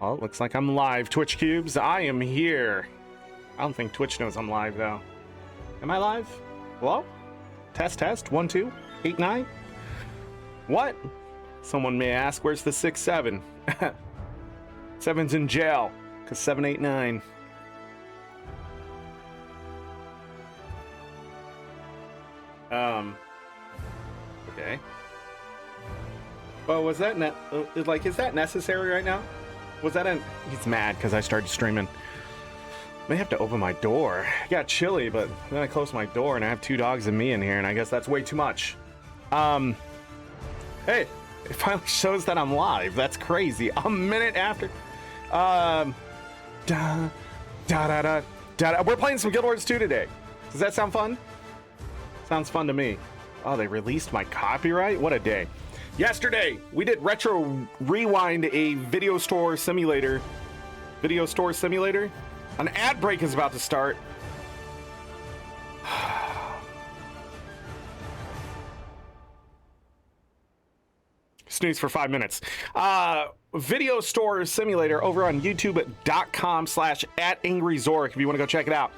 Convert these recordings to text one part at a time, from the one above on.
Oh, it looks like I'm live. Twitch Cubes, I am here. I don't think Twitch knows I'm live, though. Am I live? Hello? Test, test. 1, 2, 8, 9. What? Someone may ask, where's the 6, 7? 7's in jail, because 7, 8, 9. Okay. Well, was that is that necessary right now? Was that he's mad because I started streaming. May have to open my door. It got chilly, but then I closed my door and I have 2 dogs and me in here, and I guess that's way too much. Hey, it finally shows that I'm live. That's crazy. A minute after. We're playing some Guild Wars 2 today. Does that sound fun? Sounds fun to me. Oh, they released my copyright? What a day. Yesterday, we did Retro Rewind, a video store simulator. Video store simulator? An ad break is about to start. Snooze for 5 minutes. Video store simulator over on youtube.com/@AngryZorric if you want to go check it out.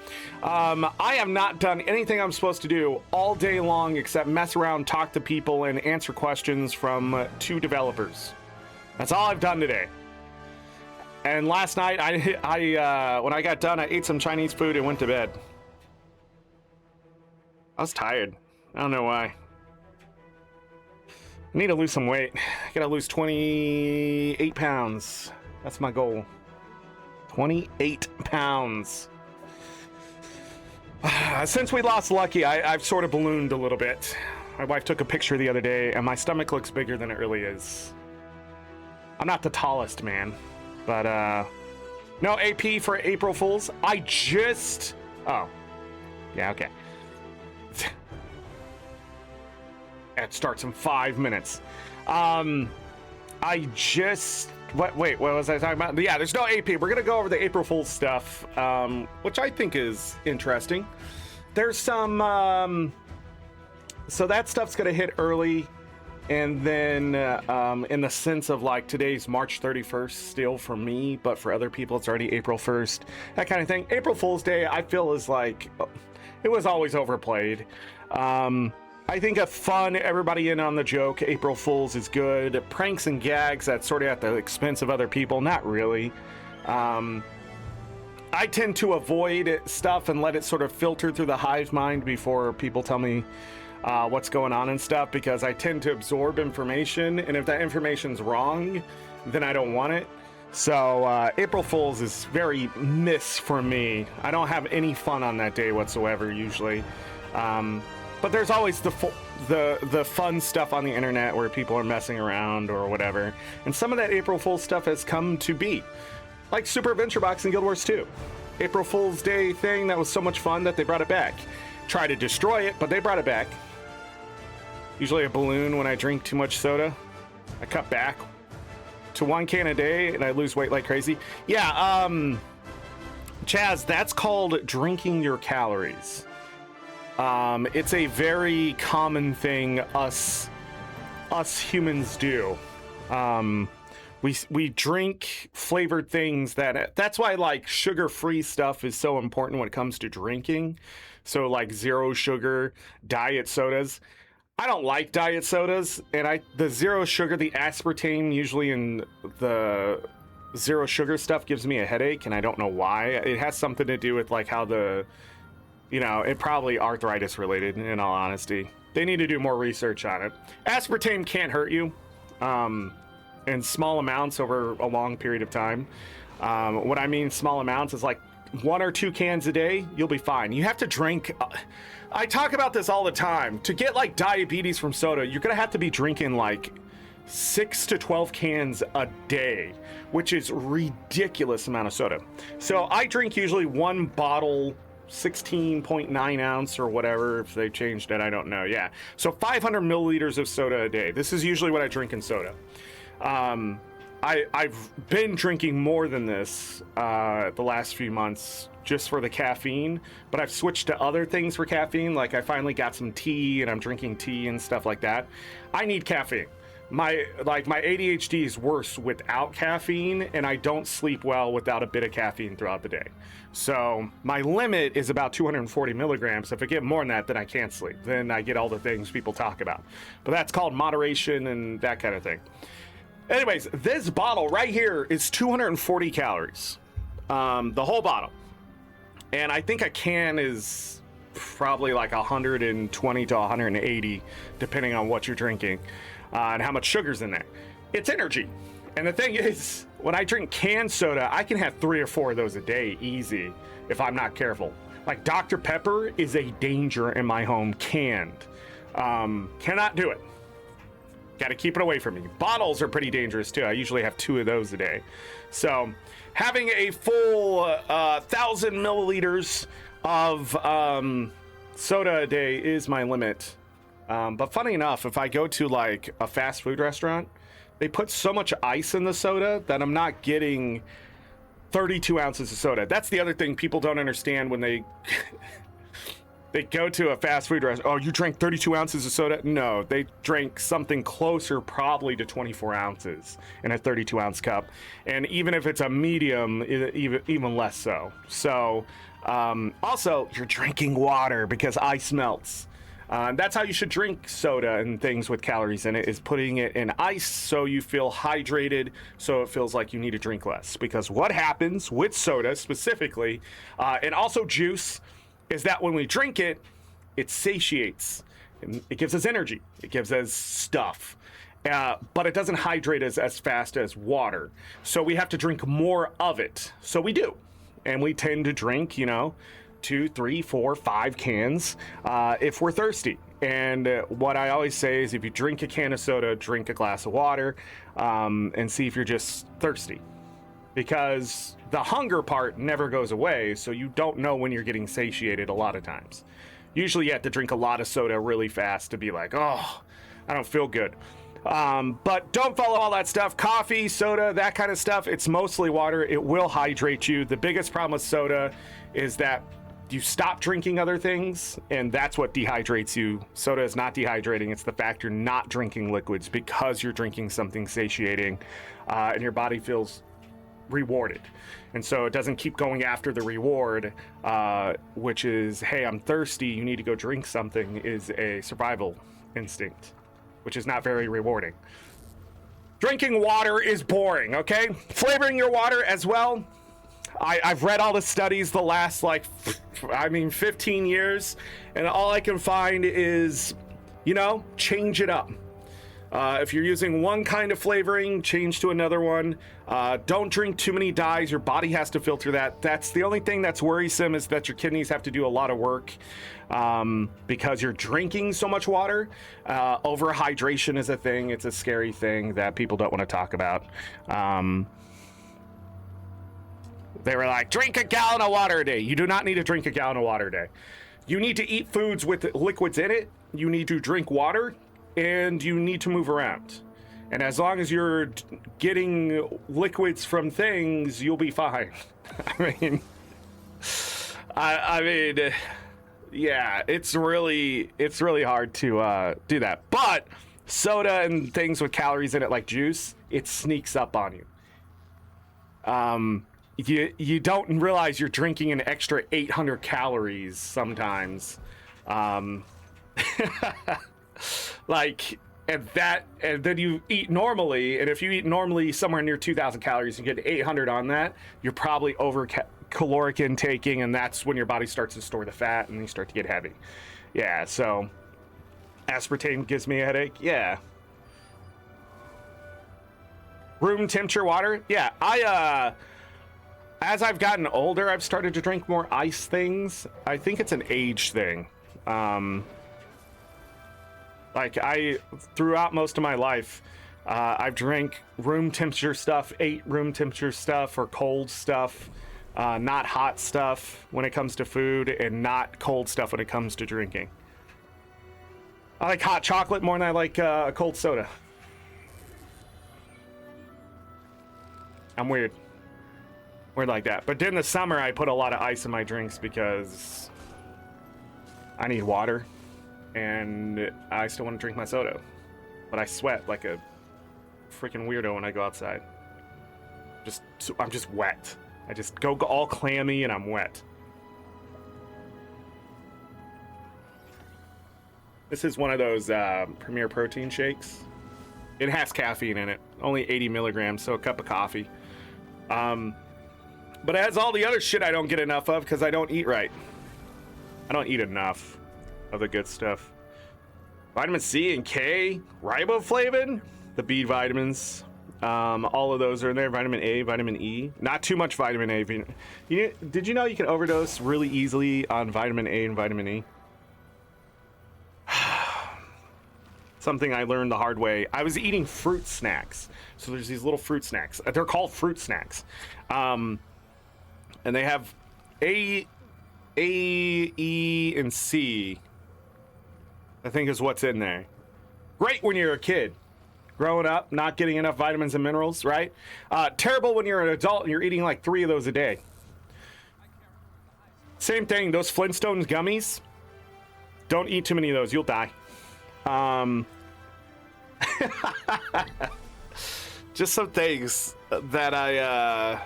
I have not done anything I'm supposed to do all day long except mess around, talk to people, and answer questions from 2 developers. That's all I've done today. And last night, I when I got done, I ate some Chinese food and went to bed. I was tired. I don't know why. I need to lose some weight. I gotta lose 28 pounds. That's my goal. 28 pounds. Since we lost Lucky, I've sort of ballooned a little bit. My wife took a picture the other day, and my stomach looks bigger than it really is. I'm not the tallest, man. But, no AP for April Fools. Oh. Yeah, okay. It starts in 5 minutes. What was I talking about? Yeah, there's no AP. We're gonna go over the April Fool's stuff, which I think is interesting. There's some, so that stuff's gonna hit early, and then in the sense of like today's March 31st still for me, but for other people it's already April 1st, that kind of thing. April Fool's Day, I feel, is like, it was always overplayed. I think a fun, everybody in on the joke, April Fools is good. Pranks and gags, that's sort of at the expense of other people, not really. I tend to avoid stuff and let it sort of filter through the hive mind before people tell me what's going on and stuff, because I tend to absorb information, and if that information's wrong, then I don't want it. So April Fools is very miss for me. I don't have any fun on that day whatsoever usually. But there's always the fun stuff on the internet where people are messing around or whatever. And some of that April Fool's stuff has come to be. Like Super Adventure Box in Guild Wars 2. April Fool's Day thing that was so much fun that they brought it back. Try to destroy it, but they brought it back. Usually a balloon when I drink too much soda. I cut back to 1 can a day and I lose weight like crazy. Yeah, Chaz, that's called drinking your calories. It's a very common thing us humans do. We drink flavored things that's why like sugar-free stuff is so important when it comes to drinking. So like 0 sugar diet sodas. I don't like diet sodas, and the 0 sugar, the aspartame usually in the 0 sugar stuff gives me a headache, and I don't know why. It has something to do with like how it probably arthritis related, in all honesty. They need to do more research on it. Aspartame can't hurt you in small amounts over a long period of time. What I mean small amounts is like 1 or 2 cans a day, you'll be fine. You have to drink. I talk about this all the time. To get like diabetes from soda, you're gonna have to be drinking like 6 to 12 cans a day, which is ridiculous amount of soda. So I drink usually 1 bottle, 16.9 ounce or whatever. If they changed it, I don't know. Yeah, so 500 milliliters of soda a day. This is usually what I drink in soda. I've been drinking more than this the last few months just for the caffeine, but I've switched to other things for caffeine. Like I finally got some tea and I'm drinking tea and stuff like that. I need caffeine. my ADHD is worse without caffeine, and I don't sleep well without a bit of caffeine throughout the day. So my limit is about 240 milligrams. If I get more than that, then I can't sleep. Then I get all the things people talk about. But that's called moderation and that kind of thing. Anyways, this bottle right here is 240 calories. The whole bottle. And I think a can is probably like 120 to 180, depending on what you're drinking. And how much sugar's in there. It's energy. And the thing is, when I drink canned soda, I can have 3 or 4 of those a day easy if I'm not careful. Like Dr. Pepper is a danger in my home canned. Cannot do it. Got to keep it away from me. Bottles are pretty dangerous too. I usually have 2 of those a day. So having a full 1,000 milliliters of soda a day is my limit. But funny enough, if I go to like a fast food restaurant, they put so much ice in the soda that I'm not getting 32 ounces of soda. That's the other thing people don't understand when they they go to a fast food restaurant. Oh, you drank 32 ounces of soda? No, they drank something closer probably to 24 ounces in a 32 ounce cup. And even if it's a medium, even less so. So also, you're drinking water because ice melts. That's how you should drink soda and things with calories in it, is putting it in ice so you feel hydrated, so it feels like you need to drink less. Because what happens with soda specifically, and also juice, is that when we drink it, it satiates. It gives us energy. It gives us stuff. But it doesn't hydrate us as fast as water. So we have to drink more of it. So we do. And we tend to drink, 2, 3, 4, 5 cans if we're thirsty. And what I always say is, if you drink a can of soda, drink a glass of water, and see if you're just thirsty. Because the hunger part never goes away, so you don't know when you're getting satiated a lot of times. Usually you have to drink a lot of soda really fast to be like, oh, I don't feel good. But don't follow all that stuff. Coffee, soda, that kind of stuff, it's mostly water. It will hydrate you. The biggest problem with soda is that you stop drinking other things, and that's what dehydrates you. Soda is not dehydrating. It's the fact you're not drinking liquids because you're drinking something satiating, and your body feels rewarded. And so it doesn't keep going after the reward, which is, hey, I'm thirsty, you need to go drink something, is a survival instinct, which is not very rewarding. Drinking water is boring, okay? Flavoring your water as well. I've read all the studies the last 15 years, and all I can find is, change it up. If you're using one kind of flavoring, change to another one. Don't drink too many dyes. Your body has to filter that. That's the only thing that's worrisome, is that your kidneys have to do a lot of work because you're drinking so much water. Overhydration is a thing. It's a scary thing that people don't want to talk about. They were like, drink a gallon of water a day. You do not need to drink a gallon of water a day. You need to eat foods with liquids in it. You need to drink water, and you need to move around. And as long as you're getting liquids from things, you'll be fine. I mean, yeah, it's really hard to do that. But soda and things with calories in it, like juice, it sneaks up on you. You don't realize you're drinking an extra 800 calories sometimes. And then you eat normally, and if you eat normally somewhere near 2,000 calories, you get 800 on that, you're probably over caloric intaking, and that's when your body starts to store the fat, and you start to get heavy. Yeah, so aspartame gives me a headache. Yeah. Room temperature water. Yeah, as I've gotten older, I've started to drink more ice things. I think it's an age thing. Throughout most of my life, I've drank room temperature stuff, ate room temperature stuff or cold stuff, not hot stuff when it comes to food, and not cold stuff when it comes to drinking. I like hot chocolate more than I like a cold soda. I'm weird. Weird like that. But in the summer, I put a lot of ice in my drinks because I need water, and I still want to drink my soda. But I sweat like a freaking weirdo when I go outside. I'm just wet. I just go all clammy and I'm wet. This is one of those Premier Protein shakes. It has caffeine in it, only 80 milligrams, so a cup of coffee. But it has all the other shit I don't get enough of because I don't eat right. I don't eat enough of the good stuff. Vitamin C and K, riboflavin, the B vitamins. All of those are in there. Vitamin A, vitamin E. Not too much vitamin A. Did you know you can overdose really easily on vitamin A and vitamin E? Something I learned the hard way. I was eating fruit snacks. So there's these little fruit snacks. They're called fruit snacks. And they have A, E, and C, I think is what's in there. Great when you're a kid. Growing up, not getting enough vitamins and minerals, right? Terrible when you're an adult and you're eating like 3 of those a day. Same thing, those Flintstones gummies. Don't eat too many of those, you'll die. Just some things that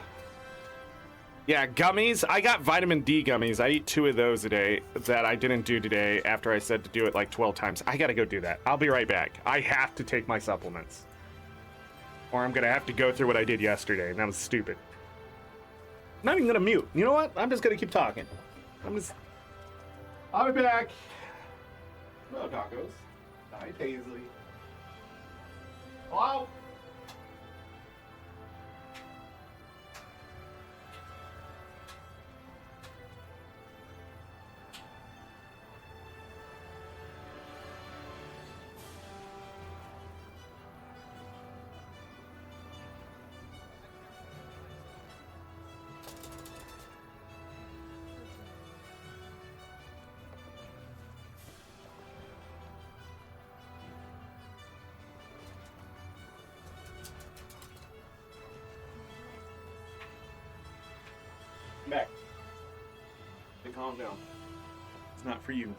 yeah, gummies. I got vitamin D gummies. I eat 2 of those a day that I didn't do today after I said to do it like 12 times. I gotta go do that. I'll be right back. I have to take my supplements. Or I'm gonna have to go through what I did yesterday, and that was stupid. I'm not even gonna mute. You know what? I'm just gonna keep talking. I'll be back. No tacos. Hi, Paisley. Hello? Back. Hey, calm down. It's not for you.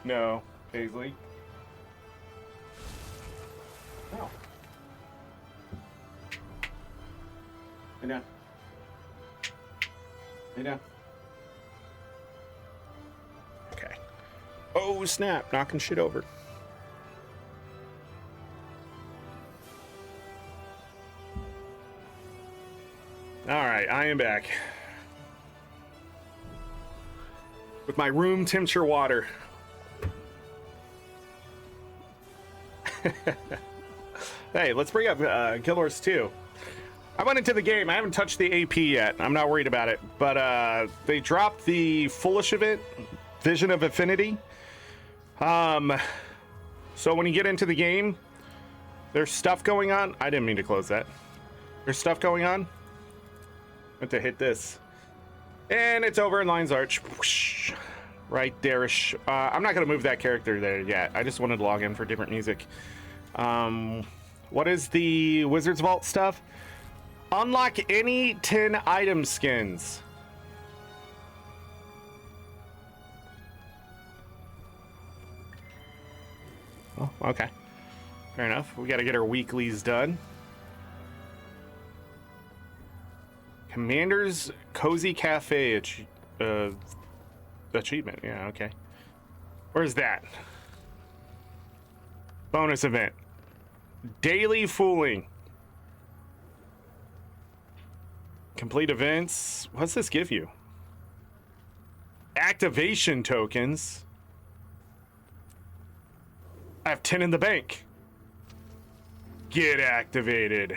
No, Paisley. No. Hey, down. Hey, down. Okay. Oh, snap. Knocking shit over. Alright, I am back. With my room temperature water. Hey, let's bring up Guild Wars 2. I went into the game. I haven't touched the AP yet. I'm not worried about it. But they dropped the Foolish event, Vision of Affinity. So when you get into the game, there's stuff going on. I didn't mean to close that. There's stuff going on. To hit this, and it's over in Lion's Arch. Whoosh, right there-ish. I'm not gonna move that character there yet. I just wanted to log in for different music. What is the Wizard's Vault stuff? Unlock any 10 item skins. Oh, okay, fair enough. We got to get our weeklies done. Commander's Cozy Cafe achievement. Yeah, okay. Where's that? Bonus event. Daily Fooling. Complete events. What's this give you? Activation tokens. I have 10 in the bank. Get activated.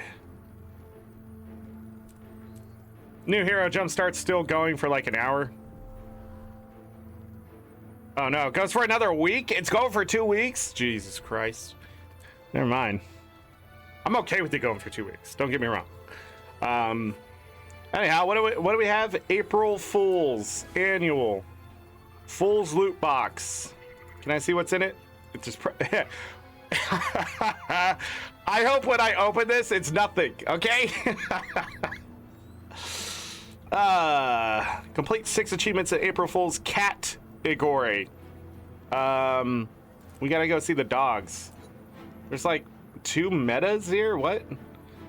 New hero jumpstart still going for like an hour. Oh no, it goes for another week? It's going for 2 weeks? Jesus Christ. Never mind. I'm okay with it going for 2 weeks. Don't get me wrong. Anyhow, what do we have? April Fool's annual Fool's loot box. Can I see what's in it? It just I hope when I open this, it's nothing. Okay. Complete 6 achievements at April Fool's category. We gotta go see the dogs. There's like 2 metas here. What?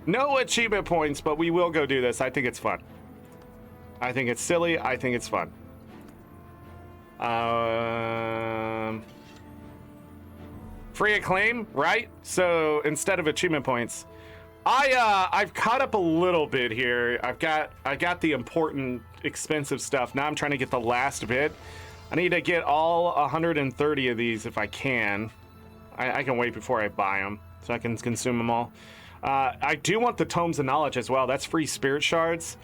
No achievement points, but we will go do this. I think it's fun. I think it's silly. I think it's fun. Free acclaim, right? So instead of achievement points, I've caught up a little bit here. I got the important, expensive stuff. Now I'm trying to get the last bit. I need to get all 130 of these if I can. I can wait before I buy them so I can consume them all. I do want the Tomes of Knowledge as well. That's free spirit shards.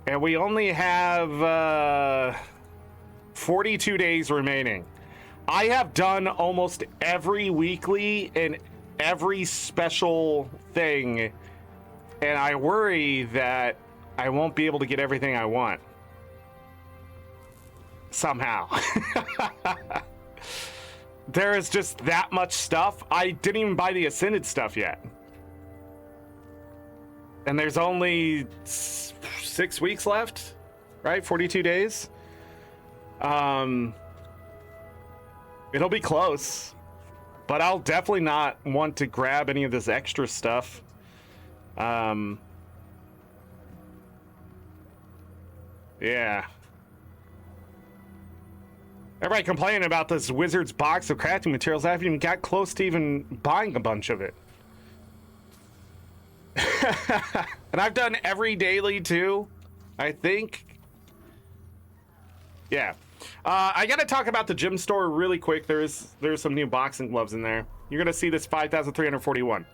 And we only have 42 days remaining. I have done almost every weekly and every special thing, and I worry that I won't be able to get everything I want. Somehow. There is just that much stuff. I didn't even buy the Ascended stuff yet. And there's only 6 weeks left, right? 42 days. It'll be close, but I'll definitely not want to grab any of this extra stuff. Yeah. Everybody complaining about this Wizard's box of crafting materials. I haven't even got close to even buying a bunch of it. And I've done every daily too, I think. Yeah. I gotta talk about the gym store really quick. There's some new boxing gloves in there. You're gonna see this 5,341.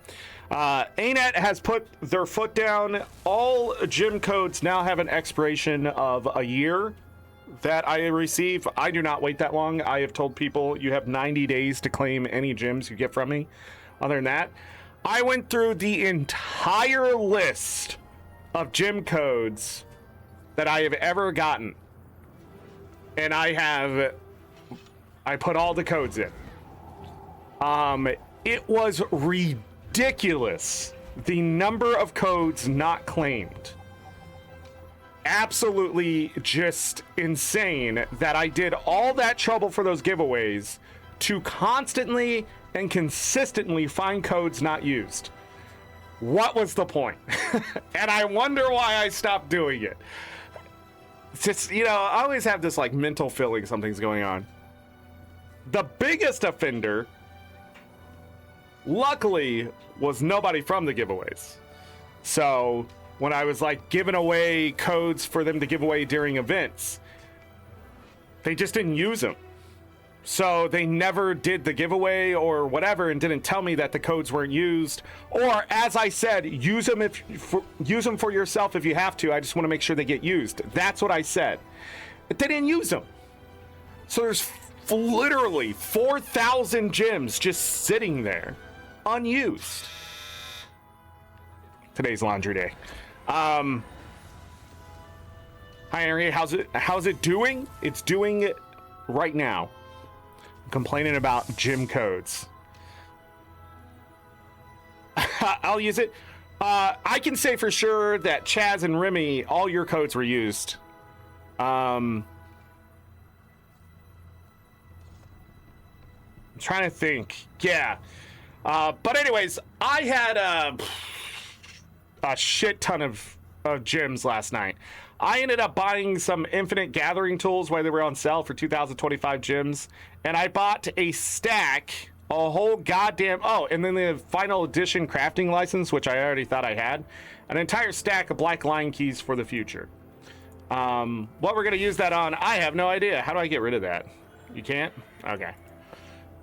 ArenaNet has put their foot down. All gym codes now have an expiration of a year that I receive. I do not wait that long. I have told people you have 90 days to claim any gyms you get from me. Other than that, I went through the entire list of gym codes that I have ever gotten. And I put all the codes in. It was ridiculous, the number of codes not claimed. Absolutely just insane that I did all that trouble for those giveaways to constantly and consistently find codes not used. What was the point? And I wonder why I stopped doing it. It's just, you know, I always have this like mental feeling something's going on. The biggest offender, luckily, was nobody from the giveaways. So when I was like giving away codes for them to give away during events, they just didn't use them. So they never did the giveaway or whatever and didn't tell me that the codes weren't used. Or as I said, use them for yourself if you have to. I just want to make sure they get used. That's what I said. But they didn't use them. So there's literally 4,000 gems just sitting there unused. Today's laundry day. Hi Henry, how's it doing? It's doing it right now. Complaining about gym codes. I'll use it. I can say for sure that Chaz and Remy, all your codes were used. I'm trying to think. Yeah. But anyways, I had a shit ton of gyms last night. I ended up buying some Infinite Gathering tools while they were on sale for 2,025 gems. And I bought a stack, a whole goddamn... Oh, and then the final edition crafting license, which I already thought I had. An entire stack of Black Lion keys for the future. What we're going to use that on, I have no idea. How do I get rid of that? You can't? Okay.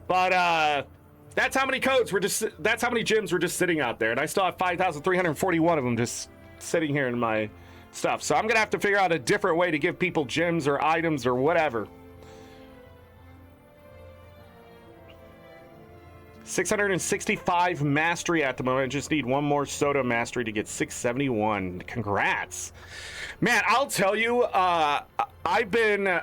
But, that's how many codes were just... That's how many gems were just sitting out there. And I still have 5,341 of them just sitting here in my... stuff. So I'm gonna have to figure out a different way to give people gems or items or whatever. 665 mastery at the moment. I just need one more soda mastery to get 671. Congrats, man. I'll tell you, I've been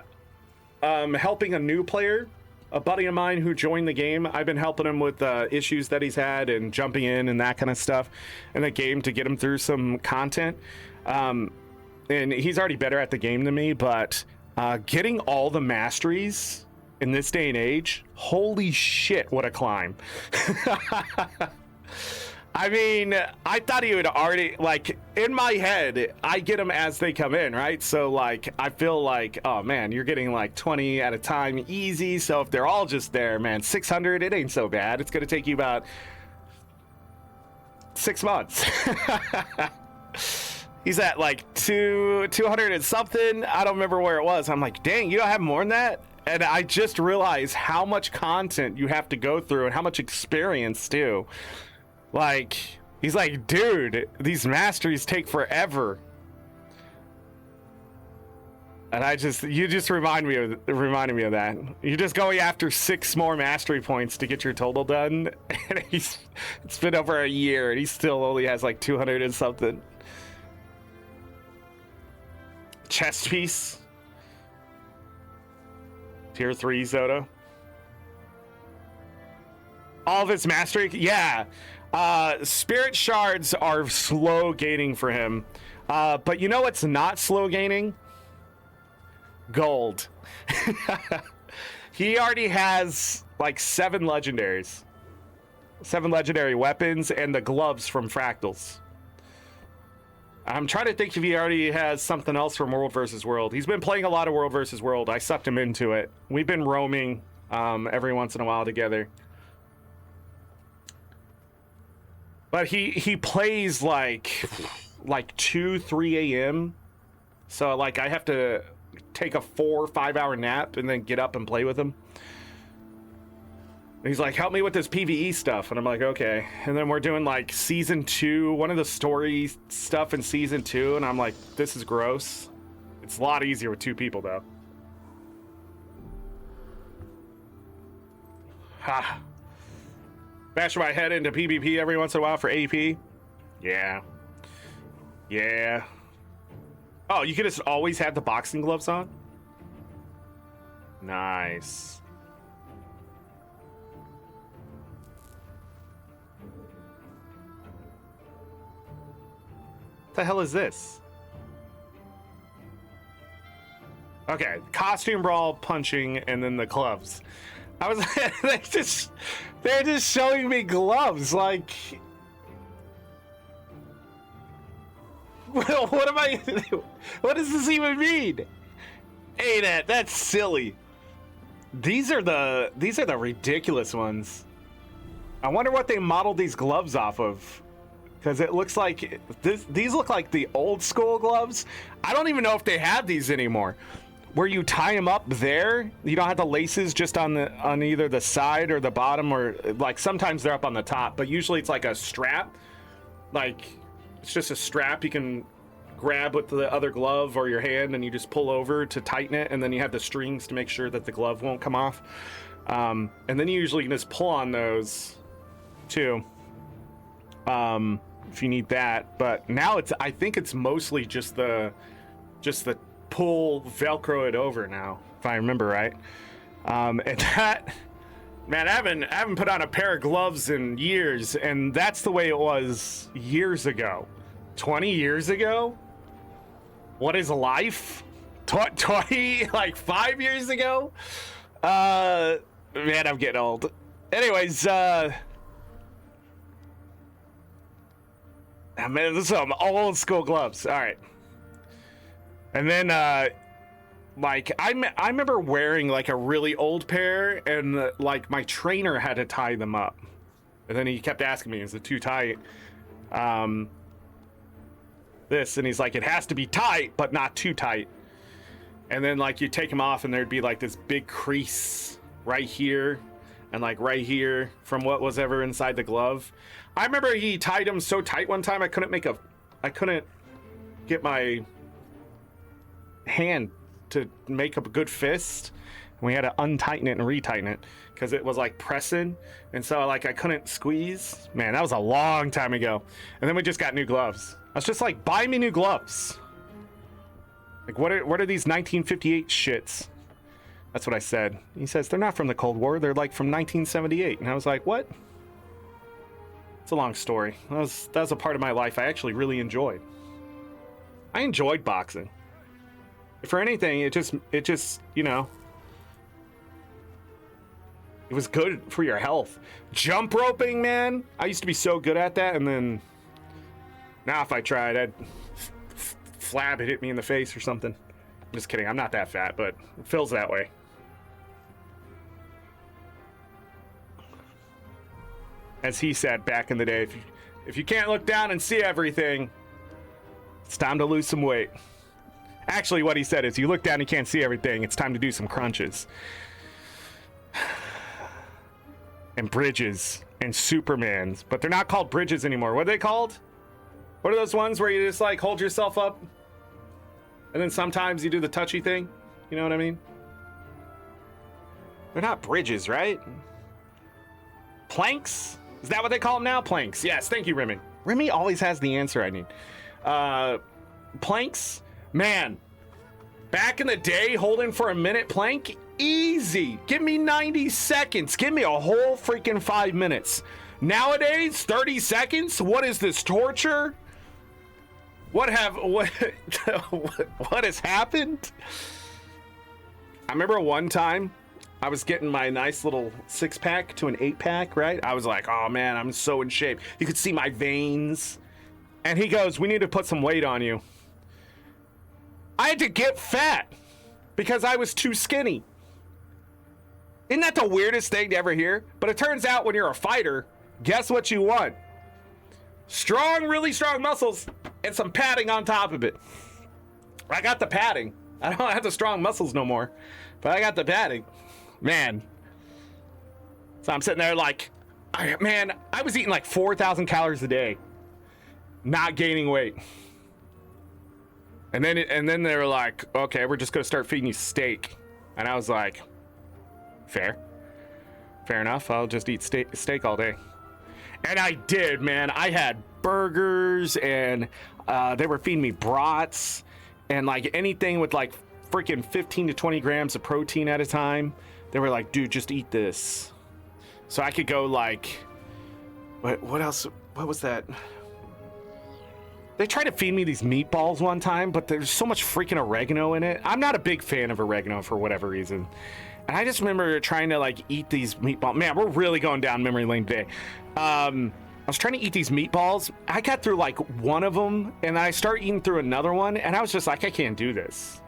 helping a new player, a buddy of mine who joined the game. I've been helping him with issues that he's had and jumping in and that kind of stuff in the game to get him through some content. And he's already better at the game than me, but getting all the masteries in this day and age, holy shit, what a climb. I mean, I thought he would already, like, in my head, I get them as they come in, right? So, like, I feel like, oh, man, you're getting, like, 20 at a time easy. So if they're all just there, man, 600, it ain't so bad. It's going to take you about 6 months. He's at, like, 200 and something. I don't remember where it was. I'm like, dang, you don't have more than that? And I just realized how much content you have to go through and how much experience, too. Like, he's like, dude, these masteries take forever. And you just reminded me of that. You're just going after 6 more mastery points to get your total done. And it's been over a year and he still only has like 200 and something. Chest piece. Tier 3 Zoto. All of his mastery, yeah. Spirit shards are slow gaining for him. But you know what's not slow gaining? Gold. He already has like 7 legendaries. 7 legendary weapons and the gloves from Fractals. I'm trying to think if he already has something else from World vs. World. He's been playing a lot of World vs. World. I sucked him into it. We've been roaming every once in a while together. But he plays like 2, 3 a.m. So like I have to take a 4 or 5 hour nap and then get up and play with him. And he's like, help me with this PvE stuff. And I'm like, okay. And then we're doing like season 2, one of the story stuff in season 2. And I'm like, this is gross. It's a lot easier with 2 people though. Ha. Bash my head into PvP every once in a while for AP. Yeah. Yeah. Oh, you could just always have the boxing gloves on? Nice. What the hell is this? Okay, costume brawl, punching, and then the gloves. I was they're just showing me gloves, like what am I what does this even mean? Hey, that's silly. These are the ridiculous ones. I wonder what they modeled these gloves off of. Because it looks like these look like the old school gloves. I don't even know if they have these anymore. Where you tie them up there, you don't have the laces just on either the side or the bottom, or like sometimes they're up on the top, but usually it's like a strap. Like it's just a strap you can grab with the other glove or your hand, and you just pull over to tighten it, and then you have the strings to make sure that the glove won't come off. And then you usually can just pull on those too. If you need that, but now I think it's mostly just the pull Velcro it over now, if I remember right. And that, man, I haven't put on a pair of gloves in years, and that's the way it was years ago. 20 years ago? What is life? 20, like 5 years ago? Man, I'm getting old. Anyways, man, this is some old school gloves. All right. And then, like, I remember wearing, like, a really old pair, and, like, my trainer had to tie them up. And then he kept asking me, is it too tight? And he's like, it has to be tight, but not too tight. And then, like, you take them off, and there'd be, like, this big crease right here, and, like, right here from what was ever inside the glove. I remember he tied them so tight one time, I couldn't get my hand to make up a good fist, and we had to untighten it and retighten it because it was like pressing, and so like I couldn't squeeze. Man, that was a long time ago. And then we just got new gloves. I was just like, buy me new gloves. Like, what are these 1958 shits? That's what I said. He says they're not from the Cold War, they're like from 1978. And I was like, what? It's a long story. That was a part of my life I actually really enjoyed. I enjoyed boxing. For anything, it just, you know, It was good for your health. Jump roping, man. I used to be so good at that, and then now if I tried, I'd flab it hit me in the face or something. I'm just kidding. I'm not that fat, but it feels that way. As he said back in the day, if you can't look down and see everything, it's time to lose some weight. Actually, what he said is, you look down and you can't see everything, it's time to do some crunches. And bridges and Supermans, but they're not called bridges anymore. What are they called? What are those ones where you just like hold yourself up and then sometimes you do the touchy thing? You know what I mean? They're not bridges, right? Planks? Is that what they call them now? Planks. Yes, thank you, Remy. Remy always has the answer I need. Planks? Man, back in the day, holding for a minute plank, easy. Give me 90 seconds. Give me a whole freaking 5 minutes. Nowadays, 30 seconds? What is this, torture? What has happened? I remember one time I was getting my nice little 6-pack to an 8-pack, right? I was like, oh man, I'm so in shape. You could see my veins. And he goes, we need to put some weight on you. I had to get fat because I was too skinny. Isn't that the weirdest thing to ever hear? But it turns out when you're a fighter, guess what you want? Strong, really strong muscles and some padding on top of it. I got the padding. I don't have the strong muscles no more, but I got the padding. Man. So I'm sitting there like, I was eating like 4,000 calories a day, not gaining weight. And then they were like, okay, we're just gonna start feeding you steak. And I was like, fair enough. I'll just eat steak all day. And I did, man. I had burgers and they were feeding me brats and like anything with like freaking 15 to 20 grams of protein at a time. They were like, dude, just eat this. So I could go like, what else? What was that? They tried to feed me these meatballs one time, but there's so much freaking oregano in it. I'm not a big fan of oregano for whatever reason. And I just remember trying to like eat these meatballs. Man, we're really going down memory lane today. I was trying to eat these meatballs. I got through like one of them and I started eating through another one. And I was just like, I can't do this.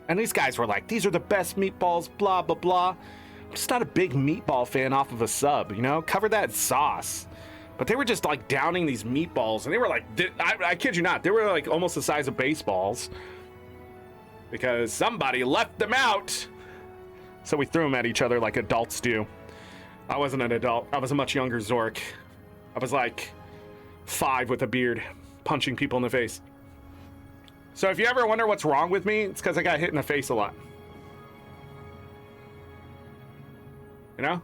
And these guys were like, these are the best meatballs, blah, blah, blah. I'm just not a big meatball fan off of a sub, you know? Cover that in sauce. But they were just like downing these meatballs. And they were like, I kid you not, they were like almost the size of baseballs. Because somebody left them out. So we threw them at each other like adults do. I wasn't an adult. I was a much younger Zorric. I was like 5 with a beard, punching people in the face. So if you ever wonder what's wrong with me, it's because I got hit in the face a lot. You know?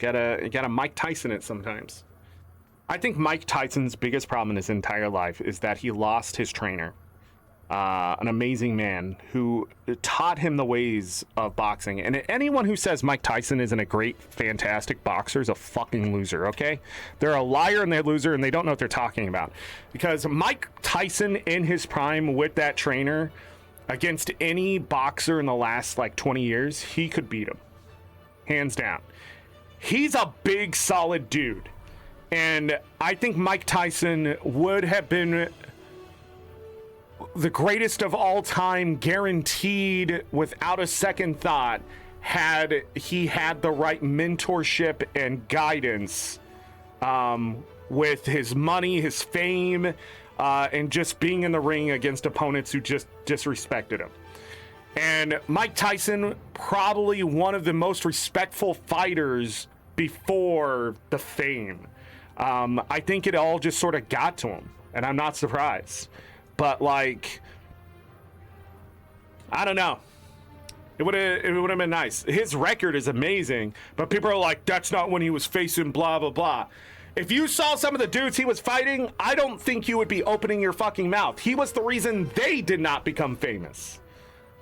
You gotta Mike Tyson it sometimes. I think Mike Tyson's biggest problem in his entire life is that he lost his trainer. An amazing man who taught him the ways of boxing. And anyone who says Mike Tyson isn't a great, fantastic boxer is a fucking loser, okay? They're a liar and they're a loser and they don't know what they're talking about. Because Mike Tyson in his prime with that trainer, against any boxer in the last like 20 years, he could beat him. Hands down. He's a big, solid dude. And I think Mike Tyson would have been the greatest of all time, guaranteed without a second thought, had he had the right mentorship and guidance with his money, his fame, and just being in the ring against opponents who just disrespected him. And Mike Tyson, probably one of the most respectful fighters before the fame. I think it all just sort of got to him, and I'm not surprised. But like, I don't know. It would have been nice. His record is amazing, but people are like, that's not when he was facing blah blah blah. If you saw some of the dudes he was fighting, I don't think you would be opening your fucking mouth. He was the reason they did not become famous.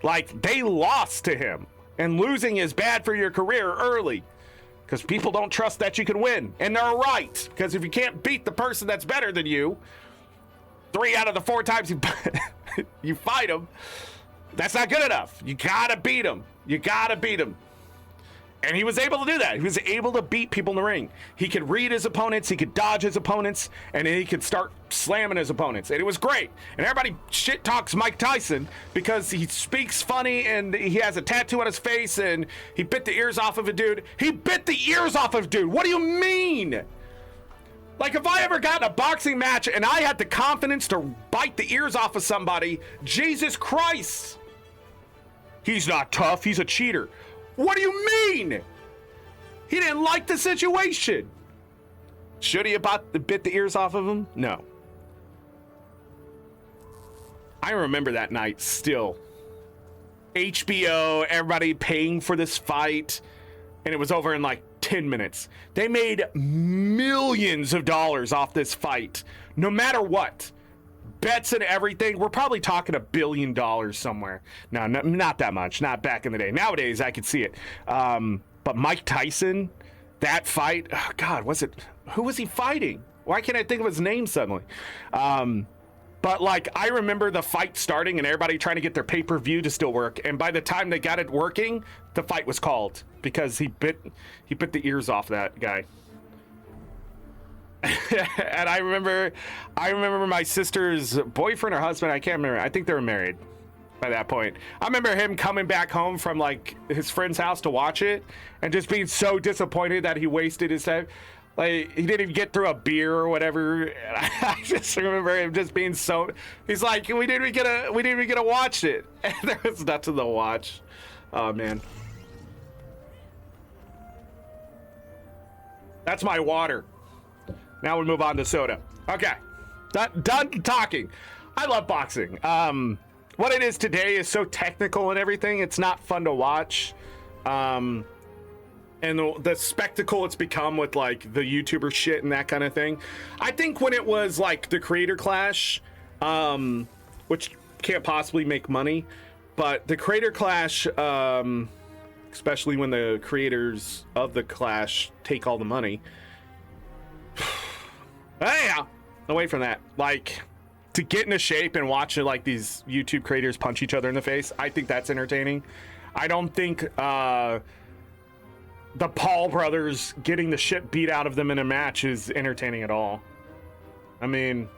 Like, they lost to him, and losing is bad for your career early. Because people don't trust that you can win. And they're right. Because if you can't beat the person that's better than you, 3 out of the 4 times you fight them, that's not good enough. You gotta beat them. You gotta beat them. And he was able to do that. He was able to beat people in the ring. He could read his opponents, he could dodge his opponents, and then he could start slamming his opponents. And it was great. And everybody shit talks Mike Tyson because he speaks funny and he has a tattoo on his face and he bit the ears off of a dude. He bit the ears off of a dude. What do you mean? Like, if I ever got in a boxing match and I had the confidence to bite the ears off of somebody, Jesus Christ. He's not tough. He's a cheater. What do you mean? He didn't like the situation. Should he have bit the ears off of him? No. I remember that night still. HBO, everybody paying for this fight, and it was over in like 10 minutes. They made millions of dollars off this fight, no matter what. Bets and everything. We're probably talking $1 billion somewhere. No, not that much. Not back in the day. Nowadays, I could see it. But Mike Tyson, that fight, oh God, who was he fighting? Why can't I think of his name suddenly? But like, I remember the fight starting and everybody trying to get their pay-per-view to still work. And by the time they got it working, the fight was called because he bit the ears off that guy. And I remember my sister's boyfriend or husband, I can't remember. I think they were married by that point. I remember him coming back home from like his friend's house to watch it and just being so disappointed that he wasted his time. Like, he didn't even get through a beer or whatever. And I just remember him just being so, he's like, we didn't even get to watch it. And there was nothing to watch. Oh man. That's my water. Now we move on to soda. Okay, done talking. I love boxing. What it is today is so technical and everything. It's not fun to watch. And the spectacle it's become with like the YouTuber shit and that kind of thing. I think when it was like the Creator Clash, which can't possibly make money, but the Creator Clash, especially when the creators of the Clash take all the money. Yeah, away from that. Like, to get into shape and watch like these YouTube creators punch each other in the face, I think that's entertaining. I don't think the Paul brothers getting the shit beat out of them in a match is entertaining at all. I mean,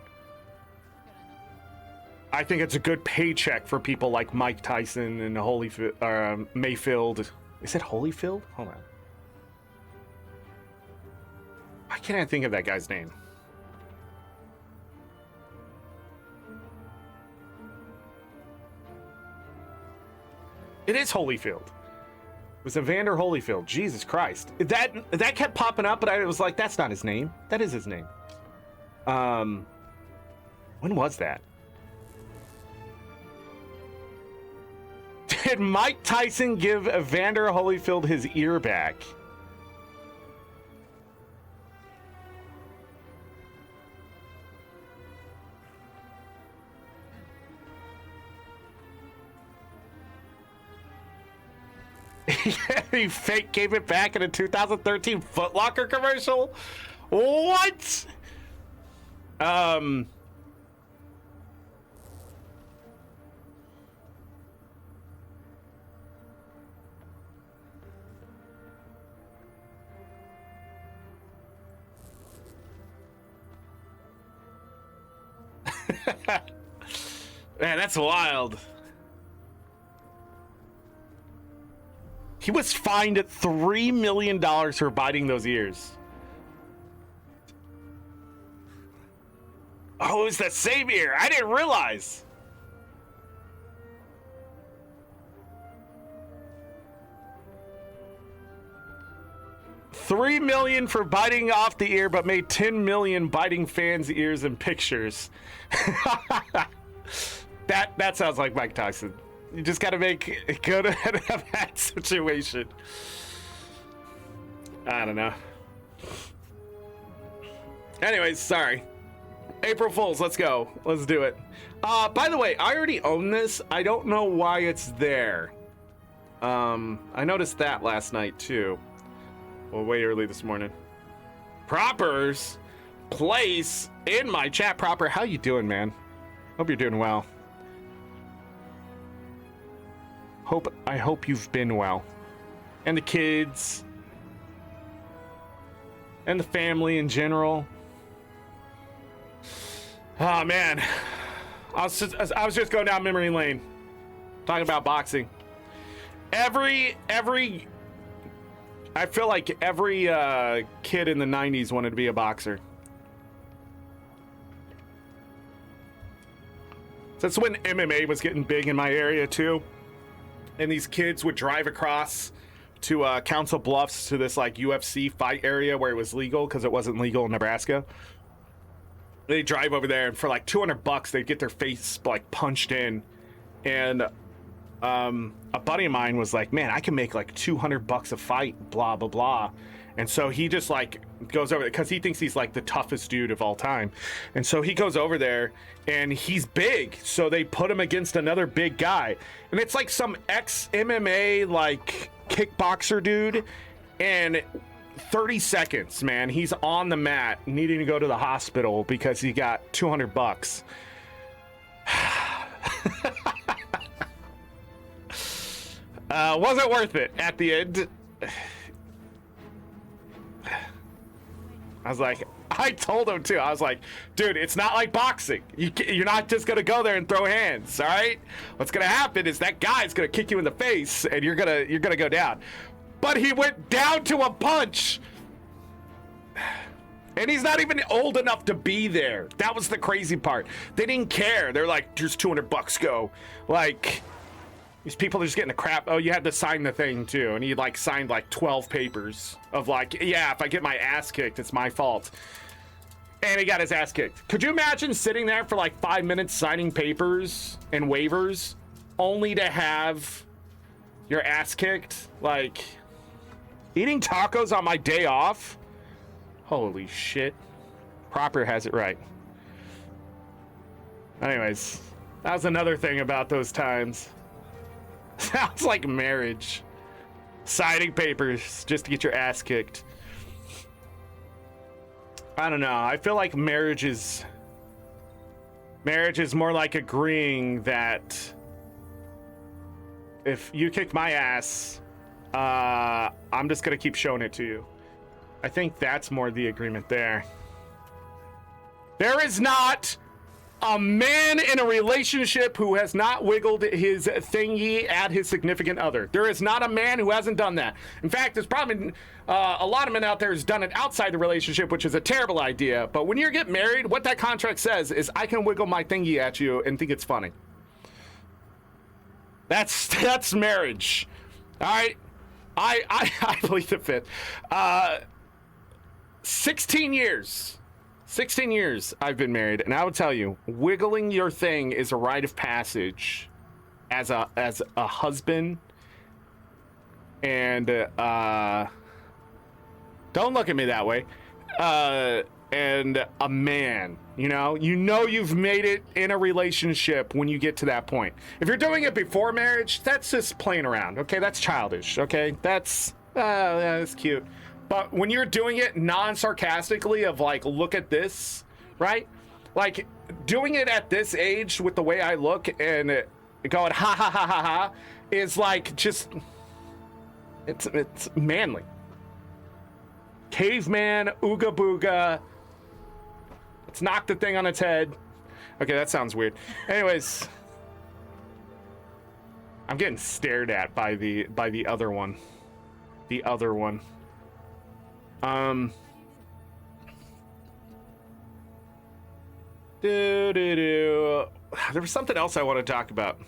I think it's a good paycheck for people like Mike Tyson and Mayfield. Is it Holyfield? Hold on. Why can't I think of that guy's name? It is Holyfield. It was Evander Holyfield. Jesus Christ. That kept popping up, but I was like, that's not his name. That is his name. When was that? Did Mike Tyson give Evander Holyfield his ear back? He fake gave it back in a 2013 Foot Locker commercial? What? Man, that's wild. He was fined at $3 million for biting those ears. Oh, it was the same ear. I didn't realize. $3 million for biting off the ear, but made $10 million biting fans' ears in pictures. That sounds like Mike Tyson. You just got to make good out of that situation. I don't know. Anyways, sorry. April Fools, let's go. Let's do it. By the way, I already own this. I don't know why it's there. I noticed that last night too. Well, way early this morning. Propers place in my chat. Proper, how you doing, man? Hope you're doing well. I hope you've been well. and the kids and the family in general. Oh man, I was just going down memory lane, talking about boxing. I feel like every kid in the 90s wanted to be a boxer. That's when MMA was getting big in my area too. And these kids would drive across to Council Bluffs to this like UFC fight area where it was legal because it wasn't legal in Nebraska. They drive over there and for like $200 they'd get their face like punched in. And a buddy of mine was like, man, I can make like $200 a fight, blah, blah, blah. And so he just like goes over there because he thinks he's like the toughest dude of all time. And so he goes over there and he's big. So they put him against another big guy. And it's like some ex-MMA like kickboxer dude. And 30 seconds, man, he's on the mat needing to go to the hospital because he got $200. Wasn't worth it at the end. I was like, I told him too. I was like, dude, it's not like boxing. You're not just gonna go there and throw hands, all right? What's gonna happen is that guy's gonna kick you in the face, and you're gonna go down. But he went down to a punch, and he's not even old enough to be there. That was the crazy part. They didn't care. They're like, here's $200, go. Like, these people are just getting the crap. Oh, you had to sign the thing too. And he like signed like 12 papers of like, yeah, if I get my ass kicked, it's my fault. And he got his ass kicked. Could you imagine sitting there for like 5 minutes signing papers and waivers only to have your ass kicked? Like, eating tacos on my day off? Holy shit. Proper has it right. Anyways, that was another thing about those times. Sounds like marriage. Signing papers just to get your ass kicked. I don't know. I feel like marriage is more like agreeing that if you kick my ass, I'm just gonna keep showing it to you. I think that's more the agreement there. There is not a man in a relationship who has not wiggled his thingy at his significant other. There is not a man who hasn't done that. In fact, there's probably a lot of men out there who's done it outside the relationship, which is a terrible idea. But when you get married, what that contract says is I can wiggle my thingy at you and think it's funny. That's marriage. All right? I believe the fifth. 16 years I've been married, and I would tell you, wiggling your thing is a rite of passage as a husband. And don't look at me that way. And a man, you've made it in a relationship when you get to that point. If you're doing it before marriage, that's just playing around. Okay, that's childish. Okay, that's cute. But when you're doing it non-sarcastically of like, look at this, right? Like doing it at this age with the way I look and going ha ha ha ha ha is like just, it's manly. Caveman, ooga booga. Let's knock the thing on its head. Okay, that sounds weird. Anyways, I'm getting stared at by the other one. The other one. There was something else I want to talk about.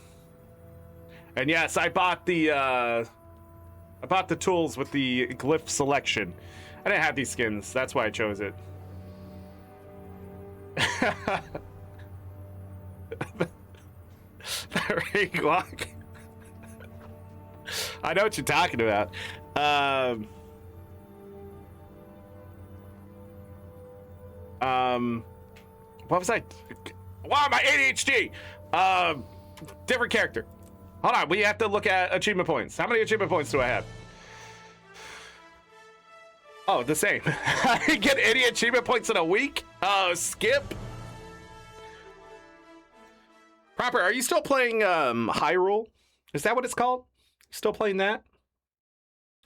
And yes, I bought the tools with the glyph selection. I didn't have these skins, that's why I chose it. The ring walk. I know what you're talking about. What was I? Wow, my ADHD. Different character. Hold on, we have to look at achievement points. How many achievement points do I have? Oh, the same. I didn't get any achievement points in a week? Oh, skip. Proper, are you still playing Hyrule? Is that what it's called? Still playing that?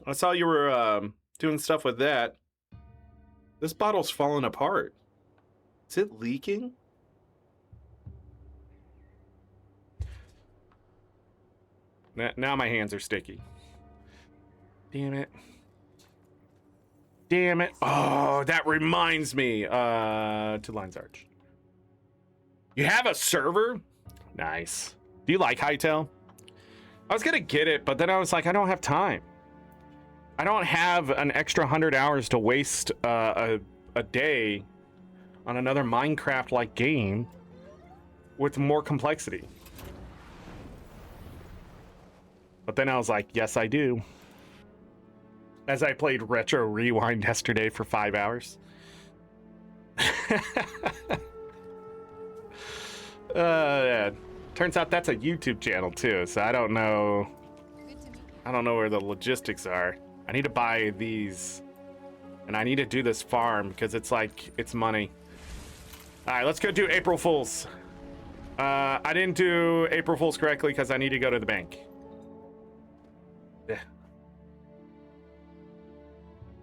I saw you were doing stuff with that. This bottle's falling apart. Is it leaking? Now my hands are sticky. Damn it. Damn it. Oh, that reminds me. Two lines arch. You have a server? Nice. Do you like Hightail? I was gonna get it, but then I was like, I don't have time. I don't have an extra 100 hours to waste a day on another Minecraft-like game with more complexity. But then I was like, yes, I do. As I played Retro Rewind yesterday for 5 hours. Yeah. Turns out that's a YouTube channel too, so I don't know. I don't know where the logistics are. I need to buy these, and I need to do this farm because it's like it's money. All right, let's go do April Fools. I didn't do April Fools correctly because I need to go to the bank. Yeah.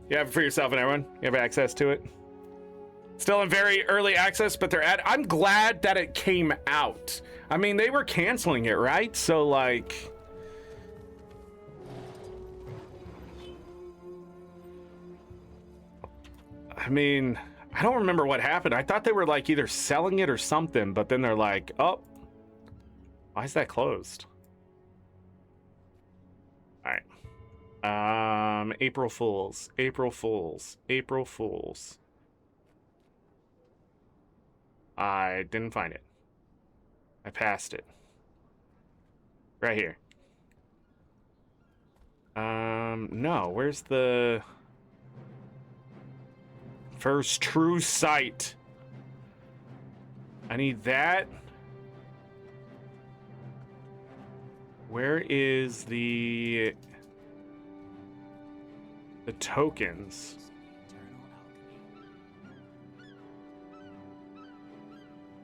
You have it for yourself and everyone. You have access to it. Still in very early access, but I'm glad that it came out. I mean, they were canceling it, right? So like, I mean, I don't remember what happened. I thought they were like either selling it or something, but then they're like, oh, why is that closed? All right. April Fools, April Fools, April Fools. I didn't find it. I passed it. Right here. No, where's the first true sight? I need that. Where is the tokens?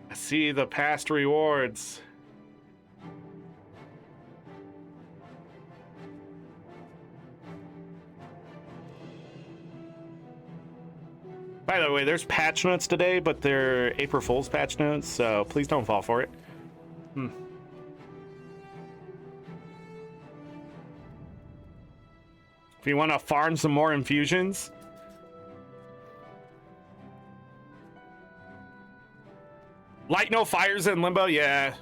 I see the past rewards. By the way, there's patch notes today, but they're April Fool's patch notes, so please don't fall for it. If you want to farm some more infusions. Light no fires in Limbo, yeah.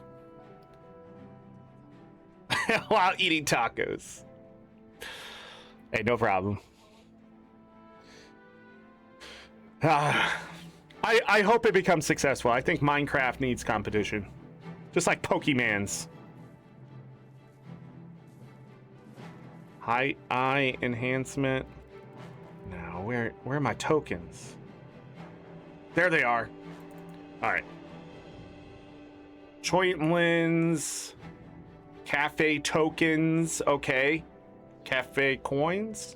While eating tacos. Hey, no problem. I hope it becomes successful. I think Minecraft needs competition. Just like Pokemon's. High eye enhancement. Now, where are my tokens? There they are. Alright. Choitlins. Cafe tokens. Okay. Cafe coins.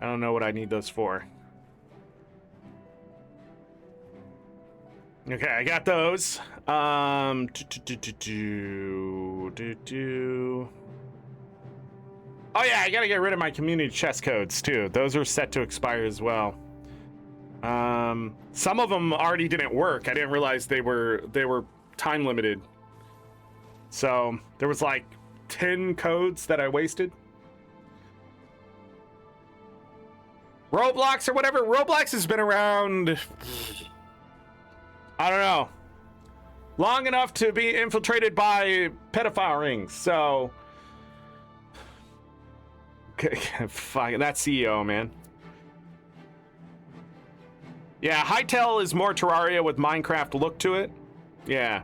I don't know what I need those for. Okay, I got those. Oh yeah, I gotta get rid of my community chest codes too. Those are set to expire as well. Some of them already didn't work. I didn't realize they were time limited. So there was like 10 codes that I wasted. Roblox or whatever. Roblox has been around, I don't know, long enough to be infiltrated by pedophile rings. So fuck that CEO, man. Yeah, Hytale is more Terraria with Minecraft look to it. Yeah.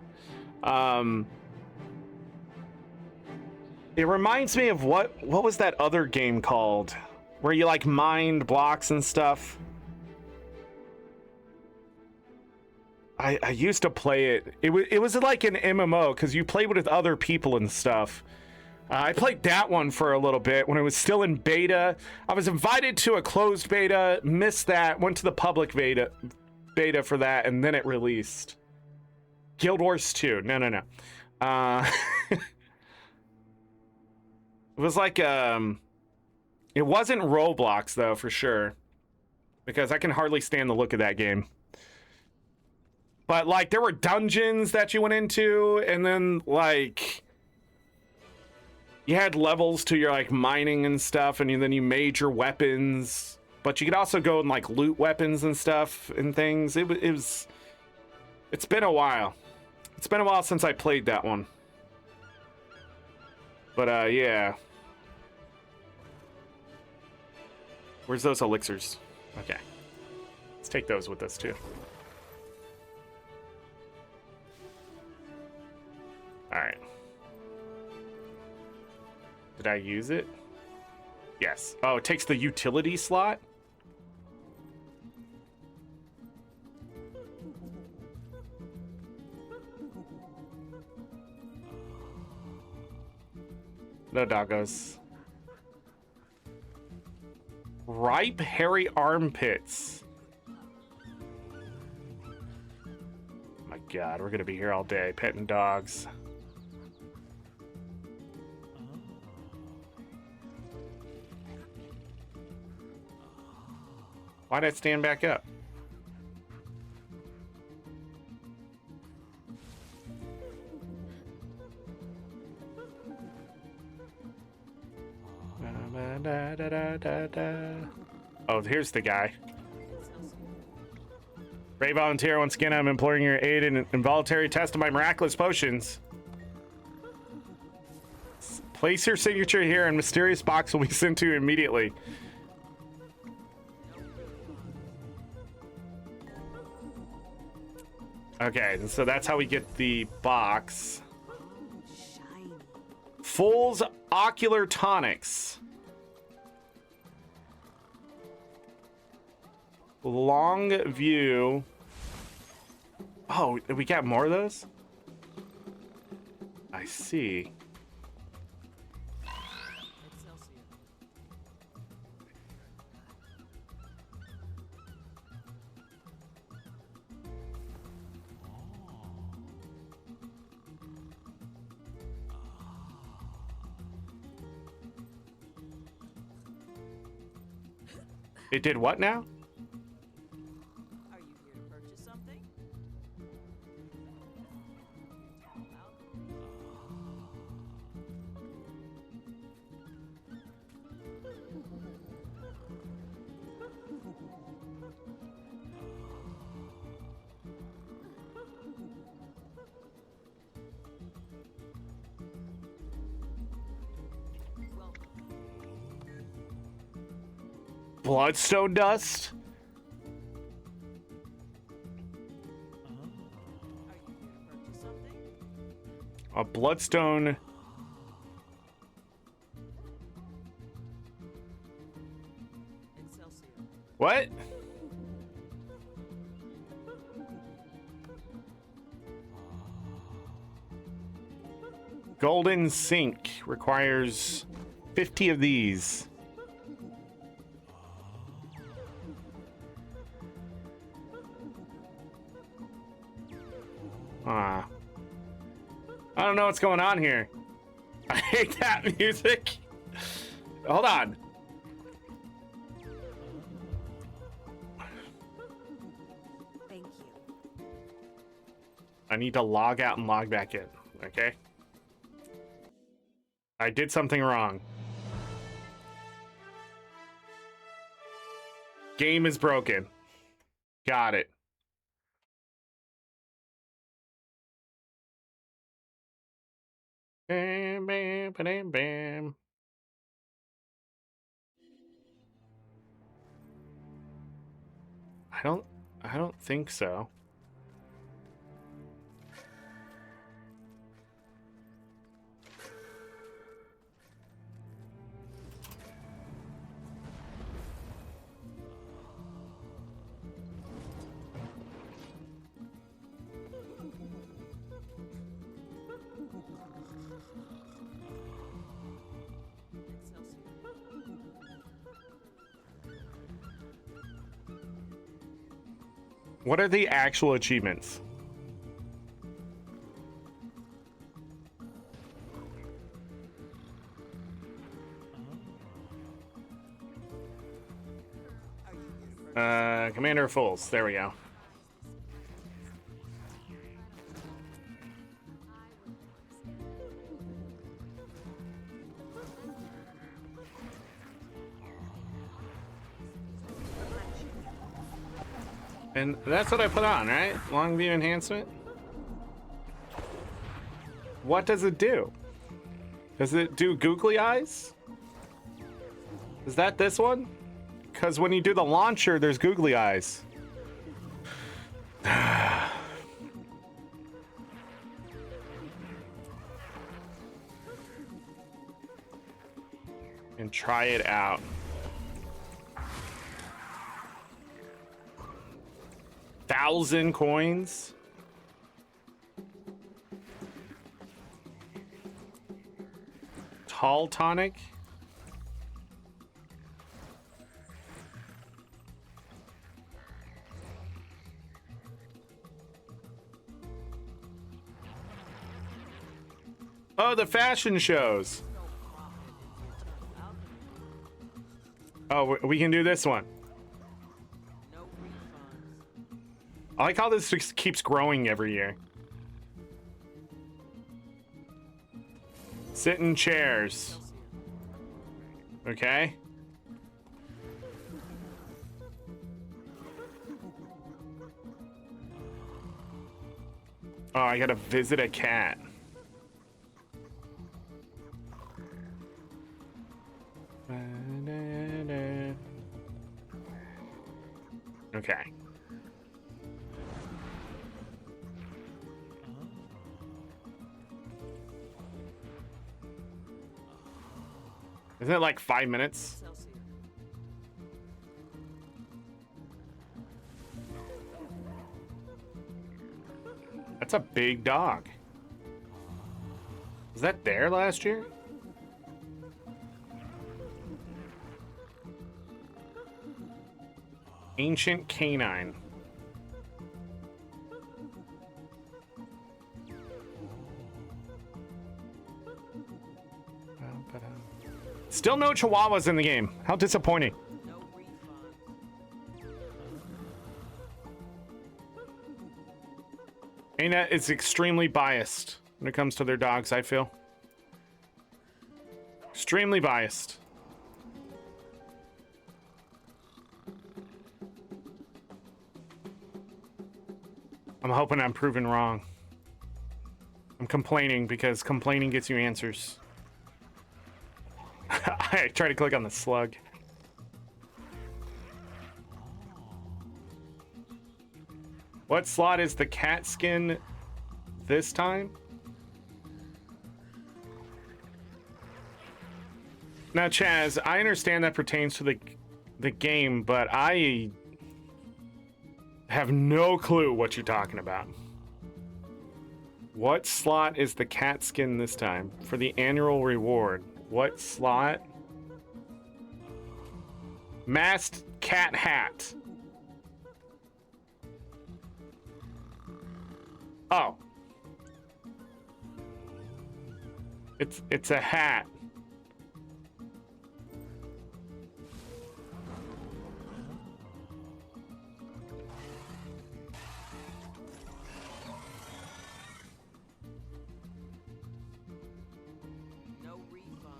It reminds me of what was that other game called? Where you like mined blocks and stuff. I used to play it. It was like an MMO because you played with other people and stuff. I played that one for a little bit when it was still in beta. I was invited to a closed beta, missed that, went to the public beta for that, and then it released. Guild Wars 2. No. It was like It wasn't Roblox, though, for sure. Because I can hardly stand the look of that game. But, like, there were dungeons that you went into, and then, like, you had levels to your, like, mining and stuff, and then you made your weapons. But you could also go and, like, loot weapons and stuff and things. It's been a while. It's been a while since I played that one. But, yeah. Where's those elixirs? Okay. Let's take those with us, too. Alright. Did I use it? Yes. Oh, it takes the utility slot? No doggos. Ripe hairy armpits. My God, we're gonna be here all day petting dogs. Why'd I stand back up? Oh, here's the guy. Brave volunteer, once again, I'm imploring your aid in an involuntary test of my miraculous potions. Place your signature here and mysterious box will be sent to you immediately. Okay, so that's how we get the box. Fool's Ocular Tonics. Long view. Oh, we got more of those? I see. It did what now? Are you here to purchase something? Bloodstone dust? A bloodstone. What? Golden sink requires 50 of these. I don't know what's going on here. I hate that music. Hold on. Thank you. I need to log out and log back in. Okay. I did something wrong. Game is broken. Got it. Bam, bam, bam, bam. I don't think so. What are the actual achievements? Commander of Fools. There we go. And that's what I put on, right? Long view enhancement. What does it do? Does it do googly eyes? Is that this one? Because when you do the launcher, there's googly eyes. And try it out. $1,000 coins. Tall tonic. Oh, the fashion shows. Oh, we can do this one. No refunds. I like how this just keeps growing every year. Sit in chairs. Okay. Oh, I gotta visit a cat. Okay. Isn't it like 5 minutes? Excelsior. That's a big dog. Was that there last year? Ancient canine. Still no chihuahuas in the game. How disappointing. No refunds. ArenaNet is extremely biased when it comes to their dogs, I feel. Extremely biased. I'm hoping I'm proven wrong. I'm complaining because complaining gets you answers. I try to click on the slug. What slot is the cat skin this time? Now, Chaz, I understand that pertains to the game, but I have no clue what you're talking about. What slot is the cat skin this time for the annual reward? What slot? Masked cat hat. Oh. It's a hat. No refunds.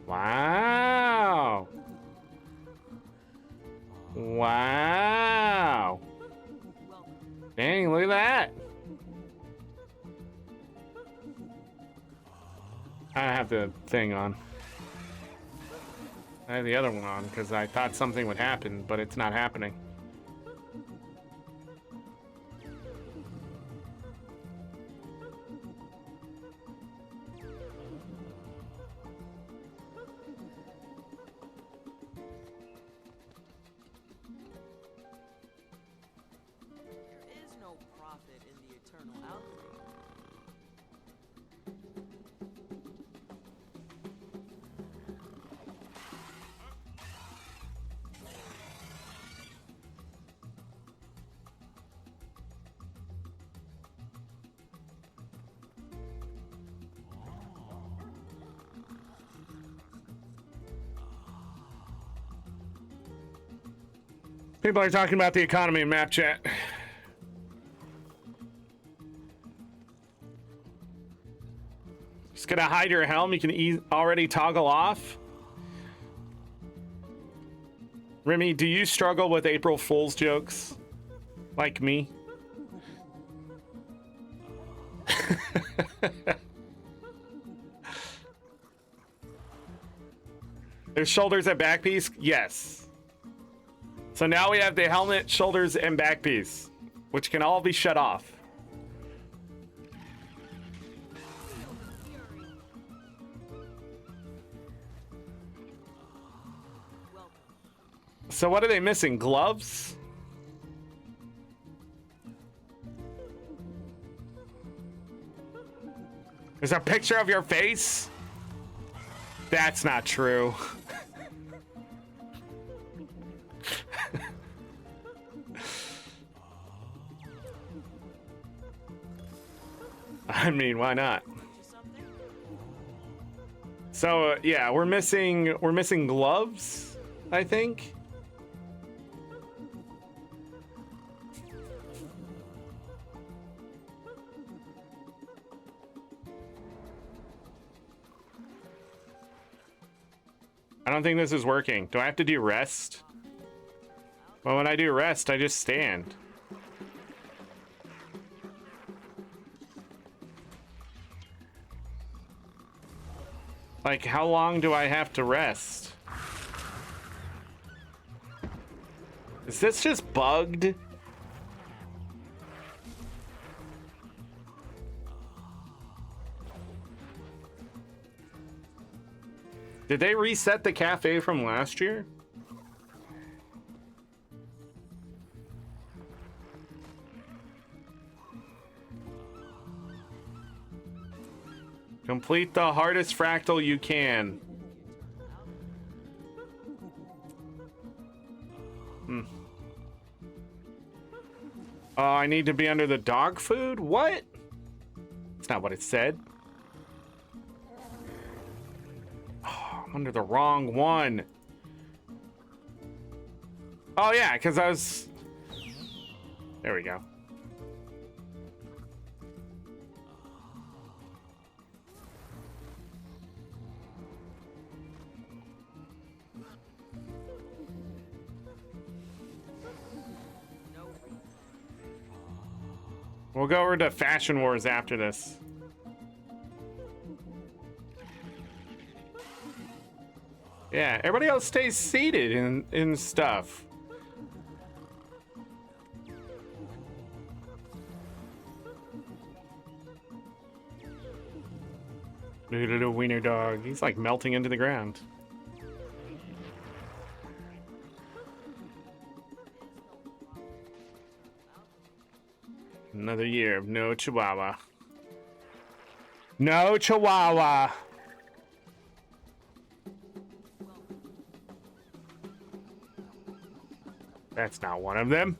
Wow. Wow. Welcome. Dang, look at that. I have the thing on. I have the other one on because I thought something would happen, but it's not happening. There is no profit in the eternal alchemy. People are talking about the economy in map chat. Just gonna hide your helm. You can already toggle off. Remy, do you struggle with April Fool's jokes? Like me? There's shoulders and back piece? Yes. So now we have the helmet, shoulders, and back piece, which can all be shut off. So what are they missing? Gloves? There's a picture of your face? That's not true. I mean, why not? So yeah, we're missing gloves, I think. I don't think this is working. Do I have to do rest? Well, when I do rest, I just stand. Like, how long do I have to rest? Is this just bugged? Did they reset the cafe from last year? Complete the hardest fractal you can. Oh, I need to be under the dog food? What? That's not what it said. Oh, I'm under the wrong one. Oh yeah, because I was... There we go. We'll go over to Fashion Wars after this. Yeah, everybody else stays seated in stuff. Look at the wiener dog. He's like melting into the ground. Another year of no Chihuahua. No Chihuahua. That's not one of them.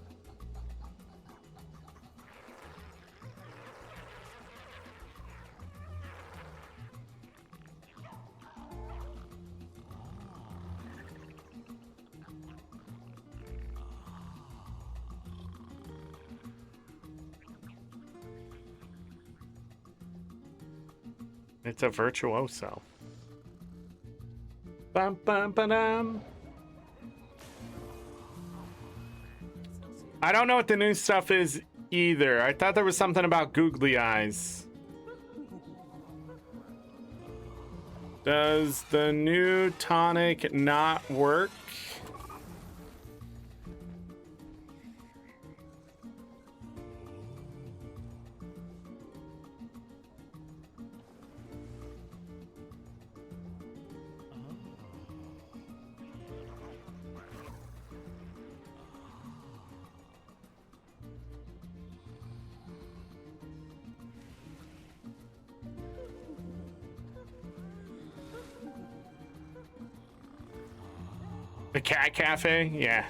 It's a virtuoso. Bum, bum, ba-dum. I don't know what the new stuff is either. I thought there was something about googly eyes. Does the new tonic not work? The cat cafe? Yeah.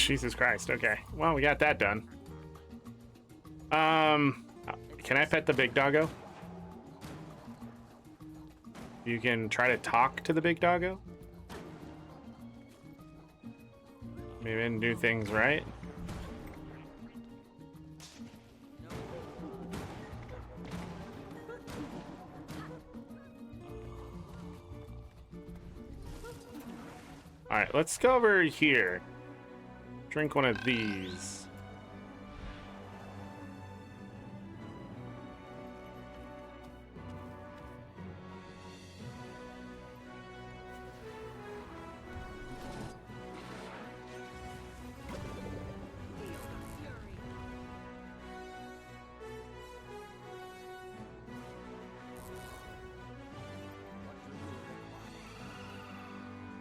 Jesus Christ. Okay. Well, we got that done. Can I pet the big doggo? You can try to talk to the big doggo? Maybe I didn't do things right. Alright, let's go over here. Drink one of these.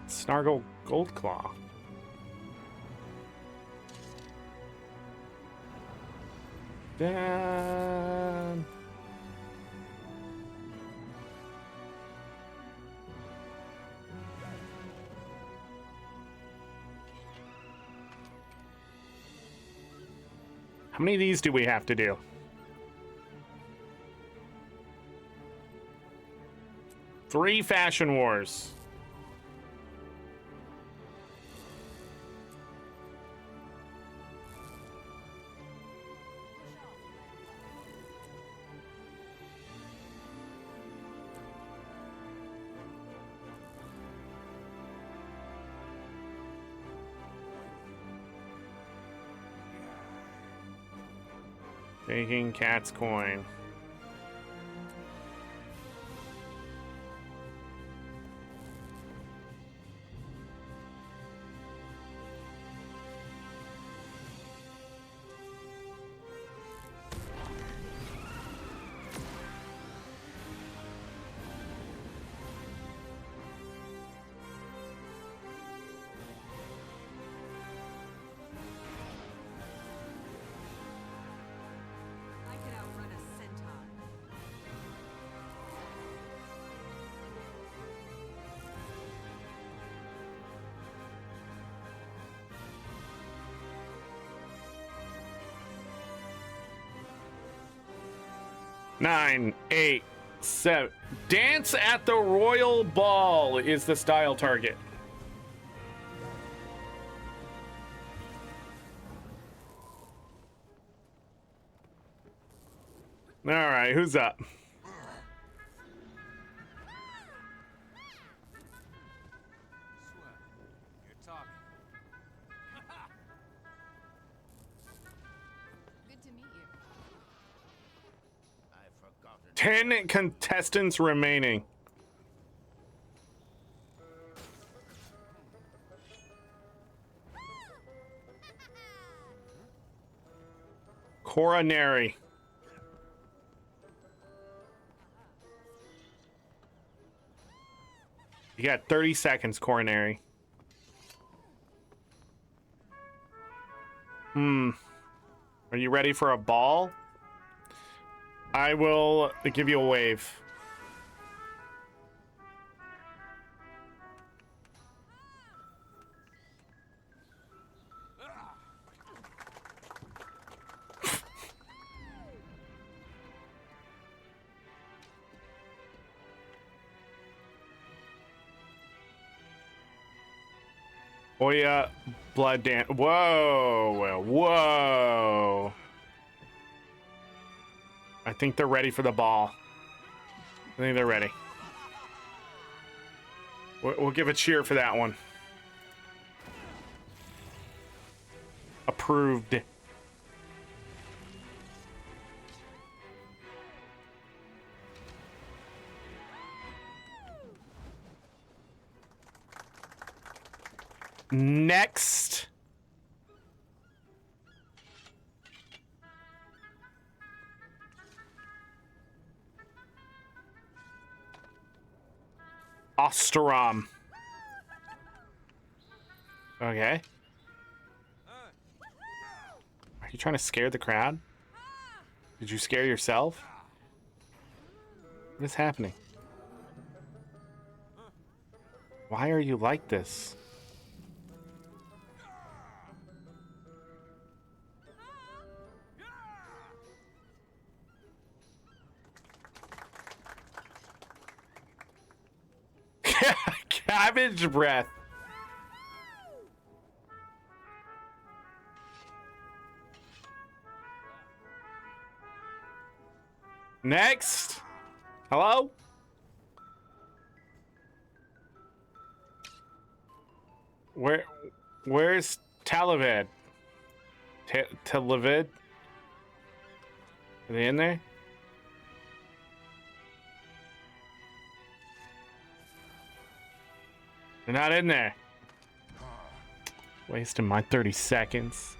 Snargle Goldclaw. Damn. How many of these do we have to do? Three Fashion Wars. Taking cat's coin. I can outrun a centaur. Nine, eight, seven. Dance at the Royal Ball is the style target. All right, who's up? Good to meet you. 10 contestants remaining. Coronary. You got 30 seconds, Coronary. Are you ready for a ball? I will give you a wave. Oya, blood dance. Whoa, whoa. I think they're ready for the ball. I think they're ready. We'll give a cheer for that one. Approved. Next. Osterom. Okay. Are you trying to scare the crowd? Did you scare yourself? What is happening? Why are you like this? Cabbage breath. Next. Hello? Where's Talavid? Talavid? Are they in there? They're not in there. Wasting my 30 seconds.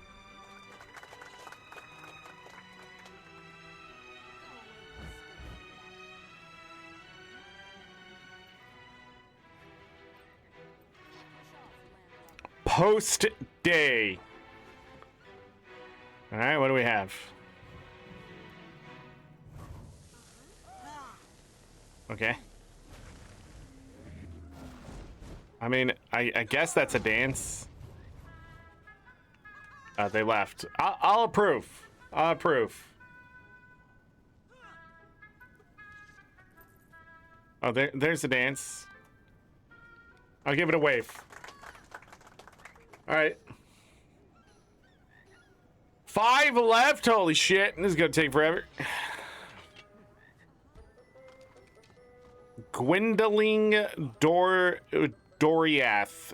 Post day. All right, what do we have? Okay. I mean, I guess that's a dance. They left. I'll approve. I'll approve. Oh, there's a dance. I'll give it a wave. All right. 5 left. Holy shit. This is going to take forever. Gwendolyn Doriath.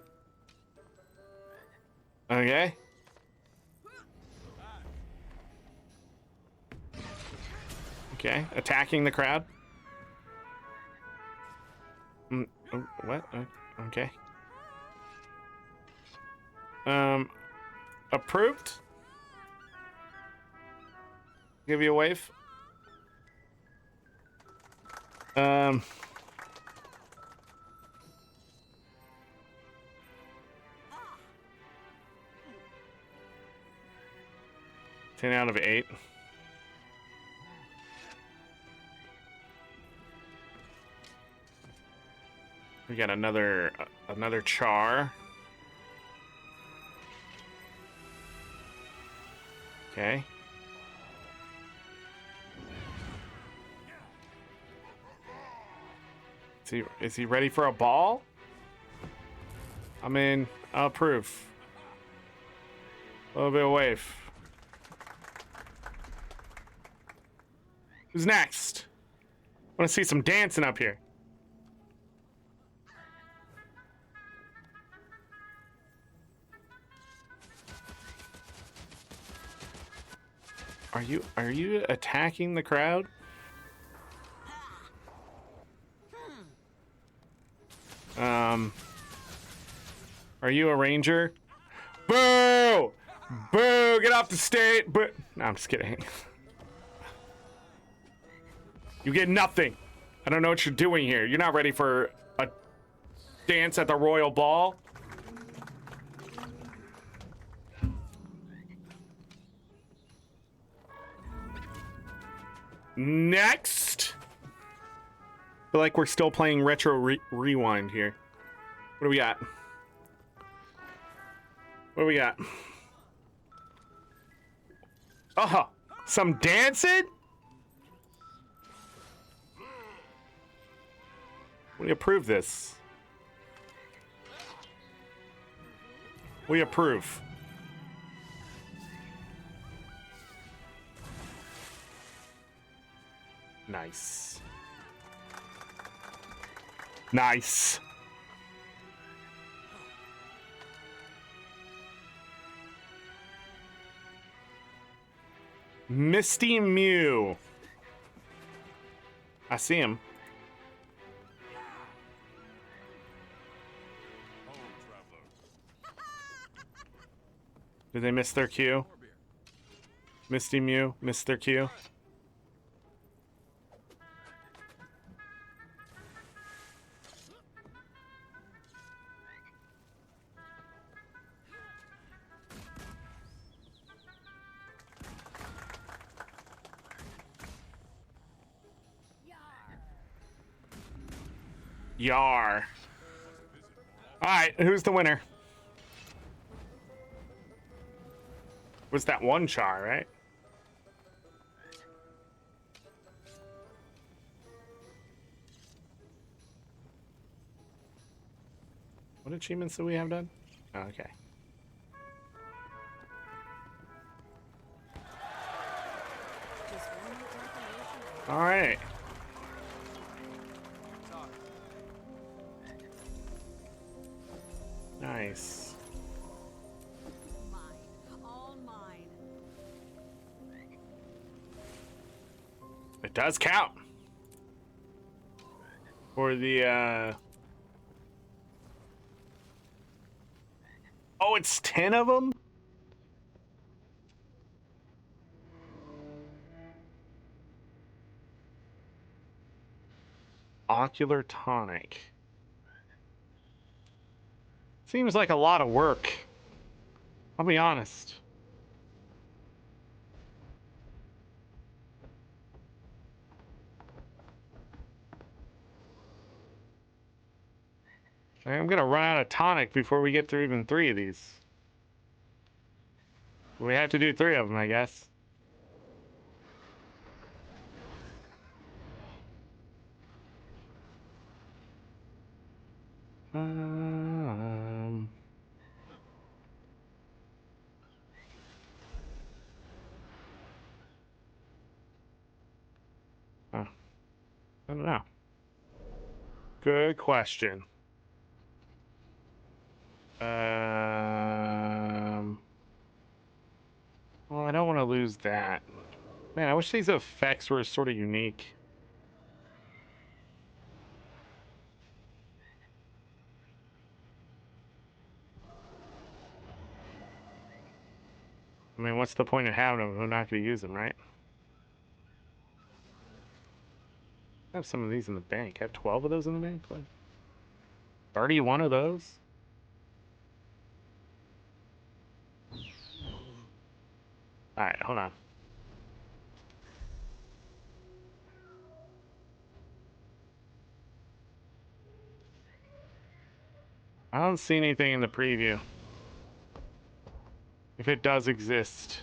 Okay. Okay. Attacking the crowd. What? Okay. Approved. Give you a wave. 10 out of 8. We got another char. Okay. Is he ready for a ball? I mean, I'll approve. A little bit of wave. Who's next? I want to see some dancing up here. Are you attacking the crowd? Are you a ranger? Boo! Boo! Get off the stage! Boo! No, I'm just kidding. You get nothing. I don't know what you're doing here. You're not ready for a dance at the royal ball. Next. I feel like we're still playing retro rewind here. What do we got? What do we got? Oh, some dancing? We approve this. We approve. Nice. Nice. Misty Mew. I see him. Did they miss their cue? Misty Mew missed their cue. Yar. All right, who's the winner? Was that one char, right? What achievements do we have done? Oh, okay. Just one more confirmation. All right. Nice. Mine. All mine. It does count. For the, Oh, it's 10 of them? Ocular tonic. Seems like a lot of work. I'll be honest. I'm gonna run out of tonic before we get through even 3 of these. We have to do 3 of them, I guess. Um, I don't know. Good question. Well, I don't want to lose that. Man, I wish these effects were sort of unique. I mean, what's the point of having them if we're not going to use them, right? I have some of these in the bank. I have 12 of those in the bank? What? 31 of those? Alright, hold on. I don't see anything in the preview. If it does exist.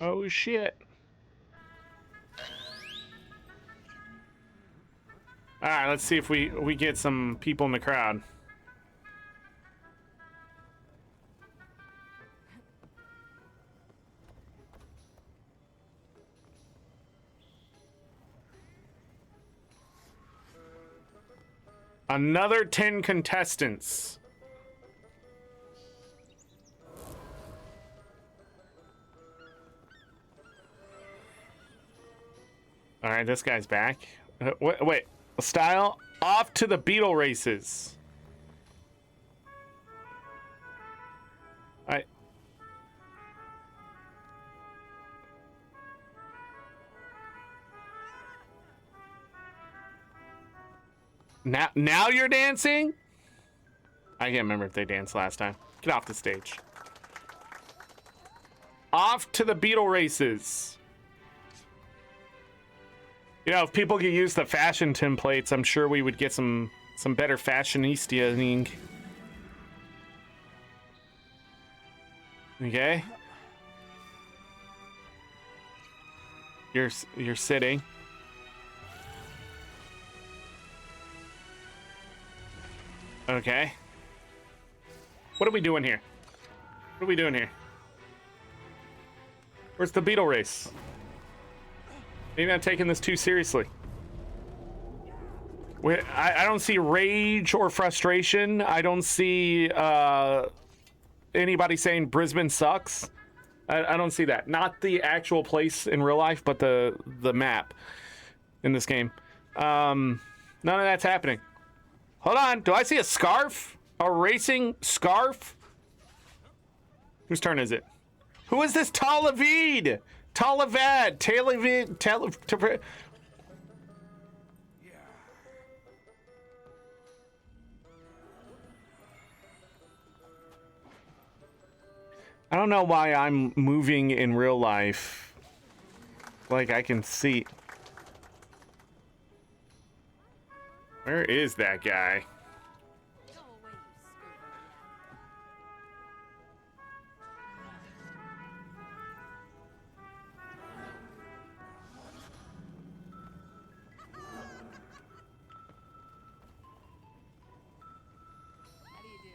Oh shit. Alright, let's see if we get some people in the crowd. Another 10 contestants. All right, this guy's back. Wait, style off to the Beetle races. I. Now you're dancing? I can't remember if they danced last time. Get off the stage. Off to the Beetle races. You know, if people could use the fashion templates, I'm sure we would get some better fashionista-ing. Okay. You're sitting. Okay. What are we doing here? What are we doing here? Where's the Beetle race? Maybe I'm taking this too seriously. I don't see rage or frustration. I don't see anybody saying Brisbane sucks. I don't see that. Not the actual place in real life, but the map in this game. None of that's happening. Hold on. Do I see a scarf? A racing scarf? Whose turn is it? Who is this Talavid? Talavad, Talavid, I don't know why I'm moving in real life. Like I can see. Where is that guy? Go away, you scurvy rat. How do you do?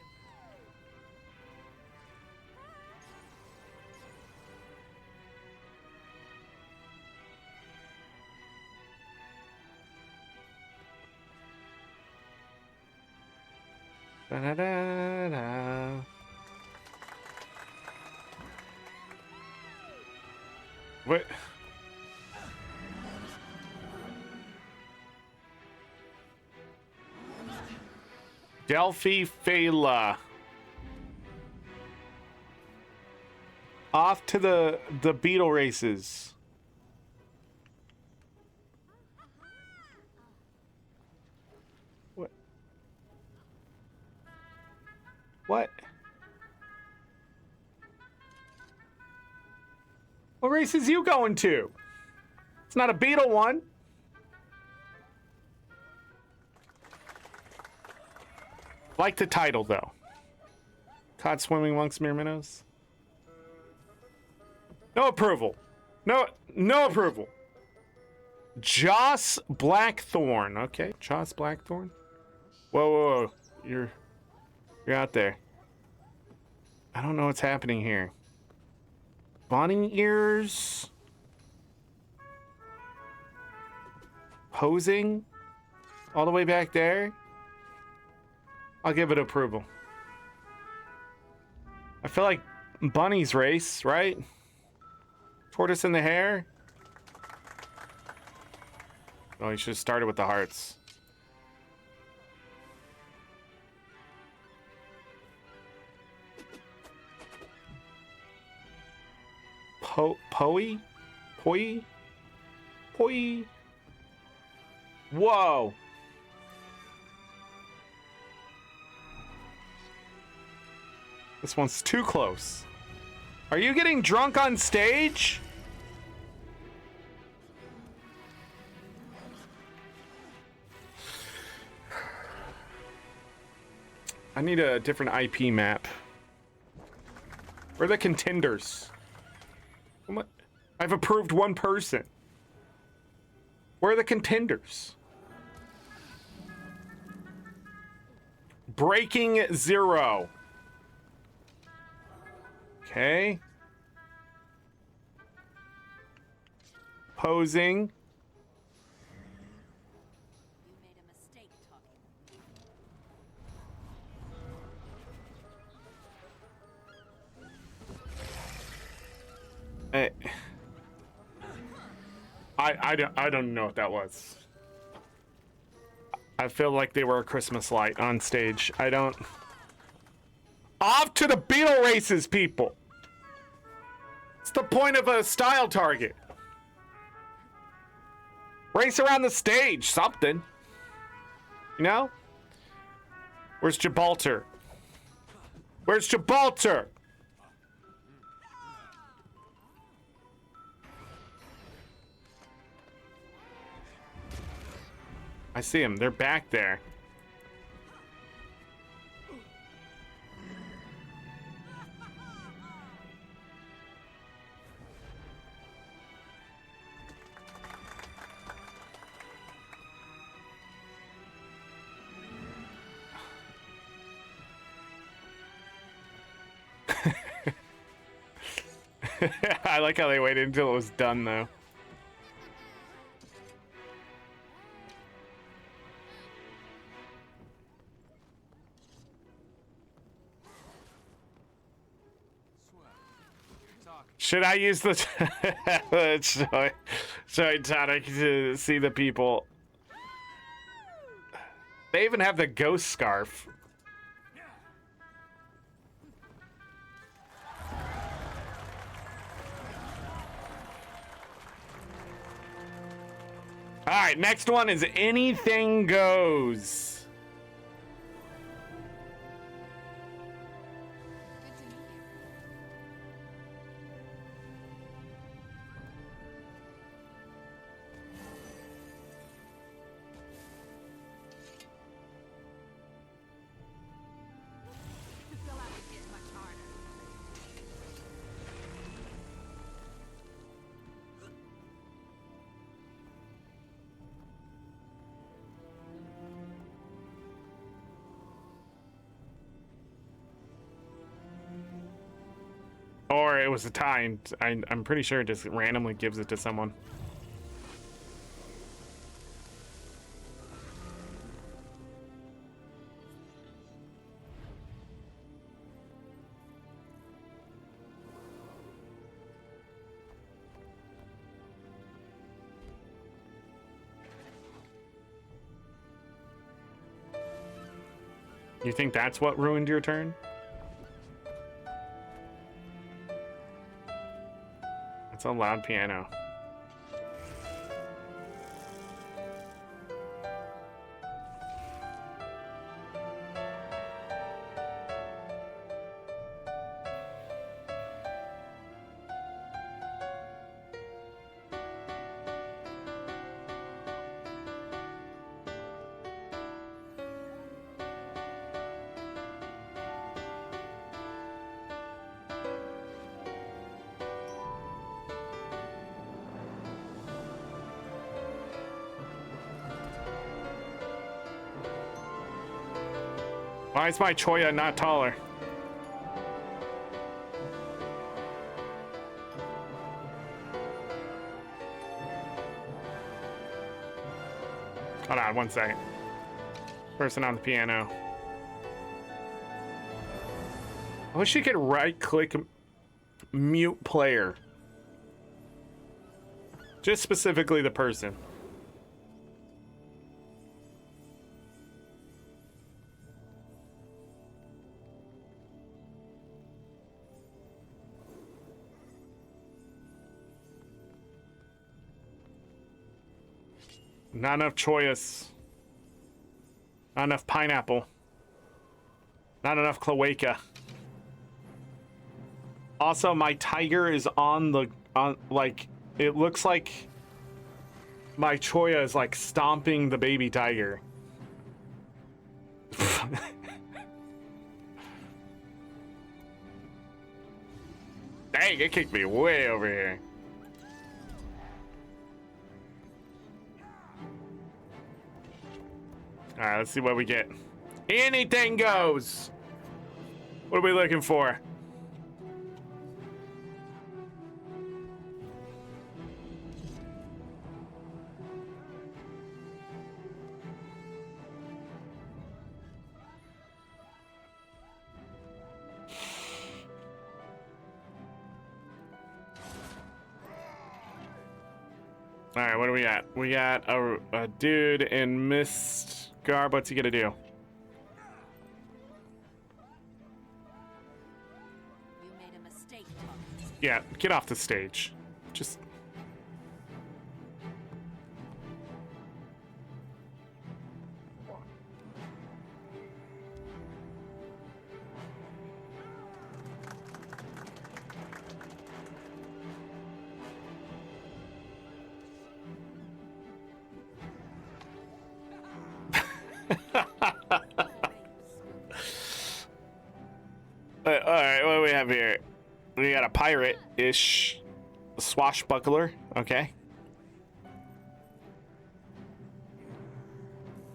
Da-da-da-da. What? Delphi Phala. Off to the beetle races. What? What? What races you going to? It's not a beetle one. Like the title though. Caught swimming amongst mere minnows. No approval. No approval. Joss Blackthorn. Okay, Joss Blackthorn. Whoa. You're out there. I don't know what's happening here. Bunny ears. Posing. All the way back there. I'll give it approval. I feel like bunnies race, right? Tortoise in the hare. Oh, you should have started with the hearts. Poi? Whoa. This one's too close. Are you getting drunk on stage? I need a different IP map. Where are the contenders? I've approved one person. Where are the contenders? Breaking 0. Okay. Posing. You made a mistake talking. I don't know what that was. I feel like they were a Christmas light on stage. I don't. Off to the beetle races, people. It's the point of a style target. Race around the stage, something. You know? Where's Gibraltar? Where's Gibraltar? I see them. They're back there. I like how they waited until it was done, though. Should I use the soy tonic to see the people? They even have the ghost scarf. All right, next one is anything goes. Good to meet you. Or it was a tie, and I'm pretty sure it just randomly gives it to someone. You think that's what ruined your turn? It's a loud piano. Why is my Choya not taller? Hold on, 1 second. Person on the piano. I wish you could right-click mute player. Just specifically the person. Not enough choice. Not enough pineapple. Not enough cloaca. Also, my tiger is on like, it looks like my Choya is like stomping the baby tiger. Dang, it kicked me way over here. All right, let's see what we get. Anything goes. What are we looking for? All right, what do we got? We got a dude in Mist Garb. What's he gonna do? You made a mistake. Yeah, get off the stage. Just. Alright, what do we have here? We got a pirate-ish swashbuckler, okay.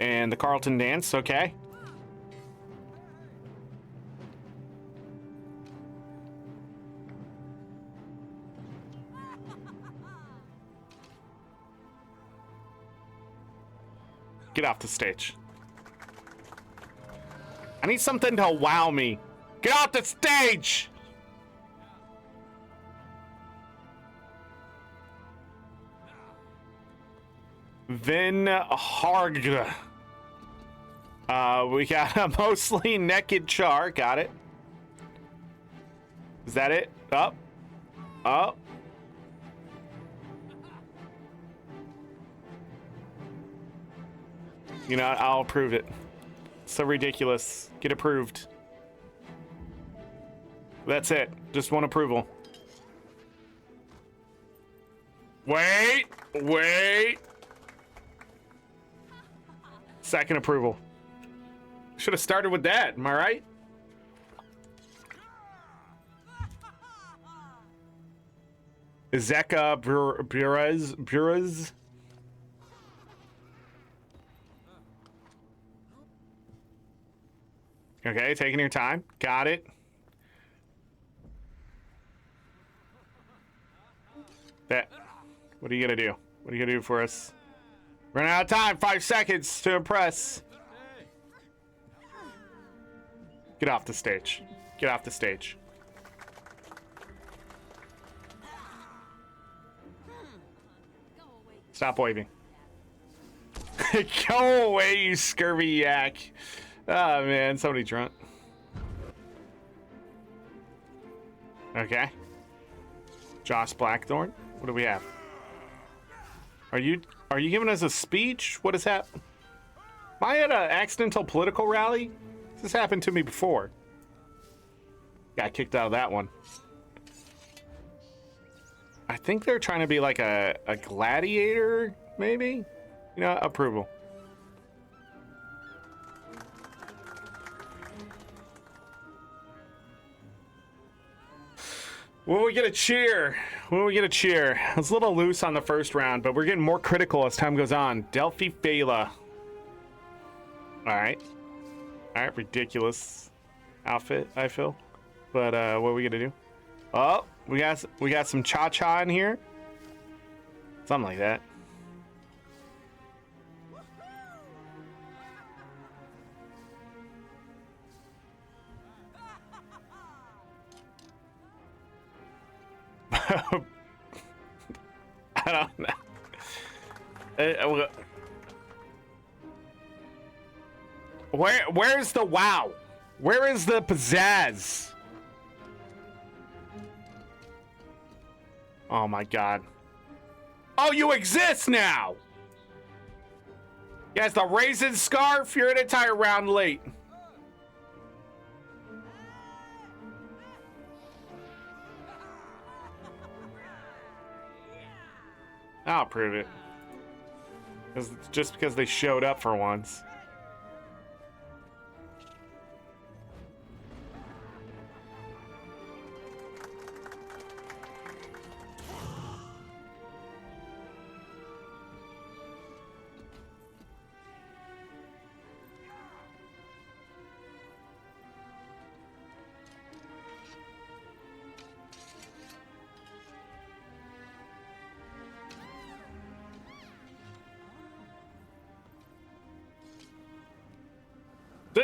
And the Carlton dance, okay. Get off the stage. I need something to wow me. Get off the stage! Vin Harg. We got a mostly naked Char. Got it. Is that it? Up. Up. You know what? I'll approve it. So ridiculous. Get approved. That's it. Just one approval. Wait. Wait. Second approval. Should have started with that. Am I right? Zeka Burez. Okay, taking your time. Got it. That. What are you gonna do? What are you gonna do for us? Running out of time. 5 seconds to impress. Get off the stage. Get off the stage. Stop waving. Go away, you scurvy yak. Oh man, somebody drunk. Okay. Josh Blackthorn. What do we have? Are you giving us a speech? What has happened? Am I at an accidental political rally? This happened to me before. Got kicked out of that one. I think they're trying to be like a gladiator, maybe? You know, approval. When we get a cheer? When we get a cheer? I was a little loose on the first round, but we're getting more critical as time goes on. Delphi Phala. Alright. Alright, ridiculous outfit, I feel. But what are we gonna do? Oh, we got some cha-cha in here. Something like that. I don't know. Where's the wow? Where is the pizzazz? Oh my god. Oh, you exist now! Yes, the raisin scarf, you're an entire round late. I'll prove it. Just because they showed up for once.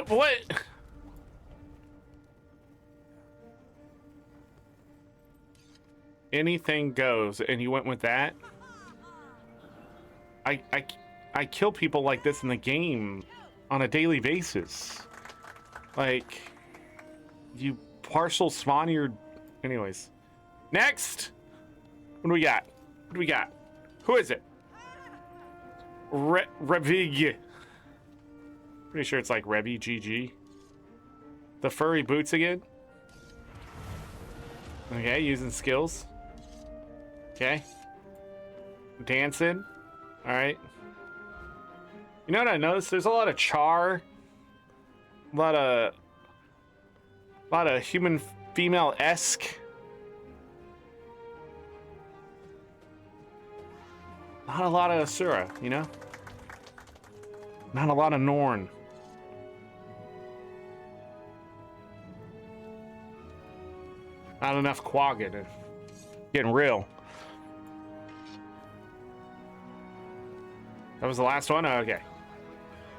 What? Anything goes, and you went with that? I kill people like this in the game on a daily basis. Like, you partial spawn your... Anyways. Next! What do we got? What do we got? Who is it? Revig. Pretty sure it's like Rebby GG. The furry boots again. Okay, using skills. Okay. Dancing. Alright. You know what I noticed? There's a lot of char. A lot of human female-esque. Not a lot of Asura, you know? Not a lot of Norn. Not enough Quagga. Getting real. That was the last one? Oh, okay.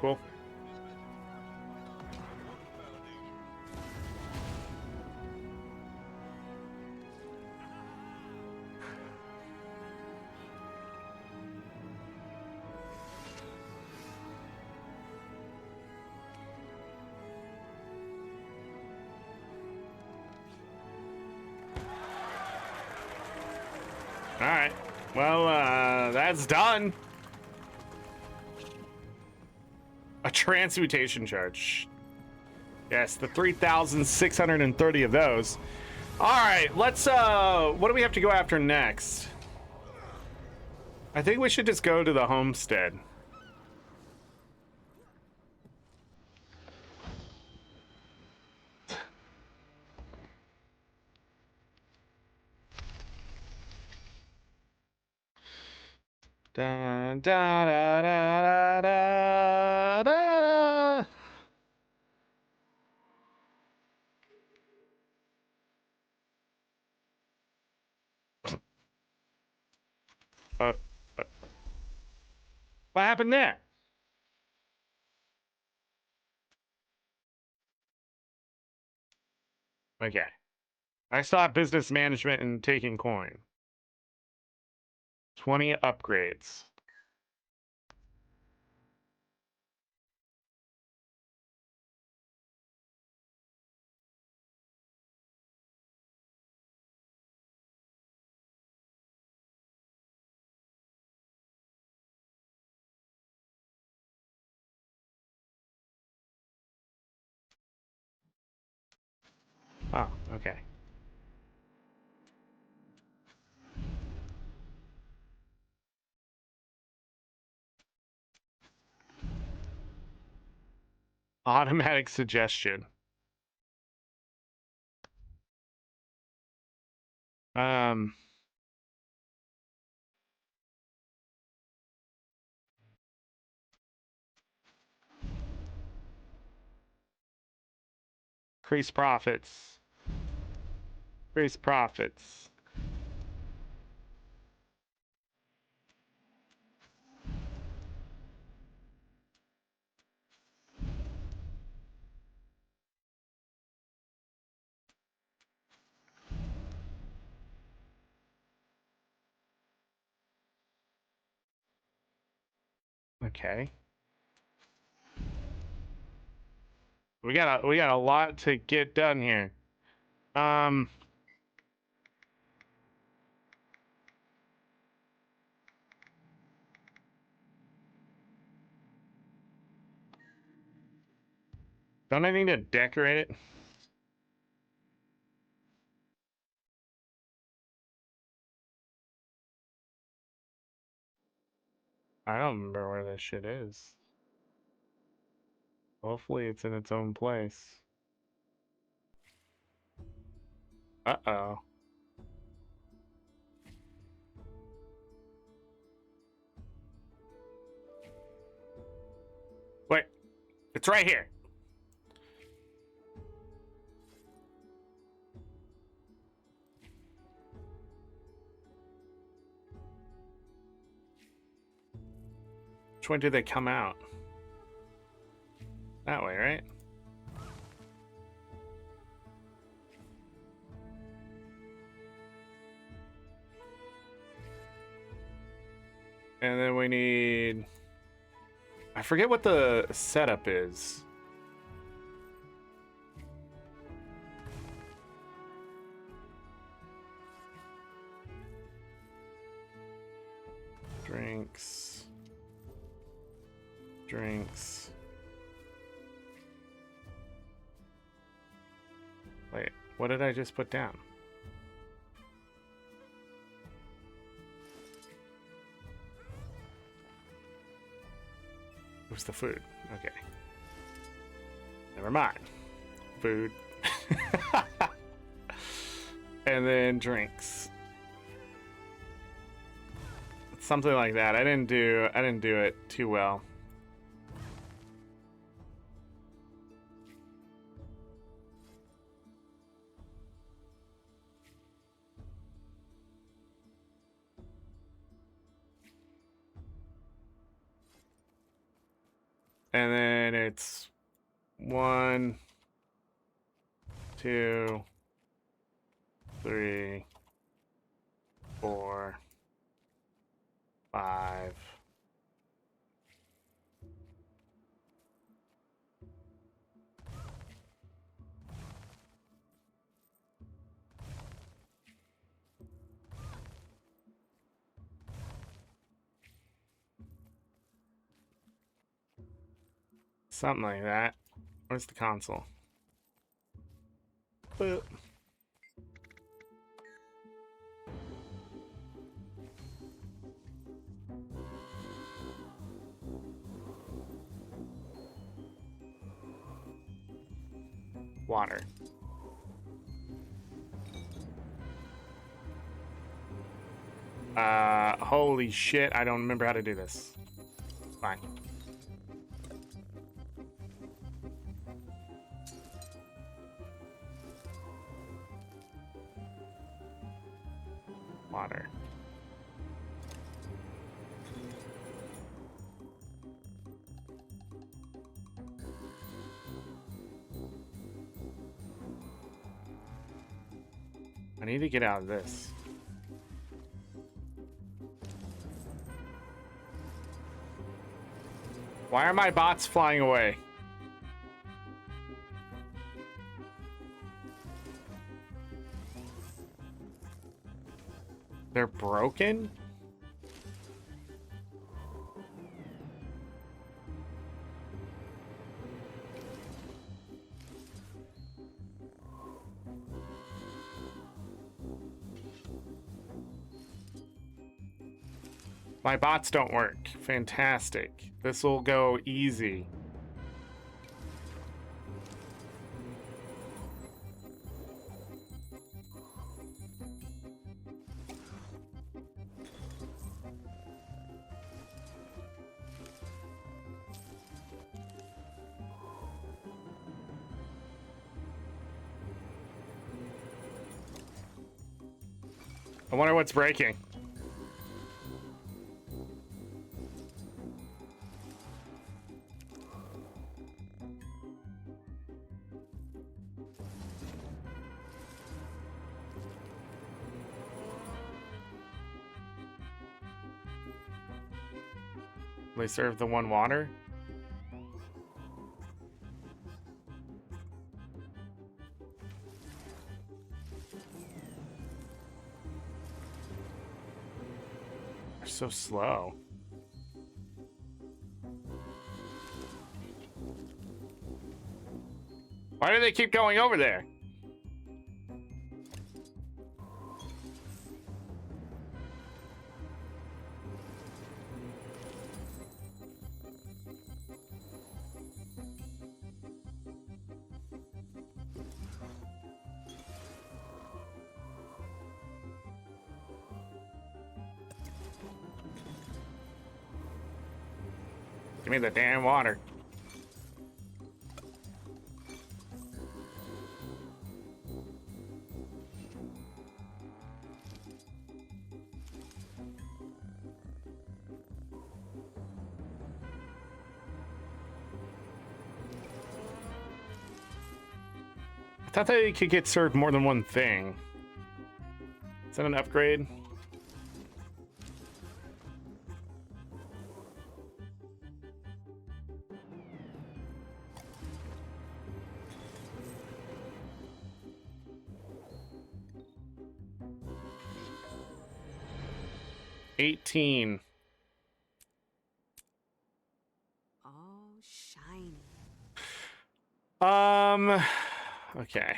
Cool. All right. Well, that's done. A transmutation charge. Yes, the 3,630 of those. All right, let's, what do we have to go after next? I think we should just go to the homestead. Da, da, da, da, da, da, da. What happened there? Okay. I saw business management and taking coin. 20 upgrades. Oh, okay. Automatic suggestion. Um, Increase profits. Increase profits. Okay. We got a lot to get done here. Don't I need to decorate it? I don't remember where this shit is. Hopefully it's in its own place. Uh-oh. Wait, it's right here. Which way do they come out? That way, right? And then we need... I forget what the setup is. Drinks. Drinks. Wait, what did I just put down? It was the food. Okay. Never mind. Food. And then drinks. Something like that. I didn't do it too well. And then it's 1, 2, 3, 4, 5. Something like that. Where's the console? Boop. Water. Holy shit, I don't remember how to do this. Fine. Water. I need to get out of this. Why are my bots flying away? They're broken? My bots don't work. Fantastic. This will go easy. I wonder what's breaking. They serve the one water? They're so slow. Why do they keep going over there? Give me the damn water. I thought they could get served more than one thing. Is that an upgrade? $18. All shiny. Okay.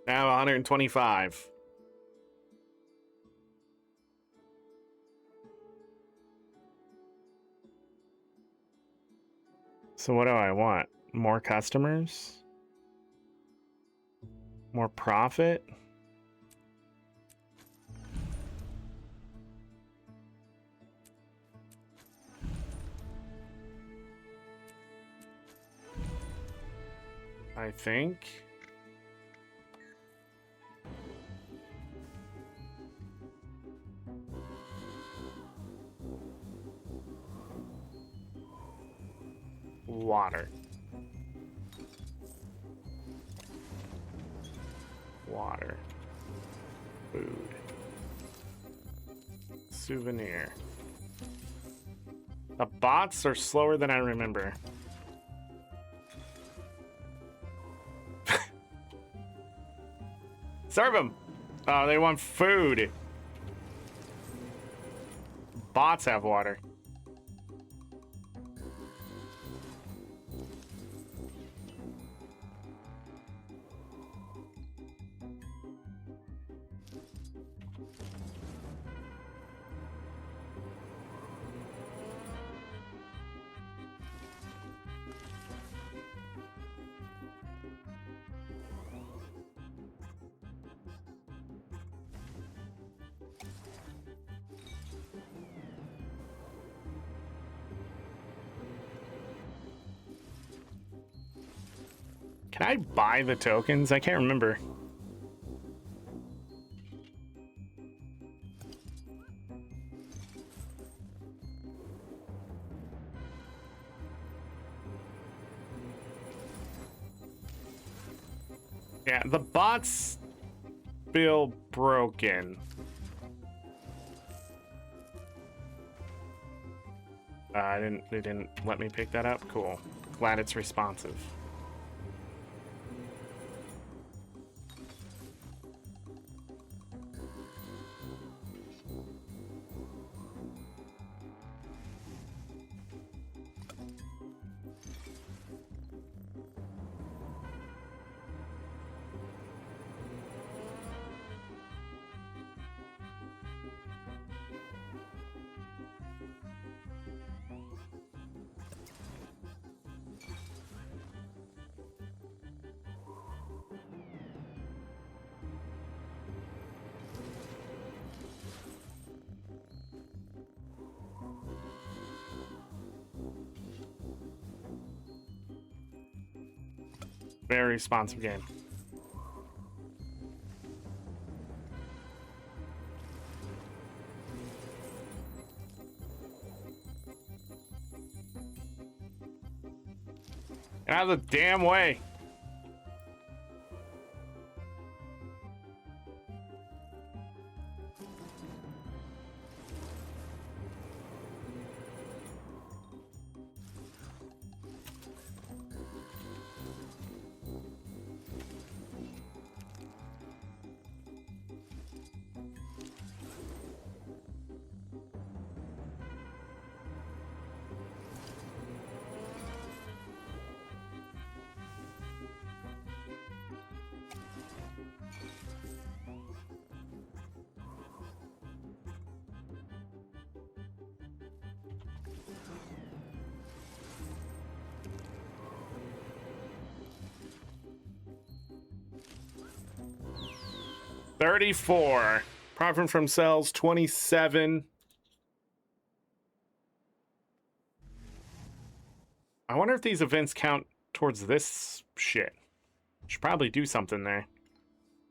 Now 125. So what do I want? More customers? More profit? I think. Water. Water. Food. Souvenir. The bots are slower than I remember. Serve them! Oh, they want food. Bots have water. Can I buy the tokens? I can't remember. Yeah, the bots feel broken. They didn't let me pick that up. Cool. Glad it's responsive. Very responsive game. Get out of the damn way. $34. Profit from sales, 27. I wonder if these events count towards this shit. Should probably do something there.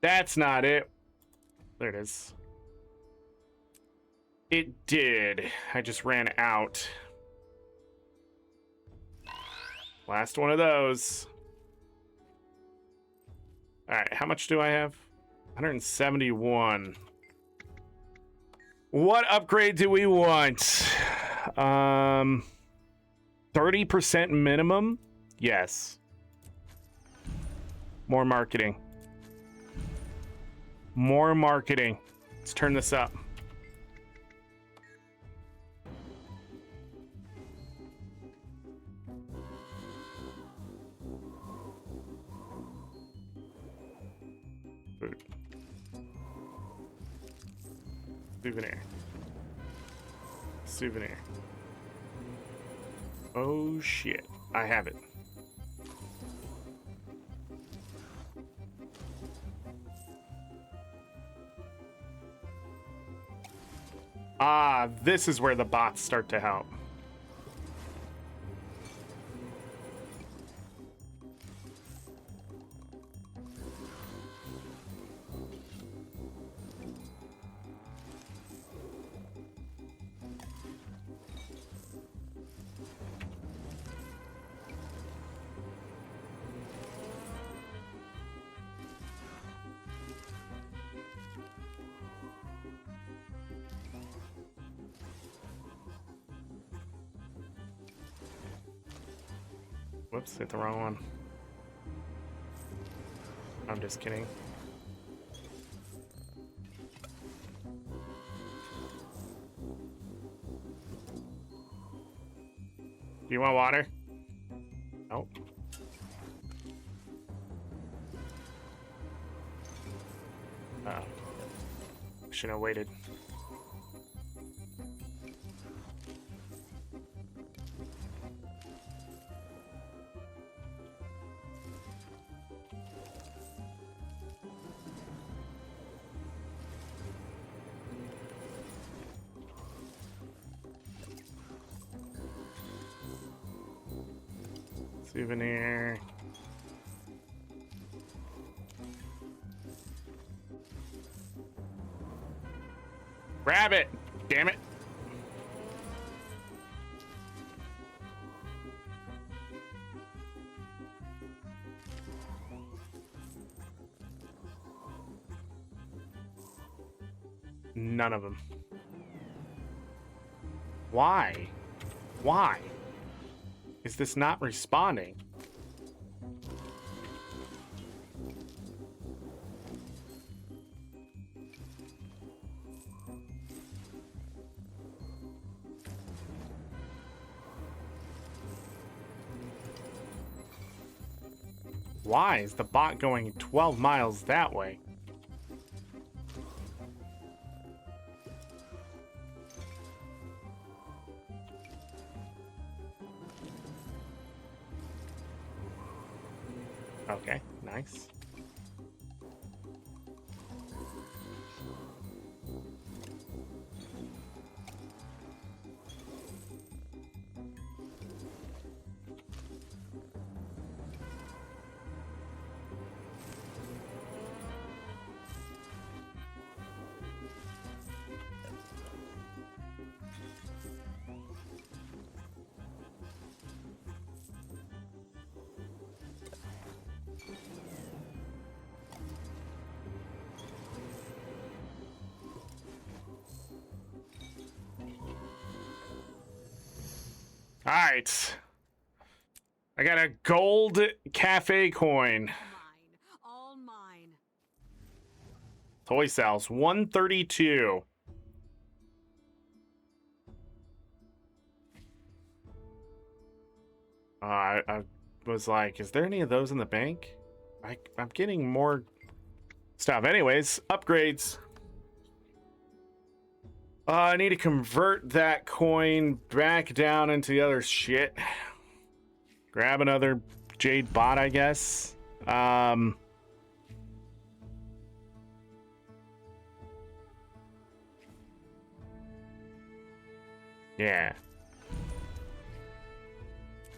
That's not it. There it is. It did. I just ran out. Last one of those. All right, how much do I have? 171. What upgrade do we want? 30% minimum? Yes. More marketing. More marketing. Let's turn this up. Food. Souvenir. Souvenir. Oh shit. I have it. Ah, this is where the bots start to help. Whoops, hit the wrong one. I'm just kidding. Do you want water? Nope. Should have waited. Souvenir. Grab it! Damn it! None of them. Why? Why? Is this not responding? Why is the bot going 12 miles that way? Okay, nice. All right. I got a gold cafe coin. Mine. All mine. Toy cells, 132. I was like, is there any of those in the bank? I'm getting more stuff. Anyways, upgrades. I need to convert that coin back down into the other shit. Grab another jade bot, I guess. Yeah.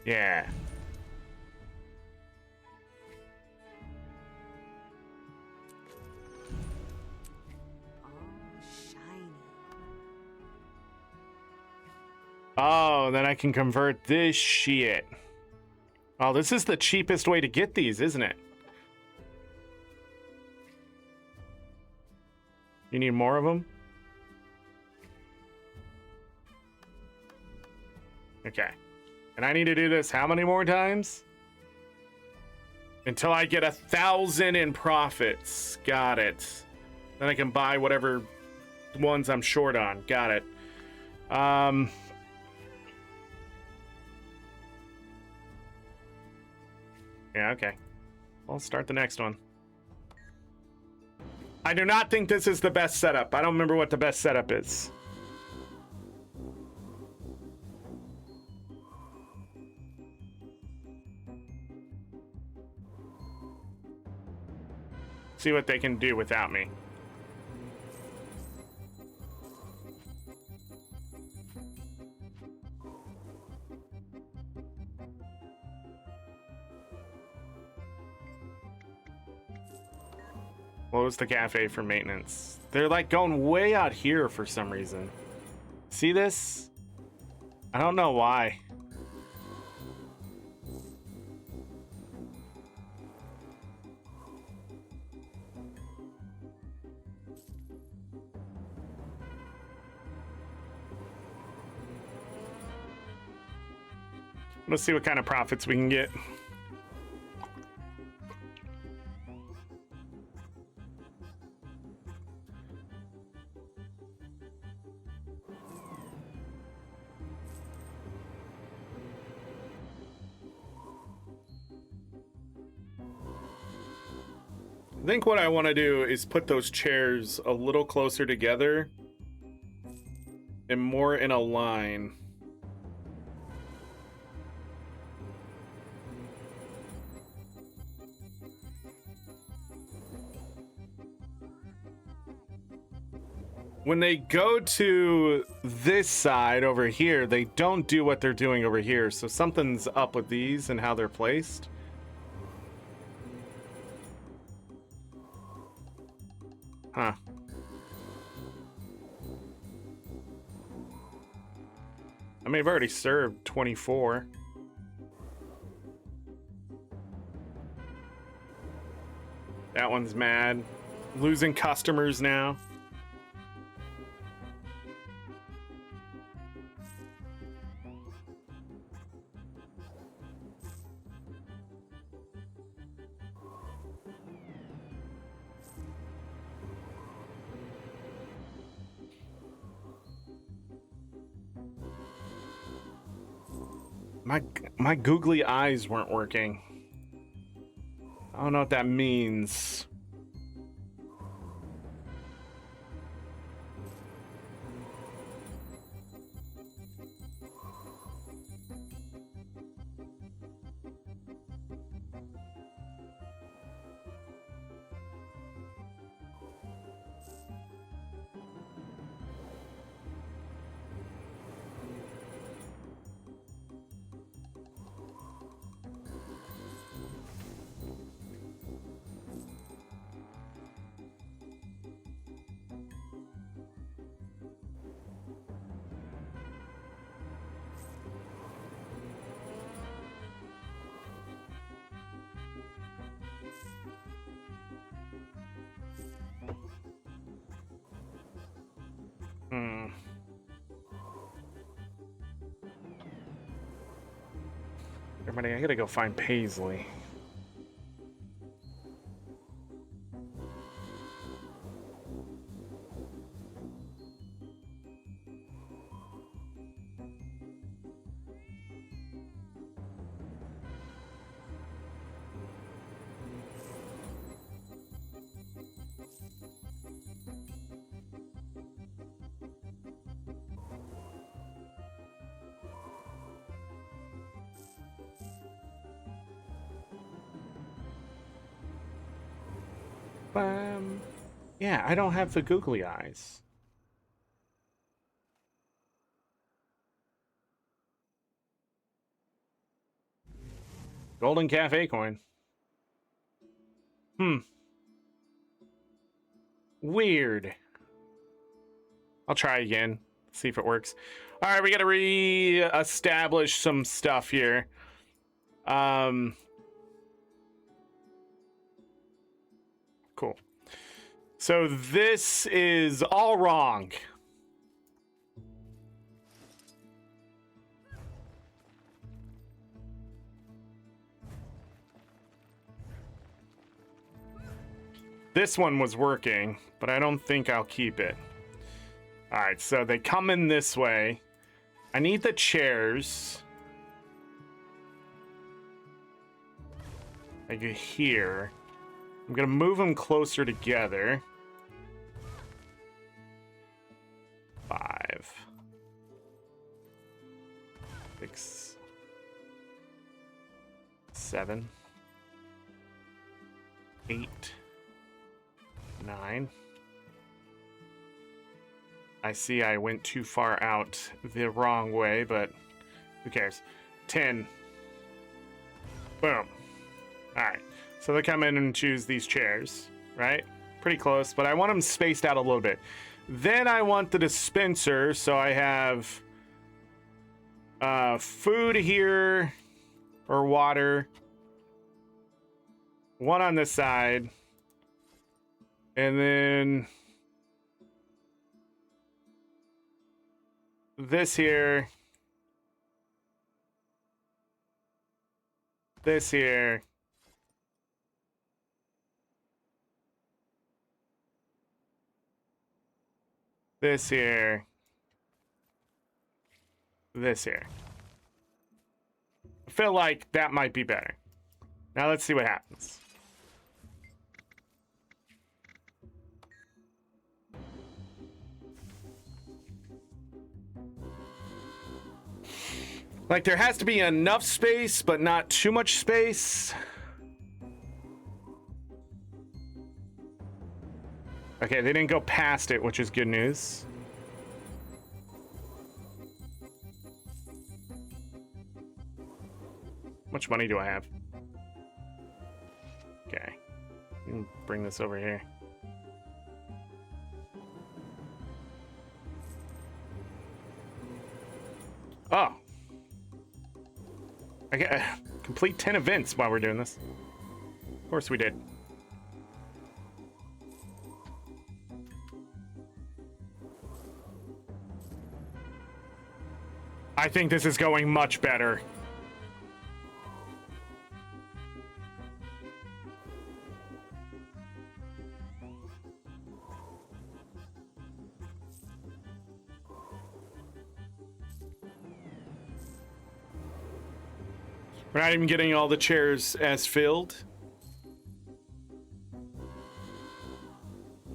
Yeah. Oh, shiny. Oh, then I can convert this shit. Oh, this is the cheapest way to get these, isn't it? You need more of them? Okay. And I need to do this how many more times? Until I get 1,000 in profits. Got it. Then I can buy whatever ones I'm short on. Got it. Yeah, okay. I'll start the next one. I do not think this is the best setup. I don't remember what the best setup is. See what they can do without me. Close the cafe for maintenance. They're like going way out here for some reason. See this? I don't know why. Let's see what kind of profits we can get. I think what I want to do is put those chairs a little closer together and more in a line. When they go to this side over here, they don't do what they're doing over here. So something's up with these and how they're placed. Huh. I mean, I've already served 24. That one's mad. Losing customers now. My googly eyes weren't working. I don't know what that means. Everybody, I gotta go find Paisley. Yeah, I don't have the googly eyes. Golden Cafe coin. Weird. I'll try again. See if it works. All right, we got to re-establish some stuff here. Cool. So this is all wrong. This one was working, but I don't think I'll keep it. All right, so they come in this way. I need the chairs. Like here. I'm gonna move them closer together. 5, 6, 7, 8, 9. I see I went too far out the wrong way, but who cares? 10. Boom. Alright. So they come in and choose these chairs, right? Pretty close, but I want them spaced out a little bit. Then I want the dispenser, so I have food here, or water. One on this side. And then this here. This here. This here. This here. I feel like that might be better. Now let's see what happens. Like, there has to be enough space, but not too much space. Okay, they didn't go past it, which is good news. How much money do I have? Okay. We can bring this over here. Oh. I get complete 10 events while we're doing this. Of course we did. I think this is going much better. We're not even getting all the chairs as filled.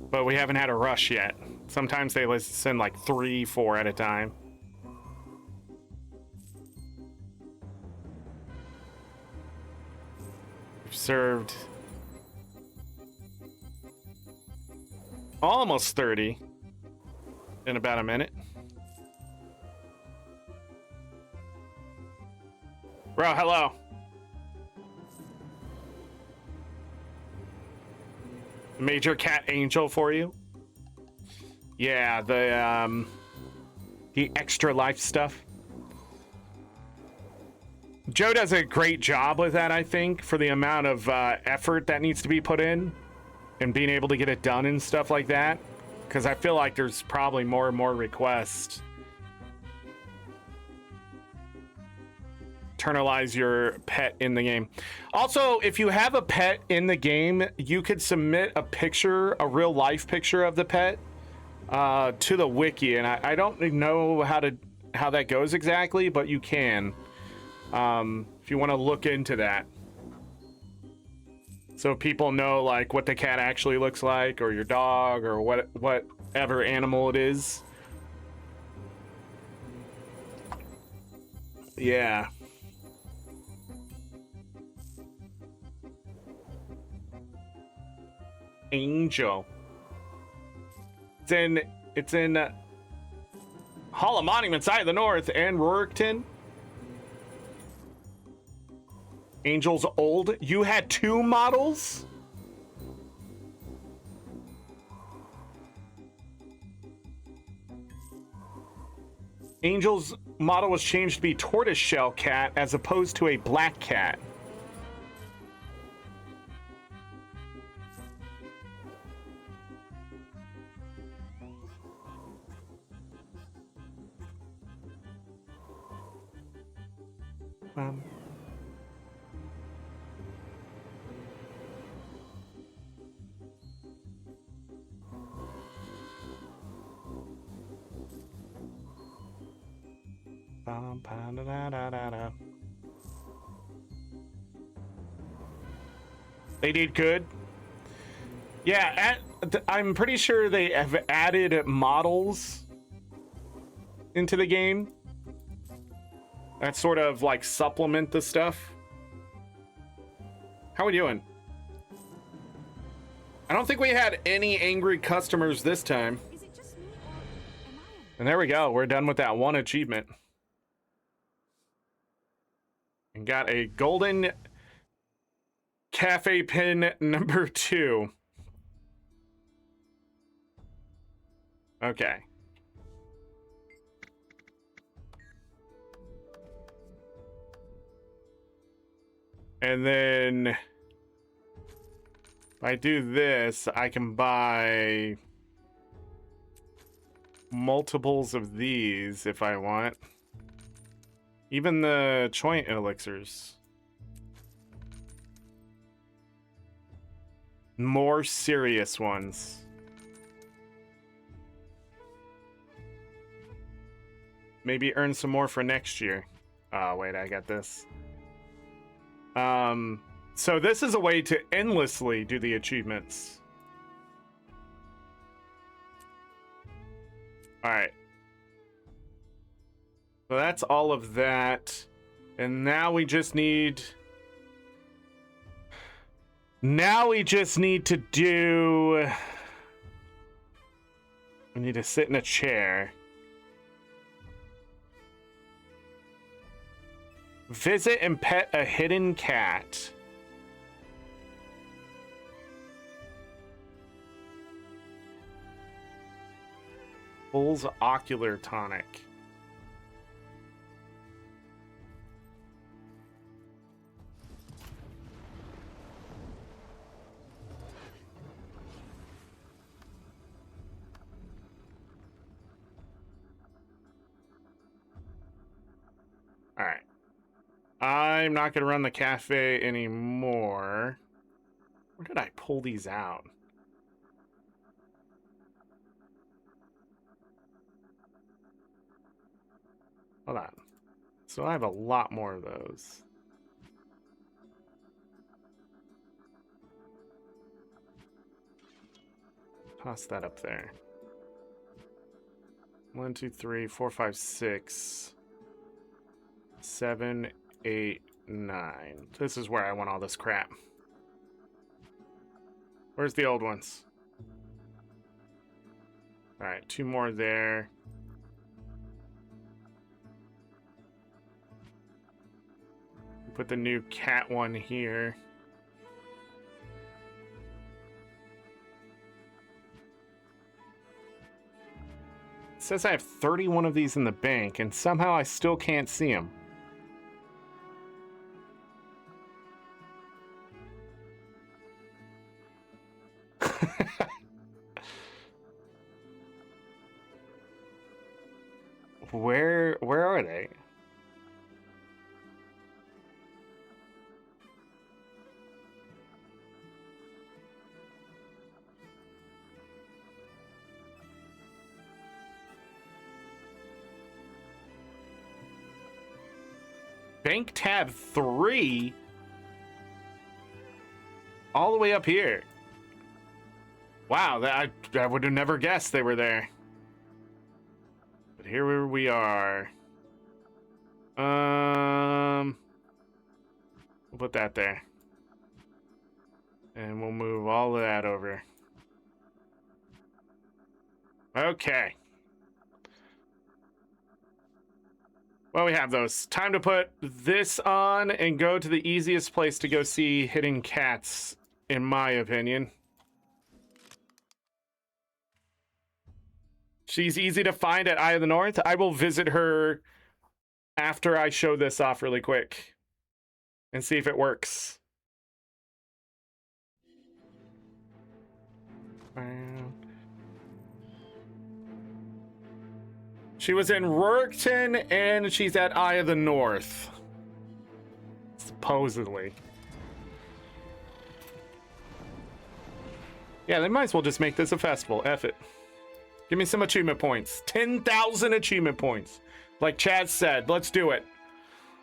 But we haven't had a rush yet. Sometimes they send like 3, 4 at a time. We've served almost 30 in about a minute. Bro, hello. Major cat angel for you. Yeah, the extra life stuff. Joe does a great job with that, I think, for the amount of effort that needs to be put in and being able to get it done and stuff like that. Because I feel like there's probably more and more requests. Internalize your pet in the game. Also, if you have a pet in the game, you could submit a picture, a real life picture of the pet to the wiki, and I don't know how that goes exactly, but you can if you want to look into that, so people know like what the cat actually looks like, or your dog, or whatever animal it is. Yeah. Angel. It's in Hall of Monuments, Eye of the North, and Rorikton. Angel's old. You had 2 models? Angel's model was changed to be tortoiseshell cat as opposed to a black cat. They did good. Yeah, I'm pretty sure they have added models into the game that sort of like supplement the stuff. How are we doing? I don't think we had any angry customers this time. Is it just me, or am I? And there we go. We're done with that one achievement. And got a golden cafe pin number 2. Okay. And then if I do this, I can buy multiples of these if I want. Even the joint elixirs. More serious ones. Maybe earn some more for next year. Oh, wait, I got this. So this is a way to endlessly do the achievements. All right. So that's all of that. And now we just need... to do... We need to sit in a chair. Visit and pet a hidden cat. Bull's ocular tonic. All right. I'm not going to run the cafe anymore. Where did I pull these out? Hold on. So I have a lot more of those. Toss that up there. 1, 2, 3, 4, 5, 6, 7, 8, 9. This is where I want all this crap. Where's the old ones? All right, 2 more there. Put the new cat one here. It says I have 31 of these in the bank, and somehow I still can't see them. Where are they? Bank tab 3? All the way up here. Wow, I would have never guessed they were there. But here we are. We'll put that there. And we'll move all of that over. Okay. Well, we have those. Time to put this on and go to the easiest place to go see hidden cats, in my opinion. She's easy to find at Eye of the North. I will visit her after I show this off really quick and see if it works. She was in Rurikton and she's at Eye of the North. Supposedly. Yeah, they might as well just make this a festival. F it. Give me some achievement points. 10,000 achievement points. Like Chad said, let's do it.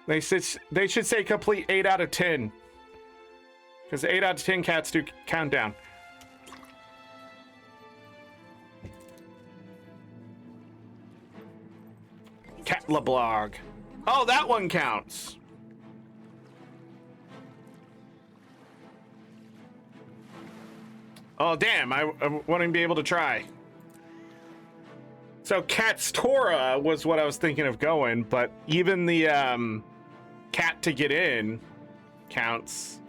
They should say complete 8 out of 10. Because 8 out of 10 cats do countdown. Cat LeBlog. Oh, that one counts. Oh, damn. I wouldn't be able to try. So Cat's Torah was what I was thinking of going, but even the cat to get in counts.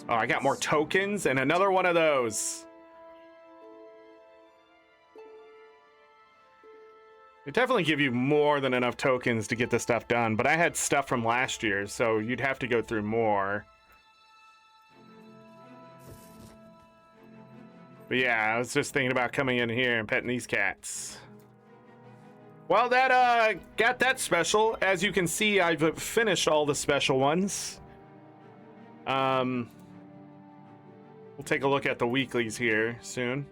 Oh, I got more tokens and another one of those. It definitely give you more than enough tokens to get this stuff done, but I had stuff from last year, so you'd have to go through more. But yeah, I was just thinking about coming in here and petting these cats. Well, that got that special. As you can see, I've finished all the special ones. We'll take a look at the weeklies here soon.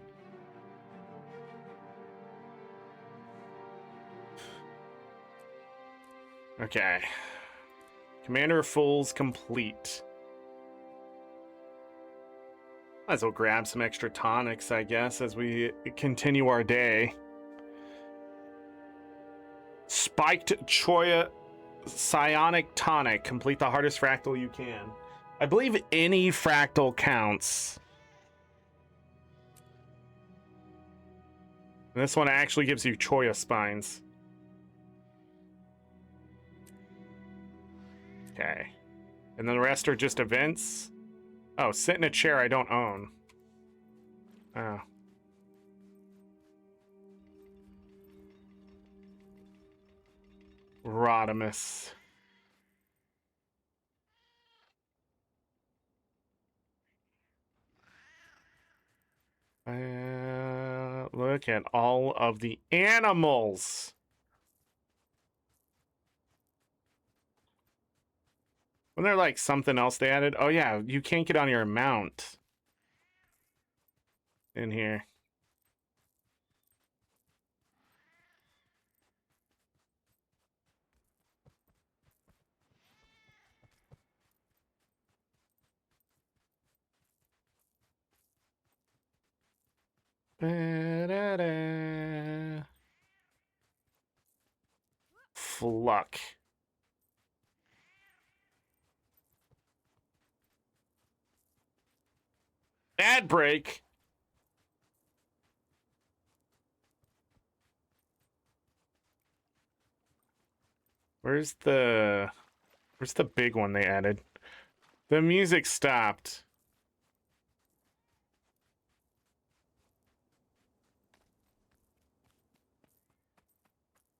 Okay. Commander of Fools complete. Might as well grab some extra tonics, I guess, as we continue our day. Spiked Choya Psionic Tonic. Complete the hardest fractal you can. I believe any fractal counts. And this one actually gives you Choya spines. Okay. And then the rest are just events. Oh, sit in a chair I don't own. Oh. Rodimus. Look at all of the animals. Wasn't there like something else they added? Oh yeah, you can't get on your mount in here. Ba-da-da. Fluck. Ad break. Where's the big one they added? The music stopped.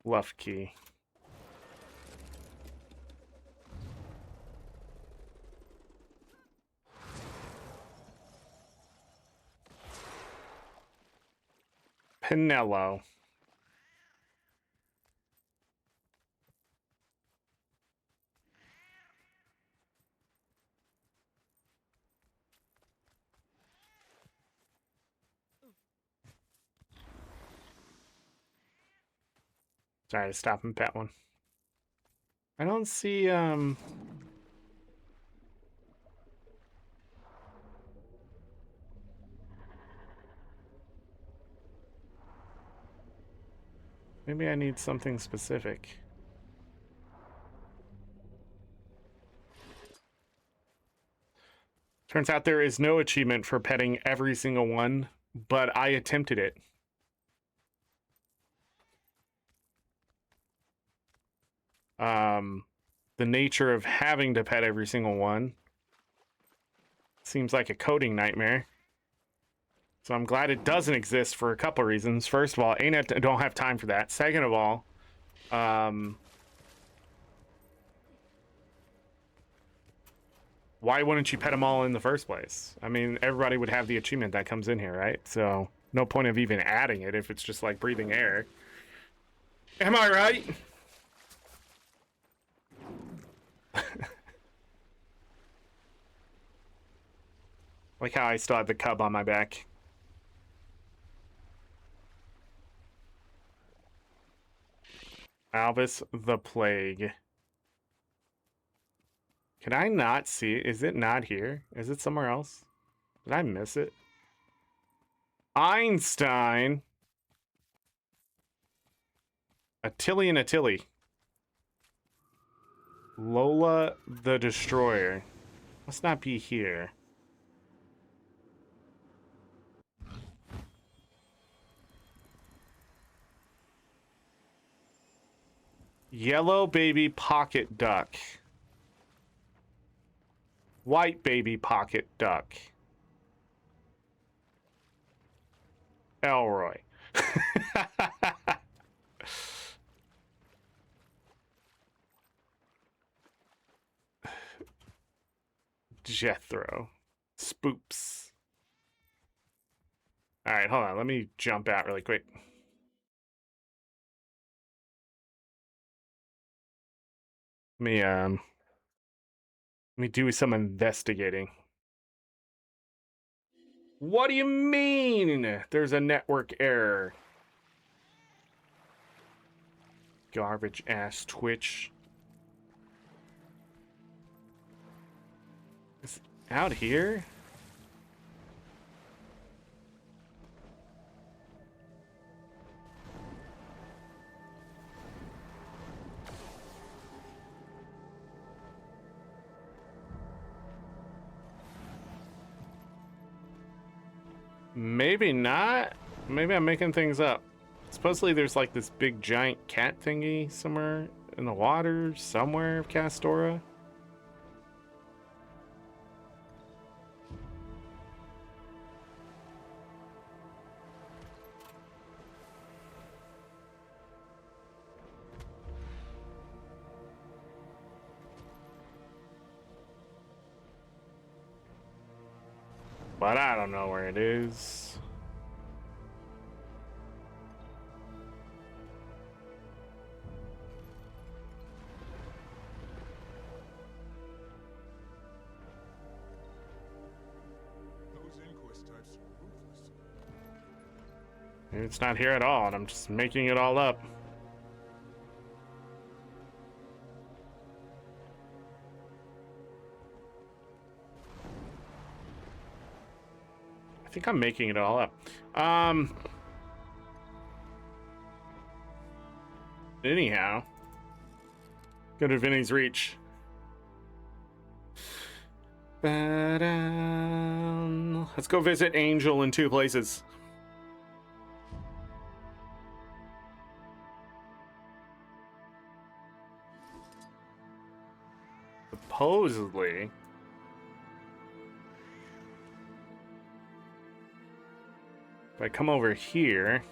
Left key. Pinello. Sorry to stop and pet one. I don't see maybe I need something specific. Turns out there is no achievement for petting every single one, but I attempted it. The nature of having to pet every single one seems like a coding nightmare. So I'm glad it doesn't exist for a couple reasons. First of all, ArenaNet don't have time for that. Second of all, why wouldn't you pet them all in the first place? I mean, everybody would have the achievement that comes in here, right? So no point of even adding it if it's just like breathing air. Am I right? Like how I still have the cub on my back. Alvis the Plague. Can I not see it? Is it not here? Is it somewhere else? Did I miss it? Einstein. Attilly and Attilly. Lola the Destroyer. Must not be here. Yellow baby pocket duck. White baby pocket duck. Elroy. Jethro. Spoops. All right, hold on. Let me jump out really quick. Let me do some investigating. What do you mean? There's a network error. Garbage ass Twitch. Is it out here? Maybe not. Maybe I'm making things up. Supposedly there's like this big giant cat thingy somewhere in the water, somewhere of Castora. But I don't know where it is. Those inquest types are ruthless. Maybe it's not here at all, and I'm just making it all up. I think I'm making it all up. Anyhow, go to Vinny's Reach. Let's go visit Angel in 2 places. Supposedly. If I come over here.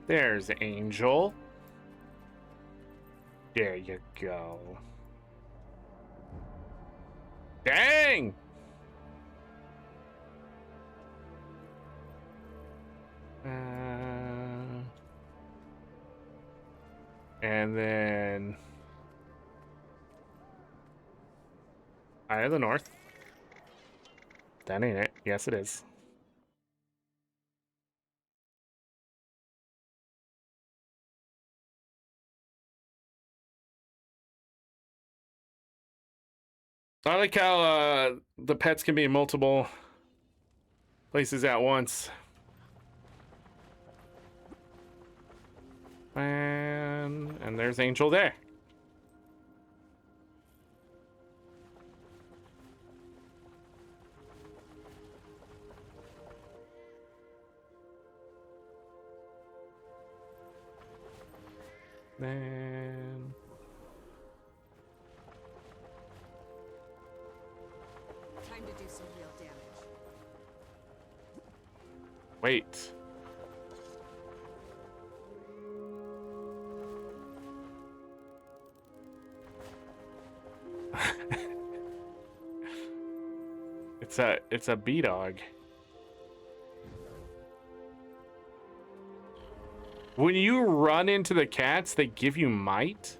There's Angel. There you go. Dang! And then Eye of the North. That ain't it. Yes, it is. I like how the pets can be in multiple places at once. And there's Angel there. Then Time to do some real damage. wait. It's a B-dog. When you run into the cats, they give you might?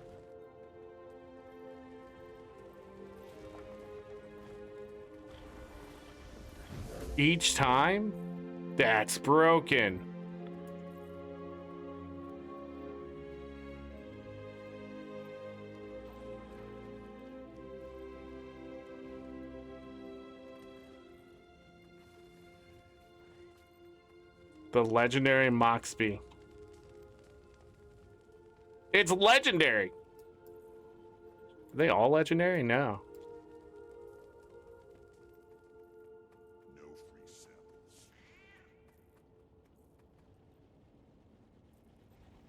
Each time? That's broken. The legendary Moxby. It's legendary. Are they all legendary? No. No free samples.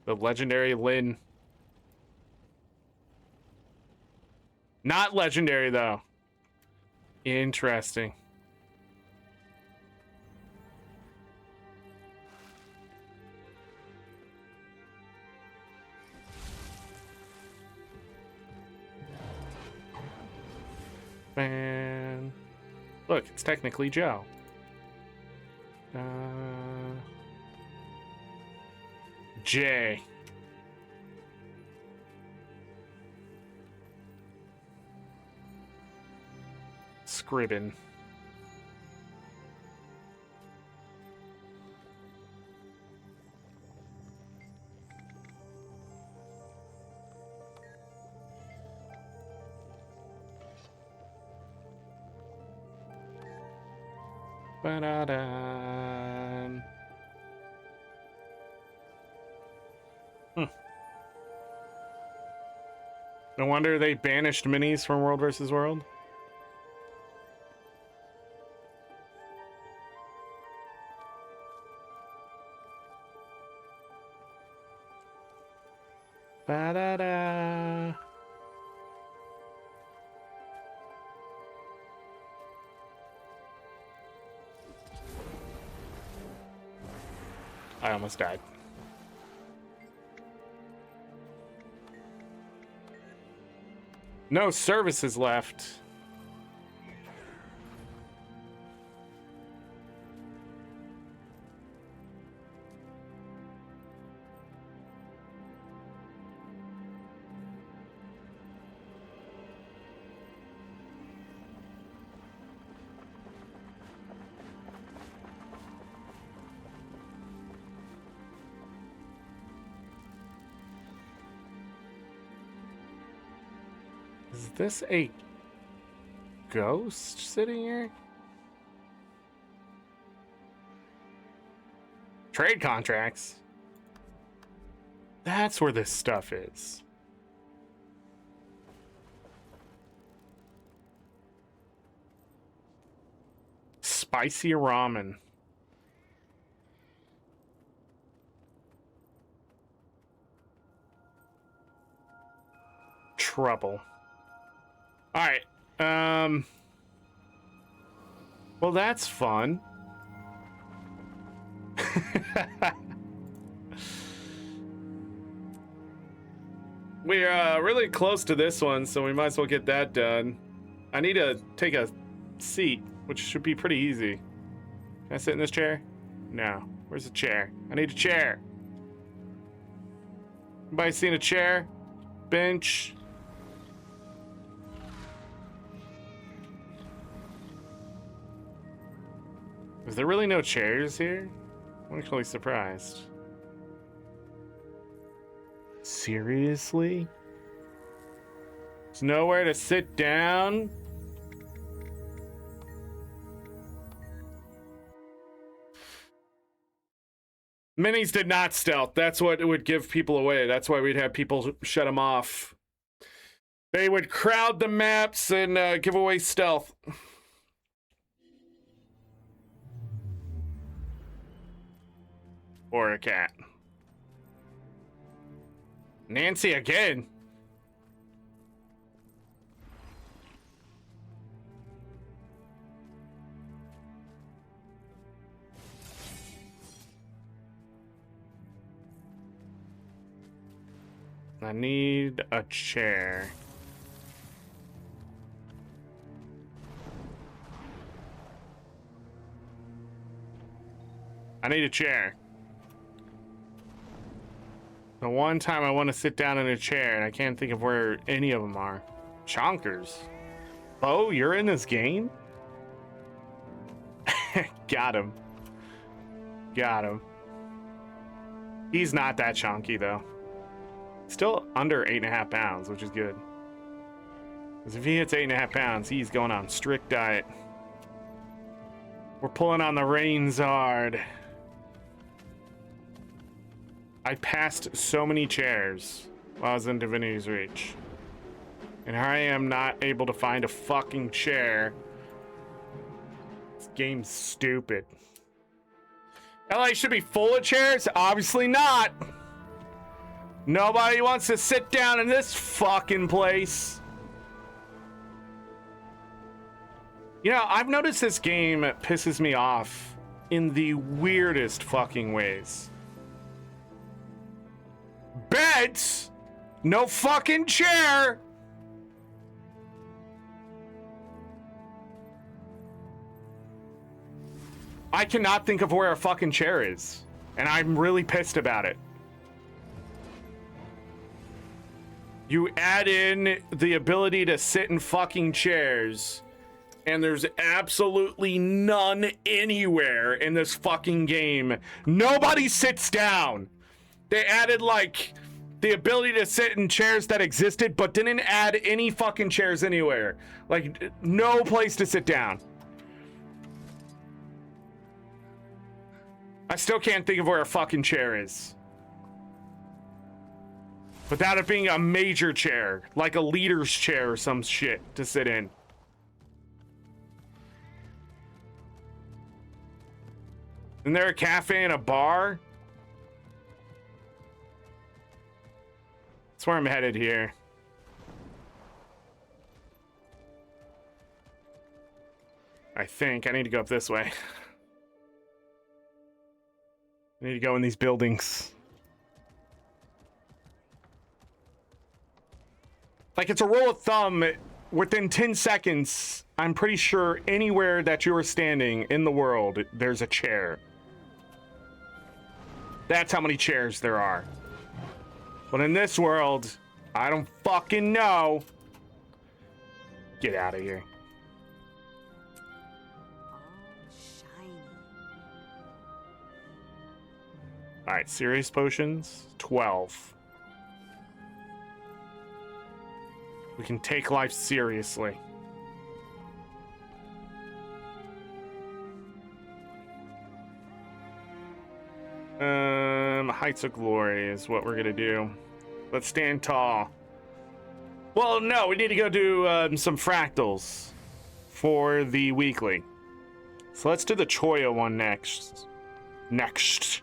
The legendary Lynn. Not legendary, though. Interesting. And look, it's technically Joe. J. Scribin. Ba-da-da. No wonder they banished minis from World vs. World. Ba-da-da. I almost died. No services left. Is this a ghost sitting here? Trade contracts. That's where this stuff is. Spicy ramen. Trouble. All right. Well, that's fun. We're really close to this one, so we might as well get that done. I need to take a seat, which should be pretty easy. Can I sit in this chair? No. Where's the chair? I need a chair. Anybody seen a chair? Bench? Is there really no chairs here? I'm actually surprised. Seriously? There's nowhere to sit down? Minis did not stealth. That's what would give people away. That's why we'd have people shut them off. They would crowd the maps and give away stealth. Or a cat. Nancy again. I need a chair. I need a chair. The one time I want to sit down in a chair, and I can't think of where any of them are. Chonkers. Oh, you're in this game? Got him. Got him. He's not that chunky, though. Still under 8.5 pounds, which is good. Because if he hits 8.5 pounds, he's going on strict diet. We're pulling on the reins hard. I passed so many chairs while I was in Divinity's Reach. And here I am not able to find a fucking chair. This game's stupid. LA should be full of chairs? Obviously not. Nobody wants to sit down in this fucking place. You know, I've noticed this game pisses me off in the weirdest fucking ways. Beds, no fucking chair. I cannot think of where a fucking chair is, and I'm really pissed about it. You add in the ability to sit in fucking chairs, and there's absolutely none anywhere in this fucking game. Nobody sits down. They added, like, the ability to sit in chairs that existed, but didn't add any fucking chairs anywhere. Like, no place to sit down. I still can't think of where a fucking chair is. Without it being a major chair, like a leader's chair or some shit to sit in. Isn't there a cafe and a bar? That's where I'm headed here. I think I need to go up this way. I need to go in these buildings. Like, it's a rule of thumb, within 10 seconds, I'm pretty sure anywhere that you are standing in the world, there's a chair. That's how many chairs there are. But in this world, I don't fucking know. Get out of here. Alright, serious potions, 12. We We can take life seriously. Heights of Glory is what we're gonna do. Let's stand tall. Well, no, we need to go do some fractals for the weekly. So let's do the Choya one next. Next.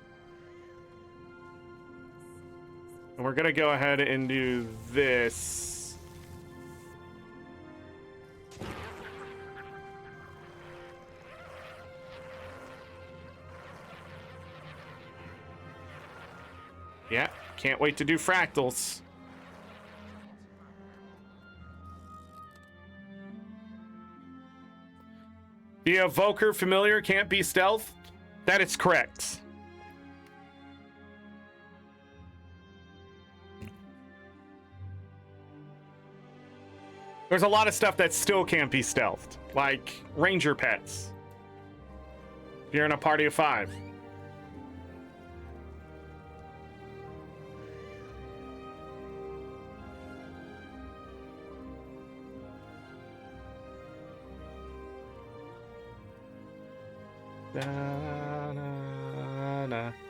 And we're gonna go ahead and do this. Yeah, can't wait to do fractals. The Evoker Familiar can't be stealth? That is correct. There's a lot of stuff that still can't be stealthed, like ranger pets. If you're in a party of 5.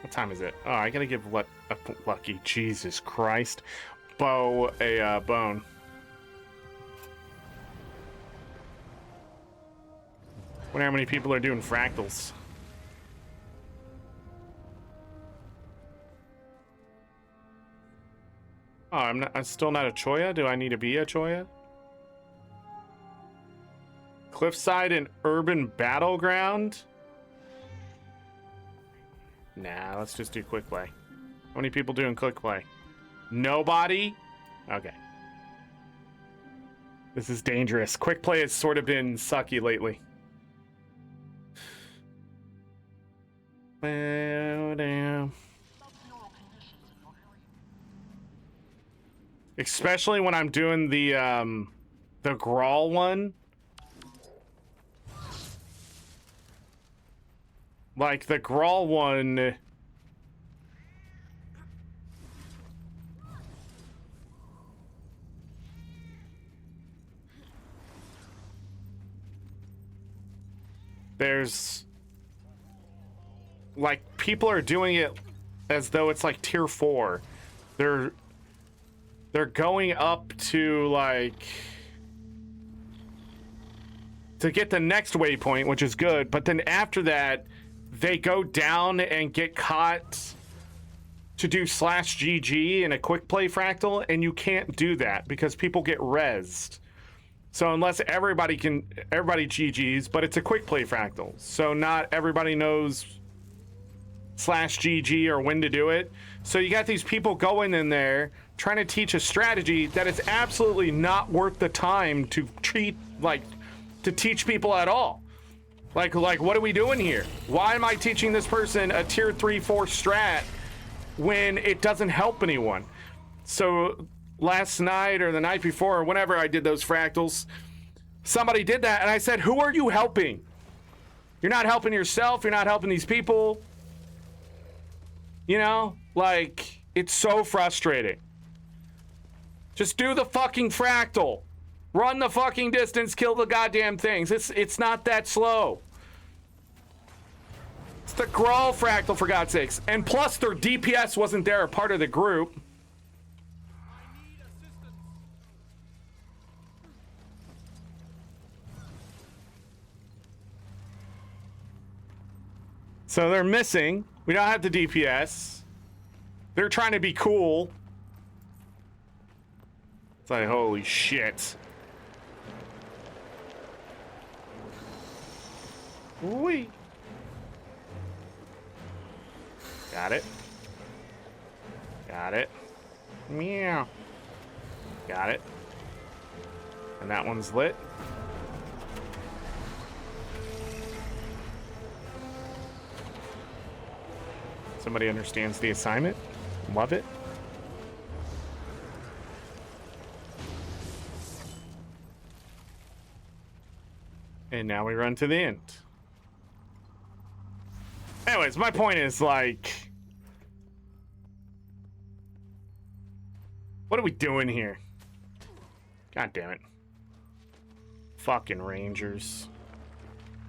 What time is it? Oh, I gotta give Lucky, Jesus Christ, Bo a bone. Wonder how many people are doing fractals. Oh, I'm still not a Choya? Do I need to be a Choya? Cliffside and Urban Battleground? Nah, let's just do quick play. How many people doing quick play? Nobody? Okay. This is dangerous. Quick play has sort of been sucky lately. Especially when I'm doing the Grawl one. Like the Grawl one. There's like people are doing it as though it's like tier 4. They're going up to like to get the next waypoint, which is good, but then after that they go down and get caught to do /GG in a quick play fractal, and you can't do that because people get rezzed. So unless everybody GGs, but it's a quick play fractal, so not everybody knows /GG or when to do it. So you got these people going in there trying to teach a strategy that is absolutely not worth the time to teach people at all. Like what are we doing here? Why am I teaching this person a tier 3-4 strat when it doesn't help anyone? So last night or the night before or whenever I did those fractals, somebody did that and I said, who are you helping? You're not helping yourself. You're not helping these people. You know, like, it's so frustrating. Just do the fucking fractal. Run the fucking distance, kill the goddamn things. It's not that slow. It's the Grawl fractal, for God's sakes. And plus, their DPS wasn't there, a part of the group. So they're missing. We don't have the DPS. They're trying to be cool. It's like, holy shit. Wee. Got it. Got it. Meow. Got it. And that one's lit. Somebody understands the assignment. Love it. And now we run to the end. Anyways, my point is, like, what are we doing here? God damn it. Fucking Rangers.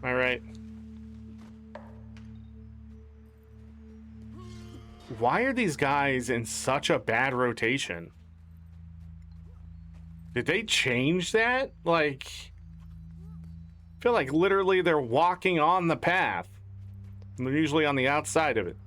All right. Why are these guys in such a bad rotation? Did they change that? Like, I feel like literally they're walking on the path. And they're usually on the outside of it.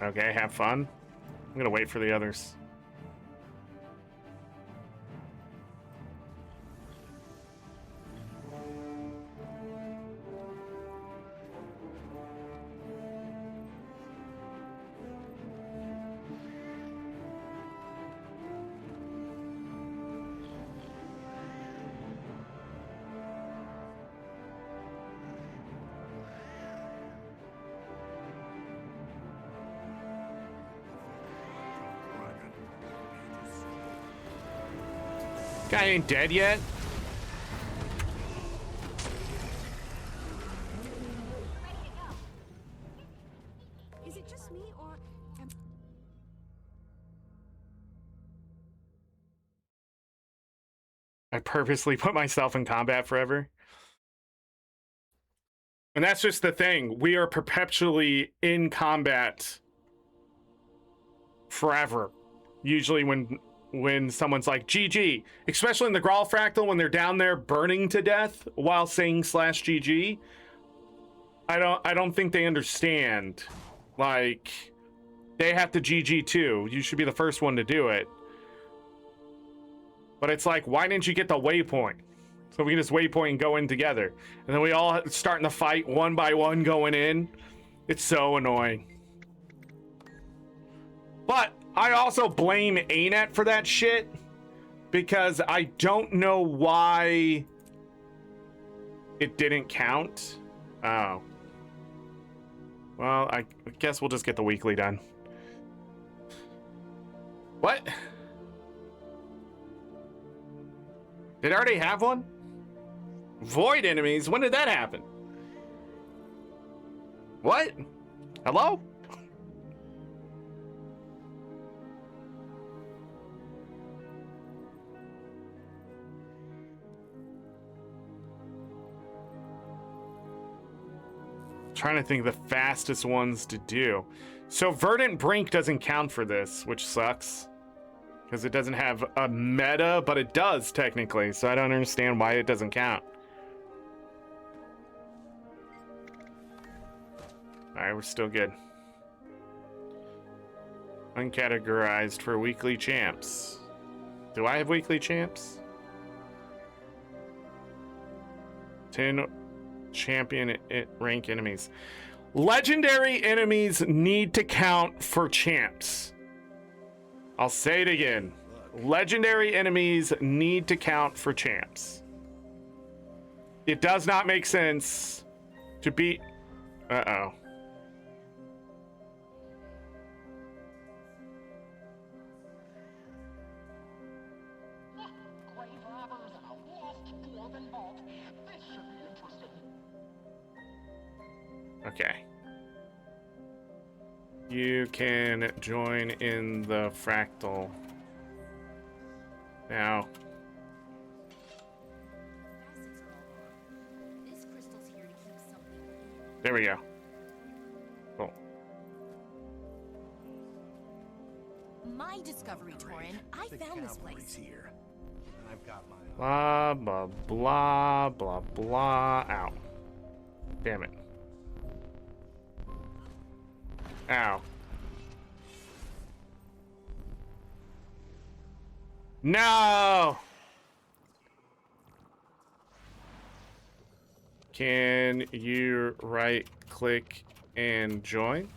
Okay, have fun. I'm gonna wait for the others. Guy ain't dead yet. Is it just me, or I purposely put myself in combat forever. And that's just the thing. We are perpetually in combat forever. Usually when someone's like GG, especially in the Grawl Fractal when they're down there burning to death while saying /GG. I don't think they understand. Like, they have to GG too. You should be the first one to do it. But it's like, why didn't you get the waypoint? So we can just waypoint and go in together. And then we all starting to fight one by one going in. It's so annoying. But I also blame ArenaNet for that shit. Because I don't know why it didn't count. Oh. Well, I guess we'll just get the weekly done. What? Did I already have one? Void enemies? When did that happen? What? Hello? Trying to think of the fastest ones to do. So Verdant Brink doesn't count for this, which sucks. Because it doesn't have a meta, but it does technically, so I don't understand why it doesn't count. Alright, we're still good. Uncategorized for weekly champs. Do I have weekly champs? 10 champion rank enemies. Legendary enemies need to count for champs. I'll say it again. Legendary enemies need to count for champs. It does not make sense to be... Uh-oh. Okay. You can join in the fractal. Now. this crystal's here to keep something? There we go. Cool. My discovery, Torin. I found this place. Here. And I've got my Blah, blah, blah, blah, blah. Ow. Damn it. Ow. No! Can you right click and join?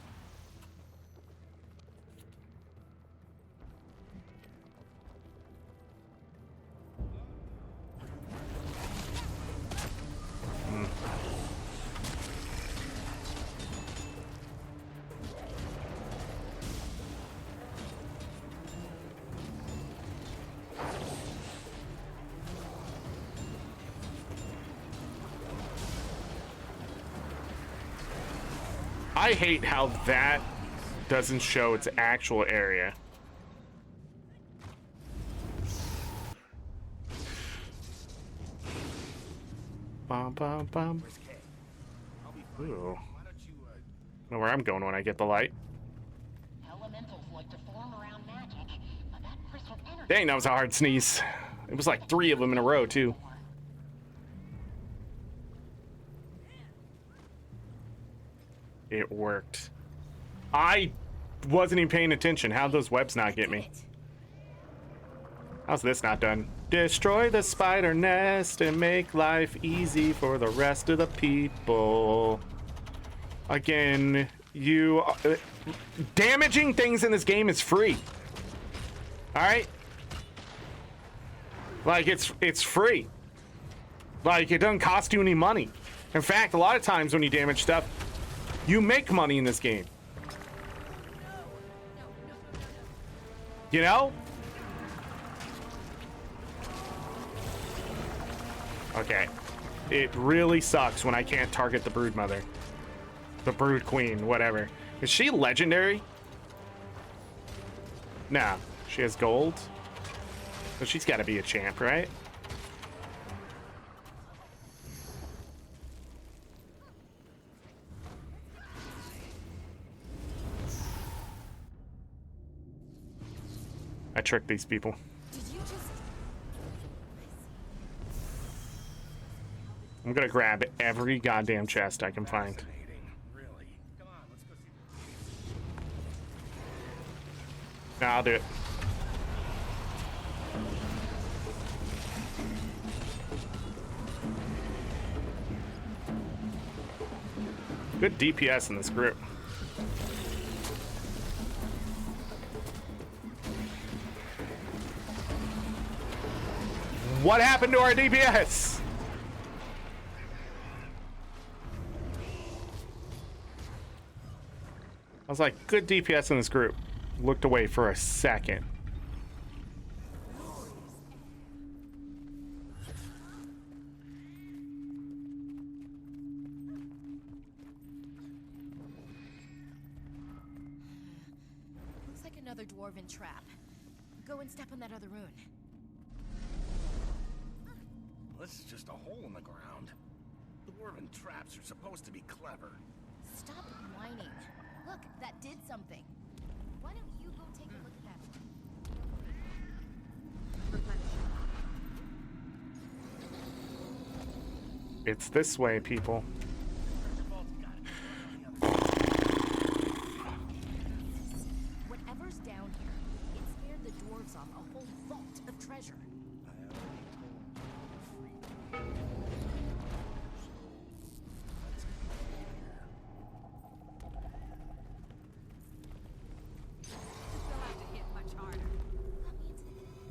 I hate how that doesn't show its actual area. Bum, bum, bum. Ooh. I know where I'm going when I get the light. Elementals like to form around magic, but that crystal energy. Dang, that was a hard sneeze. It was like 3 of them in a row, too. It worked. I wasn't even paying attention. How'd those webs not get me? How's this not done? Destroy the spider nest and make life easy for the rest of the people. Again, damaging things in this game is free. All right? Like, it's free. Like, it doesn't cost you any money. In fact, a lot of times when you damage stuff, you make money in this game. You know? Okay. It really sucks when I can't target the brood mother. The brood queen, whatever. Is she legendary? Nah, she has gold. So she's got to be a champ, right? I tricked these people. Did you just... I'm gonna grab every goddamn chest I can find. Really? Come on, let's go see. Nah, I'll do it. Good DPS in this group. What happened to our DPS? I was like, good DPS in this group. Looked away for a second. Looks like another dwarven trap. Go and step on that other rune. This is just a hole in the ground. Dwarven traps are supposed to be clever. Stop whining. Look, that did something. Why don't you go take a look at that? It's this way, people. Whatever's down here, it scared the dwarves off a whole vault of treasure.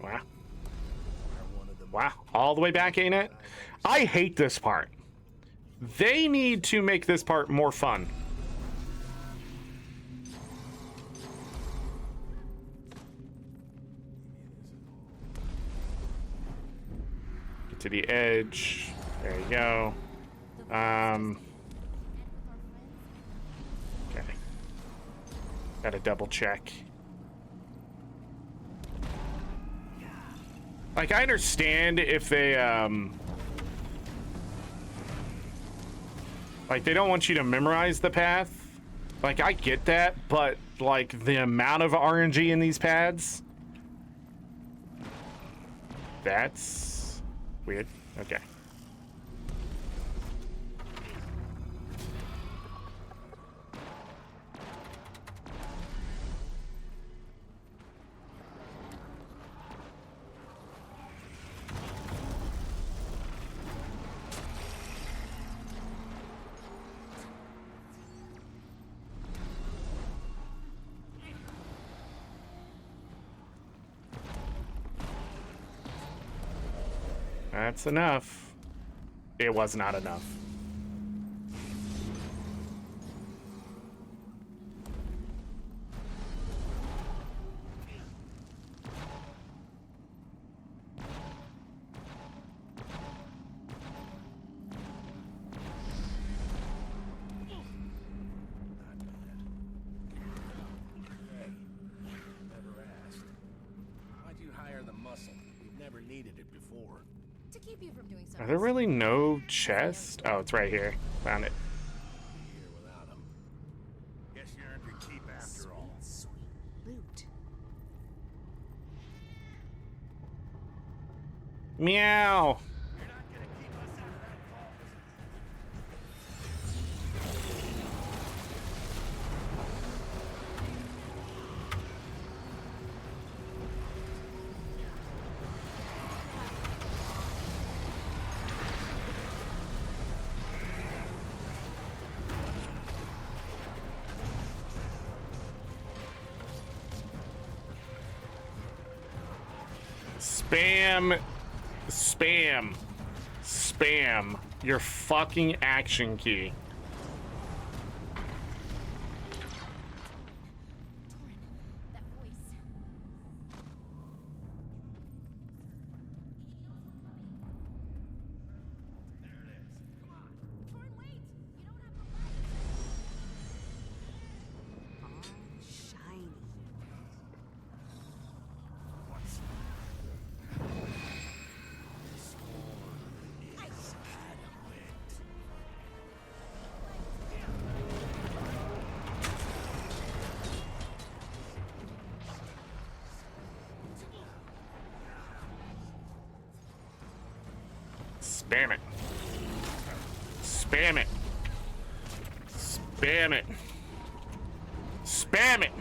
Wow. Wow. All the way back, ain't it? I hate this part. They need to make this part more fun. Get to the edge. There you go. Okay. Gotta double check. Like, I understand if they, like, they don't want you to memorize the path. Like, I get that, but, like, the amount of RNG in these pads, that's weird. Okay. That's enough. It was not enough. for? To keep you from doing Are something. there really no chests? Oh, it's right here. Found it. Here without him. Guess you earned your keep after all. Sweet loot. Meow. You're not gonna keep us out of that vault. Spam. Spam. Spam. Your fucking action key. That voice. Torn, wait! You don't have to All shiny. What's Storm is adequate. Spam it. Spam it. Spam it. Spam it.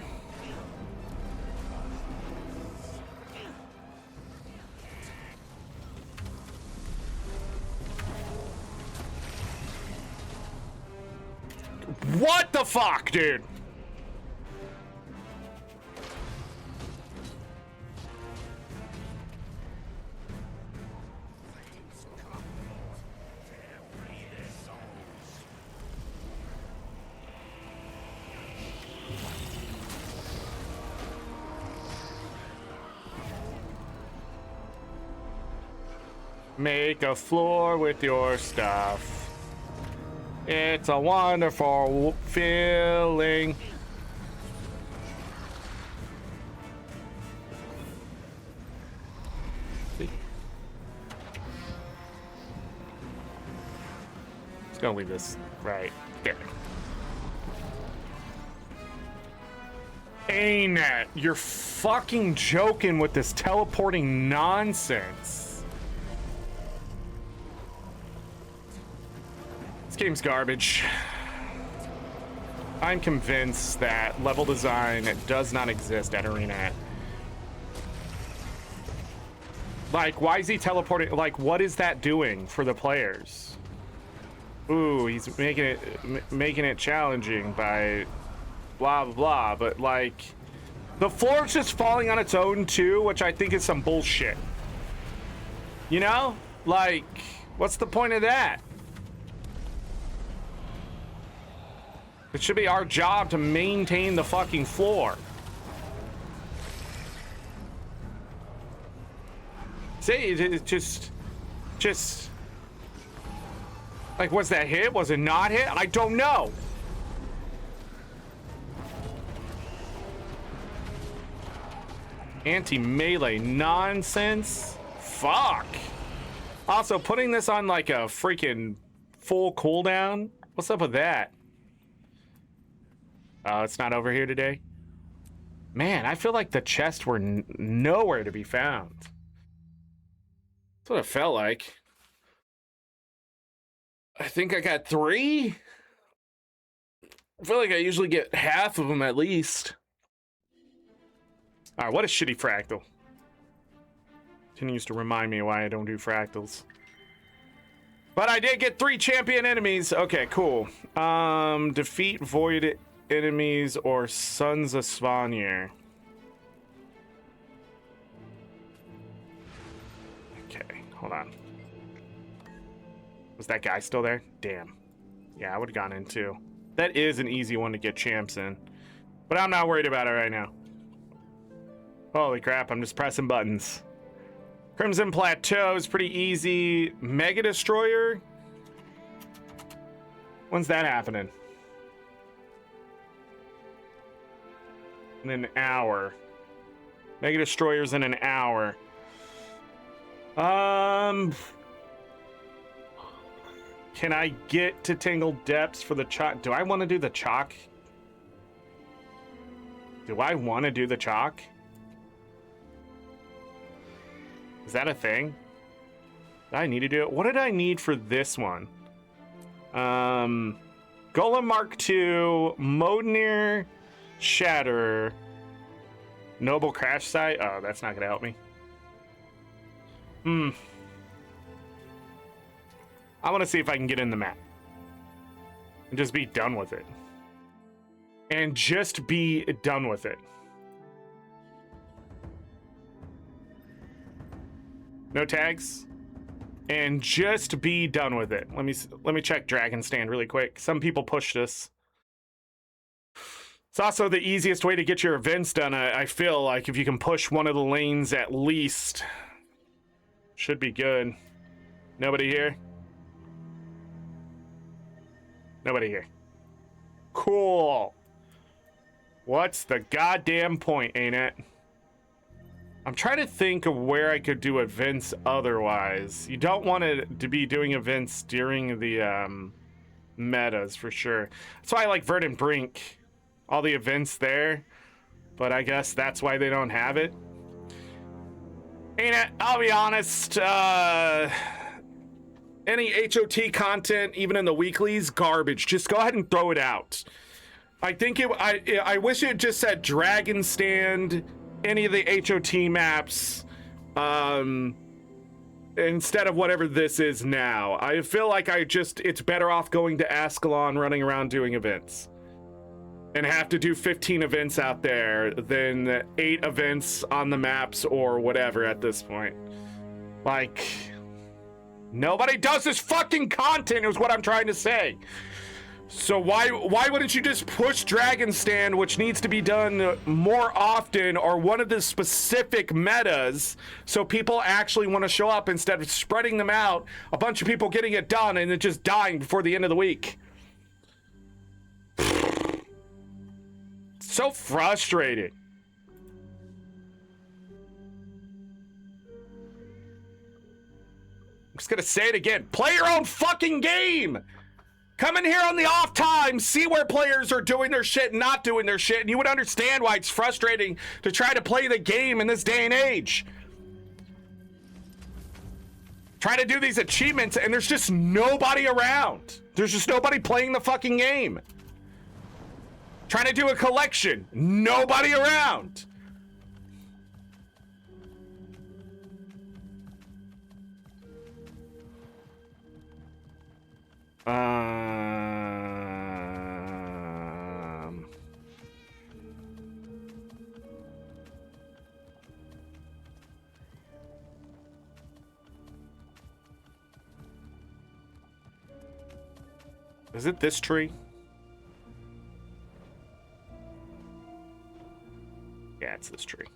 What the fuck, dude? Make a floor with your stuff. It's a wonderful feeling. See? Just gonna leave this right there. ArenaNet, you're fucking joking with this teleporting nonsense. This game's garbage. I'm convinced that level design does not exist at ArenaNet. Like, why is he teleporting? Like, what is that doing for the players? Ooh, he's making it challenging by blah blah blah. But like, the floor's just falling on its own too, which I think is some bullshit. You know, like, what's the point of that? It should be our job to maintain the fucking floor. See, it just like, was that hit? Was it not hit? I don't know. Anti-melee nonsense. Fuck. Also, putting this on like a freaking full cooldown. What's up with that? Oh, it's not over here today? Man, I feel like the chests were nowhere to be found. That's what it felt like. I think I got 3? I feel like I usually get half of them at least. Alright, what a shitty fractal. Continues to remind me why I don't do fractals. But I did get 3 champion enemies. Okay, cool. Defeat void enemies or Sons of Svanir. Okay, hold on. Was that guy still there? Damn. Yeah, I would have gone in too. That is an easy one to get champs in. But I'm not worried about it right now. Holy crap, I'm just pressing buttons. Crimson Plateau is pretty easy. Mega Destroyer? When's that happening? In an hour. Mega Destroyer's in an hour. Can I get to Tangled Depths for the chalk? Do I want to do the chalk? Do I want to do the chalk? Is that a thing? Do I need to do it? What did I need for this one? Golem Mark II, Modnir, Shatterer, Noble Crash Site. Oh, that's not gonna help me. I want to see if I can get in the map and just be done with it. And just be done with it. No tags. And just be done with it. Let me check Dragon Stand really quick. Some people pushed us. It's also the easiest way to get your events done. I feel like if you can push one of the lanes at least, should be good. Nobody here? Nobody here. Cool. What's the goddamn point, ain't it? I'm trying to think of where I could do events otherwise. You don't want to be doing events during the metas for sure. That's why I like Verdant Brink. All the events there. But I guess that's why they don't have it. Ain't it? I'll be honest. Any HOT content, even in the weeklies, garbage. Just go ahead and throw it out. I think I wish it just said Dragon Stand, any of the HOT maps, instead of whatever this is now. I feel like it's better off going to Ascalon, running around doing events. And have to do 15 events out there than 8 events on the maps or whatever at this point. Like, nobody does this fucking content is what I'm trying to say. So why wouldn't you just push Dragon Stand, which needs to be done more often, or one of the specific metas, so people actually want to show up instead of spreading them out, a bunch of people getting it done and then just dying before the end of the week. So frustrated. I'm just gonna say it again. Play your own fucking game. Come in here on the off time, see where players are doing their shit and not doing their shit, and you would understand why it's frustrating to try to play the game in this day and age. Try to do these achievements and there's just nobody around. There's just nobody playing the fucking game. Trying to do a collection, nobody around. Is it this tree? Yeah, it's this tree.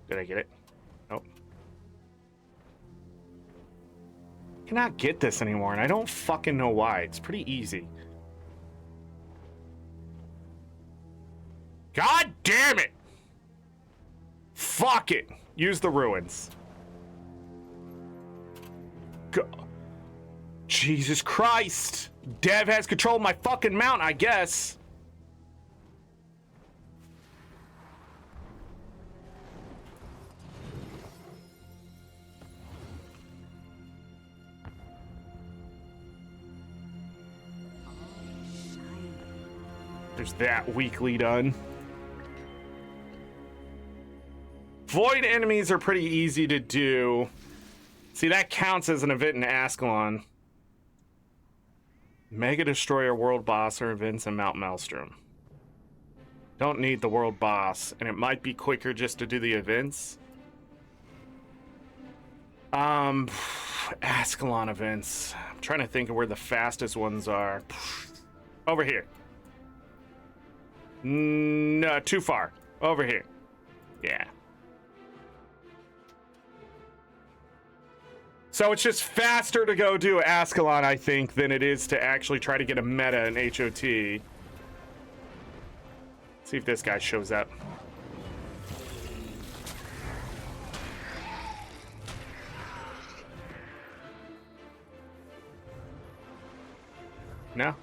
Did I get it? Nope. Cannot get this anymore, and I don't fucking know why. It's pretty easy. God damn it! Fuck it! Use the ruins. Jesus Christ! Dev has control of my fucking mount, I guess. There's that weekly done. Void enemies are pretty easy to do. See, that counts as an event in Ascalon. Mega Destroyer World Boss or events in Mount Maelstrom. Don't need the World Boss, and it might be quicker just to do the events. Ascalon events. I'm trying to think of where the fastest ones are. Over here. No, too far. Over here. Yeah. So it's just faster to go do Ascalon, I think, than it is to actually try to get a meta in HOT. See if this guy shows up. No?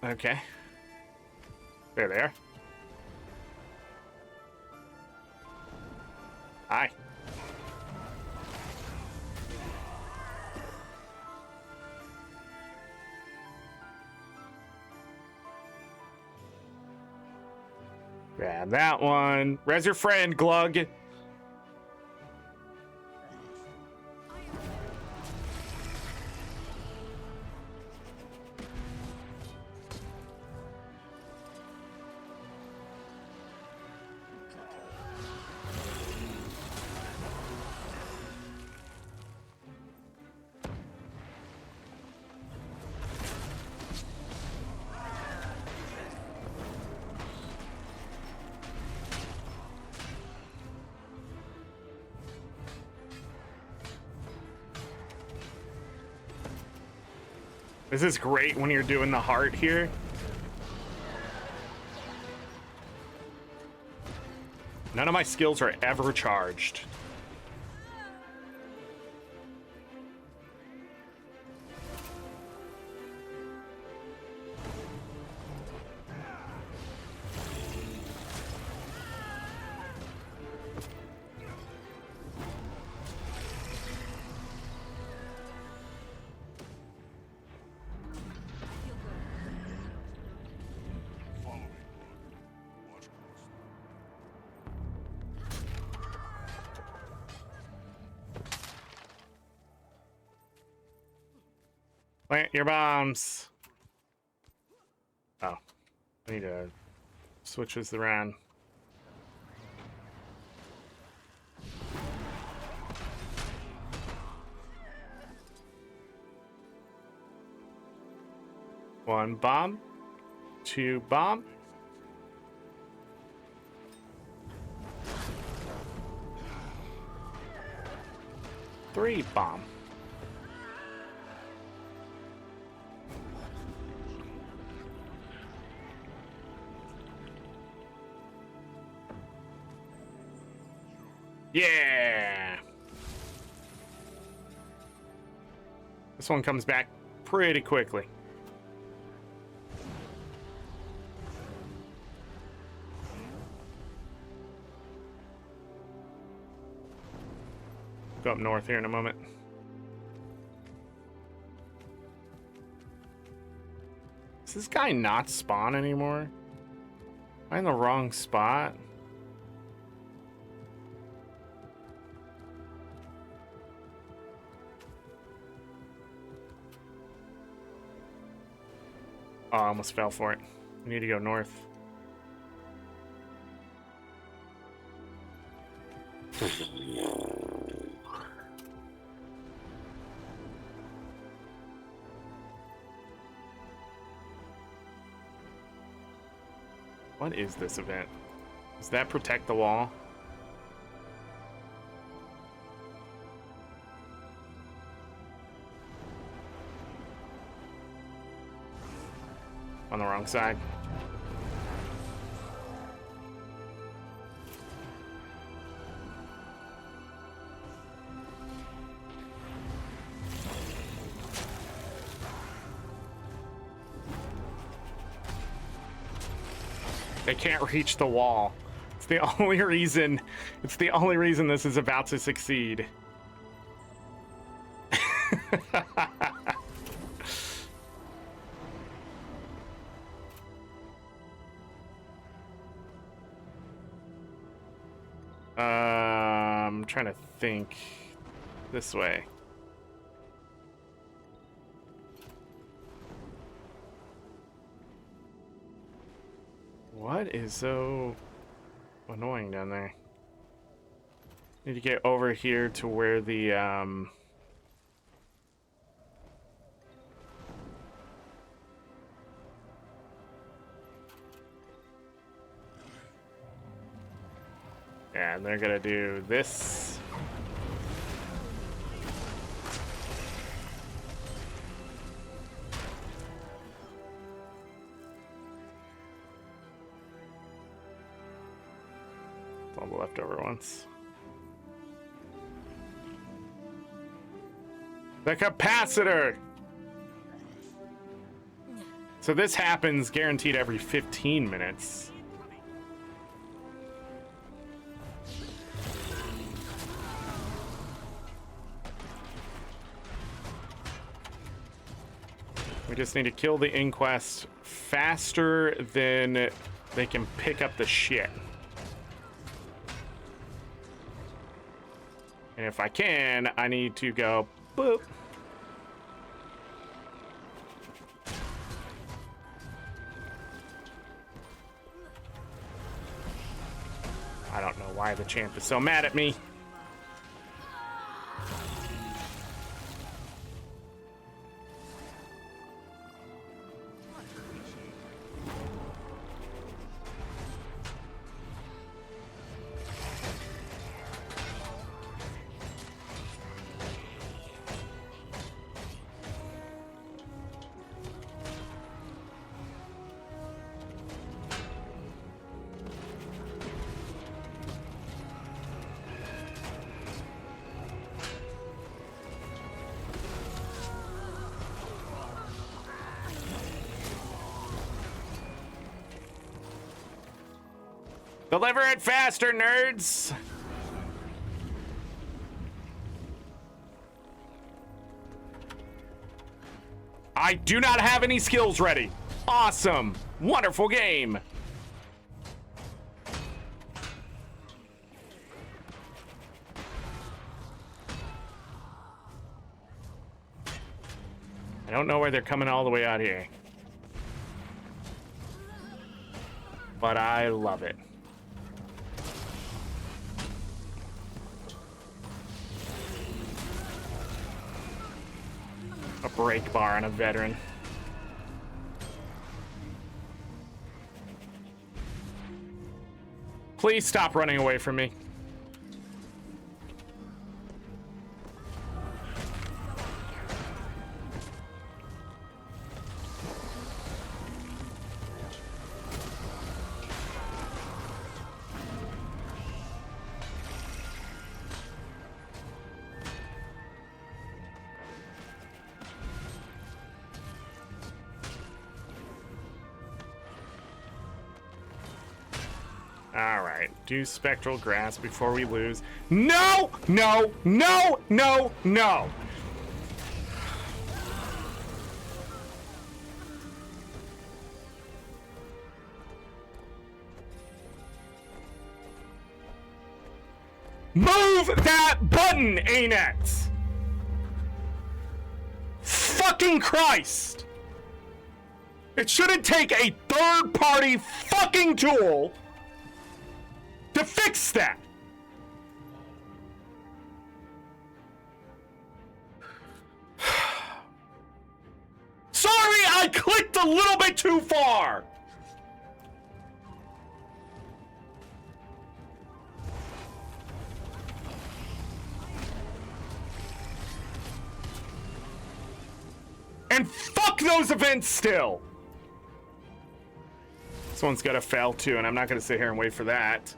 Okay. There they are. Hi. Grab that one. Res your friend, Glug. This is great when you're doing the heart here. None of my skills are ever charged. Plant your bombs. Oh, I need to switch this around. One bomb, two bomb. Three bomb. Yeah. This one comes back pretty quickly. Go up north here in a moment. Does this guy not spawn anymore? Am I in the wrong spot? Oh, I almost fell for it. We need to go north. What is this event? Does that protect the wall? On the wrong side. They can't reach the wall. It's the only reason. It's the only reason this is about to succeed. I'm trying to think. This way. What is so annoying down there? Need to get over here to where the Yeah, and they're gonna do this. All the leftover ones. The capacitor! So this happens guaranteed every 15 minutes. We just need to kill the Inquest faster than they can pick up the shit. And if I can, I need to go boop. I don't know why the champ is so mad at me. Deliver it faster, nerds! I do not have any skills ready. Awesome. Wonderful game. I don't know where they're coming all the way out here. But I love it. A break bar on a veteran. Please stop running away from me. All right, do spectral grasp before we lose. No, no, no, no, no. Move that button, ArenaNet. Fucking Christ. It shouldn't take a third-party fucking tool to fix that. Sorry, I clicked a little bit too far. And fuck those events still. This one's gonna fail too, and I'm not gonna sit here and wait for that.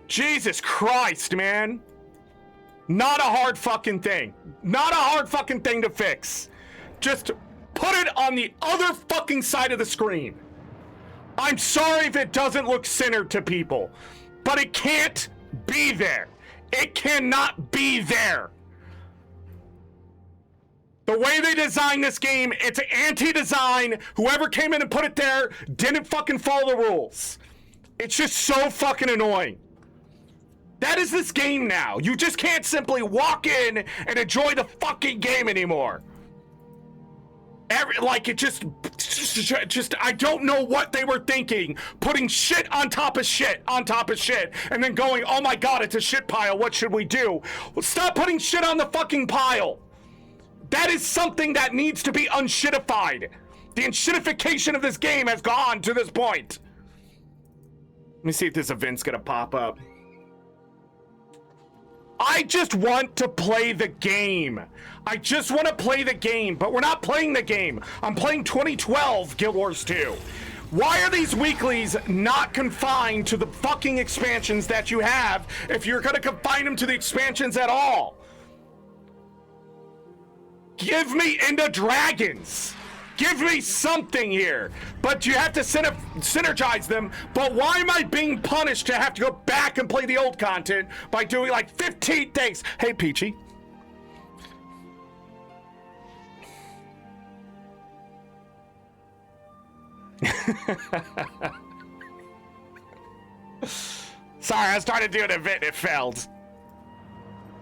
Jesus Christ, man. Not a hard fucking thing. Not a hard fucking thing to fix. Just put it on the other fucking side of the screen. I'm sorry if it doesn't look centered to people, but it can't be there. It cannot be there. The way they designed this game, it's an anti-design. Whoever came in and put it there didn't fucking follow the rules. It's just so fucking annoying. That is this game now. You just can't simply walk in and enjoy the fucking game anymore. I don't know what they were thinking. Putting shit on top of shit on top of shit. And then going, oh my God, it's a shit pile. What should we do? Well, stop putting shit on the fucking pile. That is something that needs to be unshitified. The unshitification of this game has gone to this point. Let me see if this event's gonna pop up. I just want to play the game. I just want to play the game, but we're not playing the game. I'm playing 2012 Guild Wars 2. Why are these weeklies not confined to the fucking expansions that you have if you're going to confine them to the expansions at all? Give me Ender Dragons. Give me something here. But you have to synergize them. But why am I being punished to have to go back and play the old content by doing like 15 things? Hey, Peachy. Sorry, I started doing an event and it failed.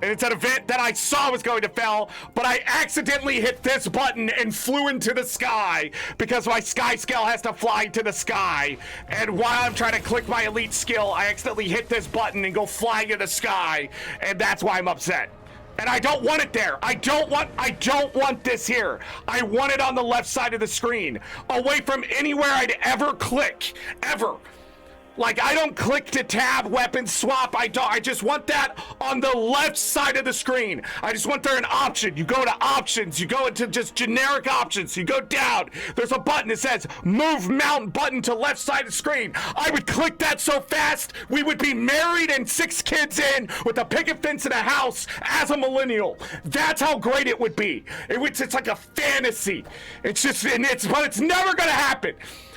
And it's an event that I saw was going to fail, but I accidentally hit this button and flew into the sky because my sky scale has to fly to the sky. And while I'm trying to click my elite skill, I accidentally hit this button and go flying in the sky, and that's why I'm upset. And I don't want it there. I don't want this here. I want it on the left side of the screen, away from anywhere I'd ever click, ever. Like, I don't click to tab, weapon swap. I just want that on the left side of the screen. I just want there an option. You go to options. You go into just generic options. You go down. There's a button that says move mount button to left side of the screen. I would click that so fast, we would be married and 6 kids in with a picket fence and a house as a millennial. That's how great it would be. It's like a fantasy. It's just, but it's never going to happen.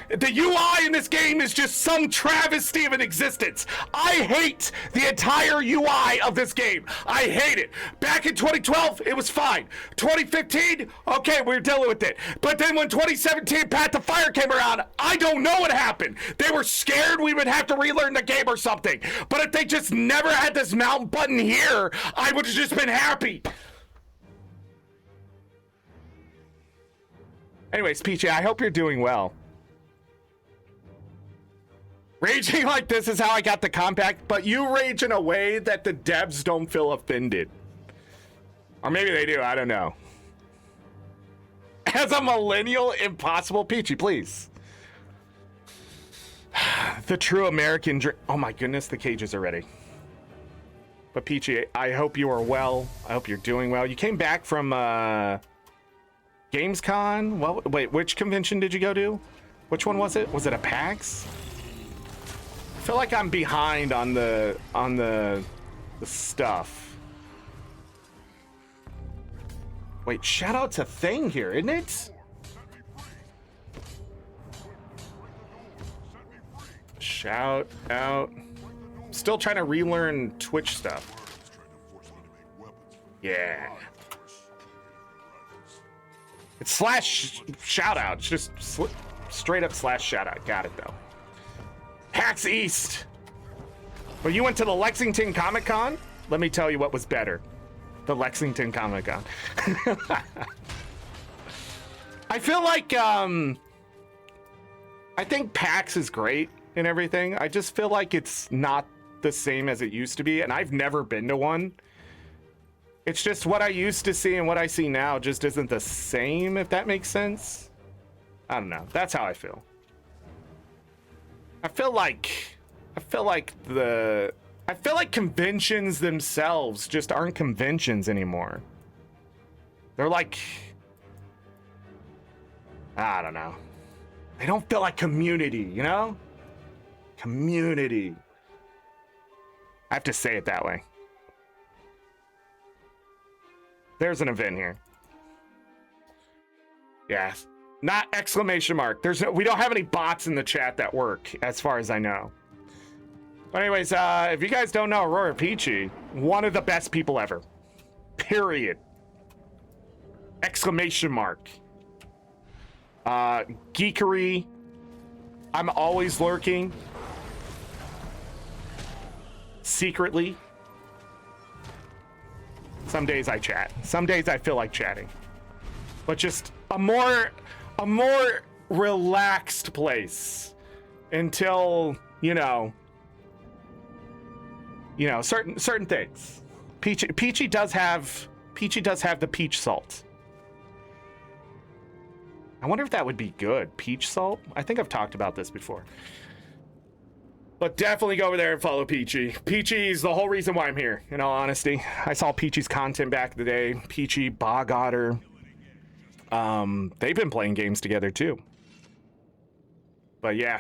The UI in this game is just some travesty of an existence. I hate the entire UI of this game. I hate it. Back in 2012, it was fine. 2015, okay, we were dealing with it. But then when 2017 Path to Fire came around, I don't know what happened. They were scared we would have to relearn the game or something. But if they just never had this mount button here, I would have just been happy. Anyways, Peachy, I hope you're doing well. Raging like this is how I got the compact, but you rage in a way that the devs don't feel offended. Or maybe they do, I don't know. As a millennial, impossible. Peachy, please. The true American dream. Oh my goodness, the cages are ready. But Peachy, I hope you are well. I hope you're doing well. You came back from Gamescom? Well, wait, which convention did you go to? Which one was it? Was it a PAX? I feel like I'm behind on the stuff. Wait, shout out's a thing here, isn't it? Shout out. Still trying to relearn Twitch stuff. Yeah. It's slash shout out. It's just straight up slash shout out. Got it though. PAX East. Well, you went to the Lexington Comic Con? Let me tell you what was better. The Lexington Comic Con. I feel like, I think PAX is great and everything. I just feel like it's not the same as it used to be, and I've never been to one. It's just what I used to see and what I see now just isn't the same, if that makes sense. I don't know. That's how I feel. I feel like conventions themselves just aren't conventions anymore. They're like, I don't know. They don't feel like community, you know? Community. I have to say it that way. There's an event here. Yes. Not exclamation mark. We don't have any bots in the chat that work, as far as I know. But anyways, if you guys don't know Aurora Peachy, one of the best people ever. Period. Exclamation mark. Geekery. I'm always lurking. Secretly. Some days I chat. Some days I feel like chatting. But just a more relaxed place until, you know, certain things. Peachy does have the peach salt. I wonder if that would be good. Peach salt? I think I've talked about this before. But definitely go over there and follow Peachy. Peachy's the whole reason why I'm here, in all honesty. I saw Peachy's content back in the day. Peachy, Bog Otter. They've been playing games together too. But yeah.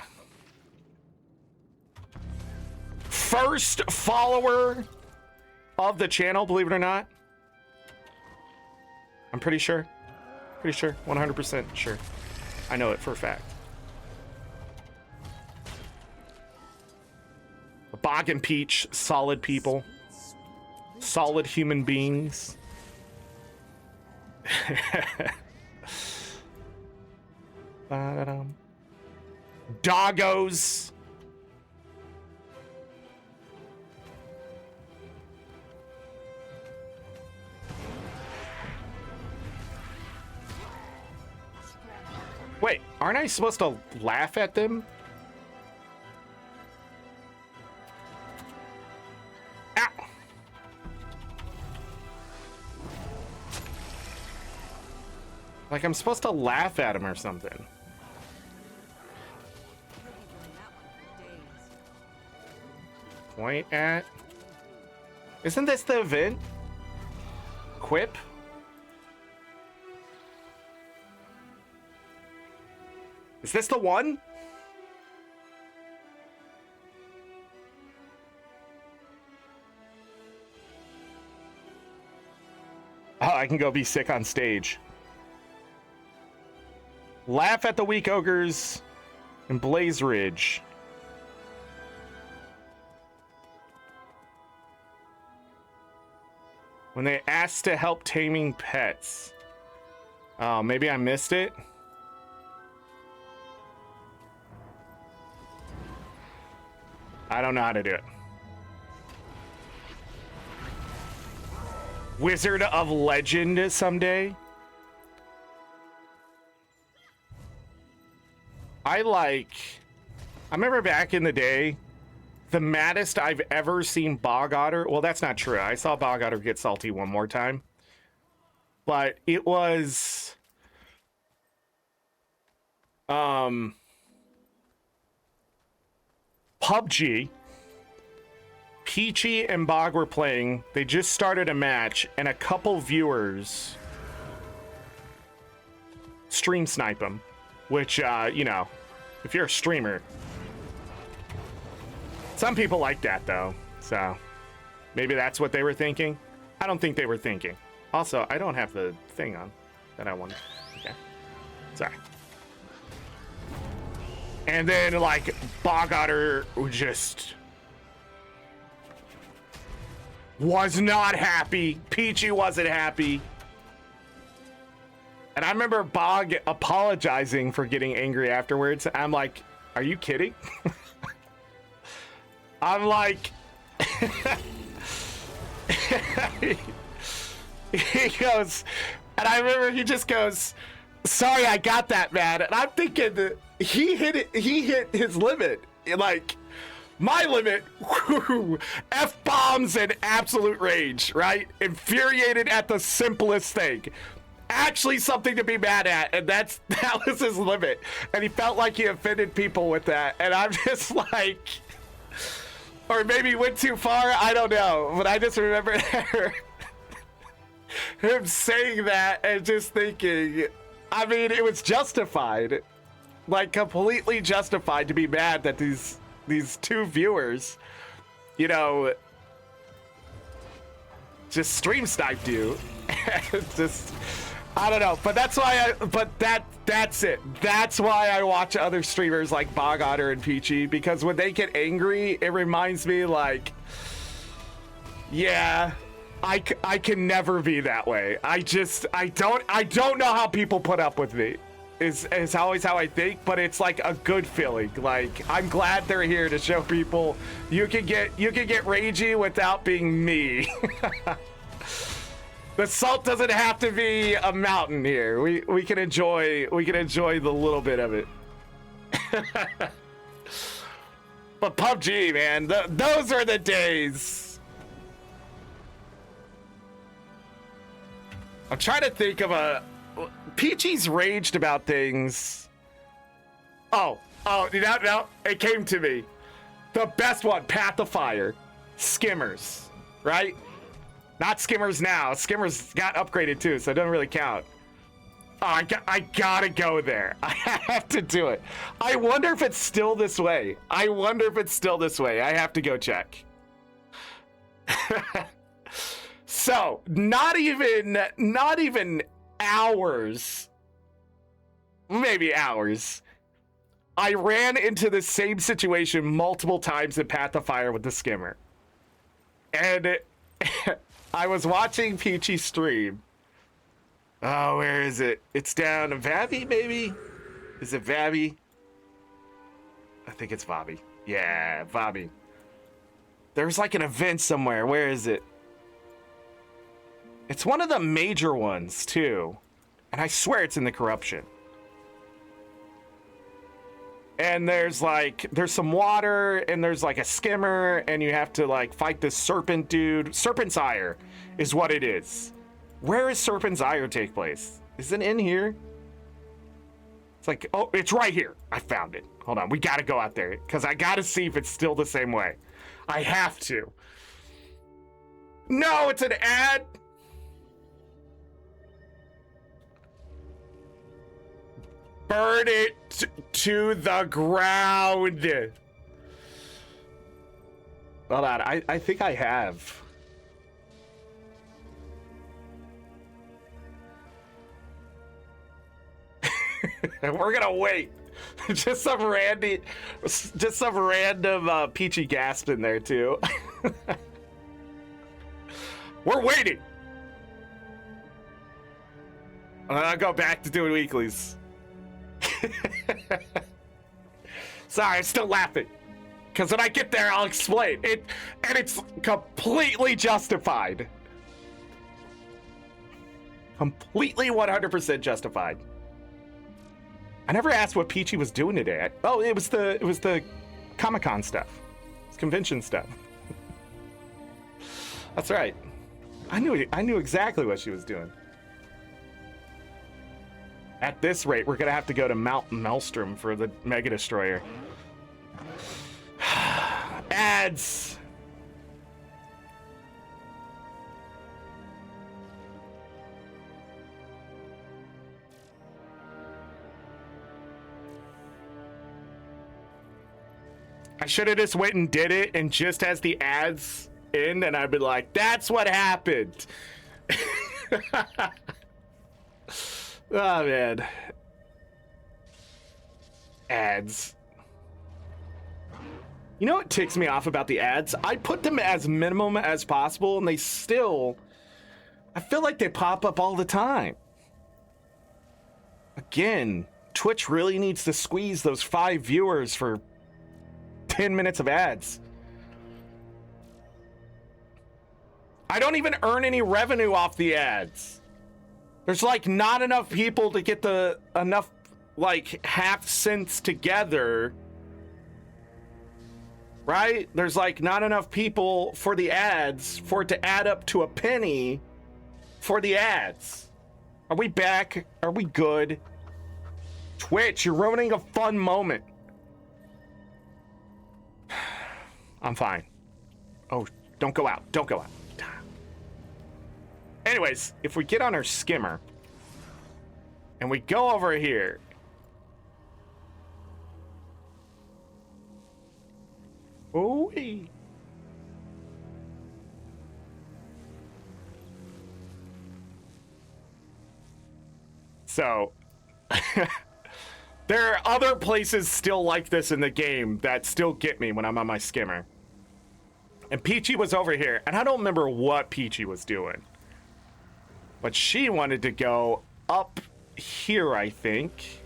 First follower of the channel, believe it or not. I'm pretty sure. Pretty sure. 100% sure. I know it for a fact. Bog and Peach, solid people. Solid human beings. Doggos. Wait, aren't I supposed to laugh at them? Ow! Like I'm supposed to laugh at him or something. Point at. Isn't this the event? Quip? Is this the one? Oh, I can go be sick on stage. Laugh at the weak ogres in Blaze Ridge. When they asked to help taming pets. Oh, maybe I missed it. I don't know how to do it. Wizard of Legend someday. I remember back in the day, the maddest I've ever seen Bog Otter. Well, that's not true. I saw Bog Otter get salty one more time. But it was PUBG. Peachy and Bog were playing. They just started a match, and a couple viewers stream snipe them. Which, you know, if you're a streamer, some people like that, though. So maybe that's what they were thinking. I don't think they were thinking. Also, I don't have the thing on that I wanted. Okay. Sorry. And then, like, Bog Otter just was not happy. Peachy wasn't happy. And I remember Bog apologizing for getting angry afterwards. I'm like, are you kidding? I'm like, he goes, and I remember he just goes, sorry, I got that mad. And I'm thinking that he hit his limit. Like, my limit, F-bombs and absolute rage, right? Infuriated at the simplest thing. Actually something to be mad at, and that was his limit. And he felt like he offended people with that. And I'm just like, or maybe he went too far, I don't know. But I just remember him saying that and just thinking, I mean, it was justified. Like, completely justified to be mad that these two viewers, you know, just stream sniped you. Just, I don't know, but that's why that's it. That's why I watch other streamers like Bog Otter and Peachy, because when they get angry, it reminds me, like, yeah, I can never be that way. I don't know how people put up with me. Is always how I think, but it's like a good feeling. Like, I'm glad they're here to show people you can get ragey without being me. The salt doesn't have to be a mountain here. We can enjoy the little bit of it. But PUBG, man, those are the days. I'm trying to think of a. Peachy's raged about things. Oh, no, it came to me. The best one, Path of Fire. Skimmers, right? Not Skimmers now. Skimmers got upgraded too, so it doesn't really count. Oh, I gotta go there. I have to do it. I wonder if it's still this way. I have to go check. So, not even hours, maybe hours, I ran into the same situation multiple times in Path of Fire with the skimmer. And I was watching Peachy stream. Oh, where is it? It's down Vavi, maybe? Is it Vavi? I think it's Vavi. Yeah, Vavi. There's like an event somewhere. Where is it? It's one of the major ones, too. And I swear it's in the corruption. And there's some water, and there's like a skimmer, and you have to like fight this serpent dude. Serpent's Ire is what it is. Where is Serpent's Ire take place? Is it in here? It's like, oh, it's right here. I found it. Hold on, we gotta go out there, because I gotta see if it's still the same way. I have to. No, it's an ad. Burn it to the ground. Hold on, I think I have. We're gonna wait. just some random Peachy gasp in there too. We're waiting. I'll go back to doing weeklies. Sorry, I'm still laughing. Because when I get there, I'll explain it, and it's completely justified. Completely 100% justified. I never asked what Peachy was doing today. Oh, it was the Comic-Con stuff. It's convention stuff. That's right. I knew exactly what she was doing. At this rate, we're gonna have to go to Mount Maelstrom for the Mega Destroyer. Ads. I should have just went and did it, and just as the ads end, and I'd be like, that's what happened. Oh, man. Ads. You know what ticks me off about the ads? I put them as minimum as possible, and they still... I feel like they pop up all the time. Again, Twitch really needs to squeeze those 5 viewers for 10 minutes of ads. I don't even earn any revenue off the ads. There's like not enough people to get the enough like half cents together. Right? There's like not enough people for the ads for it to add up to a penny for the ads. Are we back? Are we good? Twitch, you're ruining a fun moment. I'm fine. Oh, don't go out. Don't go out. Anyways, if we get on our skimmer and we go over here. Ooh-wee. So, there are other places still like this in the game that still get me when I'm on my skimmer. And Peachy was over here, and I don't remember what Peachy was doing. But she wanted to go up here, I think.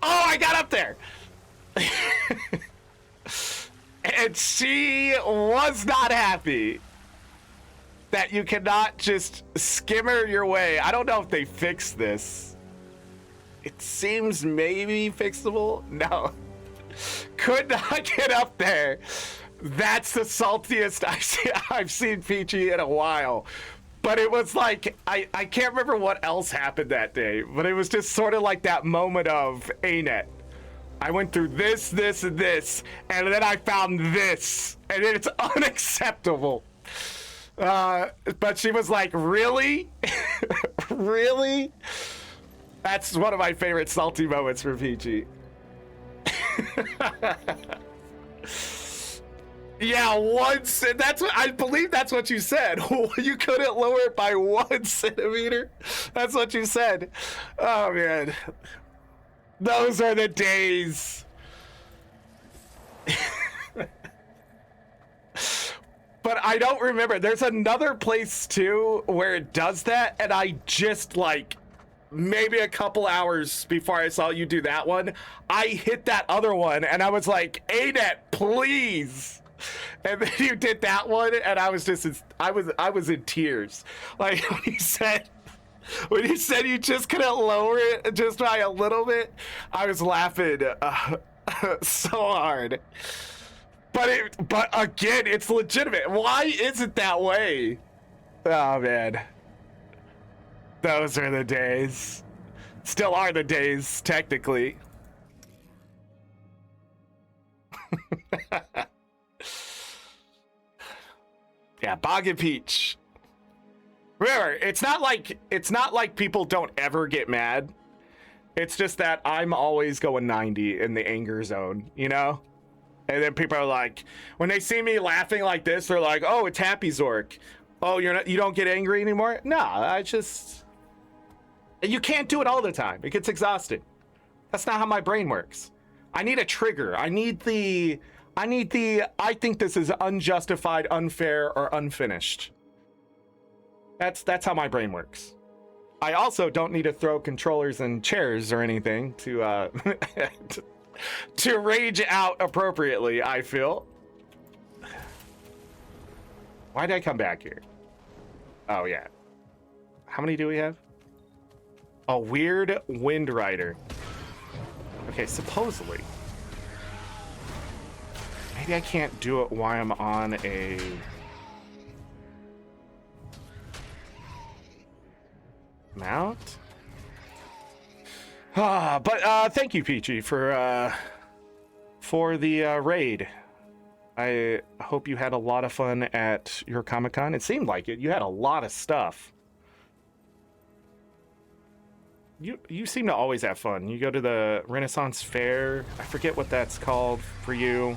Oh, I got up there! And she was not happy that you cannot just skimmer your way. I don't know if they fixed this. It seems maybe fixable. No. Could not get up there. That's the saltiest I've seen Peachy in a while. But it was like, I can't remember what else happened that day, but it was just sort of like that moment of ArenaNet, I went through this, this, and this, and then I found this, and it's unacceptable. But she was like, really? Really? That's one of my favorite salty moments for Peachy. Yeah, that's what I believe. That's what you said. You couldn't lower it by 1 centimeter. That's what you said. Oh man, those are the days. But I don't remember. There's another place too where it does that, and I just like maybe a couple hours before I saw you do that one, I hit that other one, and I was like, ArenaNet, please. And then you did that one, and I was just, I was in tears. Like when you said you just couldn't lower it just by a little bit, I was laughing so hard. But again, it's legitimate. Why is it that way? Oh man, those are the days. Still are the days, technically. Yeah, Bog and Peach. Remember, it's not like people don't ever get mad. It's just that I'm always going 90 in the anger zone, you know? And then people are like, when they see me laughing like this, they're like, "Oh, it's AngryZorric. Oh, you don't get angry anymore?" No, you can't do it all the time. It gets exhausting. That's not how my brain works. I need a trigger. I think this is unjustified, unfair, or unfinished. That's how my brain works. I also don't need to throw controllers and chairs or anything to to rage out appropriately, I feel. Why did I come back here? Oh yeah. How many do we have? A weird wind rider. Okay, supposedly. Maybe I can't do it while I'm on a... mount? But thank you, Peachy, for the raid. I hope you had a lot of fun at your Comic-Con. It seemed like it. You had a lot of stuff. You seem to always have fun. You go to the Renaissance Fair. I forget what that's called for you.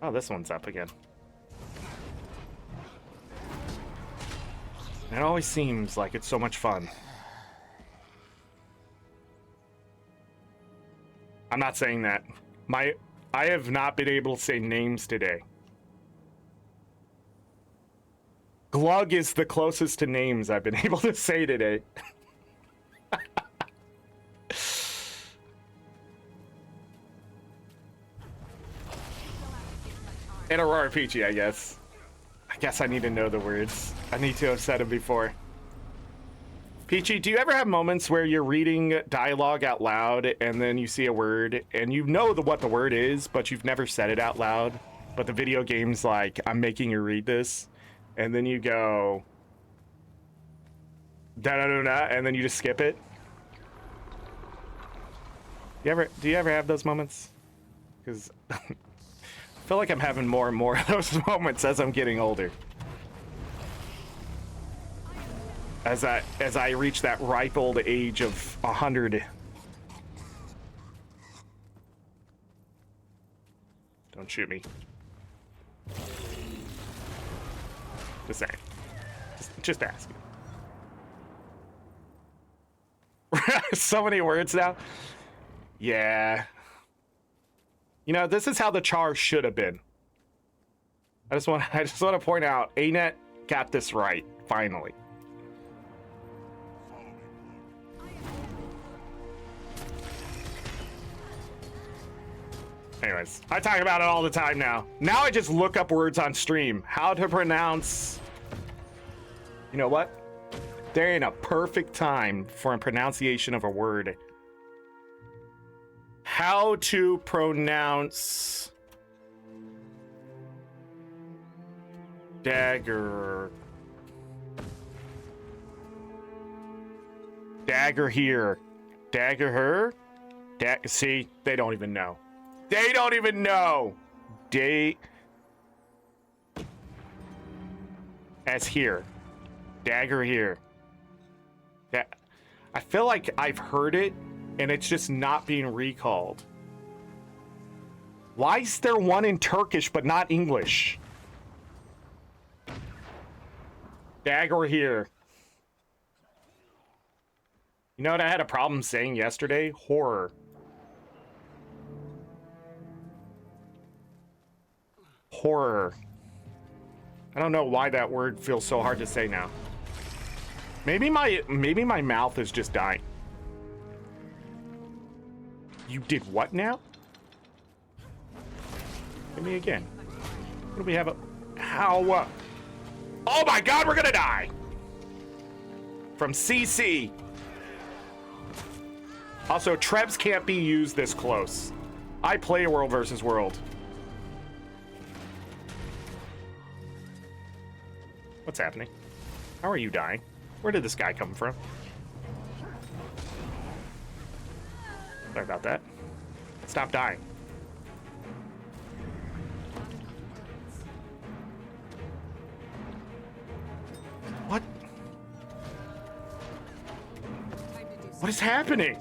Oh, this one's up again. It always seems like it's so much fun. I'm not saying that. I have not been able to say names today. Glug is the closest to names I've been able to say today. And Aurora Peachy, I guess. I guess I need to know the words. I need to have said them before. Peachy, do you ever have moments where you're reading dialogue out loud and then you see a word and you know what the word is, but you've never said it out loud? But the video game's like, I'm making you read this. And then you go, da-da-da-da, and then you just skip it? Do you ever have those moments? Because I feel like I'm having more and more of those moments as I'm getting older. As I reach that ripe old age of 100. Don't shoot me. Just saying. Just asking. So many words now. Yeah. You know, this is how the char should have been. I just want to point out, ArenaNet got this right finally. Anyways, I talk about it all the time now. Now I just look up words on stream. How to pronounce... You know what? There ain't a perfect time for a pronunciation of a word. How to pronounce... dagger... Dagger here. Dagger her. See, they don't even know. They don't even know. As here. Dagger here. I feel like I've heard it, and it's just not being recalled. Why is there one in Turkish but not English? Dagger here. You know what I had a problem saying yesterday? Horror. Horror. I don't know why that word feels so hard to say now. Maybe my mouth is just dying. You did what now? Hit me again. What do we have? How? Oh my God, we're gonna die. From CC. Also, Trebs can't be used this close. I play World versus World. What's happening? How are you dying? Where did this guy come from? Sorry about that. Stop dying. What? What is happening?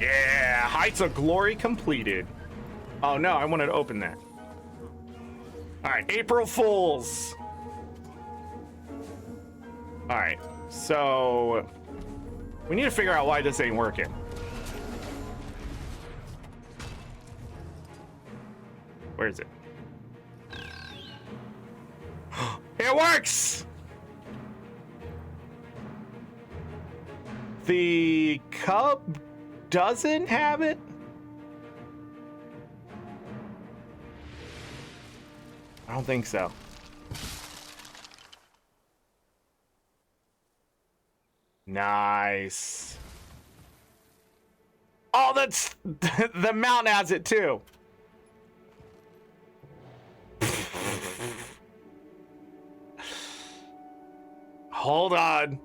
Yeah, Heights of Glory completed. Oh no, I wanted to open that. All right, April Fools. All right, so we need to figure out why this ain't working. Where is it? It works! The cup doesn't have it? I don't think so. Nice. Oh, that's the mount has it too. Hold on.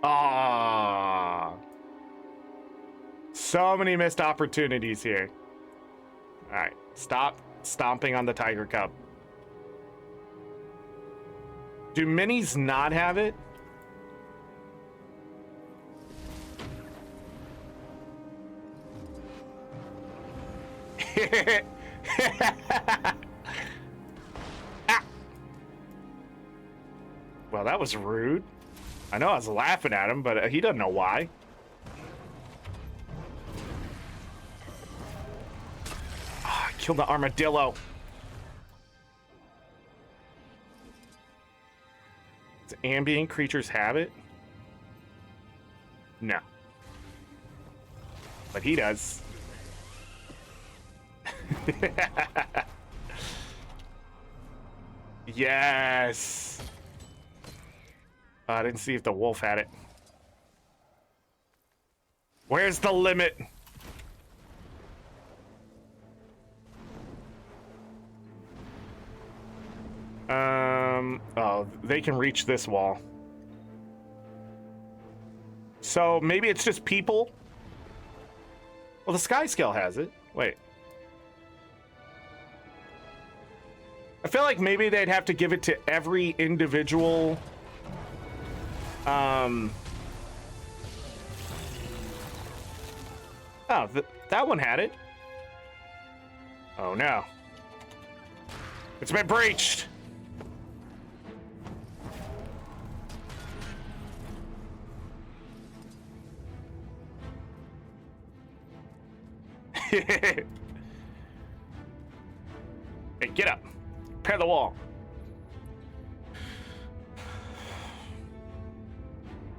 Ah. So many missed opportunities here. All right, stop stomping on the Tiger Cup. Do minis not have it? Ah. Well, that was rude. I know I was laughing at him, but he doesn't know why. Oh, I killed the armadillo. Does ambient creatures have it? No. But he does. Yes. I didn't see if the wolf had it. Where's the limit? Oh, they can reach this wall. So maybe it's just people? Well, the Sky Scale has it. Wait. I feel like maybe they'd have to give it to every individual. Oh, that one had it. Oh no. It's been breached. Hey, get up. Repair the wall.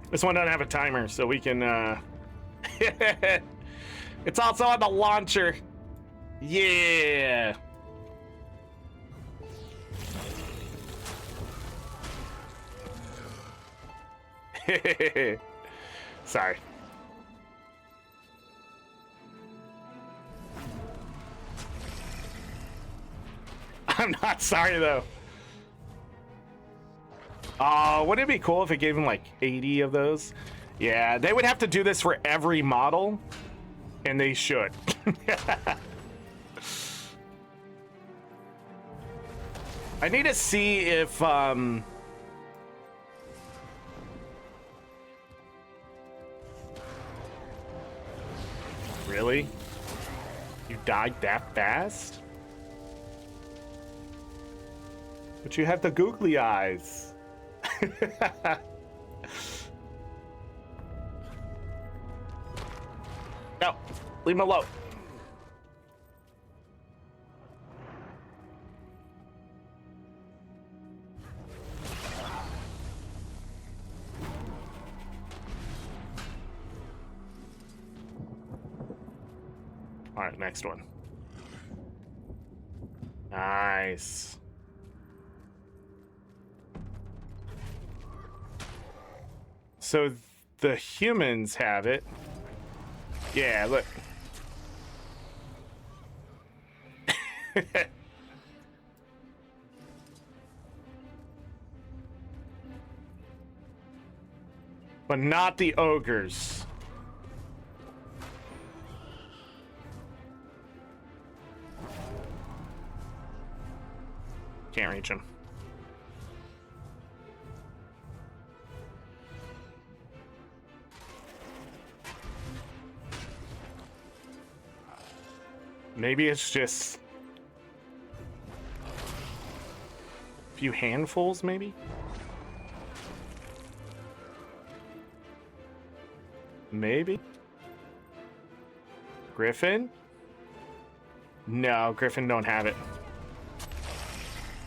This one doesn't have a timer, so we can, It's also on the launcher. Yeah. Sorry. I'm not sorry, though. Wouldn't it be cool if it gave him like 80 of those? Yeah, they would have to do this for every model, and they should. I need to see if really? You died that fast? But you have the googly eyes. No, leave him alone. All right, next one. Nice. So the humans have it. Yeah, look. But not the ogres. Can't reach him. Maybe it's just a few handfuls, maybe? Maybe? Griffin? No, Griffin don't have it.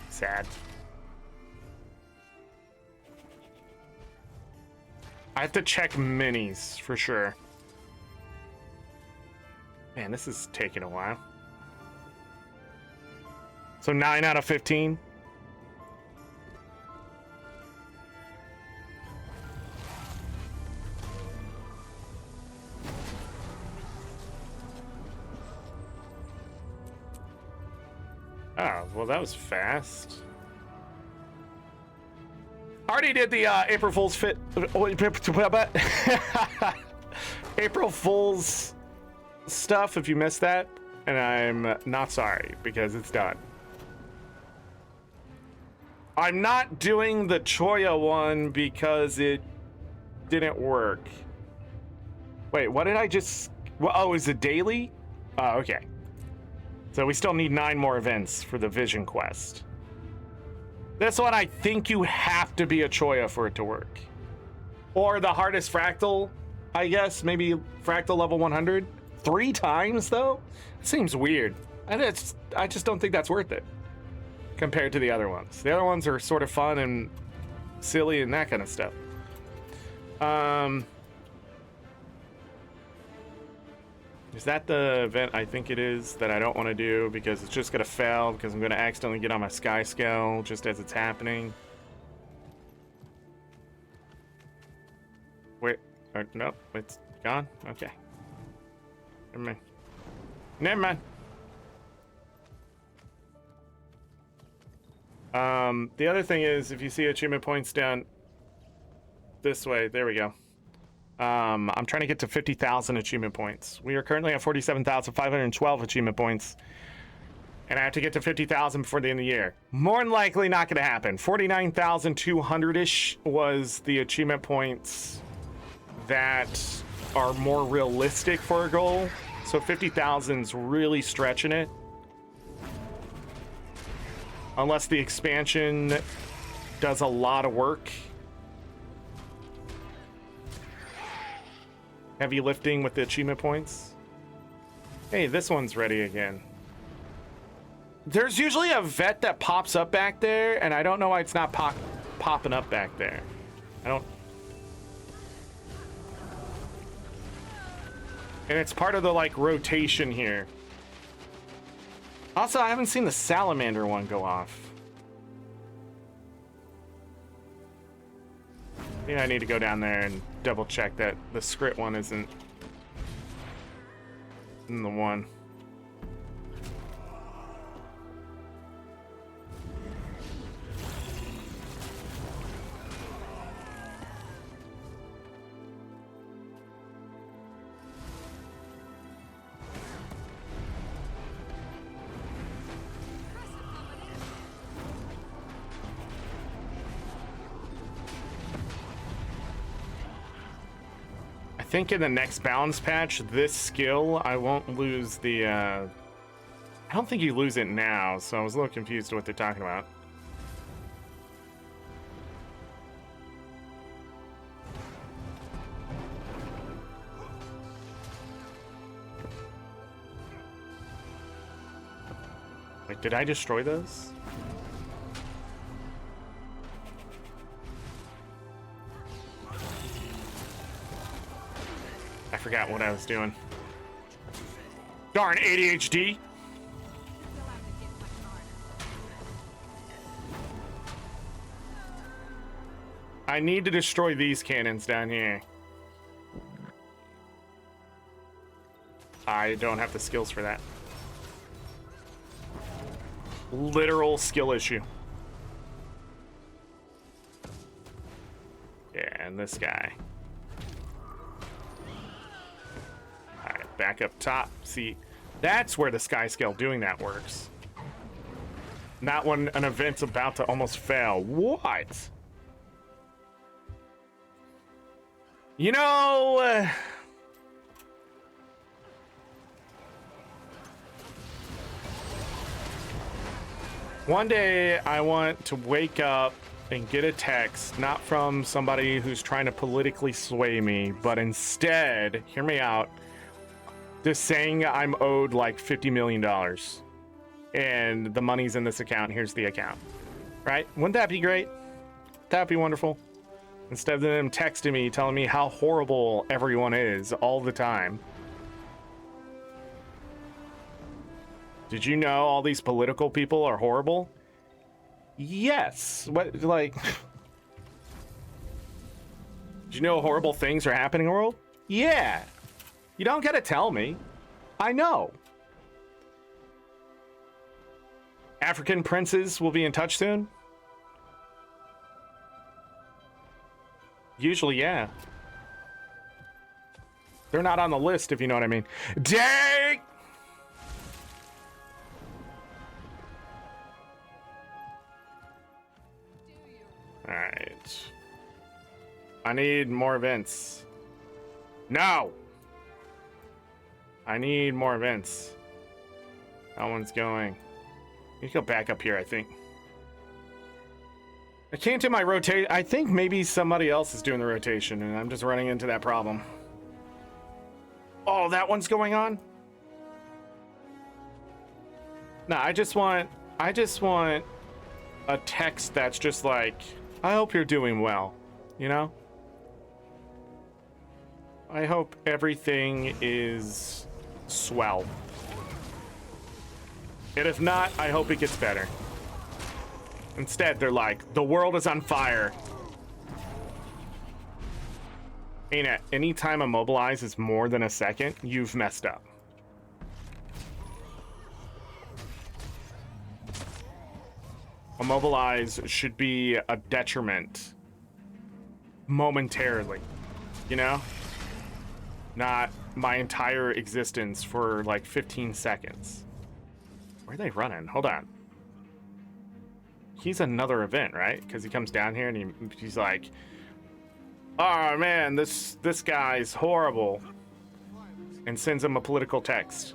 Sad. I have to check minis for sure. Man, this is taking a while. So 9 out of 15. Oh, well, that was fast. Already did the April Fool's fit. April Fool's stuff if you missed that, and I'm not sorry because it's done. I'm not doing the Choya one because it didn't work. Wait, what did I just... Oh, is it daily? Oh, okay. So we still need 9 more events for the Vision Quest. This one, I think you have to be a Choya for it to work. Or the hardest fractal, I guess. Maybe fractal level 100. 3 times, though? It seems weird. I just don't think that's worth it compared to the other ones. The other ones are sort of fun and silly and that kind of stuff. Is that the event I think it is that I don't want to do because it's just going to fail because I'm going to accidentally get on my sky scale just as it's happening? Wait, nope, it's gone? Okay. Never mind. Never mind. The other thing is, if you see achievement points down this way, there we go. I'm trying to get to 50,000 achievement points. We are currently at 47,512 achievement points. And I have to get to 50,000 before the end of the year. More than likely not going to happen. 49,200-ish was the achievement points that are more realistic for a goal. So 50,000's really stretching it. Unless the expansion does a lot of work. Heavy lifting with the achievement points. Hey, this one's ready again. There's usually a vet that pops up back there, and I don't know why it's not popping up back there. I don't... And it's part of the, like, rotation here. Also, I haven't seen the salamander one go off. I think I need to go down there and double check that the script one isn't in the one. think in the next balance patch, this skill, I won't lose the, I don't think you lose it now, so I was a little confused what they're talking about. Wait, did I destroy those? I forgot what I was doing. Darn ADHD. I need to destroy these cannons down here. I don't have the skills for that. Literal skill issue. Yeah, and this guy. Alright, back up top. See, that's where the sky scale doing that works. Not when an event's about to almost fail. What? You know... one day I want to wake up and get a text, not from somebody who's trying to politically sway me, but instead, hear me out, just saying I'm owed like $50 million and the money's in this account. Here's the account, right? Wouldn't that be great? That'd be wonderful. Instead of them texting me, telling me how horrible everyone is all the time. Did you know all these political people are horrible? Yes. What, like... Did you know horrible things are happening in the world? Yeah. You don't gotta tell me. I know. African princes will be in touch soon? Usually, yeah. They're not on the list, if you know what I mean. Dang! Alright. I need more events. No! I need more events. That one's going. You go back up here, I think. I can't do my rotate. I think maybe somebody else is doing the rotation, and I'm just running into that problem. Oh, that one's going on? No, I just want a text that's just like, I hope you're doing well, you know? I hope everything is swell. And if not, I hope it gets better. Instead, they're like, the world is on fire. ArenaNet, anytime a mobilize is more than a second, you've messed up. A mobilize should be a detriment momentarily, you know? Not my entire existence for like 15 seconds. Where are they running? Hold on. He's another event, right? Because he comes down here and he's like, oh man, this guy's horrible. And sends him a political text.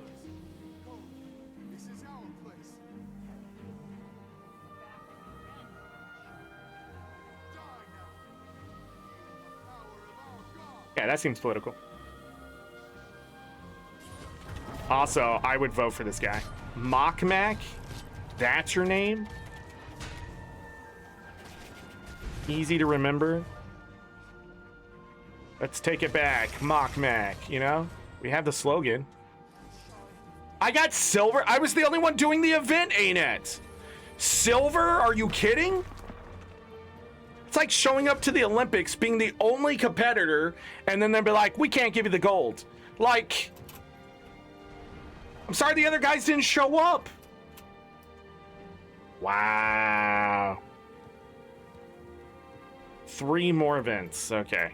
Yeah, that seems political. Also, I would vote for this guy. Mockmac? That's your name? Easy to remember. Let's take it back. Mockmac, you know? We have the slogan. I got silver? I was the only one doing the event, ArenaNet. Silver? Are you kidding? It's like showing up to the Olympics, being the only competitor, and then they'll be like, we can't give you the gold. Like, I'm sorry the other guys didn't show up. Wow. 3 more events. Okay.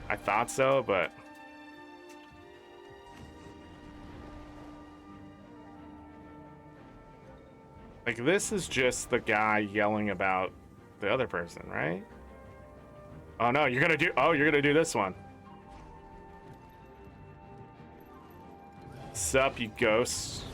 I thought so, but... like, this is just the guy yelling about the other person, right? Oh no, you're gonna do this one. Sup, you ghosts.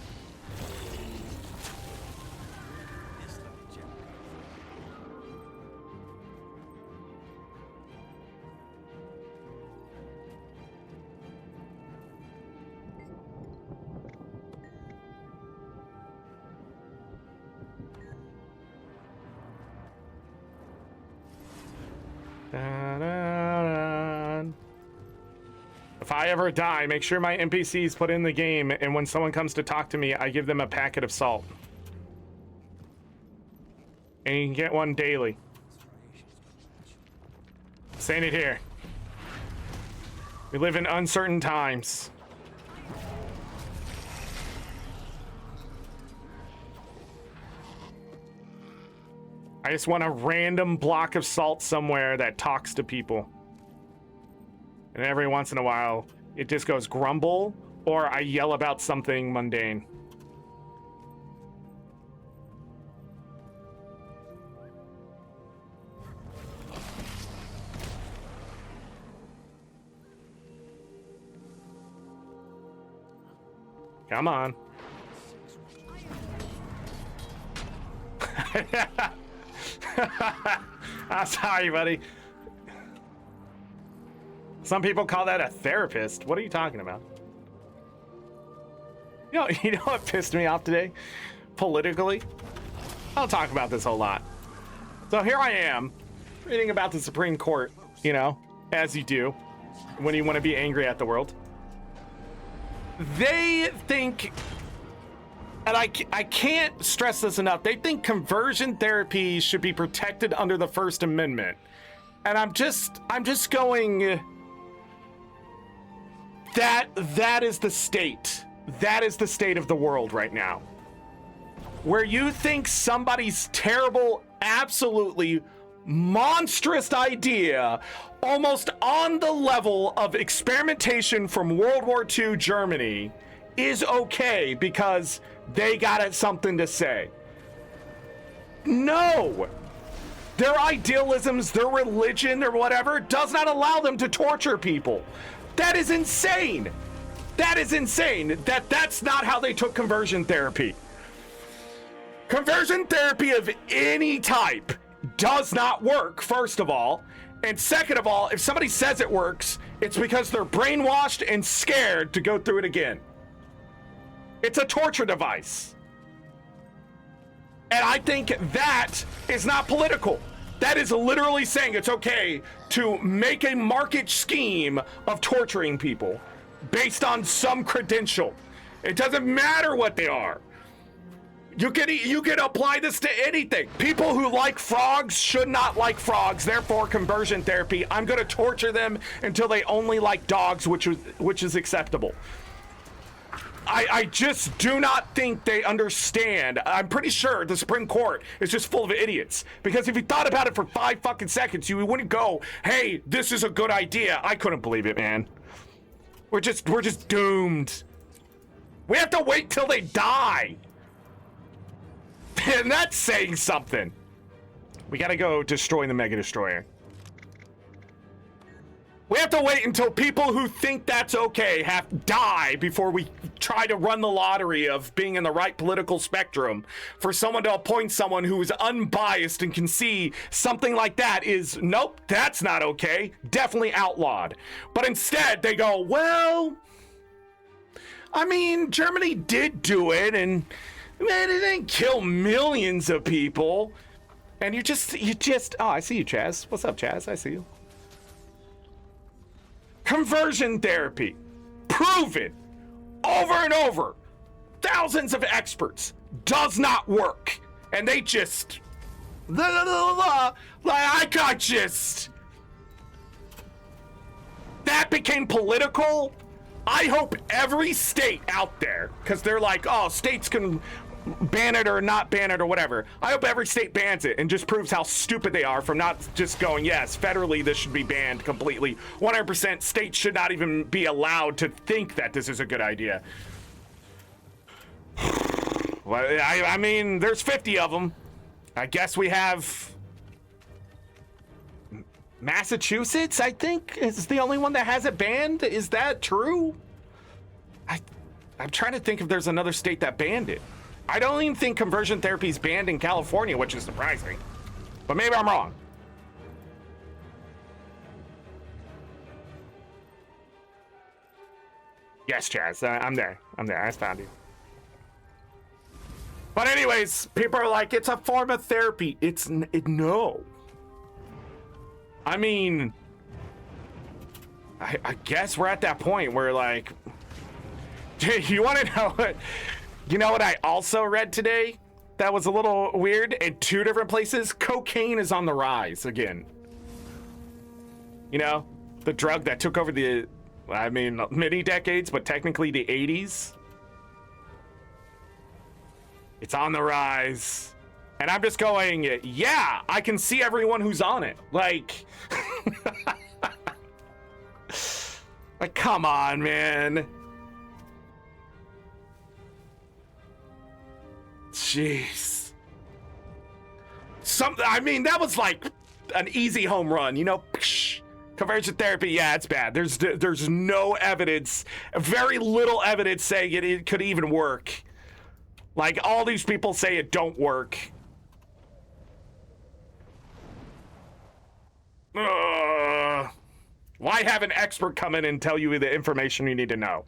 If I ever die, make sure my NPCs put in the game, and when someone comes to talk to me, I give them a packet of salt. And you can get one daily. Saying it here. We live in uncertain times. I just want a random block of salt somewhere that talks to people. And every once in a while, it just goes grumble, or I yell about something mundane. Come on. I'm sorry, buddy. Some people call that a therapist. What are you talking about? You know what pissed me off today? Politically? I'll talk about this a lot. So here I am, reading about the Supreme Court, as you do when you want to be angry at the world. They think, and I can't stress this enough, they think conversion therapy should be protected under the First Amendment. And I'm just going, that is the state. That is the state of the world right now. Where you think somebody's terrible, absolutely monstrous idea, almost on the level of experimentation from World War II Germany, is okay because they got something to say. No! Their idealisms, their religion, or whatever, does not allow them to torture people. That is insane. That is insane. That's not how they took conversion therapy. Conversion therapy of any type does not work, first of all. And second of all, if somebody says it works, it's because they're brainwashed and scared to go through it again. It's a torture device. And I think that is not political. That is literally saying it's okay to make a market scheme of torturing people based on some credential. It doesn't matter what they are. You can apply this to anything. People who like frogs should not like frogs. Therefore, conversion therapy. I'm going to torture them until they only like dogs, which is acceptable. I just do not think they understand. I'm pretty sure the Supreme Court is just full of idiots. Because if you thought about it for 5 fucking seconds, you wouldn't go, "Hey, this is a good idea." I couldn't believe it, man. We're just doomed. We have to wait till they die. And that's saying something. We gotta go destroy the Mega Destroyer. We have to wait until people who think that's okay die before we try to run the lottery of being in the right political spectrum for someone to appoint someone who is unbiased and can see something like that is, nope, that's not okay, definitely outlawed. But instead they go, well, I mean, Germany did do it, and man, it didn't kill millions of people. And you just, oh, I see you, Chaz. What's up, Chaz? I see you. Conversion therapy, proven over and over, thousands of experts, does not work. And they just, that became political. I hope every state out there, because they're like, oh, states can ban it or not ban it or whatever. I hope every state bans it and just proves how stupid they are from not just going, yes, federally this should be banned completely. 100% states should not even be allowed to think that this is a good idea. Well, I mean, there's 50 of them. I guess we have Massachusetts, I think, is the only one that has it banned. Is that true? I'm trying to think if there's another state that banned it. I don't even think conversion therapy is banned in California, which is surprising. But maybe I'm wrong. Yes, Chaz, I'm there. I found you. But anyways, people are like, it's a form of therapy. No. I mean, I guess we're at that point where, like, you want to know what? You know what I also read today that was a little weird? In 2 different places, cocaine is on the rise again. You know, the drug that took over many decades, but technically the 80s. It's on the rise. And I'm just going, yeah, I can see everyone who's on it. Like, like, come on, man. Jeez. I mean, that was like an easy home run, you know? Conversion therapy, yeah, it's bad. There's no evidence, very little evidence saying it could even work. Like, all these people say it don't work. Why have an expert come in and tell you the information you need to know?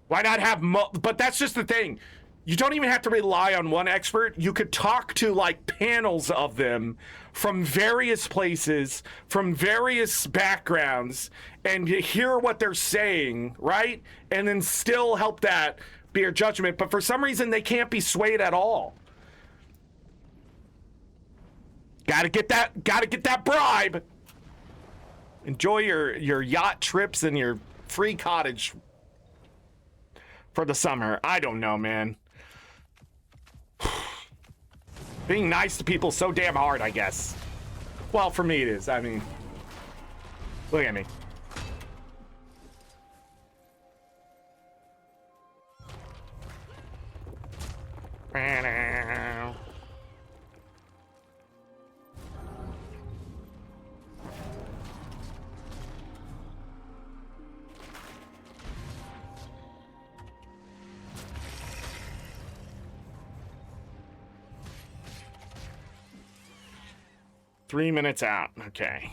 Why not have but that's just the thing. You don't even have to rely on one expert. You could talk to, like, panels of them from various places, from various backgrounds, and you hear what they're saying, right? And then still help that be your judgment. But for some reason, they can't be swayed at all. Gotta get that bribe. Enjoy your yacht trips and your free cottage for the summer. I don't know, man. Being nice to people is so damn hard, I guess. Well, for me it is. I mean, look at me. Wow. 3 minutes out. Okay.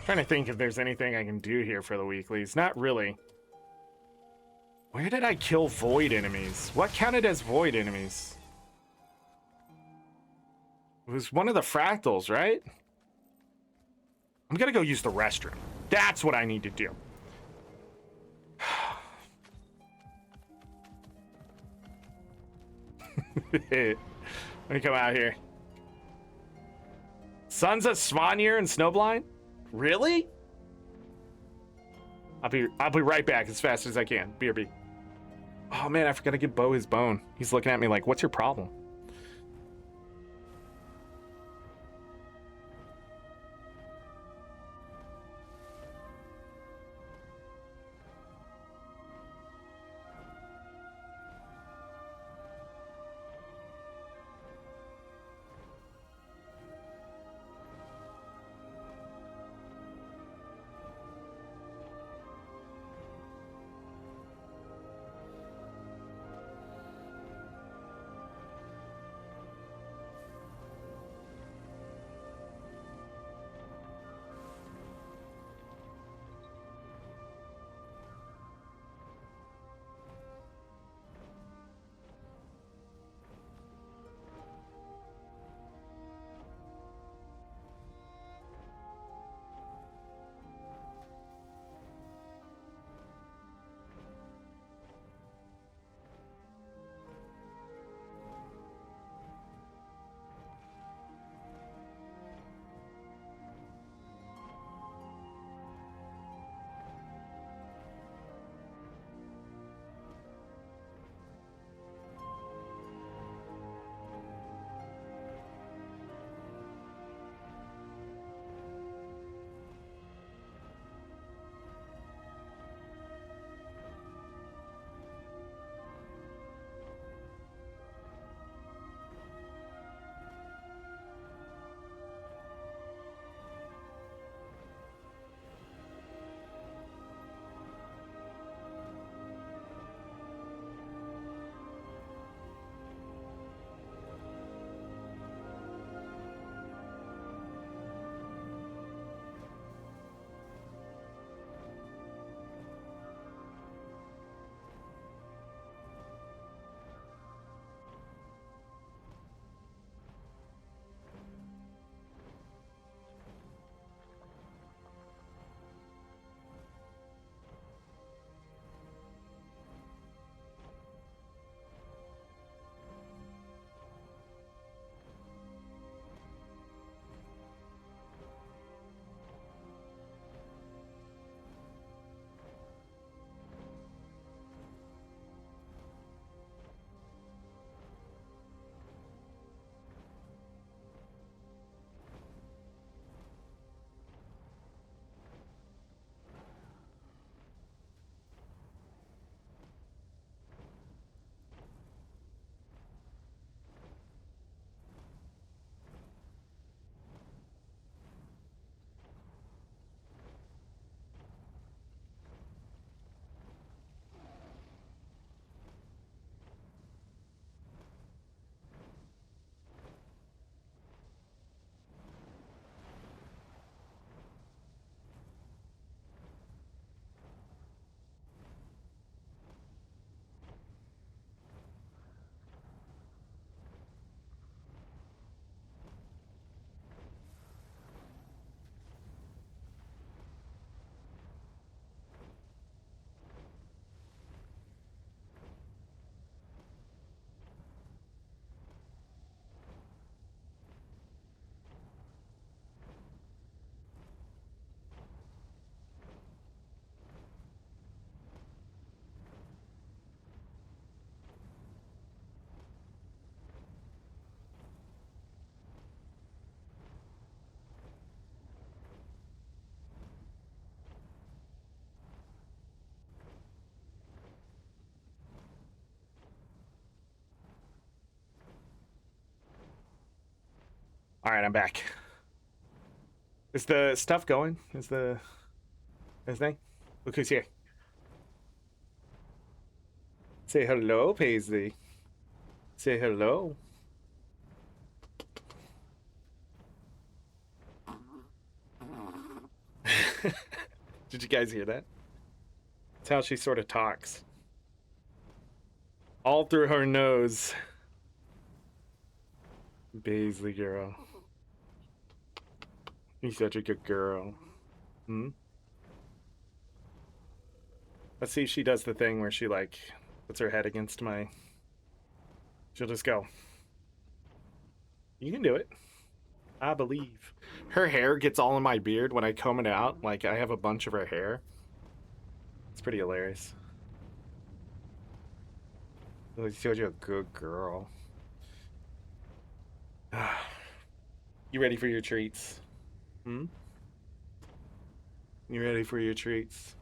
Trying to think if there's anything I can do here for the weeklies. Not really. Where did I kill void enemies? What counted as void enemies? It was one of the fractals, right? I'm gonna go use the restroom. That's what I need to do. Let me come out here. Sons of Svanir and Snowblind? Really? I'll be right back as fast as I can. BRB. Oh man, I forgot to give Bo his bone. He's looking at me like, what's your problem? All right, I'm back. Is the stuff going? Is the thing? Look who's here. Say hello, Paisley. Say hello. Did you guys hear that? That's how she sort of talks. All through her nose. Paisley girl. You're such a good girl. Hmm? Let's see if she does the thing where she, like, puts her head against my... She'll just go. You can do it. I believe. Her hair gets all in my beard when I comb it out. Like, I have a bunch of her hair. It's pretty hilarious. You're such a good girl. You ready for your treats? Hmm? You ready for your treats?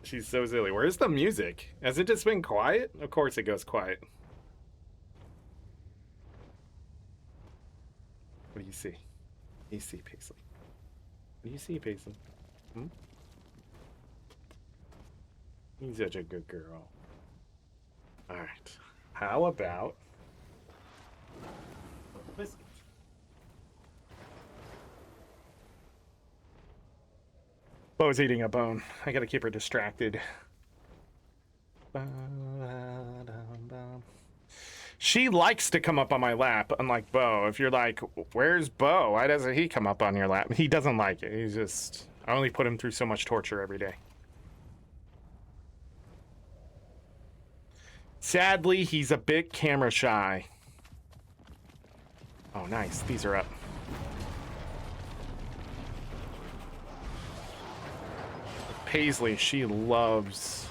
She's so silly. Where's the music? Has it just been quiet? Of course it goes quiet. What do you see? What do you see, Paisley? What do you see, Paisley? Hmm? You're such a good girl. Alright. How about... biscuit? Bo's eating a bone. I gotta keep her distracted. She likes to come up on my lap, unlike Bo. If you're like, where's Bo? Why doesn't he come up on your lap? He doesn't like it. He's just... I only put him through so much torture every day. Sadly, he's a bit camera shy. Oh, nice. These are up. Paisley, she loves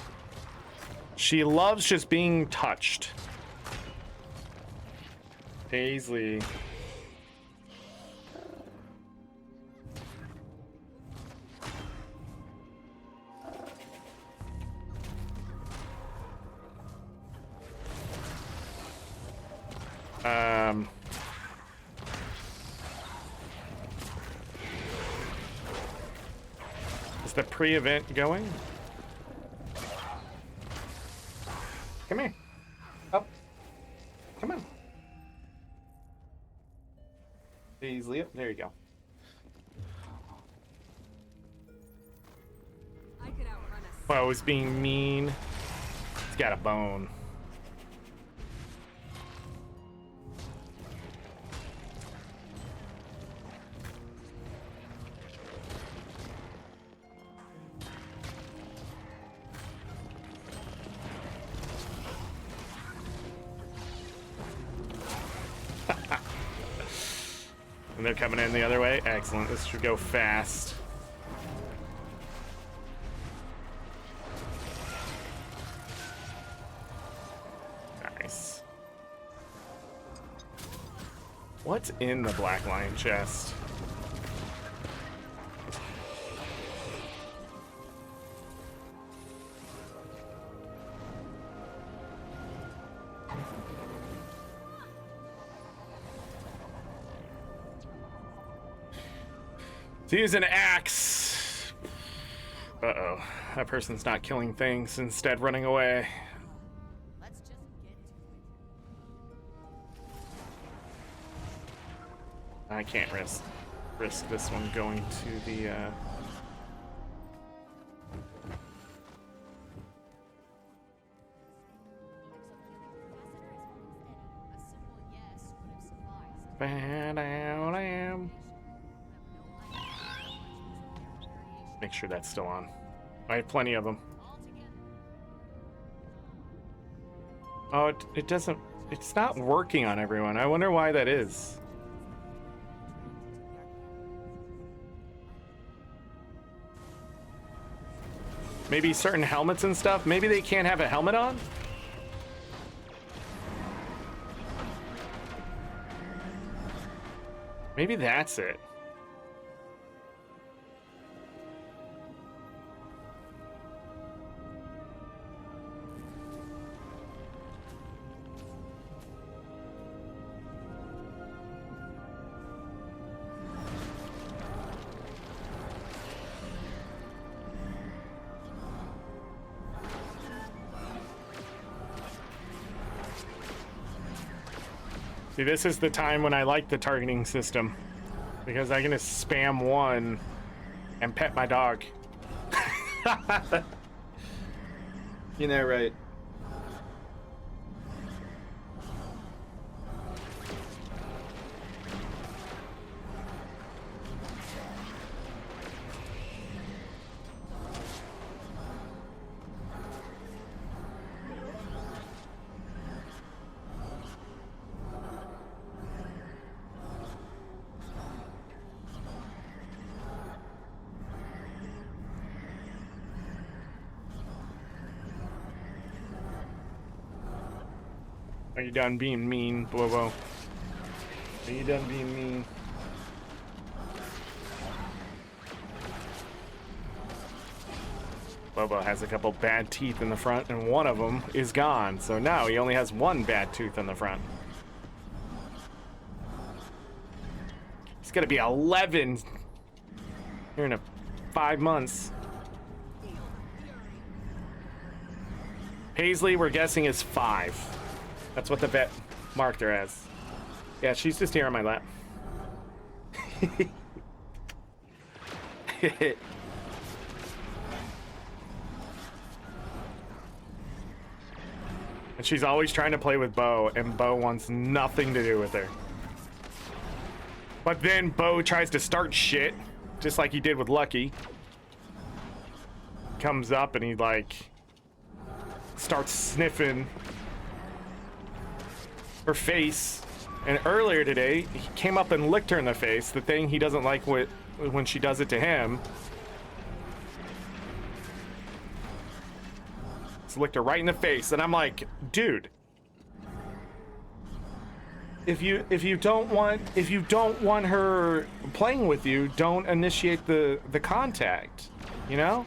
just being touched. Paisley. Is the pre-event going? Come here. Up. Come on. Paisley up. There you go. I could outrun us. Well, I was being mean. It's got a bone. And they're coming in the other way. Excellent. This should go fast. Nice. What's in the Black Lion chest? To use an axe. Uh-oh. That person's not killing things, instead running away. Let's just get to it. I can't risk this one going to the Make sure that's still on. I have plenty of them. Oh, it doesn't... It's not working on everyone. I wonder why that is. Maybe certain helmets and stuff? Maybe they can't have a helmet on? Maybe that's it. See, this is the time when I like the targeting system. Because I can just spam one and pet my dog. You know, right? Are you done being mean, Bobo? Are you done being mean? Bobo has a couple bad teeth in the front, and one of them is gone. So now he only has one bad tooth in the front. He's gonna be 11 here in 5 months. Paisley, we're guessing, is 5. That's what the vet marked her as. Yeah, she's just here on my lap. And she's always trying to play with Bo, and Bo wants nothing to do with her. But then Bo tries to start shit, just like he did with Lucky. Comes up and he, like, starts sniffing her face. And earlier today, he came up and licked her in the face, the thing he doesn't like when she does it to him. Just licked her right in the face, and I'm like, dude, if you don't want her playing with you, don't initiate the contact, you know?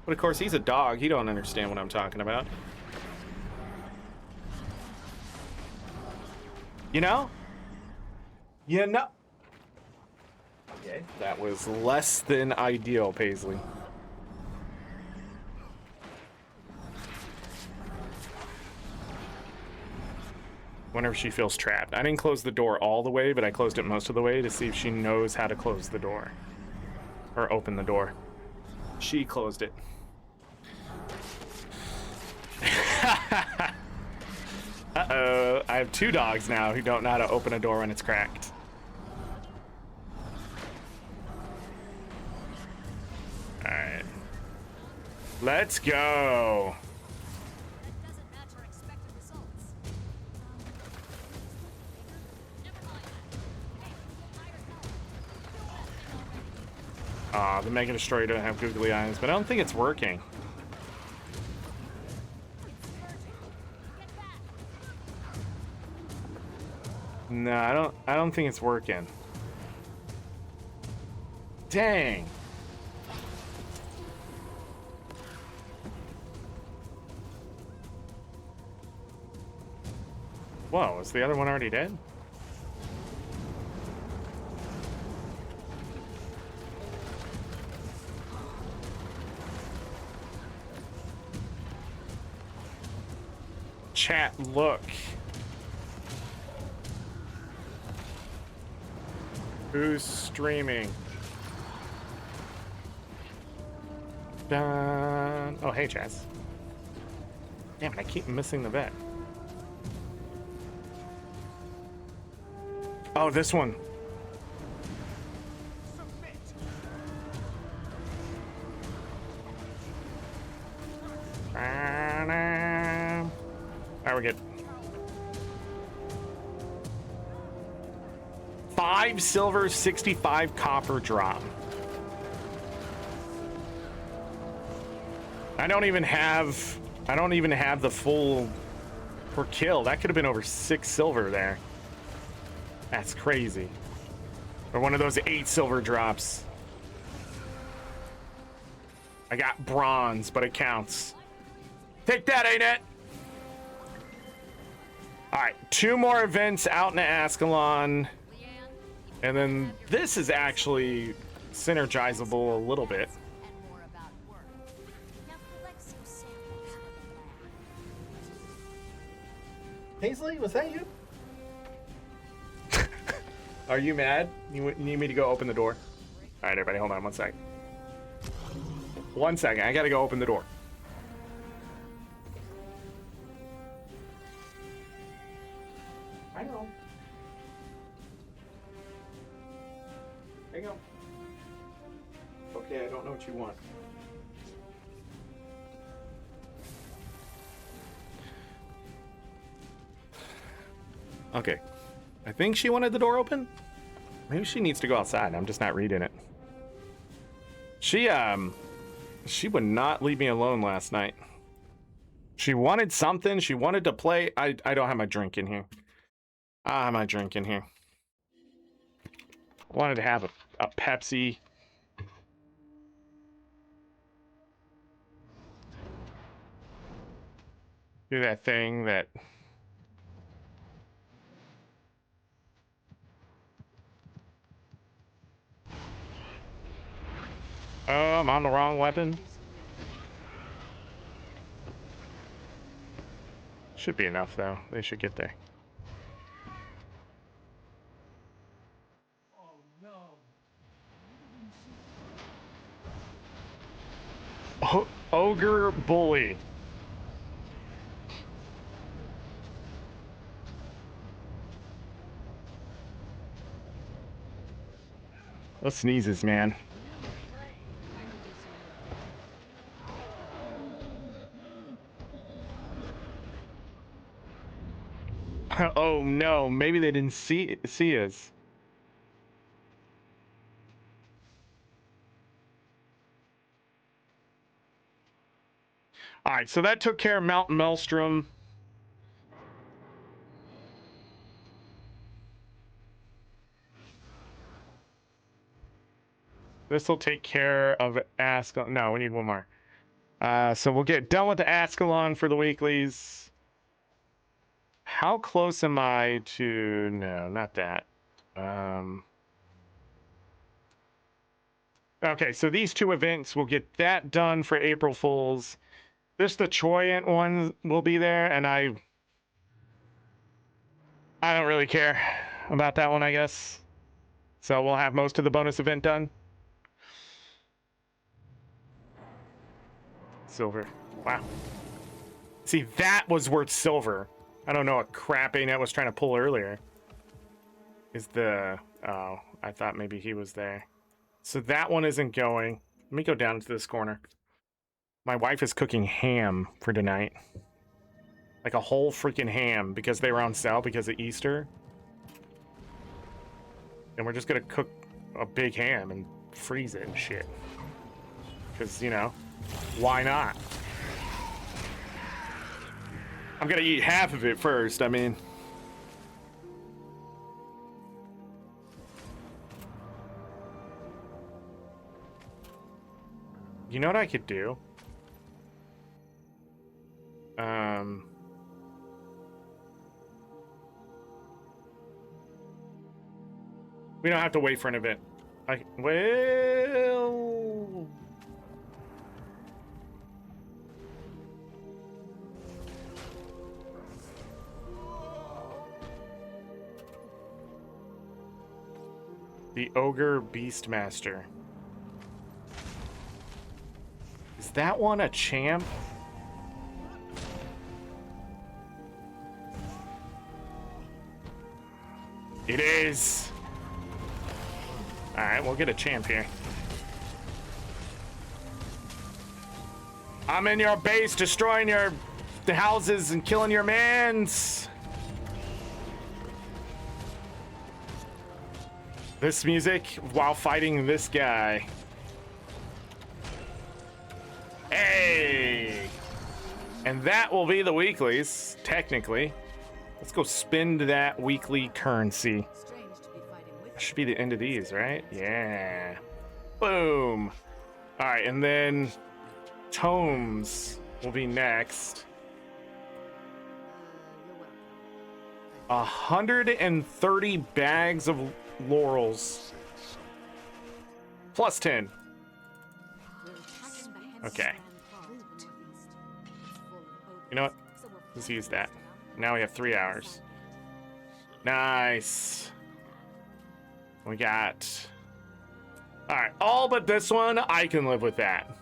But of course, he's a dog. He don't understand what I'm talking about. You know? You know? Okay. That was less than ideal, Paisley. Whenever she feels trapped. I didn't close the door all the way, but I closed it most of the way to see if she knows how to close the door. Or open the door. She closed it. Uh-oh, I have 2 dogs now who don't know how to open a door when it's cracked. Alright. Let's go. The Mega Destroyer don't have googly eyes, but I don't think it's working. No, I don't think it's working. Dang. Whoa, is the other one already dead? Chat, look. Who's streaming? Dun. Oh, hey, Chaz. Damn it, I keep missing the vet. Oh, this one. Alright, we're good. 5 silver, 65 copper drop. I don't even have the full per kill. That could have been over 6 silver there. That's crazy. Or one of those 8 silver drops. I got bronze, but it counts. Take that, ArenaNet. All right, 2 more events out in Ascalon. And then this is actually synergizable a little bit. Paisley, was that you? Are you mad? You need me to go open the door? All right, everybody, hold on 1 second. 1 second, I gotta go open the door. I know. Hang on. Okay, I don't know what you want. Okay. I think she wanted the door open. Maybe she needs to go outside. I'm just not reading it. She would not leave me alone last night. She wanted something. She wanted to play. I don't have my drink in here. I have my drink in here. Wanted to have a Pepsi. Do that thing that... Oh, I'm on the wrong weapon. Should be enough, though. They should get there. Ogre bully. Those sneezes, man. Oh no, maybe they didn't see us. All right, so that took care of Mount Maelstrom. This will take care of Ascalon. No, we need one more. So we'll get done with the Ascalon for the weeklies. How close am I to... No, not that. Okay, so these two events, we'll get that done for April Fools. This, the Troyant one, will be there, and I don't really care about that one, I guess. So we'll have most of the bonus event done. Silver. Wow. See, that was worth silver. I don't know what crap ArenaNet was trying to pull earlier. Is the... Oh, I thought maybe he was there. So that one isn't going. Let me go down to this corner. My wife is cooking ham for tonight. Like a whole freaking ham because they were on sale because of Easter. And we're just gonna cook a big ham and freeze it and shit. Because, you know, why not? I'm gonna eat half of it first, I mean. You know what I could do? We don't have to wait for an event. Well... The Ogre Beastmaster. Is that one a champ? It is. Alright, we'll get a champ here. I'm in your base, destroying the houses and killing your mans. This music while fighting this guy. Hey! And that will be the weeklies, technically. Let's go spend that weekly currency. That should be the end of these, right? Yeah. Boom. All right, and then tomes will be next. 130 bags of laurels. Plus 10. Okay. You know what? Let's use that. Now we have 3 hours. Nice. We got... All right, all but this one, I can live with that.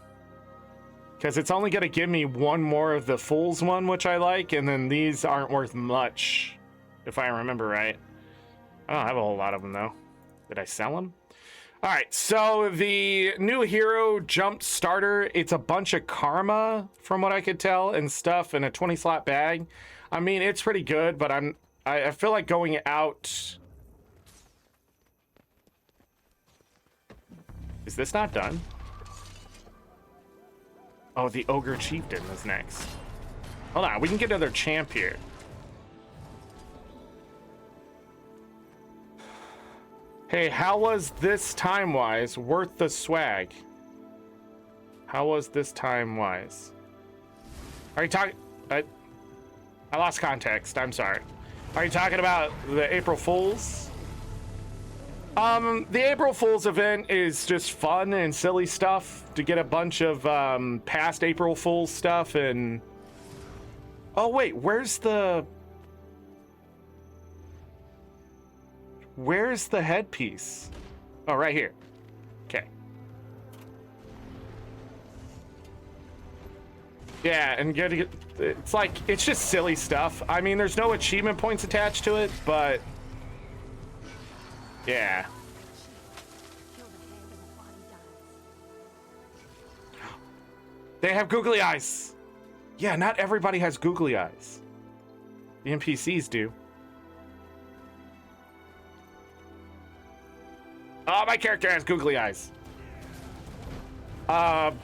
Because it's only going to give me one more of the Fool's one, which I like, and then these aren't worth much, if I remember right. I don't have a whole lot of them, though. Did I sell them? All right, so the new hero jump starter, it's a bunch of karma, from what I could tell, and stuff in a 20-slot bag. I mean, it's pretty good, but I feel like going out... Is this not done? Oh, the Ogre Chieftain is next. Hold on, we can get another champ here. Hey, how was this time-wise worth the swag? How was this time-wise? Are you talking... I lost context, I'm sorry. Are you talking about the April Fools? The April Fool's event is just fun and silly stuff to get a bunch of past April Fool's stuff and... Oh wait, where's the headpiece? Oh, right here. Okay. Yeah, and it's like, it's just silly stuff. I mean, there's no achievement points attached to it, but... Yeah. They have googly eyes. Yeah, not everybody has googly eyes. The NPCs do. Oh, my character has googly eyes. But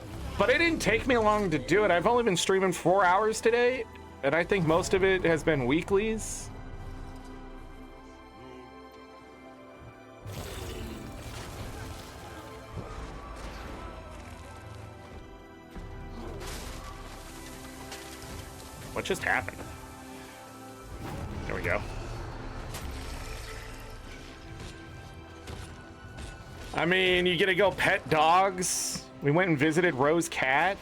it didn't take me long to do it. I've only been streaming 4 hours today, and I think most of it has been weeklies. What just happened? There we go. I mean, you get to go pet dogs. We went and visited Rose Cat.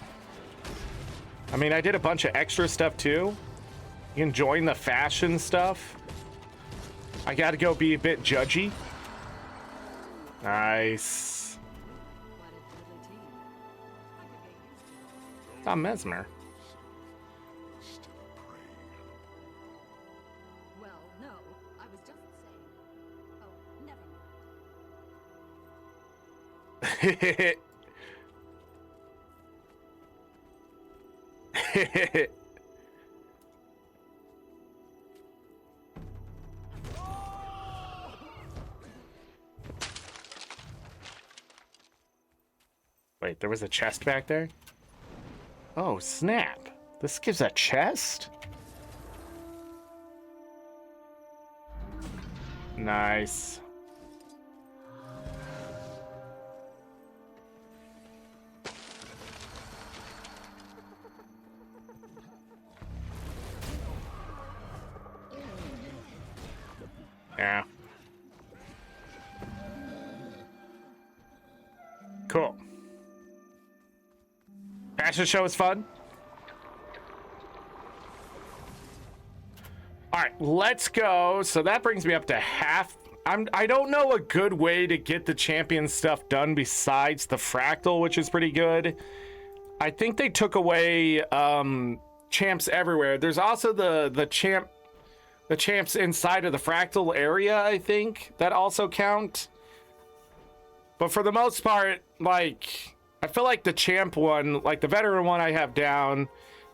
I mean, I did a bunch of extra stuff too. You can join the fashion stuff. I got to go be a bit judgy. Nice. It's on Mesmer. Wait, there was a chest back there? Oh, snap. This gives a chest? Nice. Yeah. Cool. Fashion show is fun. All right, let's go. So that brings me up to half. I don't know a good way to get the champion stuff done besides the fractal, which is pretty good. I think they took away champs everywhere. There's also the champs inside of the fractal area, I think, that also count. But for the most part, like, I feel like the champ one, like the veteran one I have down,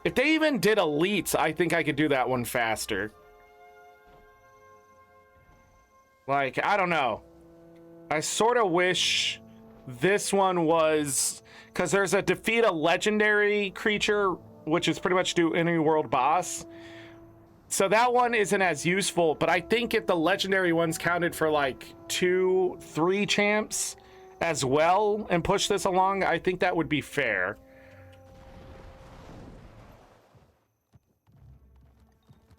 if they even did elites, I think I could do that one faster. Like, I don't know. I sort of wish this one was, because there's a defeat a legendary creature, which is pretty much do any world boss. So that one isn't as useful, but I think if the legendary ones counted for like 2-3 champs as well and push this along, I think that would be fair.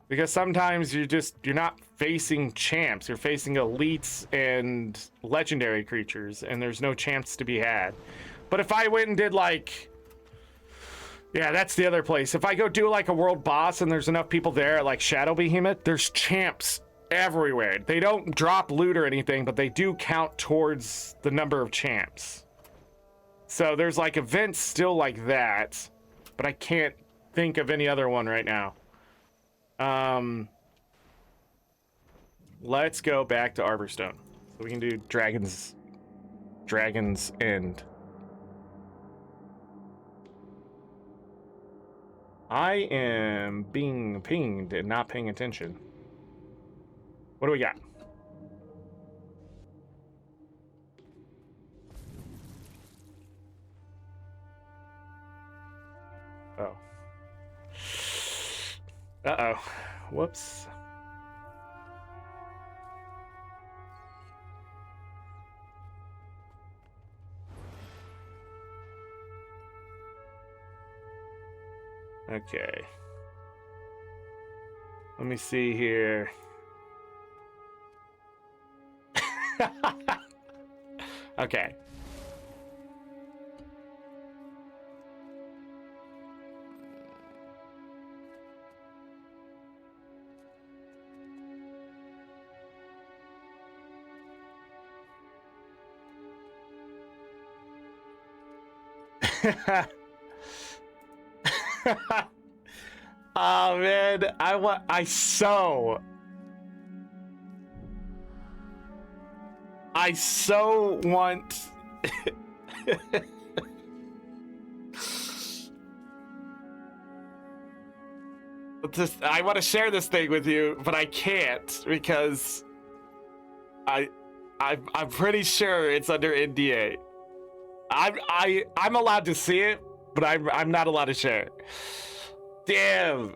Because sometimes you're not facing champs, you're facing elites and legendary creatures, and there's no champs to be had. But if I went and did like, yeah, that's the other place. If I go do like a world boss and there's enough people there, like Shadow Behemoth, there's champs everywhere. They don't drop loot or anything, but they do count towards the number of champs. So there's like events still like that, but I can't think of any other one right now. Let's go back to Arborstone. So we can do Dragon's End. I am being pinged and not paying attention. What do we got? Oh. Uh-oh. Whoops. Okay. Let me see here. Okay. Oh man, I so want I want to share this thing with you, but I can't because I'm pretty sure it's under NDA. I'm allowed to see it, but I'm not allowed to share it. Damn.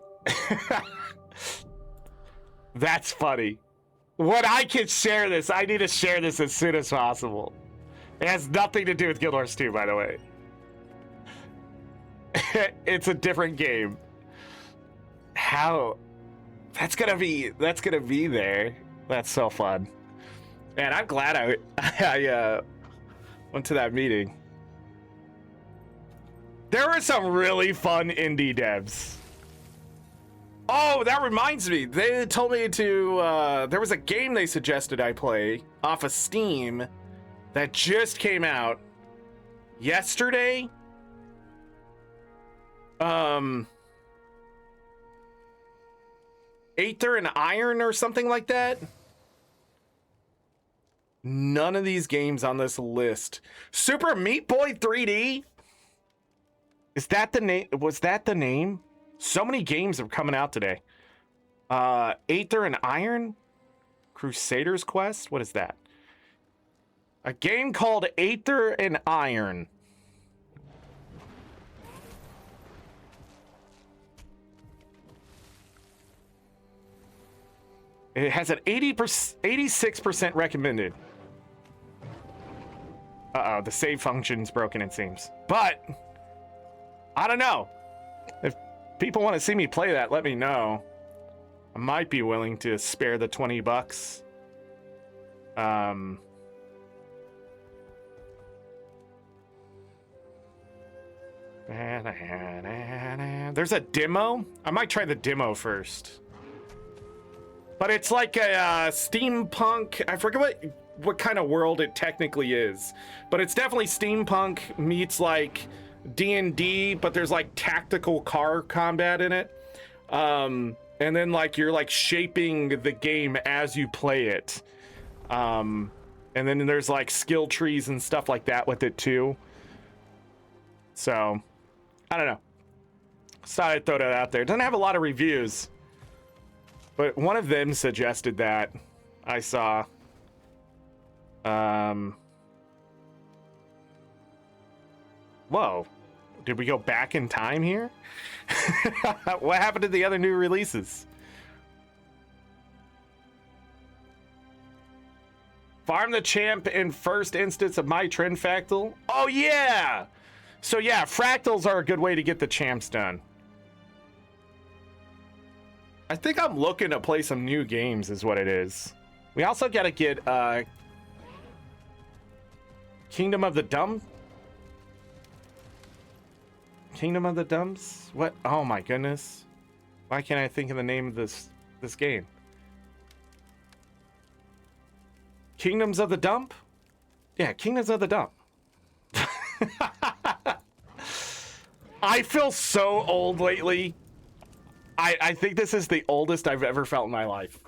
That's funny. When I can share this, I need to share this as soon as possible. It has nothing to do with Guild Wars 2, by the way. It's a different game. How? That's gonna be there. That's so fun. Man, I'm glad I went to that meeting. There were some really fun indie devs. Oh, that reminds me. They told me to, there was a game they suggested I play off of Steam that just came out yesterday. Aether and Iron or something like that. None of these games on this list. Super Meat Boy 3D? Is that the name? Was that the name? So many games are coming out today. Aether and Iron? Crusader's Quest? What is that? A game called Aether and Iron. It has an 86% recommended. Uh-oh, the save function's broken, it seems. But, I don't know. If people want to see me play that, let me know. I might be willing to spare the $20. There's a demo. I might try the demo first. But it's like a steampunk. I forget what kind of world it technically is, but it's definitely steampunk meets like D&D, but there's like tactical car combat in it. And then like you're like shaping the game as you play it. And then there's like skill trees and stuff like that with it too. So, I don't know. Just thought I'd throw that out there. It doesn't have a lot of reviews, but one of them suggested that I saw. Whoa. Did we go back in time here? What happened to the other new releases? Farm the champ in first instance of my trend fractal. Oh yeah! So yeah, fractals are a good way to get the champs done. I think I'm looking to play some new games is what it is. We also gotta get Kingdom of the Dumb? Kingdom of the Dumbs? What? Oh my goodness. Why can't I think of the name of this game? Kingdoms of the Dump? Yeah, Kingdoms of the Dump. I feel so old lately. I think this is the oldest I've ever felt in my life.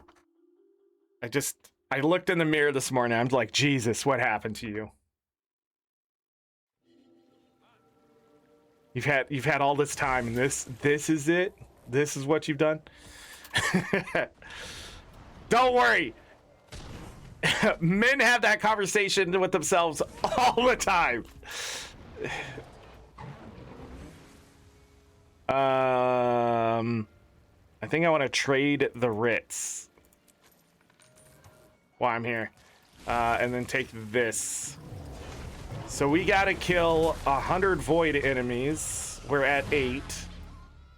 I looked in the mirror this morning. I'm like, Jesus, what happened to you? You've had all this time, and this is it. This is what you've done. Don't worry. Men have that conversation with themselves all the time. I think I want to trade the Ritz while I'm here, and then take this. So we gotta kill 100 void enemies. We're at 8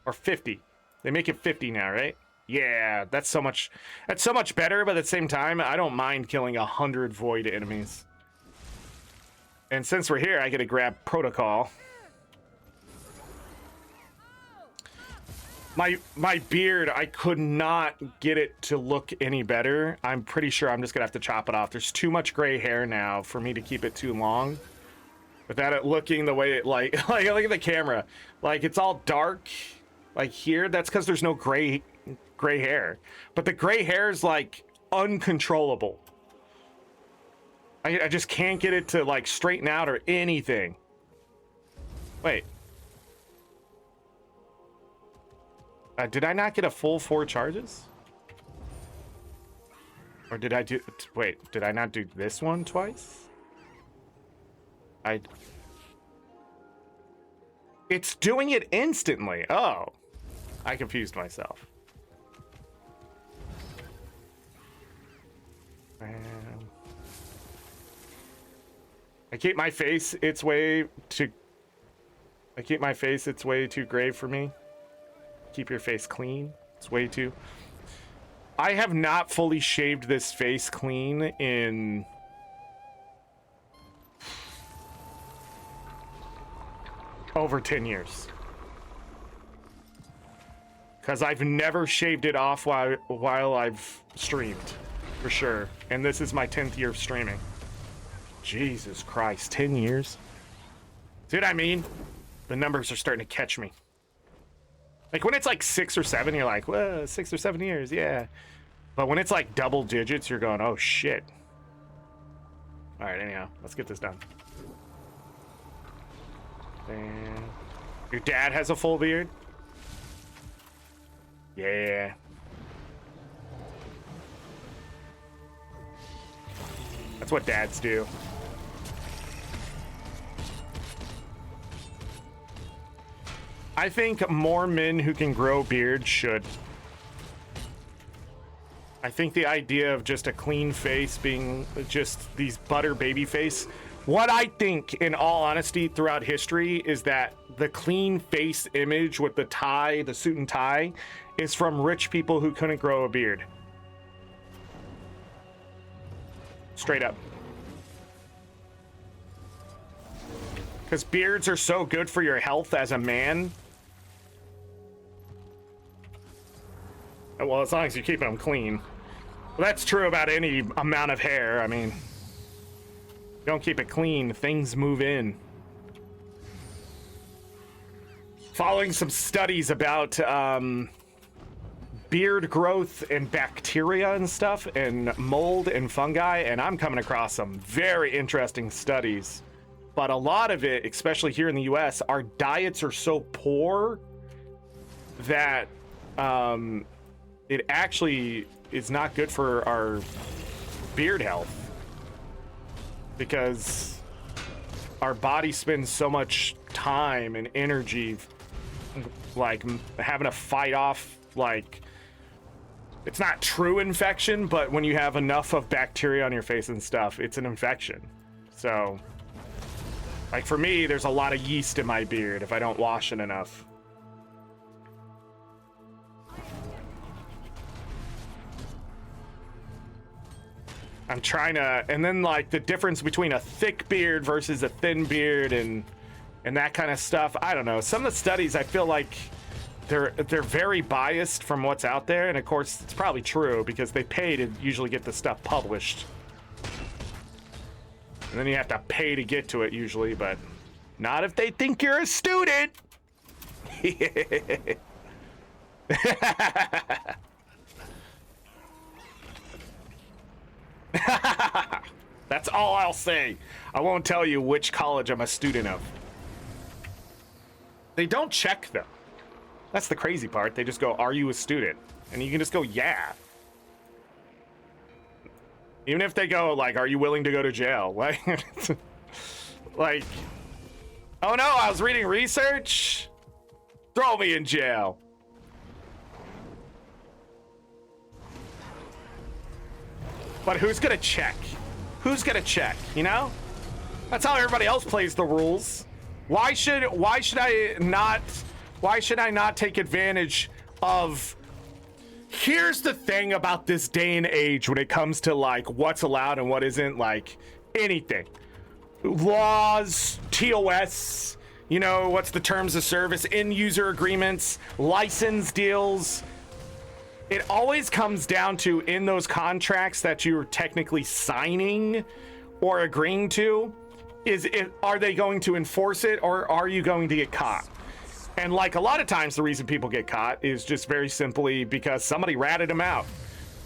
or 50. They make it 50 now, right? Yeah, that's so much better, but at the same time, I don't mind killing 100 void enemies. And since we're here, I get to grab protocol. My beard, I could not get it to look any better. I'm pretty sure I'm just gonna have to chop it off. There's too much gray hair now for me to keep it too long. Without it looking the way it like look at the camera. Like it's all dark like here. That's because there's no gray hair. But the gray hair is like uncontrollable. I just can't get it to like straighten out or anything. Wait. Did I not get a full 4 charges? Or did I do... Wait, did I not do this one twice? It's doing it instantly. Oh. I confused myself. I keep my face its way too gray for me. Keep your face clean. It's way too... I have not fully shaved this face clean in... over 10 years. Because I've never shaved it off while I've streamed. For sure. And this is my 10th year of streaming. Jesus Christ, 10 years? See what I mean? The numbers are starting to catch me. Like when it's like 6 or 7, you're like, well, 6 or 7 years, yeah. But when it's like double digits, you're going, oh shit. All right, anyhow, let's get this done. And your dad has a full beard? Yeah. That's what dads do. I think more men who can grow beards should. I think the idea of just a clean face being just these butter baby face. What I think, in all honesty, throughout history is that the clean face image with the tie, the suit and tie, is from rich people who couldn't grow a beard. Straight up. Because beards are so good for your health as a man. Well, as long as you're keeping them clean. Well, that's true about any amount of hair. I mean, you don't keep it clean, things move in. Following some studies about beard growth and bacteria and stuff, and mold and fungi, and I'm coming across some very interesting studies. But a lot of it, especially here in the US, our diets are so poor that it actually is not good for our beard health, because our body spends so much time and energy like having to fight off, like, it's not true infection, but when you have enough of bacteria on your face and stuff, it's an infection. So like for me, there's a lot of yeast in my beard if I don't wash it enough. I'm trying to, and then like the difference between a thick beard versus a thin beard and that kind of stuff. I don't know. Some of the studies, I feel like they're very biased from what's out there, and of course it's probably true because they pay to usually get the stuff published. And then you have to pay to get to it usually, but not if they think you're a student. That's all I'll say. I won't tell you which college I'm a student of. They don't check them. That's the crazy part. They just go, "Are you a student?" And you can just go, "Yeah." Even if they go like, "Are you willing to go to jail?" Like, "Oh no, I was reading research. Throw me in jail." But who's gonna check? Who's gonna check? You know? That's how everybody else plays the rules. Why should I not take advantage of? Here's the thing about this day and age when it comes to like what's allowed and what isn't, like anything. Laws, TOS, you know, what's the terms of service, end user agreements, license deals. It always comes down to, in those contracts that you're technically signing or agreeing to, are they going to enforce it, or are you going to get caught? And like a lot of times the reason people get caught is just very simply because somebody ratted them out.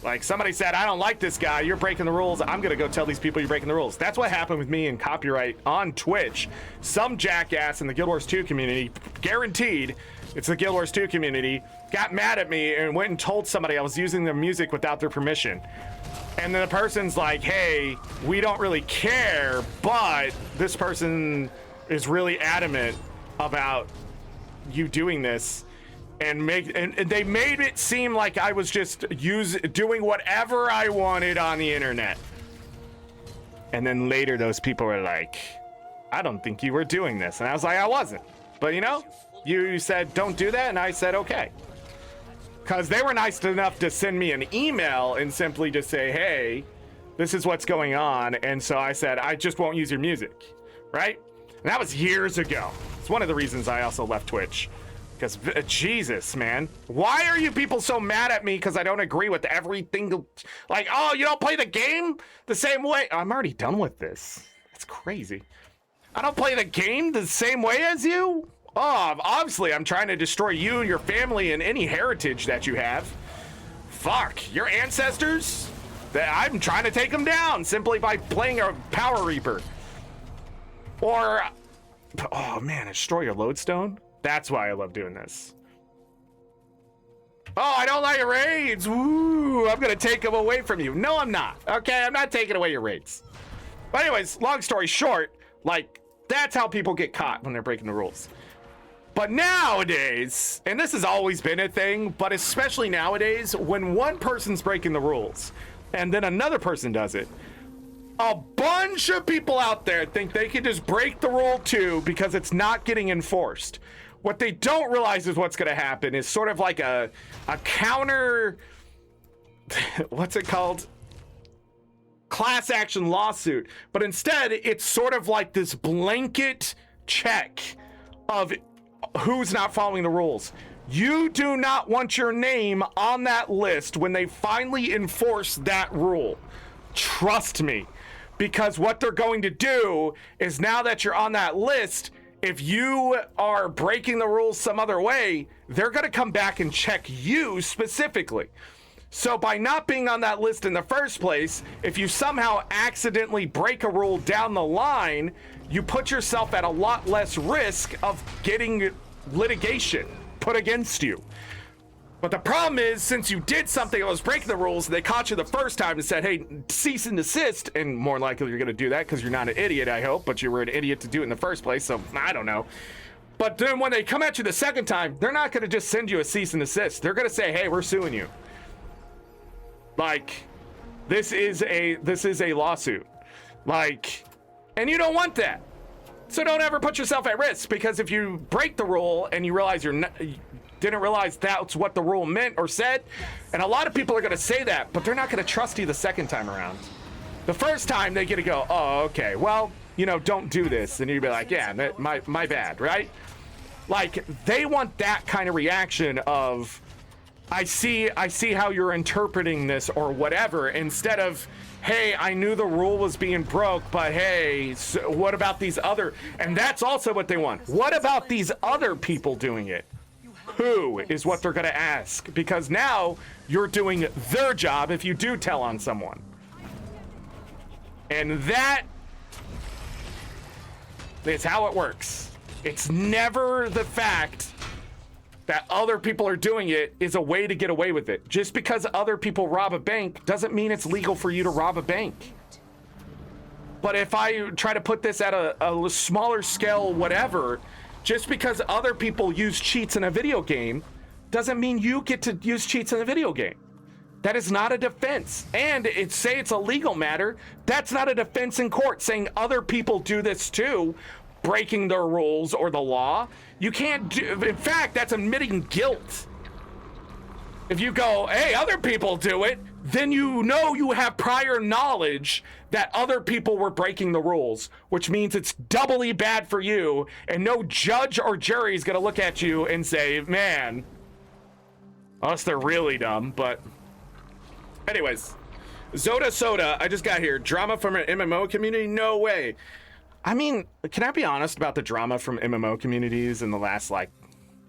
Like somebody said, "I don't like this guy, you're breaking the rules, I'm gonna go tell these people you're breaking the rules." That's what happened with me in copyright on Twitch. Some jackass in the Guild Wars 2 community, guaranteed it's the Guild Wars 2 community, got mad at me and went and told somebody I was using their music without their permission. And then the person's like, "Hey, we don't really care, but this person is really adamant about you doing this," and they made it seem like I was just doing whatever I wanted on the internet. And then later those people were like, "I don't think you were doing this," and I was like, "I wasn't, but you know, you said don't do that," and I said okay. Because they were nice enough to send me an email and simply just say, "Hey, this is what's going on." And so I said, "I just won't use your music," right? And that was years ago. It's one of the reasons I also left Twitch. Because, Jesus, man. Why are you people so mad at me because I don't agree with everything? Like, "Oh, you don't play the game the same way?" I'm already done with this. That's crazy. I don't play the game the same way as you? Oh, obviously I'm trying to destroy you and your family and any heritage that you have. Fuck, your ancestors? I'm trying to take them down simply by playing a Power Reaper. Or, oh man, destroy your lodestone? That's why I love doing this. "Oh, I don't like your raids. Ooh, I'm gonna take them away from you." No, I'm not. Okay, I'm not taking away your raids. But anyways, long story short, like, that's how people get caught when they're breaking the rules. But nowadays, and this has always been a thing, but especially nowadays, when one person's breaking the rules and then another person does it, a bunch of people out there think they can just break the rule too because it's not getting enforced. What they don't realize is what's going to happen is sort of like a counter, what's it called? Class action lawsuit. But instead, it's sort of like this blanket check of who's not following the rules. You do not want your name on that list when they finally enforce that rule. Trust me. Because what they're going to do is, now that you're on that list, if you are breaking the rules some other way, they're going to come back and check you specifically. So by not being on that list in the first place, if you somehow accidentally break a rule down the line, you put yourself at a lot less risk of getting litigation put against you. But the problem is, since you did something that was breaking the rules, they caught you the first time and said, "Hey, cease and desist," and more likely you're going to do that because you're not an idiot, I hope, but you were an idiot to do it in the first place, so I don't know. But then when they come at you the second time, they're not going to just send you a cease and desist. They're going to say, "Hey, we're suing you." Like, this is a lawsuit. Like, and you don't want that. So don't ever put yourself at risk, because if you break the rule and you realize you didn't realize that's what the rule meant or said, and a lot of people are going to say that, but they're not going to trust you the second time around. The first time they get to go, "Oh, okay, well, you know, don't do this," and you'd be like, "Yeah, my bad," right? Like, they want that kind of reaction of, I see how you're interpreting this or whatever, instead of, hey, I knew the rule was being broke, but hey, so what about these other, and that's also what they want. What about these other people doing it? Who is what they're gonna ask, because now you're doing their job if you do tell on someone. And that is how it works. It's never the fact that other people are doing it is a way to get away with it. Just because other people rob a bank doesn't mean it's legal for you to rob a bank. But if I try to put this at a smaller scale, whatever, just because other people use cheats in a video game doesn't mean you get to use cheats in a video game. That is not a defense. And say it's a legal matter, that's not a defense in court saying other people do this too, breaking their rules or the law. You can't do, in fact, that's admitting guilt. If you go, hey, other people do it, then you know you have prior knowledge that other people were breaking the rules, which means it's doubly bad for you, and no judge or jury is gonna look at you and say, man, unless they're really dumb. But anyways, Zoda Soda, I just got here. Drama from an MMO community? No way. I mean, can I be honest about the drama from MMO communities in the last, like,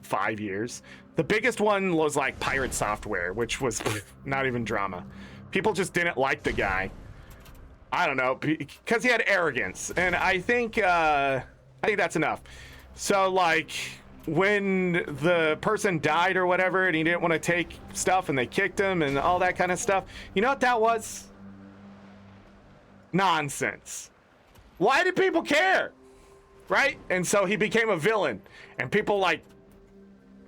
5 years? The biggest one was, like, Pirate Software, which was not even drama. People just didn't like the guy. I don't know, because he had arrogance. And I think that's enough. So, like, when the person died or whatever, and he didn't want to take stuff, and they kicked him and all that kind of stuff, you know what that was? Nonsense. Why did people care? Right? And so he became a villain, and people like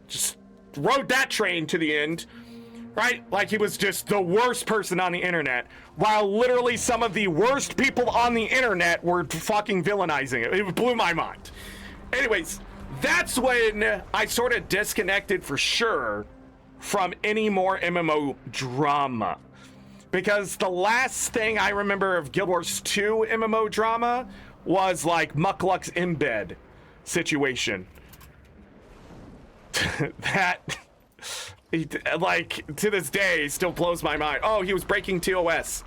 just rode that train to the end, right? Like he was just the worst person on the internet, while literally some of the worst people on the internet were fucking villainizing it. It blew my mind. Anyways, that's when I sort of disconnected for sure from any more MMO drama. Because the last thing I remember of Guild Wars 2 MMO drama was like Muckluck's embed situation. That, like, to this day still blows my mind. Oh, he was breaking TOS.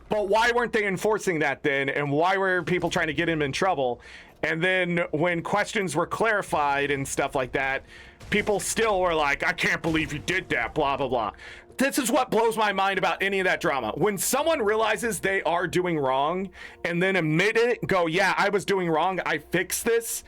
But why weren't they enforcing that then? And why were people trying to get him in trouble? And then when questions were clarified and stuff like that, people still were like, I can't believe you did that, blah, blah, blah. This is what blows my mind about any of that drama. When someone realizes they are doing wrong and then admit it, go, yeah, I was doing wrong, I fixed this,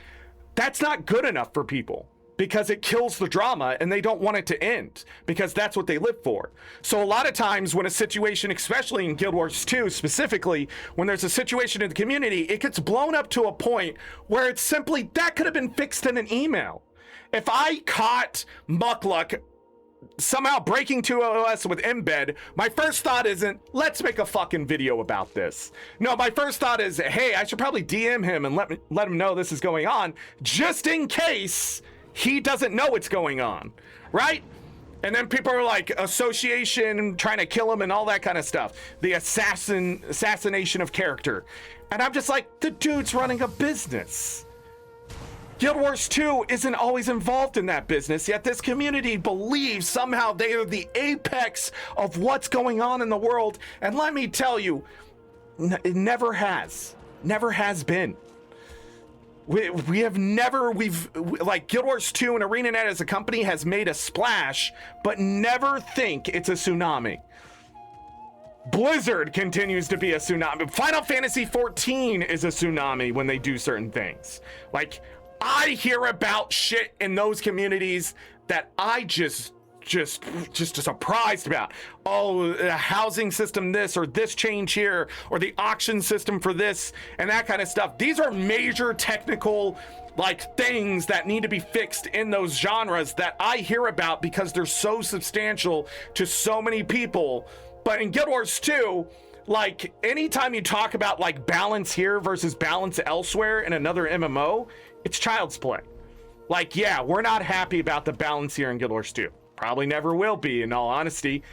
that's not good enough for people, because it kills the drama and they don't want it to end, because that's what they live for. So a lot of times when a situation, especially in Guild Wars 2 specifically, when there's a situation in the community, it gets blown up to a point where it's simply, that could have been fixed in an email. If I caught Muckluck somehow breaking 2OS with embed, my first thought isn't, let's make a fucking video about this. No, my first thought is, hey, I should probably DM him and let him know this is going on, just in case he doesn't know what's going on, right? And then people are like, association, trying to kill him and all that kind of stuff. The assassination of character. And I'm just like, the dude's running a business. Guild Wars 2 isn't always involved in that business, yet this community believes somehow they are the apex of what's going on in the world. And let me tell you, it never has. Never has been. We have never, like Guild Wars 2 and ArenaNet as a company has made a splash, but never think it's a tsunami. Blizzard continues to be a tsunami. Final Fantasy 14 is a tsunami when they do certain things. Like, I hear about shit in those communities that I just surprised about. Oh, the housing system this, or this change here, or the auction system for this, and that kind of stuff. These are major technical, like, things that need to be fixed in those genres that I hear about because they're so substantial to so many people. But in Guild Wars 2, like, anytime you talk about, like, balance here versus balance elsewhere in another MMO, it's child's play. Like, yeah, we're not happy about the balance here in Guild Wars 2. Probably never will be, in all honesty.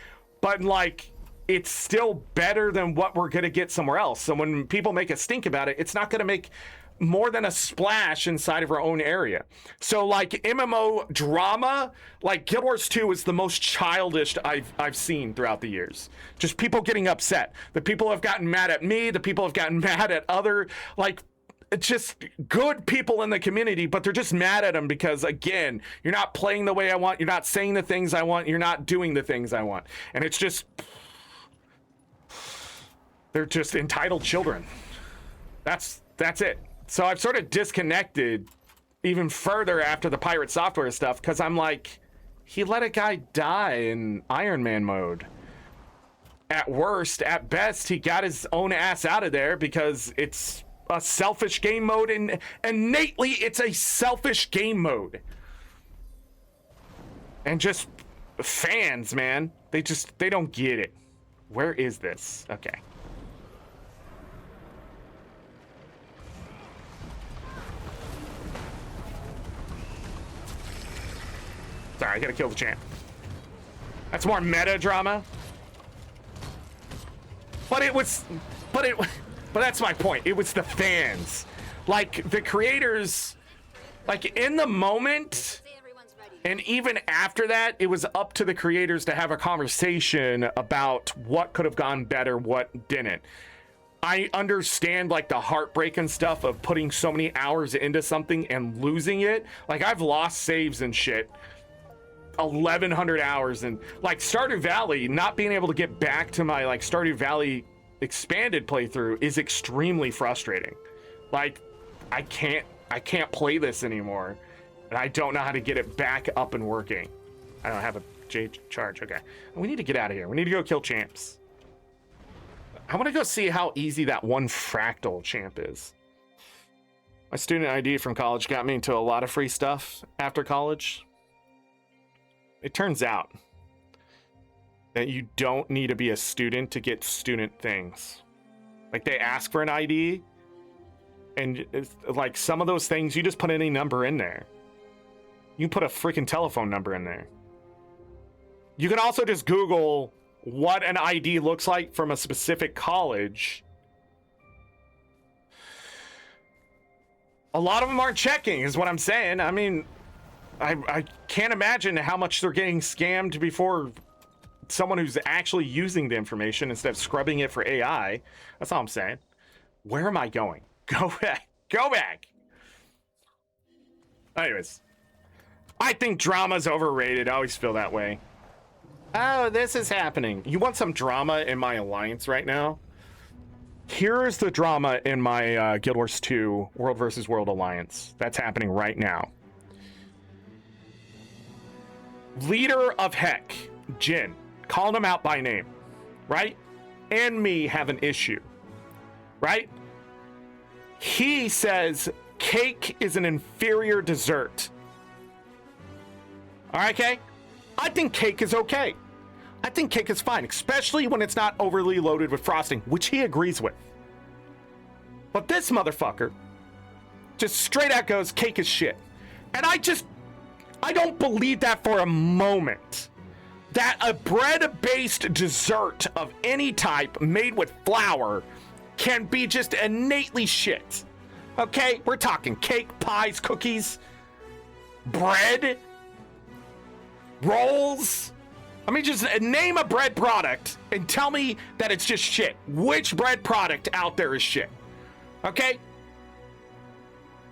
But, like, it's still better than what we're going to get somewhere else. So when people make a stink about it, it's not going to make more than a splash inside of our own area. So like MMO drama, like Guild Wars 2 is the most childish I've seen throughout the years. Just people getting upset. The people have gotten mad at me, the people have gotten mad at other, like, just good people in the community, but they're just mad at them because, again, you're not playing the way I want, you're not saying the things I want, you're not doing the things I want. And it's just, they're just entitled children. That's it. So I've sort of disconnected even further after the Pirate Software stuff, because I'm like, he let a guy die in Iron Man mode. At worst, at best, he got his own ass out of there because it's a selfish game mode, and innately it's a selfish game mode. And just fans, man, they don't get it. Where is this? Okay. Sorry, I gotta kill the champ. That's more meta drama. But that's my point. It was the fans. Like, the creators, like, in the moment, and even after that, it was up to the creators to have a conversation about what could have gone better, what didn't. I understand, like, the heartbreak and stuff of putting so many hours into something and losing it. Like, I've lost saves and shit. 1,100 hours, and like Stardew Valley, not being able to get back to my like Stardew Valley expanded playthrough is extremely frustrating. Like, I can't play this anymore, and I don't know how to get it back up and working. I don't have a J charge. Okay, we need to get out of here. We need to go kill champs. I want to go see how easy that one fractal champ is. My student ID from college got me into a lot of free stuff after college. It turns out that you don't need to be a student to get student things. Like, they ask for an ID, and it's, like, some of those things, you just put any number in there. You can put a freaking telephone number in there. You can also just Google what an ID looks like from a specific college. A lot of them aren't checking, is what I'm saying. I mean, I can't imagine how much they're getting scammed before someone who's actually using the information instead of scrubbing it for AI. That's all I'm saying. Where am I going? Go back. Go back. Anyways, I think drama's overrated. I always feel that way. Oh, this is happening. You want some drama in my alliance right now? Here's the drama in my Guild Wars 2 World vs. World alliance. That's happening right now. Leader of Heck, Jin, calling him out by name, right? And me have an issue, right? He says cake is an inferior dessert. All right, okay? I think cake is okay. I think cake is fine, especially when it's not overly loaded with frosting, which he agrees with. But this motherfucker just straight out goes, cake is shit. And I don't believe that for a moment. That a bread-based dessert of any type made with flour can be just innately shit. Okay? We're talking cake, pies, cookies, bread, rolls. I mean, just name a bread product and tell me that it's just shit. Which bread product out there is shit? Okay?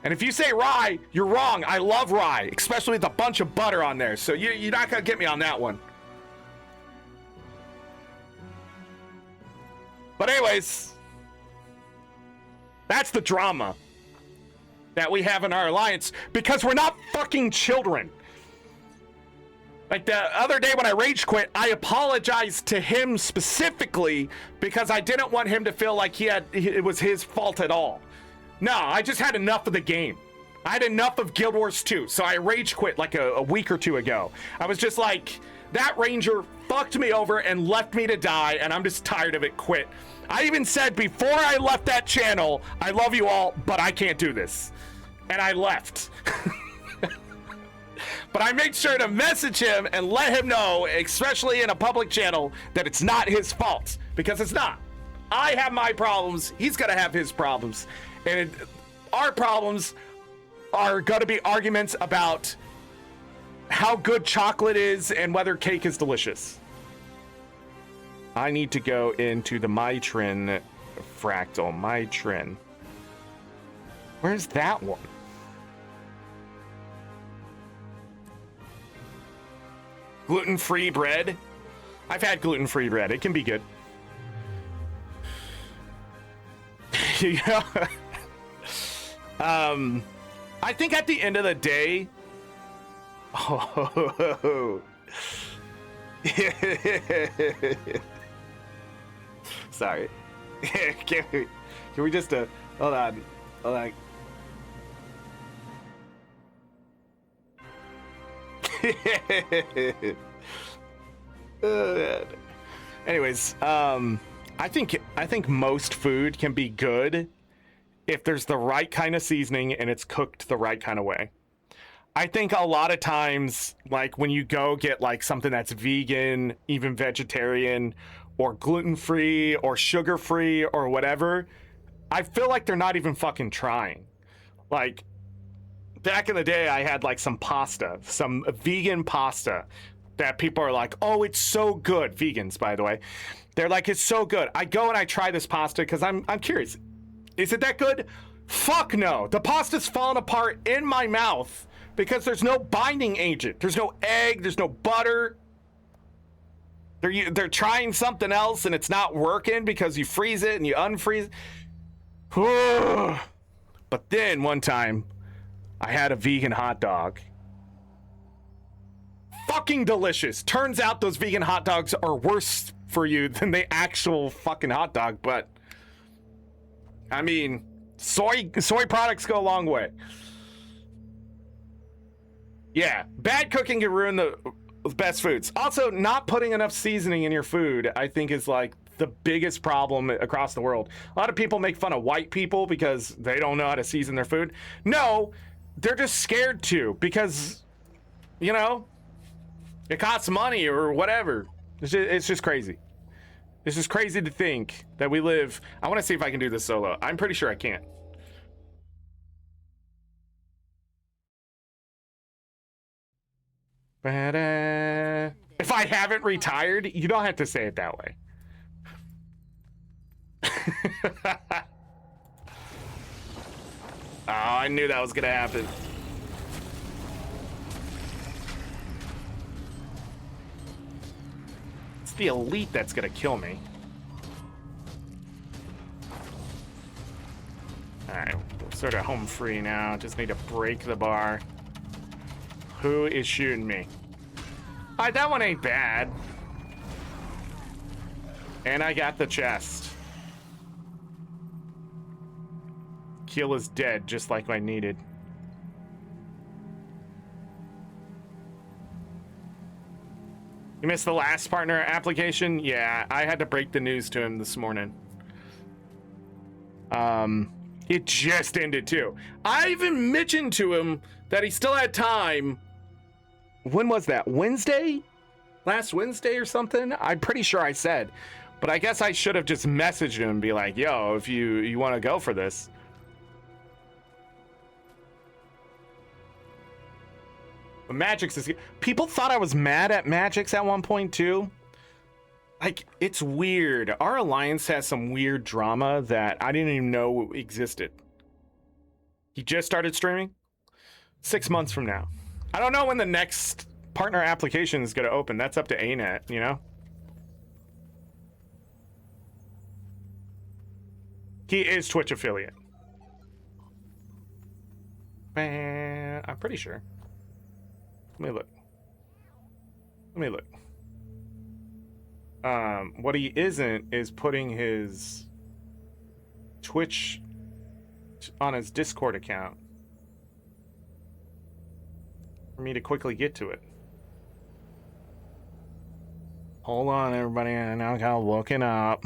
And if you say rye, you're wrong. I love rye, especially with a bunch of butter on there. So you're not going to get me on that one. But anyways, that's the drama that we have in our alliance because we're not fucking children. Like the other day when I rage quit, I apologized to him specifically because I didn't want him to feel like it was his fault at all. No, I just had enough of the game. I had enough of Guild Wars 2, so I rage quit like a week or two ago. I was just like, that ranger fucked me over and left me to die, and I'm just tired of it, quit. I even said before I left that channel, I love you all, but I can't do this. And I left. But I made sure to message him and let him know, especially in a public channel, that it's not his fault, because it's not. I have my problems. He's gonna have his problems. And Our problems are going to be arguments about how good chocolate is and whether cake is delicious. I need to go into the Mitrin fractal. Mitrin. Where's that one? Gluten-free bread. I've had gluten-free bread. It can be good. Yeah. I think at the end of the day, sorry. Can we just hold on. Anyways, I think most food can be good if there's the right kind of seasoning and it's cooked the right kind of way. I think a lot of times, like when you go get like something that's vegan, even vegetarian, or gluten-free, or sugar-free, or whatever, I feel like they're not even fucking trying. Like, back in the day, I had like some pasta, some vegan pasta that people are like, oh, it's so good. Vegans, by the way. They're like, it's so good. I go and I try this pasta because I'm curious. Is it that good? Fuck no. The pasta's falling apart in my mouth because there's no binding agent. There's no egg. There's no butter. They're trying something else and it's not working because you freeze it and you unfreeze it. But then one time, I had a vegan hot dog. Fucking delicious. Turns out those vegan hot dogs are worse for you than the actual fucking hot dog, but I mean, soy products go a long way. Yeah, bad cooking can ruin the best foods. Also, not putting enough seasoning in your food, I think, is like the biggest problem across the world. A lot of people make fun of white people because they don't know how to season their food. No, they're just scared to because, you know, it costs money or whatever. It's just crazy. It's just crazy to think that we live. I want to see if I can do this solo. I'm pretty sure I can't. If I haven't retired, you don't have to say it that way. Oh, I knew that was gonna happen. It's the elite that's gonna kill me. Alright, we're sort of home free now. Just need to break the bar. Who is shooting me? Alright, that one ain't bad. And I got the chest. Keel is dead, just like I needed. You missed the last partner application? Yeah, I had to break the news to him this morning. It just ended too. I even mentioned to him that he still had time. When was that? Wednesday? Last Wednesday or something? I'm pretty sure I said. But I guess I should have just messaged him and be like, yo, if you want to go for this. But Magix is... People thought I was mad at Magix at one point too. Like, it's weird. Our alliance has some weird drama that I didn't even know existed. He just started streaming 6 months from now. I don't know when the next partner application is going to open. That's up to ArenaNet, you know? He is Twitch affiliate. Man, I'm pretty sure. Let me look. What he isn't is putting his Twitch on his Discord account for me to quickly get to it. Hold on, everybody. I now got looking up.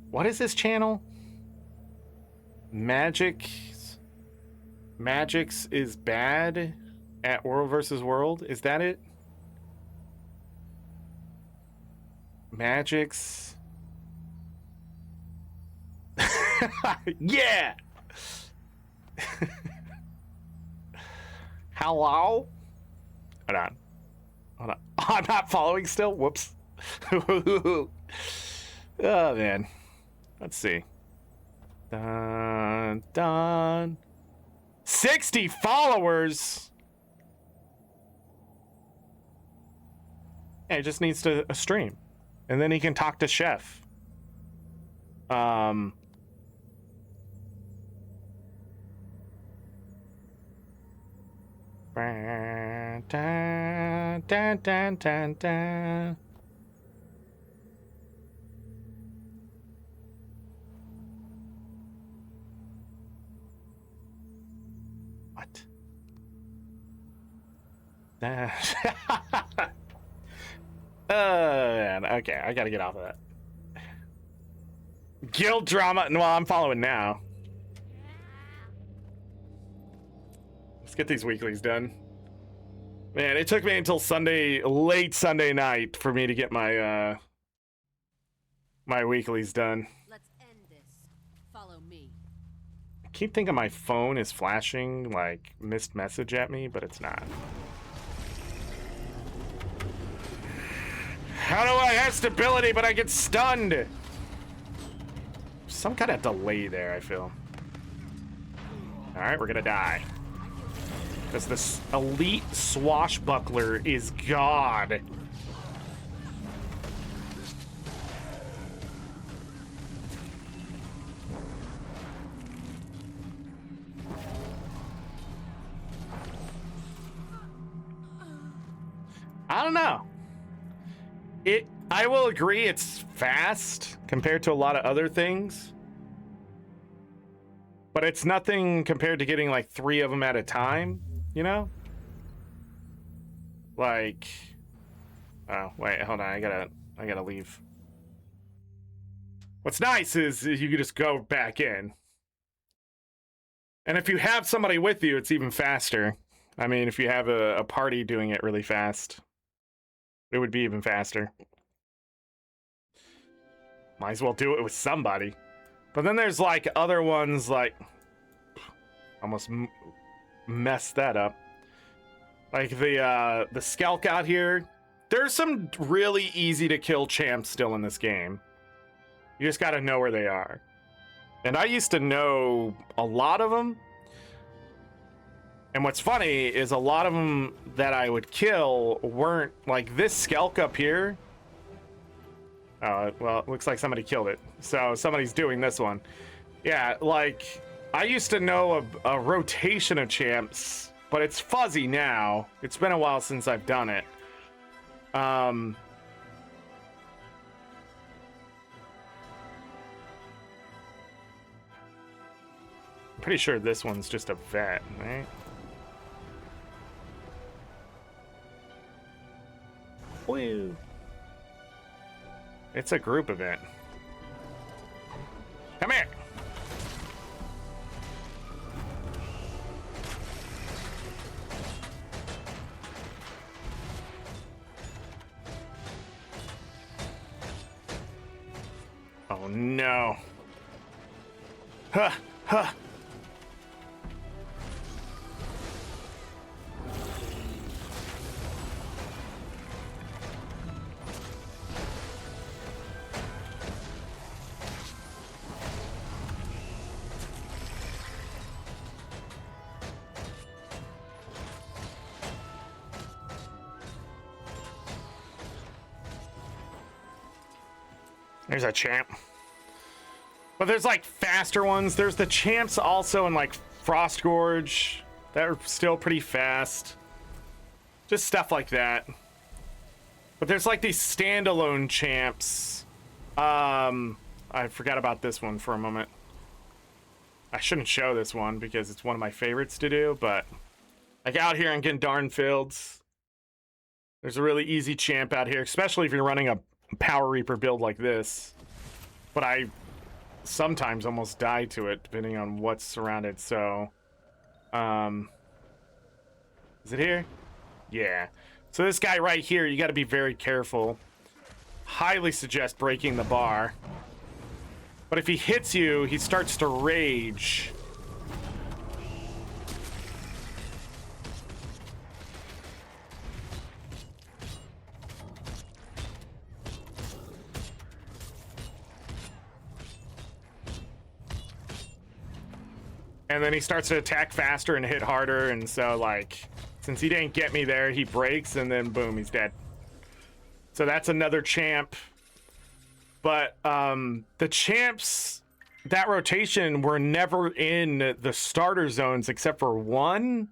What is this channel? Magic Magix is bad at World versus World. Is that it? Magix. Yeah. Hello? Hold on. Hold on. I'm not following still. Whoops. Oh man. Let's see. Dun dun. 60 followers. Yeah, he just needs to a stream, and then he can talk to Chef. Dun, dun, dun, dun, dun. What? Man. Okay, I gotta get off of that. Guild drama. Well, I'm following now. Let's get these weeklies done. Man, it took me until Sunday, late Sunday night, for me to get my my weeklies done. Let's end this. Follow me. I keep thinking my phone is flashing like missed message at me, but it's not. How do I have stability but I get stunned? Some kind of delay there, I feel. Alright, we're gonna die. Because this elite swashbuckler is God. I don't know. I will agree it's fast compared to a lot of other things. But it's nothing compared to getting like 3 of them at a time, you know? Like, oh, wait, hold on, I gotta leave. What's nice is you can just go back in. And if you have somebody with you, it's even faster. I mean, if you have a party doing it really fast, it would be even faster. Might as well do it with somebody. But then there's like other ones like, almost messed that up. Like the Skelk out here. There's some really easy to kill champs still in this game. You just gotta know where they are. And I used to know a lot of them. And what's funny is a lot of them that I would kill weren't like this Skelk up here. Oh, well, it looks like somebody killed it. So somebody's doing this one. Yeah, like, I used to know a rotation rotation but it's fuzzy now. It's been a while since I've done it. I'm pretty sure this one's just a vet, right? Woo. It's a group event. Come here. Oh no. Huh, huh. There's a champ. But there's like faster ones. There's the champs also in like Frost Gorge that are still pretty fast. Just stuff like that. But there's like these standalone champs. I forgot about this one for a moment. I shouldn't show this one because it's one of my favorites to do, but like out here in Gendarn Fields, there's a really easy champ out here, especially if you're running a Power Reaper build like this. But I sometimes almost die to it depending on what's surrounded. So Is it here? Yeah. So this guy right here, you got to be very careful. Highly suggest breaking the bar. But if he hits you, he starts to rage. And then he starts to attack faster and hit harder, and so, like, since he didn't get me there, he breaks, and then boom, he's dead. So that's another champ. But the champs, that rotation, were never in the starter zones except for one.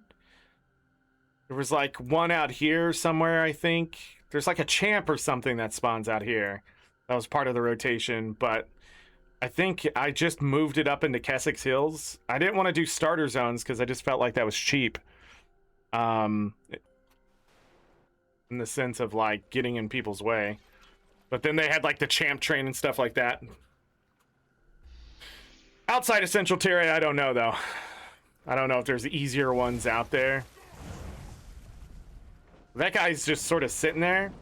There was, like, one out here somewhere, I think. There's, like, a champ or something that spawns out here. That was part of the rotation, but I think I just moved it up into Kessex Hills. I didn't want to do starter zones because I just felt like that was cheap. In the sense of, like, getting in people's way. But then they had, like, the champ train and stuff like that. Outside of Central Terrain, I don't know, though. I don't know if there's easier ones out there. That guy's just sort of sitting there.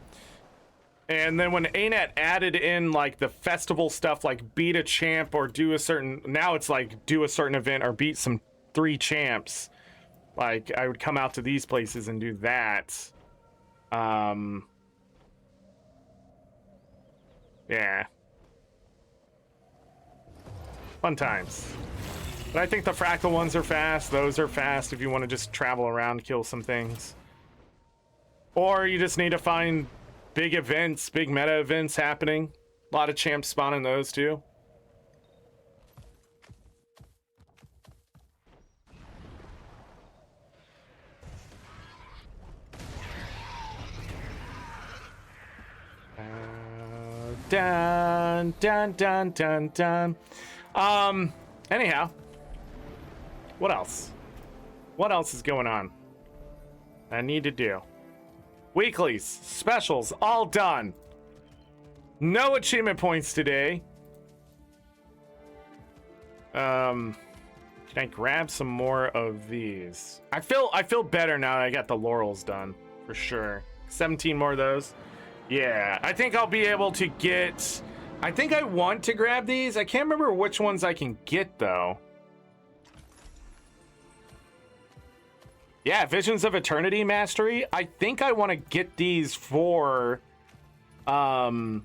And then when ArenaNet added in, like, the festival stuff, like beat a champ or do a certain... Now it's like do a certain event or beat some 3 champs. Like, I would come out to these places and do that. Yeah. Fun times. But I think the fractal ones are fast. Those are fast if you want to just travel around, kill some things. Or you just need to find big events, big meta events happening. A lot of champs spawning those too. Dun dun dun dun dun. Anyhow, what else? What else is going on? I need to do weeklies, specials, all done. No achievement points today. Can I grab some more of these? I feel better now that I got the laurels done, for sure. 17 more of those. Yeah, I think I'll be able to get... I think I want to grab these. I can't remember which ones I can get, though. Yeah, Visions of Eternity Mastery. I think I want to get these for... when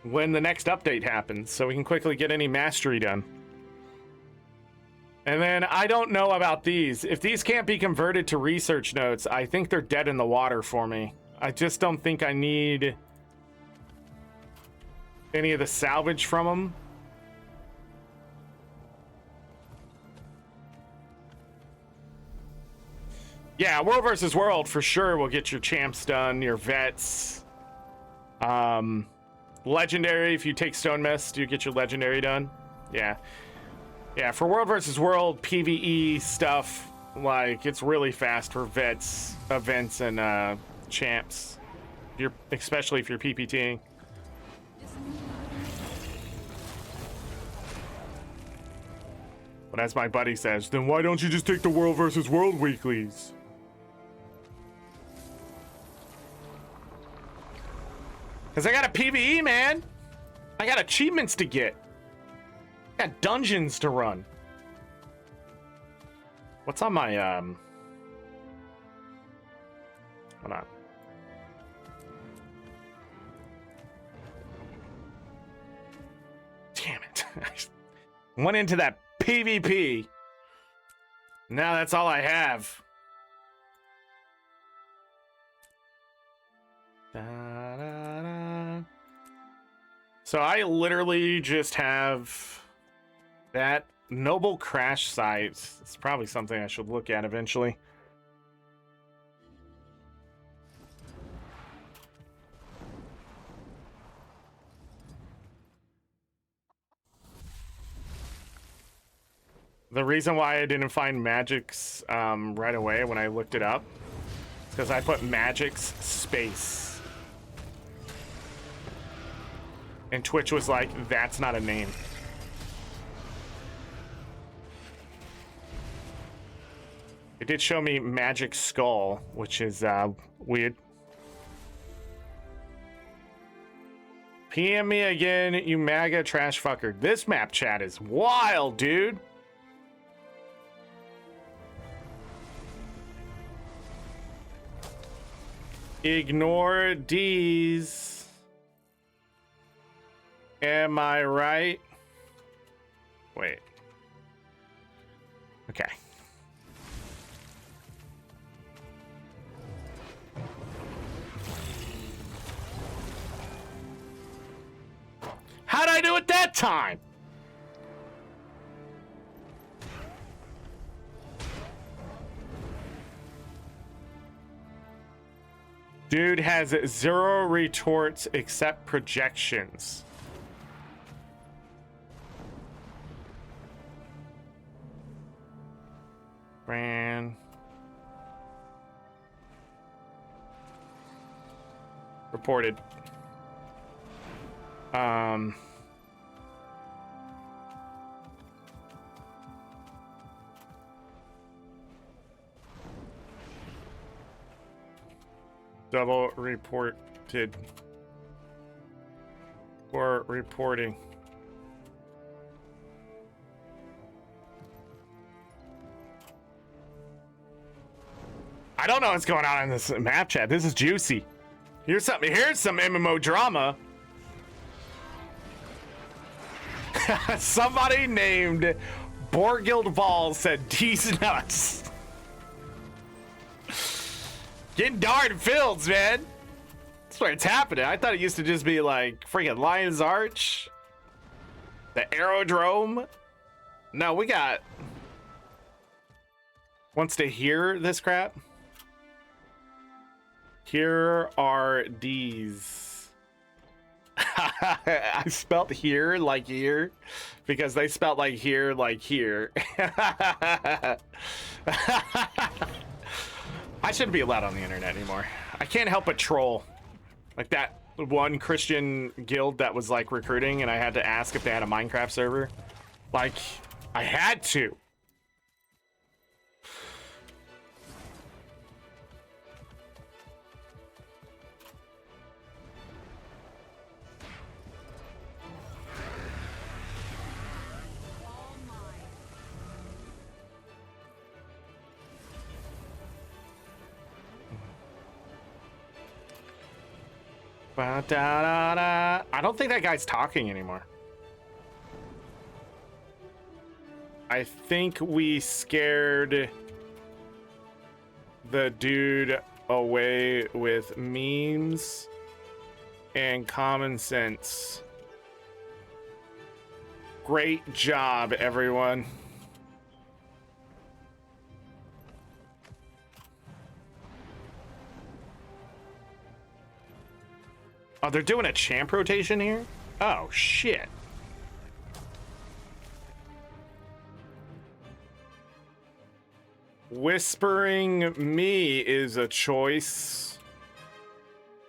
the next update happens, so we can quickly get any mastery done. And then I don't know about these. If these can't be converted to research notes, I think they're dead in the water for me. I just don't think I need any of the salvage from them. Yeah, World versus World for sure will get your champs done, your vets. Legendary, if you take Stone Mist, you get your legendary done. Yeah. Yeah, for World versus World PvE stuff, like, it's really fast for vets, events, and champs. Especially if you're PPTing. But as my buddy says, then why don't you just take the World versus World weeklies? Because I got a PvE, man. I got achievements to get. I got dungeons to run. What's on my, Hold on. Damn it. I went into that PvP. Now that's all I have. Da-da-da. So I literally just have that Noble Crash site. It's probably something I should look at eventually. The reason why I didn't find Magic's right away when I looked it up is because I put Magic's space. And Twitch was like, that's not a name. It did show me Magic Skull, which is weird. PM me again, you MAGA trash fucker. This map chat is wild, dude. Ignore D's. Am I right? Wait. Okay. How'd I do it that time? Dude has 0 retorts except projections. Ran. Reported. Double reported. Or reporting. I don't know what's going on in this map chat. This is juicy. Here's some MMO drama. Somebody named Borgild Ball said D's nuts. Getting darn fields, man. That's where it's happening. I thought it used to just be like freaking Lion's Arch, the Aerodrome. No, we got wants to hear this crap. Here are D's. I spelt here like here because they spelt like here like here. I shouldn't be allowed on the internet anymore. I can't help but troll. Like that one Christian guild that was like recruiting and I had to ask if they had a Minecraft server. Like, I had to. I don't think that guy's talking anymore. I think we scared the dude away with memes and common sense. Great job, everyone. Oh, they're doing a champ rotation here? Oh, shit. Whispering me is a choice.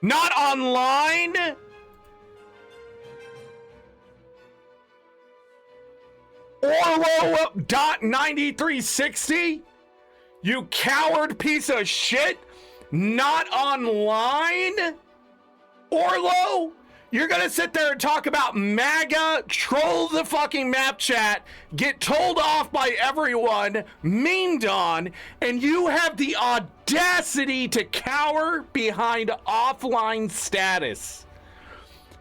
Not online? Orlo.9360? You coward piece of shit? Not online? Orlo, you're gonna sit there and talk about MAGA, troll the fucking map chat, get told off by everyone, memed on, and you have the audacity to cower behind offline status.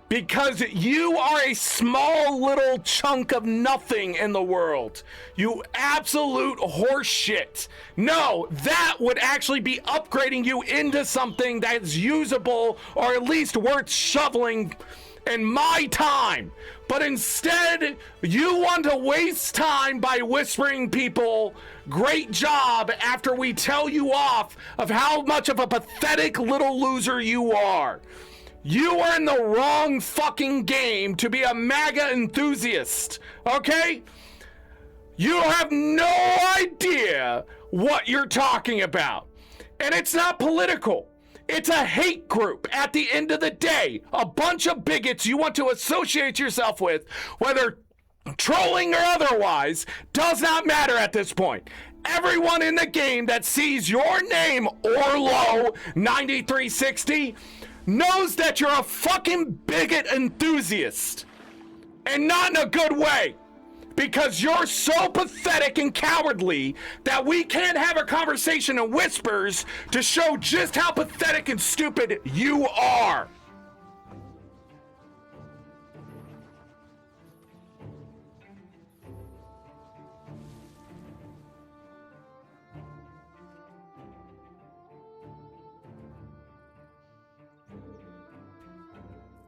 Because you are a small little chunk of nothing in the world. You absolute horseshit. No, that would actually be upgrading you into something that's usable or at least worth shoveling in my time. But instead, you want to waste time by whispering people, great job, after we tell you off of how much of a pathetic little loser you are. You are in the wrong fucking game to be a MAGA enthusiast, okay? You have no idea what you're talking about. And it's not political. It's a hate group at the end of the day. A bunch of bigots you want to associate yourself with, whether trolling or otherwise, does not matter at this point. Everyone in the game that sees your name, Orlo 9360, knows that you're a fucking bigot enthusiast. And not in a good way. Because you're so pathetic and cowardly that we can't have a conversation in whispers to show just how pathetic and stupid you are.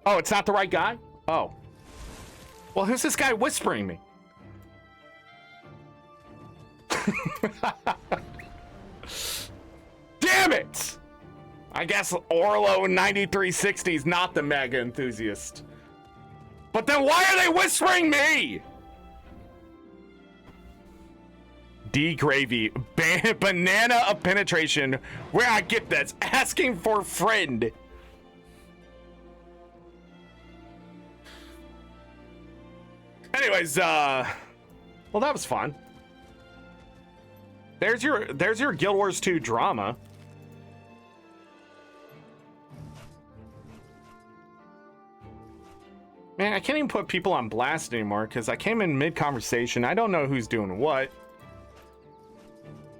Oh, it's not the right guy? Oh. Well, who's this guy whispering me? Damn it! I guess Orlo 9360 is not the mega enthusiast. But then why are they whispering me? D Gravy, banana of penetration. Where I get this? Asking for friend. Anyways, well, that was fun. There's your Guild Wars 2 drama. Man, I can't even put people on blast anymore because I came in mid-conversation. I don't know who's doing what.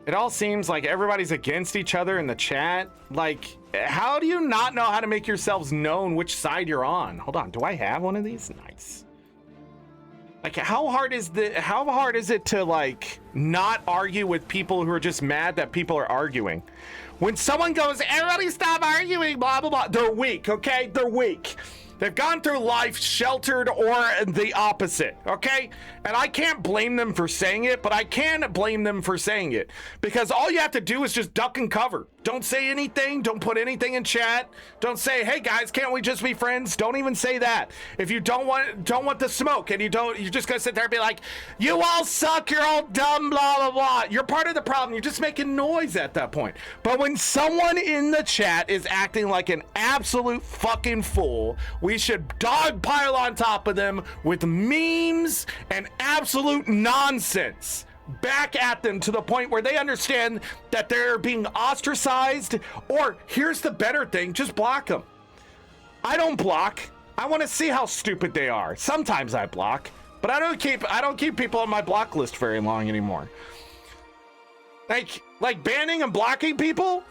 It all seems like everybody's against each other in the chat. Like, how do you not know how to make yourselves known which side you're on? Hold on, do I have one of these? Nice. Like, how hard is it to, like, not argue with people who are just mad that people are arguing? When someone goes, everybody stop arguing, blah, blah, blah, they're weak, okay? They're weak. They've gone through life sheltered or the opposite, okay? And I can't blame them for saying it, but I can blame them for saying it. Because all you have to do is just duck and cover. Don't say anything. Don't put anything in chat. Don't say, hey guys, can't we just be friends? Don't even say that. If you don't want the smoke and you're just gonna sit there and be like, you all suck, you're all dumb, blah, blah, blah. You're part of the problem. You're just making noise at that point. But when someone in the chat is acting like an absolute fucking fool, we should dogpile on top of them with memes and absolute nonsense back at them to the point where they understand that they're being ostracized. Or here's the better thing, just block them. I don't block. I want to see how stupid they are. Sometimes I block, but I don't keep people on my block list very long anymore. Like banning and blocking people?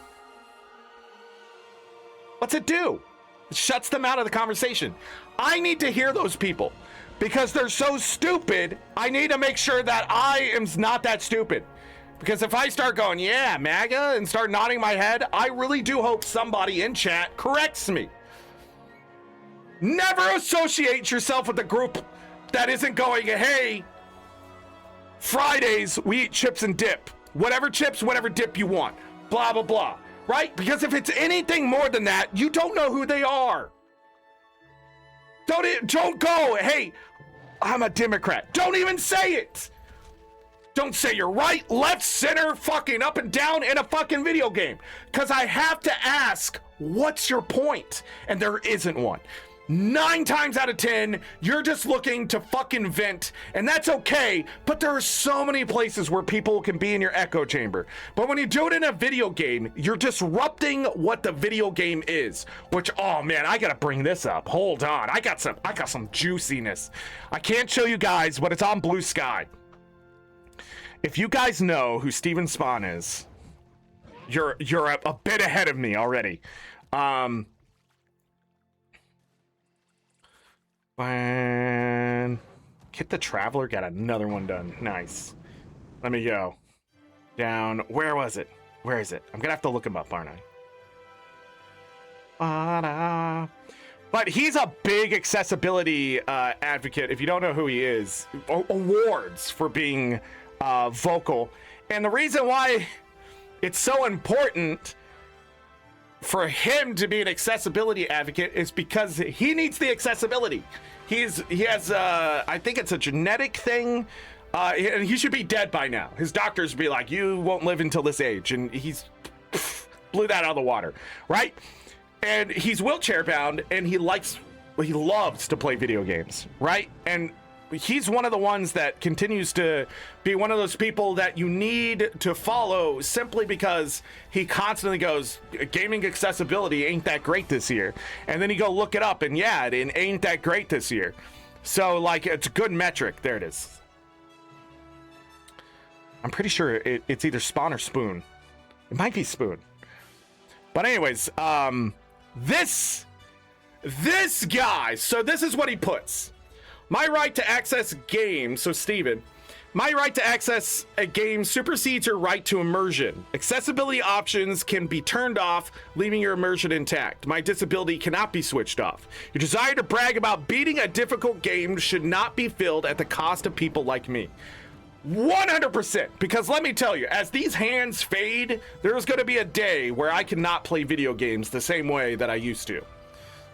What's it do? It shuts them out of the conversation. I need to hear those people because they're so stupid. I need to make sure that I am not that stupid. Because if I start going, yeah, MAGA, and start nodding my head, I really do hope somebody in chat corrects me. Never associate yourself with a group that isn't going, hey, Fridays, we eat chips and dip. Whatever chips, whatever dip you want. Blah, blah, blah. Right? Because if it's anything more than that, you don't know who they are. Don't go, hey, I'm a Democrat. Don't even say it. Don't say you're right, left, center, fucking up and down in a fucking video game. Because I have to ask, what's your point? And there isn't one. 9 times out of 10, you're just looking to fucking vent, and that's okay, but there are so many places where people can be in your echo chamber. But when you do it in a video game, you're disrupting what the video game is, which, oh man, I gotta bring this up. Hold on, I got some juiciness. I can't show you guys, but it's on Blue Sky. If you guys know who Steven Spawn is, you're a bit ahead of me already. And Kit the Traveler got another one done. Nice. Let me go down. Where was it? Where is it? I'm gonna have to look him up, aren't I? But he's a big accessibility advocate. If you don't know who he is, awards for being vocal. And the reason why it's so important for him to be an accessibility advocate is because he needs the accessibility. He has I think it's a genetic thing, and he should be dead by now. His doctors be like, you won't live until this age, and he's blew that out of the water, right? And he's wheelchair bound, and he loves to play video games, right? And he's one of the ones that continues to be one of those people that you need to follow simply because he constantly goes, gaming accessibility ain't that great this year. And then you go look it up, and yeah, it ain't that great this year. So, like, it's a good metric. There it is. I'm pretty sure it's either Spawn or Spoon. It might be Spoon. But anyways, this guy, so this is what he puts. My right to access games, so Steven, my right to access a game supersedes your right to immersion. Accessibility options can be turned off, leaving your immersion intact. My disability cannot be switched off. Your desire to brag about beating a difficult game should not be filled at the cost of people like me. 100%, because let me tell you, as these hands fade, there's going to be a day where I cannot play video games the same way that I used to.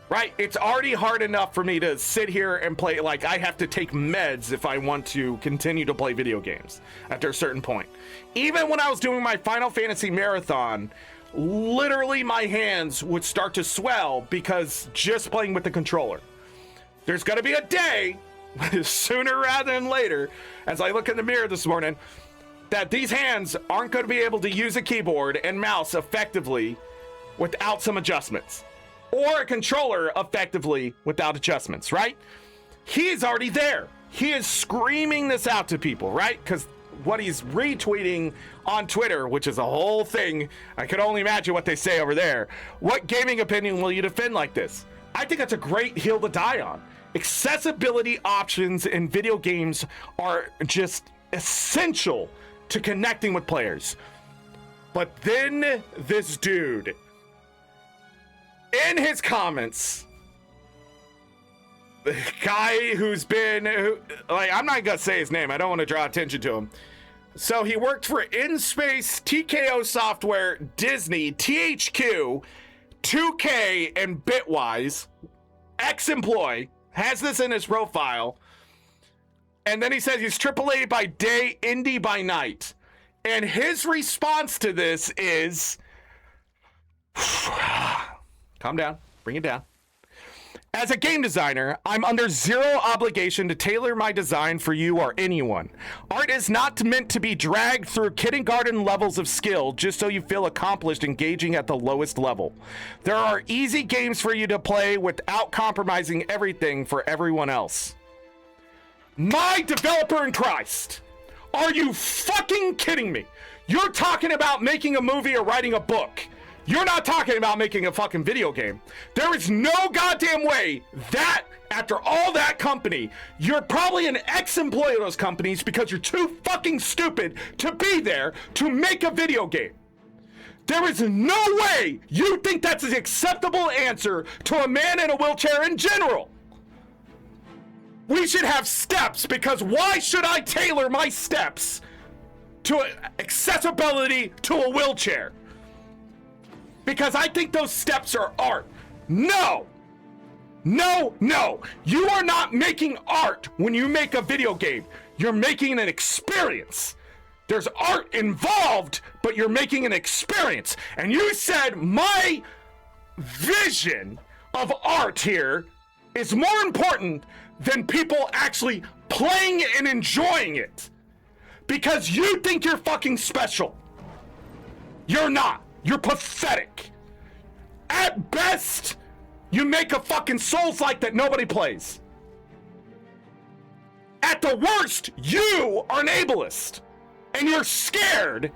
Right? It's already hard enough for me to sit here and play, like, I have to take meds if I want to continue to play video games after a certain point. Even when I was doing my Final Fantasy marathon, literally my hands would start to swell because just playing with the controller. There's going to be a day, sooner rather than later, as I look in the mirror this morning, that these hands aren't going to be able to use a keyboard and mouse effectively without some adjustments, or a controller effectively without adjustments, right? He's already there. He is screaming this out to people, right? Because what he's retweeting on Twitter, which is a whole thing, I could only imagine what they say over there. What gaming opinion will you defend like this? I think that's a great hill to die on. Accessibility options in video games are just essential to connecting with players. But then this dude, in his comments, the guy who's been, like, I'm not gonna say his name, I don't want to draw attention to him. So he worked for InSpace, TKO Software, Disney, THQ, 2K, and Bitwise, ex-employee, has this in his profile, and then he says he's AAA by day, indie by night. And his response to this is, calm down, bring it down. As a game designer, I'm under zero obligation to tailor my design for you or anyone. Art is not meant to be dragged through kindergarten levels of skill just so you feel accomplished engaging at the lowest level. There are easy games for you to play without compromising everything for everyone else. My developer in Christ, are you fucking kidding me? You're talking about making a movie or writing a book. You're not talking about making a fucking video game. There is no goddamn way that, after all that company, you're probably an ex-employee of those companies because you're too fucking stupid to be there to make a video game. There is no way you think that's an acceptable answer to a man in a wheelchair in general. We should have steps, because why should I tailor my steps to accessibility to a wheelchair? Because I think those steps are art. No! No, no! You are not making art when you make a video game. You're making an experience. There's art involved, but you're making an experience. And you said my vision of art here is more important than people actually playing and enjoying it. Because you think you're fucking special. You're not. You're pathetic. At best, you make a fucking Souls-like that nobody plays. At the worst, you are an ableist. And you're scared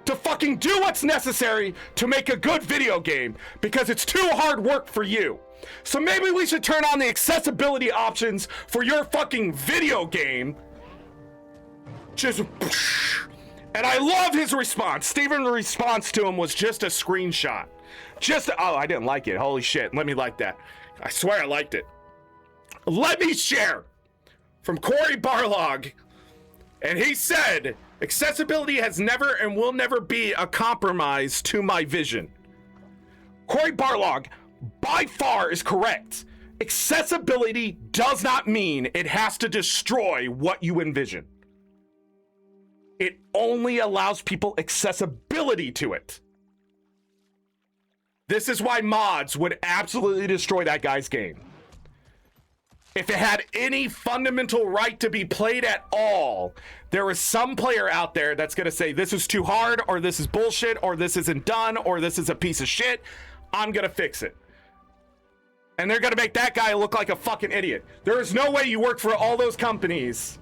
to fucking do what's necessary to make a good video game because it's too hard work for you. So maybe we should turn on the accessibility options for your fucking video game. Just... And I love his response. Steven's response to him was just a screenshot. Oh, I didn't like it. Holy shit. Let me like that. I swear I liked it. Let me share from Corey Barlog. And he said, accessibility has never and will never be a compromise to my vision. Corey Barlog, by far, is correct. Accessibility does not mean it has to destroy what you envision. It only allows people accessibility to it. This is why mods would absolutely destroy that guy's game. if it had any fundamental right to be played at all, there is some player out there that's going to say this is too hard, or this is bullshit, or this isn't done, or this is a piece of shit. I'm going to fix it. And they're going to make that guy look like a fucking idiot. There is no way you work for all those companies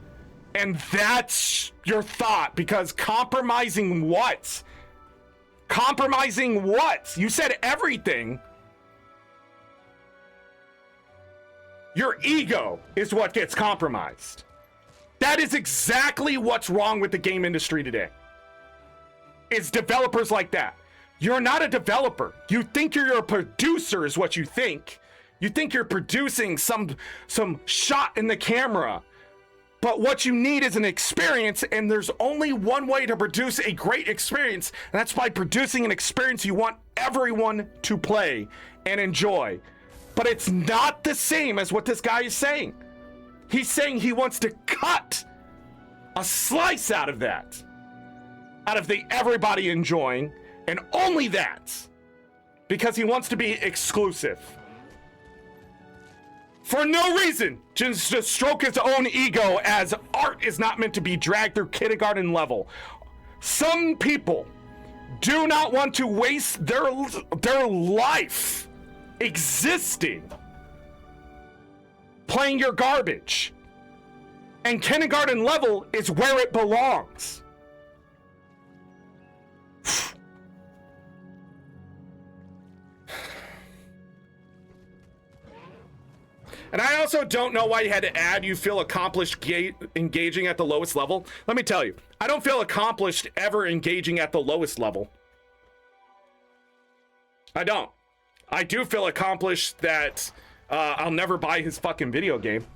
and that's your thought, because compromising what? Compromising what? You said everything. Your ego is what gets compromised. That is exactly what's wrong with the game industry today. It's developers like that. You're not a developer. You think you're a producer is what you think. You think you're producing some shot in the camera. But what you need is an experience, and there's only one way to produce a great experience, and that's by producing an experience you want everyone to play and enjoy. But it's not the same as what this guy is saying. He's saying he wants to cut a slice out of that, out of the everybody enjoying, and only that, because he wants to be exclusive. For no reason, just to stroke his own ego, as art is not meant to be dragged through kindergarten level. Some people do not want to waste their life existing playing your garbage. And kindergarten level is where it belongs. And I also don't know why you had to add you feel accomplished engaging at the lowest level. Let me tell you, I don't feel accomplished ever engaging at the lowest level. I don't. I do feel accomplished that I'll never buy his fucking video game.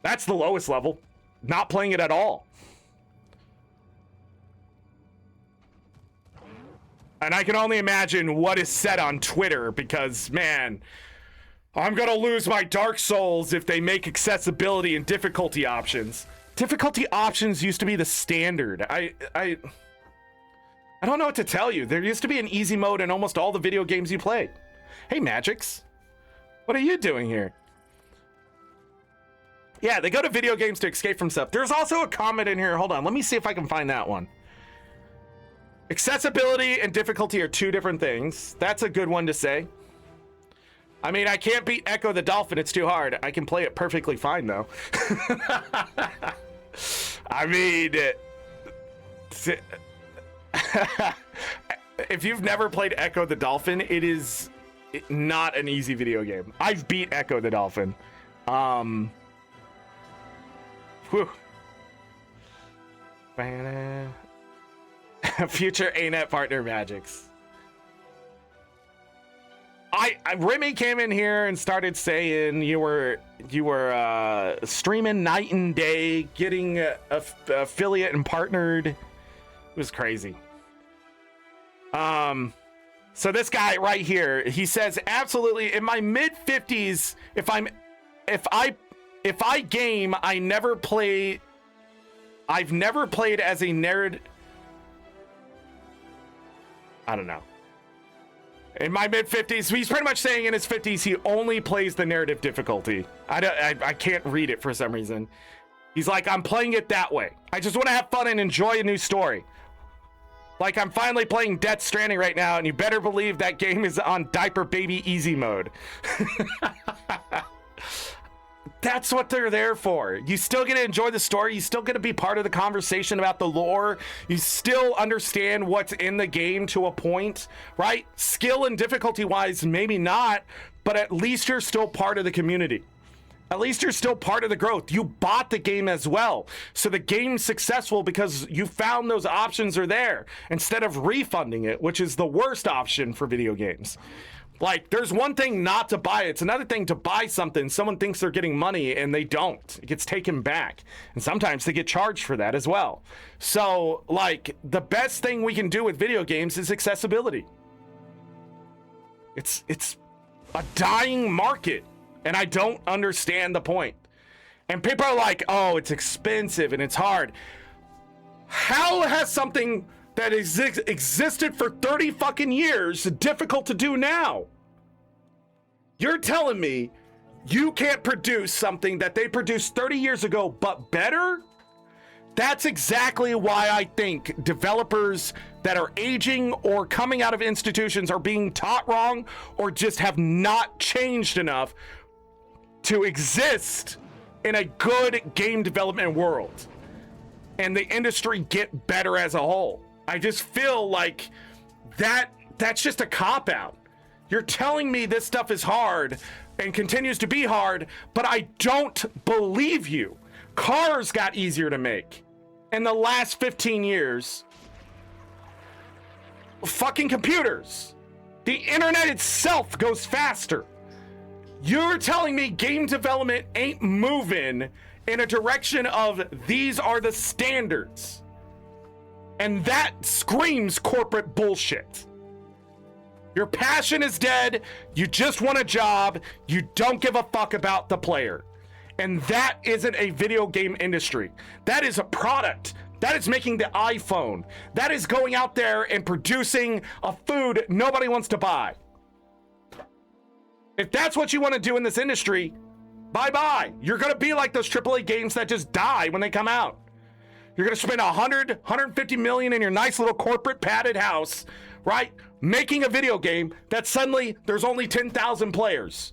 That's the lowest level. Not playing it at all. And I can only imagine what is said on Twitter, because, man, I'm gonna lose my Dark Souls if they make accessibility and difficulty options. Difficulty options used to be the standard. I don't know what to tell you. There used to be an easy mode in almost all the video games you played. Hey, Magix. What are you doing here? Yeah, they go to video games to escape from stuff. There's also a comment in here. Hold on. Let me see if I can find that one. Accessibility and difficulty are two different things. That's a good one to say. I mean, I can't beat Echo the Dolphin. It's too hard. I can play it perfectly fine, though. I mean, if you've never played Echo the Dolphin, it is not an easy video game. I've beat Echo the Dolphin. Whew. Future ANET partner Magix. Remy came in here and started saying you were streaming night and day, getting affiliate and partnered. It was crazy. So this guy right here, he says, absolutely, in my mid 50s, if I game, I've never played as a nerd. I don't know. In my mid 50s, he's pretty much saying in his 50s he only plays the narrative difficulty. I can't read it for some reason. He's like, I'm playing it that way. I just want to have fun and enjoy a new story. Like, I'm finally playing Death Stranding right now, and you better believe that game is on diaper baby easy mode. That's what they're there for. You still get to enjoy the story. You still get to be part of the conversation about the lore. You still understand what's in the game to a point, right? Skill and difficulty wise, maybe not, but at least you're still part of the community. At least you're still part of the growth. You bought the game as well. So the game's successful because you found those options are there instead of refunding it, which is the worst option for video games. Like, there's one thing not to buy it. It's another thing to buy something. Someone thinks they're getting money and they don't. It gets taken back. And sometimes they get charged for that as well. So, like, the best thing we can do with video games is accessibility. It's a dying market. And I don't understand the point. And people are like, oh, it's expensive and it's hard. How has something that existed for 30 fucking years difficult to do now? You're telling me you can't produce something that they produced 30 years ago, but better. That's exactly why I think developers that are aging or coming out of institutions are being taught wrong or just have not changed enough to exist in a good game development world and the industry get better as a whole. I just feel like that's just a cop-out. You're telling me this stuff is hard and continues to be hard, but I don't believe you. Cars got easier to make in the last 15 years. Fucking computers. The internet itself goes faster. You're telling me game development ain't moving in a direction of these are the standards. And that screams corporate bullshit. Your passion is dead. You just want a job. You don't give a fuck about the player. And that isn't a video game industry. That is a product. That is making the iPhone. That is going out there and producing a food nobody wants to buy. If that's what you want to do in this industry, bye-bye. You're going to be like those AAA games that just die when they come out. You're going to spend 150 million in your nice little corporate padded house, right? Making a video game that suddenly there's only 10,000 players.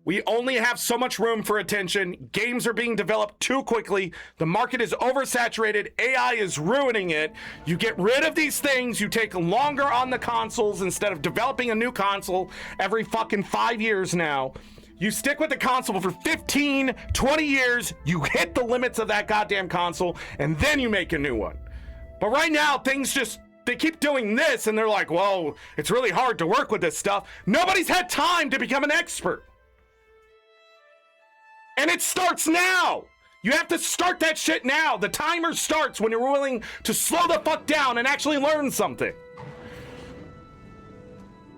We only have so much room for attention. Games are being developed too quickly. The market is oversaturated. AI is ruining it. You get rid of these things. You take longer on the consoles instead of developing a new console every fucking 5 years now. You stick with the console for 15, 20 years. You hit the limits of that goddamn console, and then you make a new one. But right now, they keep doing this, and they're like, whoa, it's really hard to work with this stuff. Nobody's had time to become an expert. And it starts now. You have to start that shit now. The timer starts when you're willing to slow the fuck down and actually learn something.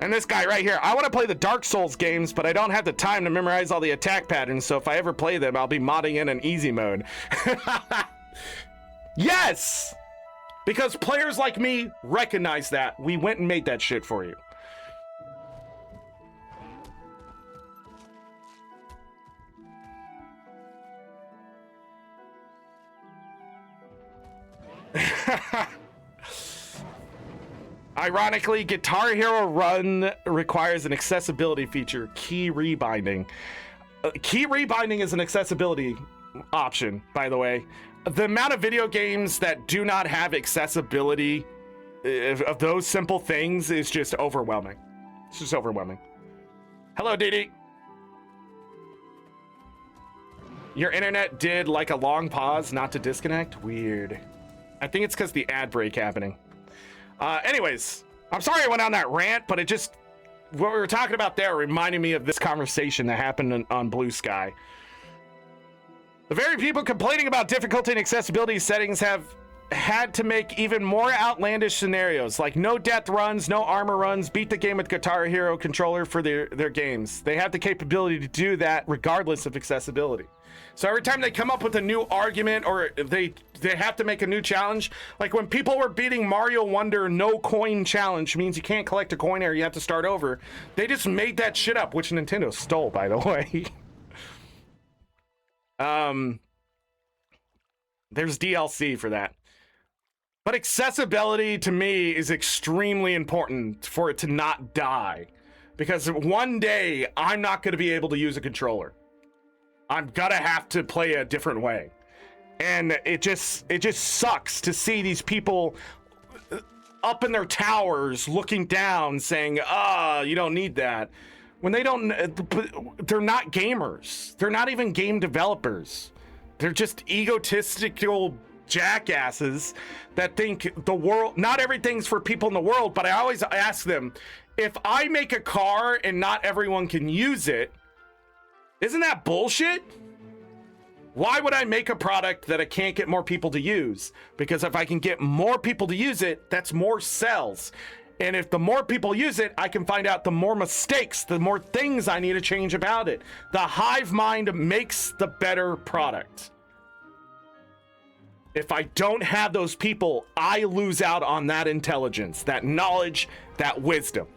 And this guy right here, I want to play the Dark Souls games, but I don't have the time to memorize all the attack patterns, so if I ever play them, I'll be modding in an easy mode. Yes! Because players like me recognize that. We went and made that shit for you. Ironically, Guitar Hero Run requires an accessibility feature, key rebinding. Key rebinding is an accessibility option, by the way. The amount of video games that do not have accessibility of those simple things is just overwhelming. It's just overwhelming. Hello, Didi. Your internet did like a long pause not to disconnect? Weird. I think it's because the ad break happening. Anyways, I'm sorry I went on that rant, but what we were talking about there reminded me of this conversation that happened on Blue Sky. The very people complaining about difficulty and accessibility settings have had to make even more outlandish scenarios, like no death runs, no armor runs, beat the game with Guitar Hero controller for their games. They have the capability to do that regardless of accessibility. So every time they come up with a new argument or they have to make a new challenge, like when people were beating Mario Wonder no coin challenge, means you can't collect a coin or you have to start over. They just made that shit up, which Nintendo stole, by the way. There's DLC for that. But accessibility to me is extremely important for it to not die. Because one day I'm not going to be able to use a controller. I'm gonna have to play a different way. And it just sucks to see these people up in their towers looking down saying, you don't need that. When they're not gamers. They're not even game developers. They're just egotistical jackasses that think the world, not everything's for people in the world, but I always ask them, if I make a car and not everyone can use it, isn't that bullshit? Why would I make a product that I can't get more people to use? Because if I can get more people to use it, that's more sales. And if the more people use it, I can find out the more mistakes, the more things I need to change about it. The hive mind makes the better product. If I don't have those people, I lose out on that intelligence, that knowledge, that wisdom.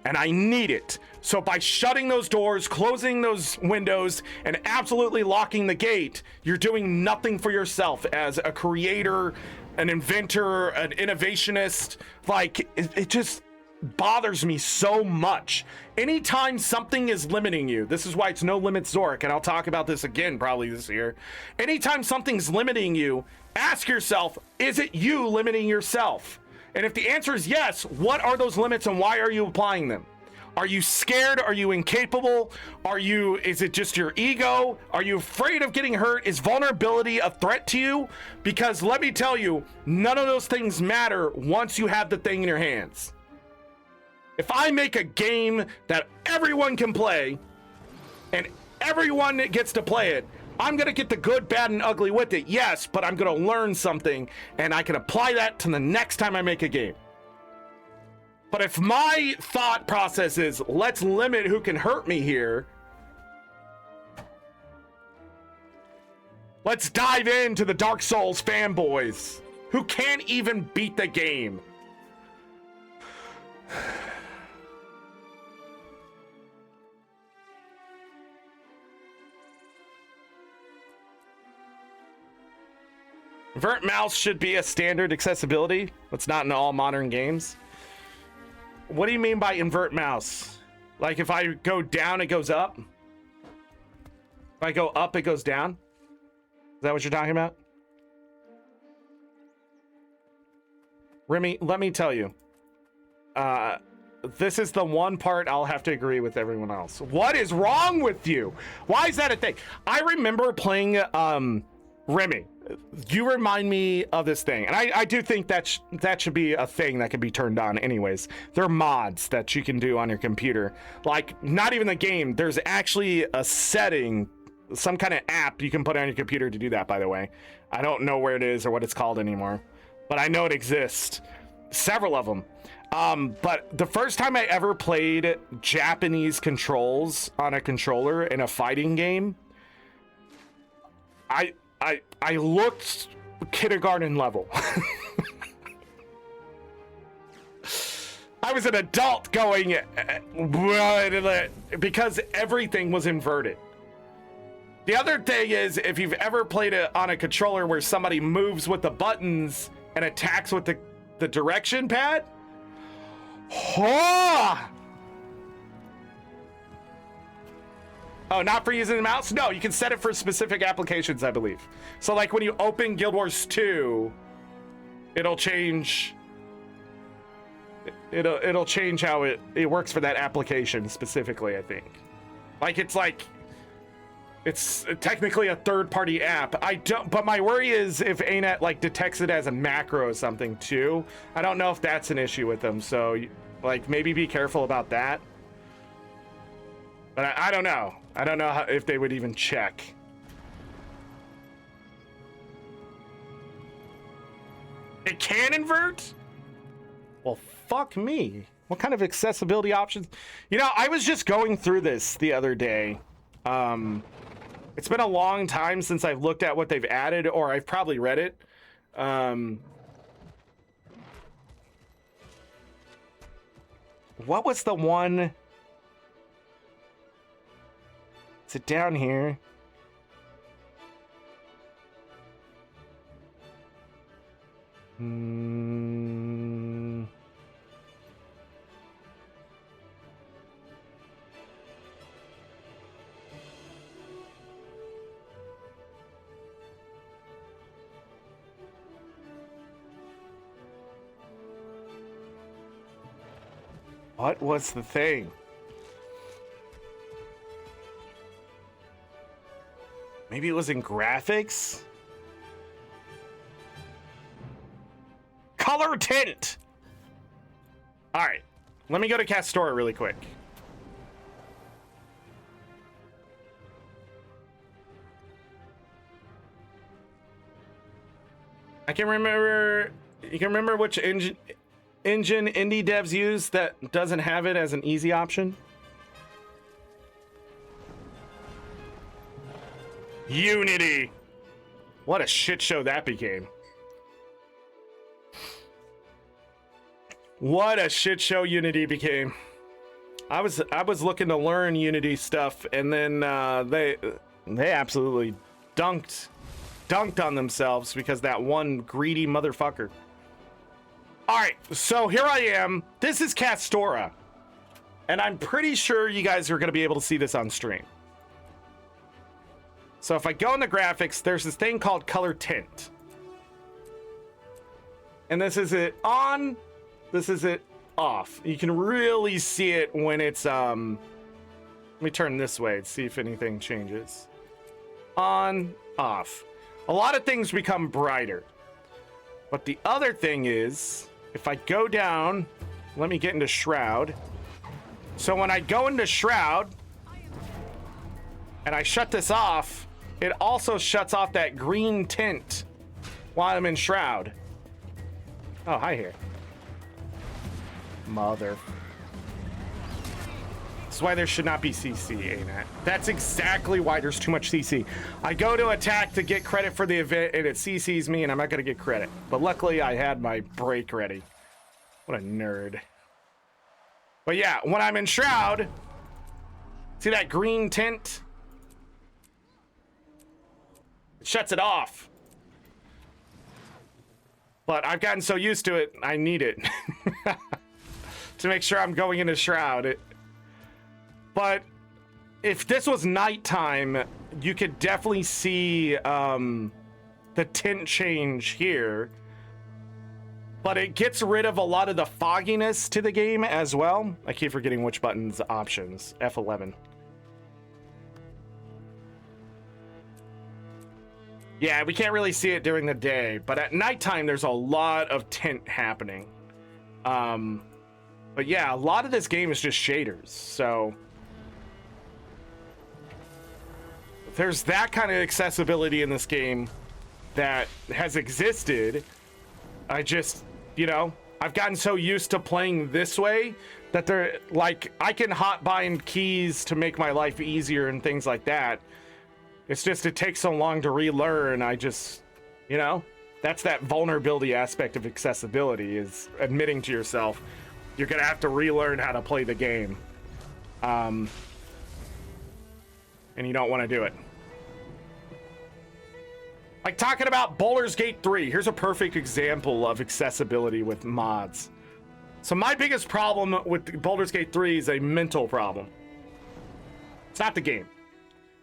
and I need it. So by shutting those doors, closing those windows, and absolutely locking the gate, you're doing nothing for yourself as a creator, an inventor, an innovationist. Like, it just bothers me so much. Anytime something is limiting you, this is why it's no limit Zorric, and I'll talk about this again probably this year. Anytime something's limiting you, ask yourself, is it you limiting yourself? And if the answer is yes, what are those limits and why are you applying them? Are you scared? Are you incapable? Is it just your ego? Are you afraid of getting hurt? Is vulnerability a threat to you? Because let me tell you, none of those things matter once you have the thing in your hands. If I make a game that everyone can play and everyone gets to play it, I'm going to get the good, bad, and ugly with it, yes, but I'm going to learn something and I can apply that to the next time I make a game. But if my thought process is, let's limit who can hurt me here, let's dive into the Dark Souls fanboys who can't even beat the game. Invert mouse should be a standard accessibility. It's not in all modern games. What do you mean by invert mouse? Like if I go down, it goes up? If I go up, it goes down? Is that what you're talking about? Remy, let me tell you. This is the one part I'll have to agree with everyone else. What is wrong with you? Why is that a thing? I remember playing Remy. You remind me of this thing, and I do think that should be a thing that can be turned on anyways. There are mods that you can do on your computer, like not even the game. There's actually a setting, some kind of app you can put on your computer to do that, by the way. I don't know where it is or what it's called anymore, but I know it exists. Several of them. But the first time I ever played Japanese controls on a controller in a fighting game, I looked kindergarten level. I was an adult going, because everything was inverted. The other thing is, if you've ever played it on a controller where somebody moves with the buttons and attacks with the direction pad, oh, not for using the mouse? No, you can set it for specific applications, I believe. So like when you open Guild Wars 2, it'll change how it works for that application specifically, I think. It's technically a third-party app. But my worry is if ArenaNet like detects it as a macro or something too. I don't know if that's an issue with them. So like maybe be careful about that. But I don't know. I don't know if they would even check. It can invert? Well, fuck me. What kind of accessibility options? You know, I was just going through this the other day. It's been a long time since I've looked at what they've added, or I've probably read it. What was the one? Is it down here? What was the thing? Maybe it was in graphics? Color tint! Alright, let me go to Castora really quick. I can remember... You can remember which engine indie devs use that doesn't have it as an easy option? Unity. What a shit show that became. What a shit show Unity became. I was looking to learn Unity stuff, and then they absolutely dunked on themselves because that one greedy motherfucker. All right, so here I am. This is Castora, and I'm pretty sure you guys are going to be able to see this on stream. So if I go in the graphics, there's this thing called color tint. And this is it on, this is it off. You can really see it when it's, let me turn this way and see if anything changes. On, off. A lot of things become brighter. But the other thing is, if I go down, let me get into Shroud. So when I go into Shroud, and I shut this off, it also shuts off that green tint while I'm in Shroud. Oh, hi here. Mother. That's why there should not be CC, ArenaNet. That's exactly why there's too much CC. I go to attack to get credit for the event, and it CCs me, and I'm not going to get credit. But luckily, I had my break ready. What a nerd. But yeah, when I'm in Shroud, see that green tint? It shuts it off. But I've gotten so used to it, I need it to make sure I'm going into Shroud. But if this was nighttime, you could definitely see the tint change here. But it gets rid of a lot of the fogginess to the game as well. I keep forgetting which button's options. F11. Yeah, we can't really see it during the day, but at nighttime there's a lot of tint happening. But yeah, a lot of this game is just shaders, so there's that kind of accessibility in this game that has existed. I just, you know, I've gotten so used to playing this way that they're like, I can hotbind keys to make my life easier and things like that. It's just, it takes so long to relearn. I just, you know, that's that vulnerability aspect of accessibility, is admitting to yourself, you're going to have to relearn how to play the game. And you don't want to do it. Like talking about Baldur's Gate 3, here's a perfect example of accessibility with mods. So my biggest problem with Baldur's Gate 3 is a mental problem. It's not the game.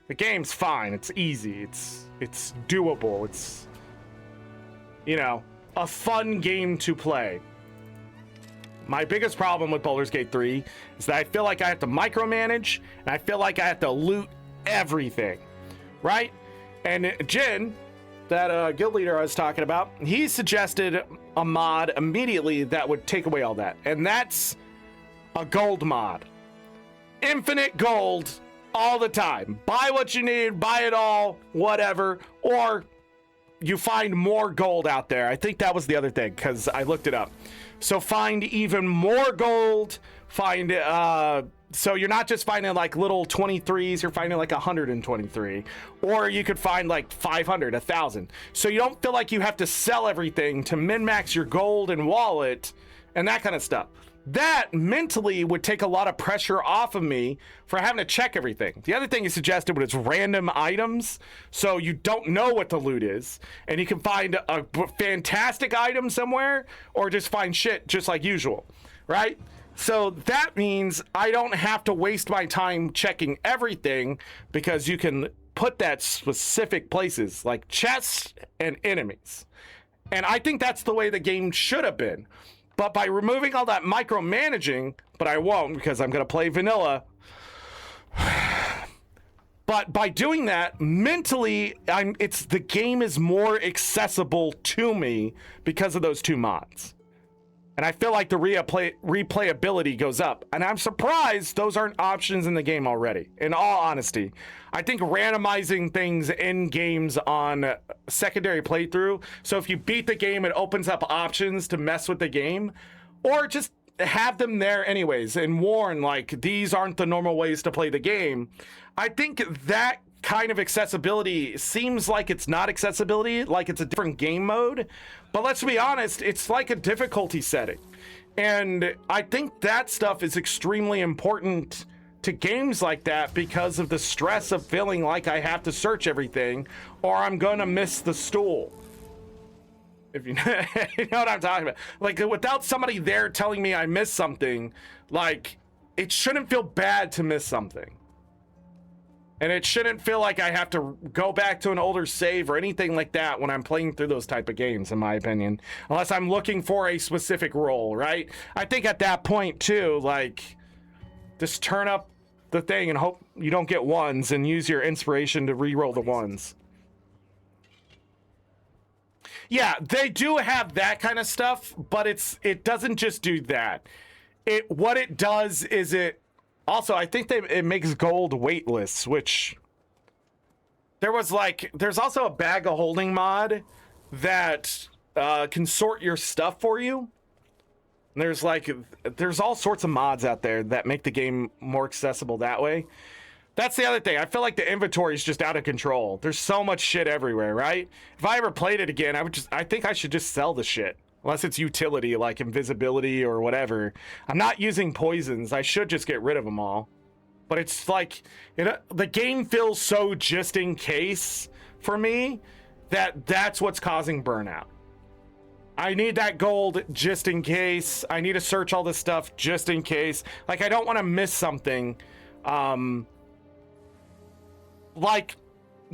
The game's fine, it's easy, it's doable, it's, you know, a fun game to play. My biggest problem with Baldur's Gate 3 is that I feel like I have to micromanage, and I feel like I have to loot everything, right? And Jin, that guild leader I was talking about, he suggested a mod immediately that would take away all that, and that's a gold mod. Infinite gold all the time. Buy what you need, buy it all, whatever, or you find more gold out there. I think that was the other thing, because I looked it up. So find even more gold, find so you're not just finding like little 23s, you're finding like 123, or you could find like 500, 1,000. So you don't feel like you have to sell everything to min-max your gold and wallet and that kind of stuff. That mentally would take a lot of pressure off of me for having to check everything. The other thing he suggested was random items, so you don't know what the loot is, and you can find a fantastic item somewhere, or just find shit just like usual, right? So that means I don't have to waste my time checking everything, because you can put that specific places like chests and enemies. And I think that's the way the game should have been. But by removing all that micromanaging, but I won't because I'm going to play vanilla. But by doing that, mentally, the game is more accessible to me because of those two mods. And I feel like the replayability goes up. And I'm surprised those aren't options in the game already, in all honesty. I think randomizing things in games on secondary playthrough, so if you beat the game, it opens up options to mess with the game, or just have them there anyways and warn, like, these aren't the normal ways to play the game. I think that kind of accessibility seems like it's not accessibility, like it's a different game mode. But let's be honest, it's like a difficulty setting. And I think that stuff is extremely important to games like that because of the stress of feeling like I have to search everything or I'm going to miss the stool. If you know, you know what I'm talking about. Like, without somebody there telling me I missed something, like, it shouldn't feel bad to miss something. And it shouldn't feel like I have to go back to an older save or anything like that when I'm playing through those type of games, in my opinion. Unless I'm looking for a specific role, right? I think at that point, too, like, just turn up the thing and hope you don't get ones and use your inspiration to re-roll the ones. Yeah, they do have that kind of stuff, but it doesn't just do that. What it does is it also, I think it makes gold weightless, which there's also a bag of holding mod that can sort your stuff for you. And there's all sorts of mods out there that make the game more accessible that way. That's the other thing. I feel like the inventory is just out of control. There's so much shit everywhere, right? If I ever played it again, I think I should just sell the shit. Unless it's utility, like invisibility or whatever. I'm not using poisons. I should just get rid of them all. But it's like, the game feels so just in case for me that's what's causing burnout. I need that gold just in case. I need to search all this stuff just in case. Like, I don't want to miss something.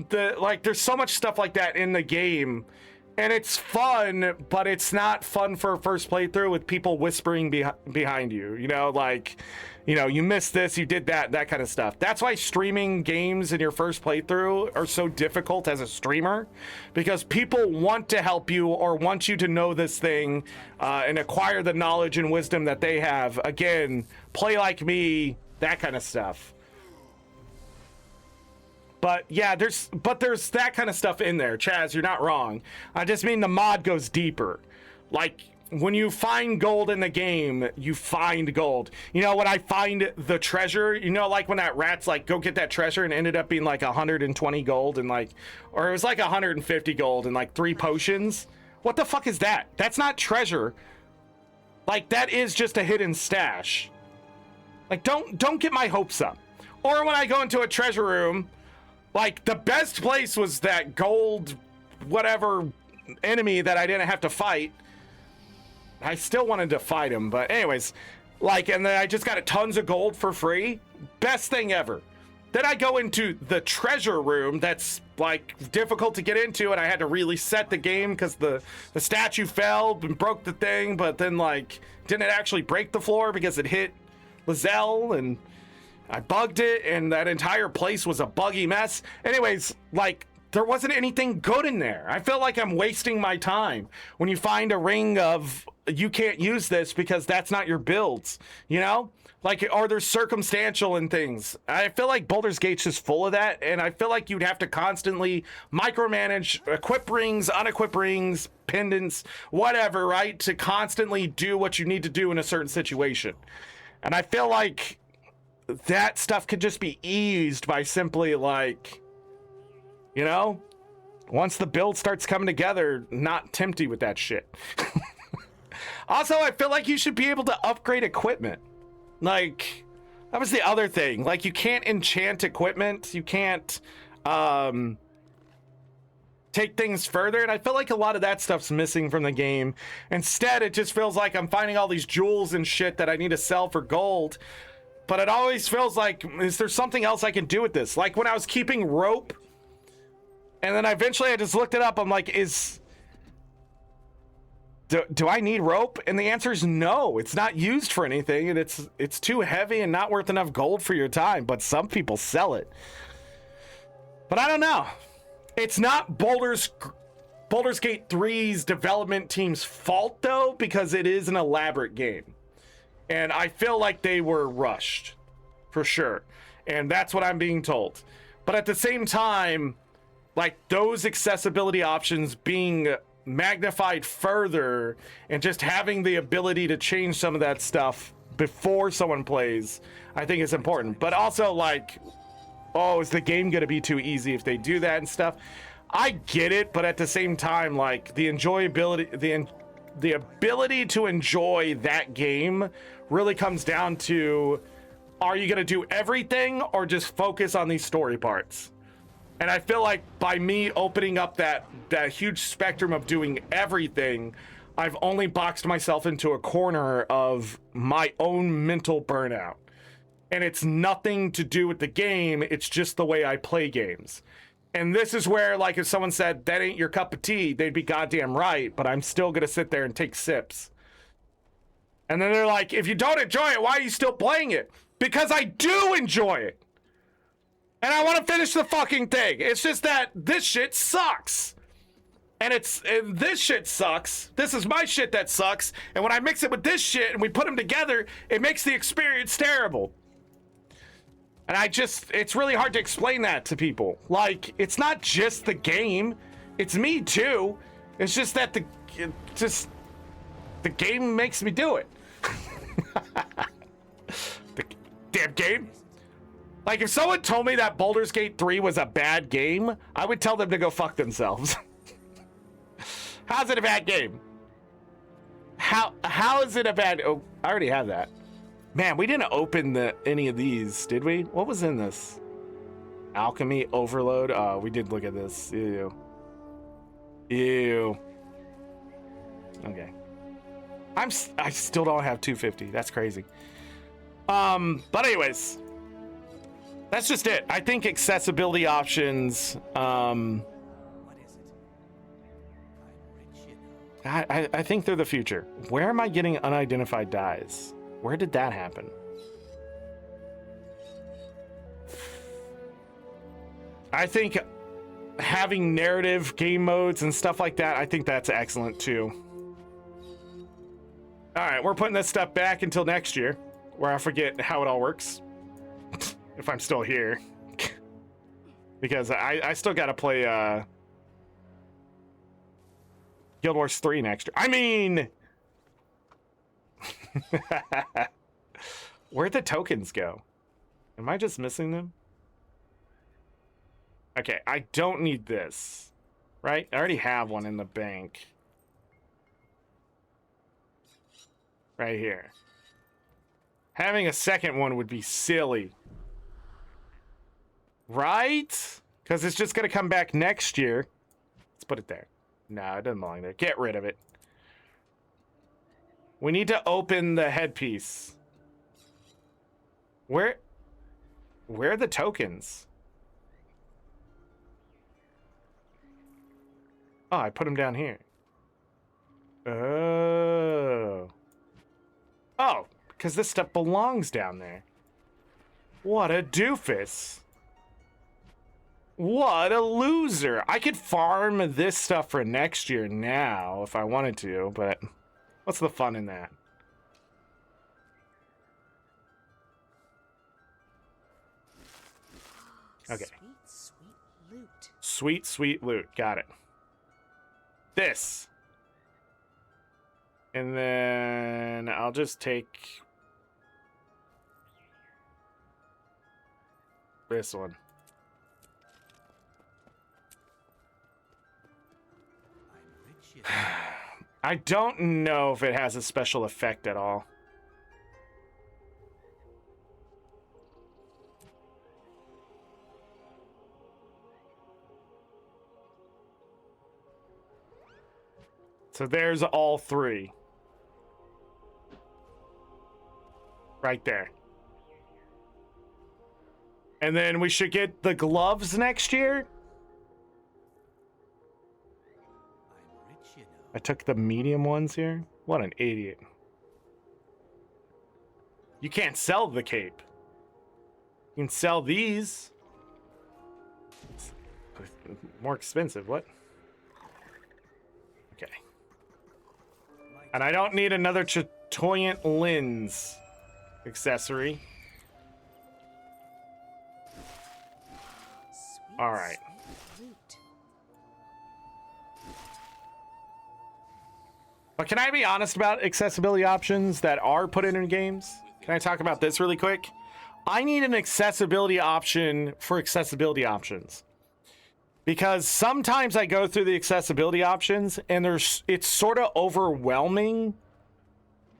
There's so much stuff like that in the game, and it's fun, but it's not fun for a first playthrough with people whispering behind you. You missed this, you did that kind of stuff. That's why streaming games in your first playthrough are so difficult as a streamer, because people want to help you or want you to know this thing and acquire the knowledge and wisdom that they have. Again, play like me, that kind of stuff. But yeah, there's that kind of stuff in there. Chaz, you're not wrong. I just mean the mod goes deeper. Like, when you find gold in the game, you find gold. When I find the treasure, like when that rat's like, go get that treasure, and it ended up being like 120 gold and or it was like 150 gold and like 3 potions. What the fuck is that? That's not treasure. Like, that is just a hidden stash. Like, don't get my hopes up. Or when I go into a treasure room, like, the best place was that gold whatever enemy that I didn't have to fight. I still wanted to fight him, but anyways, and then I just got tons of gold for free. Best thing ever. Then I go into the treasure room that's difficult to get into, and I had to really set the game because the statue fell and broke the thing, but then didn't actually break the floor because it hit Lizelle, and I bugged it, and that entire place was a buggy mess. Anyways, there wasn't anything good in there. I feel like I'm wasting my time when you find a ring of, you can't use this because that's not your builds, or there's circumstantial and things. I feel like Baldur's Gate's just full of that, and I feel like you'd have to constantly micromanage, equip rings, unequip rings, pendants, whatever, right? To constantly do what you need to do in a certain situation. And I feel like that stuff could just be eased by simply once the build starts coming together, not tempty with that shit. Also, I feel like you should be able to upgrade equipment. That was the other thing. You can't enchant equipment. You can't take things further. And I feel like a lot of that stuff's missing from the game. Instead, it just feels like I'm finding all these jewels and shit that I need to sell for gold. But it always feels like, is there something else I can do with this? Like when I was keeping rope, and then eventually I just looked it up. I'm like, do I need rope? And the answer is no. It's not used for anything, and it's too heavy and not worth enough gold for your time. But some people sell it. But I don't know. It's not Baldur's Gate 3's development team's fault, though, because it is an elaborate game. And I feel like they were rushed, for sure. And that's what I'm being told. But at the same time, those accessibility options being magnified further and just having the ability to change some of that stuff before someone plays, I think is important. But also, is the game going to be too easy if they do that and stuff? I get it, but at the same time, the enjoyability, the ability to enjoy that game really comes down to, are you going to do everything or just focus on these story parts? And I feel like by me opening up that huge spectrum of doing everything, I've only boxed myself into a corner of my own mental burnout. And it's nothing to do with the game, it's just the way I play games. And this is where, like, if someone said, that ain't your cup of tea, they'd be goddamn right, but I'm still gonna sit there and take sips. And then they're like, if you don't enjoy it, why are you still playing it? Because I do enjoy it. And I want to finish the fucking thing. It's just that this shit sucks. And this shit sucks. This is my shit that sucks. And when I mix it with this shit and we put them together, it makes the experience terrible. And it's really hard to explain that to people. Like, it's not just the game. It's me too. It's just that the game makes me do it. The damn game. Like, if someone told me that Baldur's Gate 3 was a bad game, I would tell them to go fuck themselves. How's it a bad game? How is it a bad... Oh, I already have that. Man, we didn't open any of these, did we? What was in this? Alchemy Overload? Oh, we did look at this. Ew. Ew. Okay. I still don't have 250. That's crazy. But anyways... That's just it. I think accessibility options, I think they're the future. Where am I getting unidentified dyes? Where did that happen? I think having narrative game modes and stuff like that, I think that's excellent too. All right, we're putting this stuff back until next year, where I forget how it all works. If I'm still here. Because I still gotta play Guild Wars 3 next year. I mean, where'd the tokens go? Am I just missing them? Okay, I don't need this, right? I already have one in the bank. Right here. Having a second one would be silly. Right? Because it's just going to come back next year. Let's put it there. No, it doesn't belong there. Get rid of it. We need to open the headpiece. Where are the tokens? Oh, I put them down here. Oh. Oh, because this stuff belongs down there. What a doofus. What a loser. I could farm this stuff for next year now if I wanted to, but what's the fun in that? Okay. Sweet loot. Sweet, sweet loot. Got it. This. And then I'll just take this one. I don't know if it has a special effect at all. So there's all three. Right there. And then we should get the gloves next year. I took the medium ones here. What an idiot. You can't sell the cape. You can sell these. More expensive, what? Okay. And I don't need another Chatoyant lens accessory. All right. But can I be honest about accessibility options that are put in games? Can I talk about this really quick? I need an accessibility option for accessibility options. Because sometimes I go through the accessibility options and it's sort of overwhelming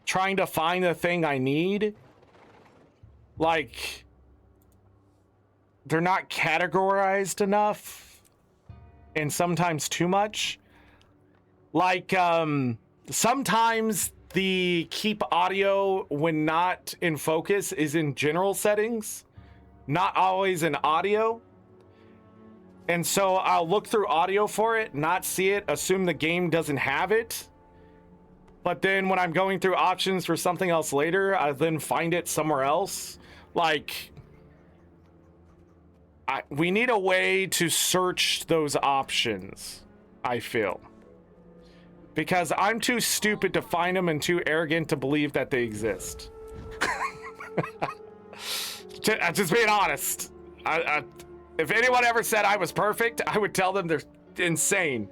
trying to find the thing I need. Like, they're not categorized enough and sometimes too much. Like, sometimes the keep audio when not in focus is in general settings, not always in audio. And so I'll look through audio for it, not see it, assume the game doesn't have it. But then when I'm going through options for something else later, I then find it somewhere else. Like, we need a way to search those options, I feel. Because I'm too stupid to find them and too arrogant to believe that they exist. Just being honest. If anyone ever said I was perfect, I would tell them they're insane.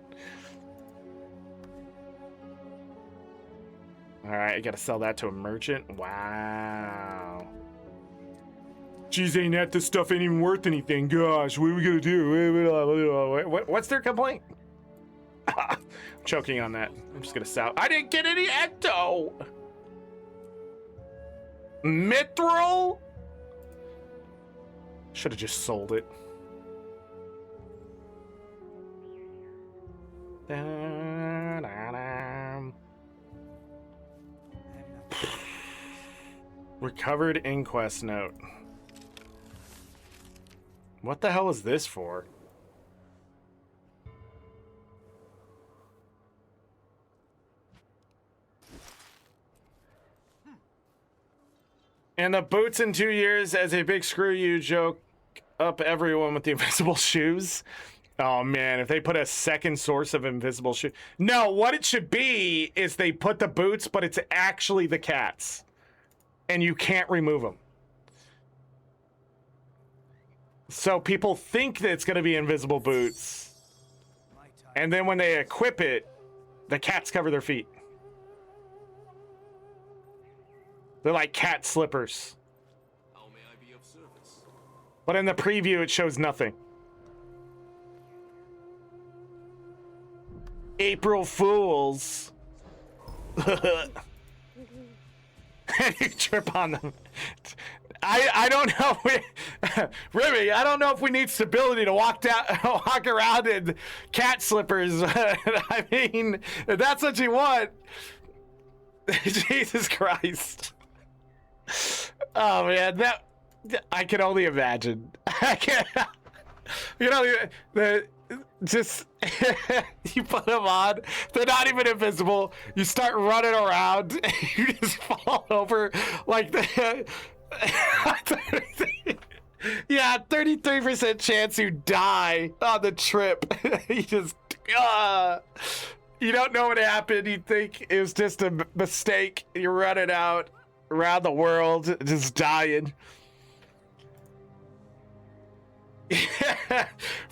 All right, I gotta sell that to a merchant. Wow. Geez, ain't that this stuff ain't even worth anything. Gosh, what are we gonna do? What's their complaint? I'm choking on that. I'm just gonna sell. I didn't get any ecto. Mithril? Should have just sold it. Recovered inquest note. What the hell is this for? And the boots in 2 years as a big screw you joke up everyone with the invisible shoes. Oh man, if they put a second source of invisible shoe. No, what it should be is they put the boots, but it's actually the cats. And you can't remove them. So people think that it's going to be invisible boots. And then when they equip it, the cats cover their feet. They're like cat slippers. How may I be of service? But in the preview, it shows nothing. April Fools. You trip on them. I don't know. Remy, I don't know if we need stability to walk around in cat slippers. I mean, if that's what you want. Jesus Christ. Oh man, that I can only imagine. I can't. You know, just you put them on, they're not even invisible, you start running around, you just fall over like the yeah, 33% chance you die on the trip. You just you don't know what happened, you think it was just a mistake, you're running out around the world just dying.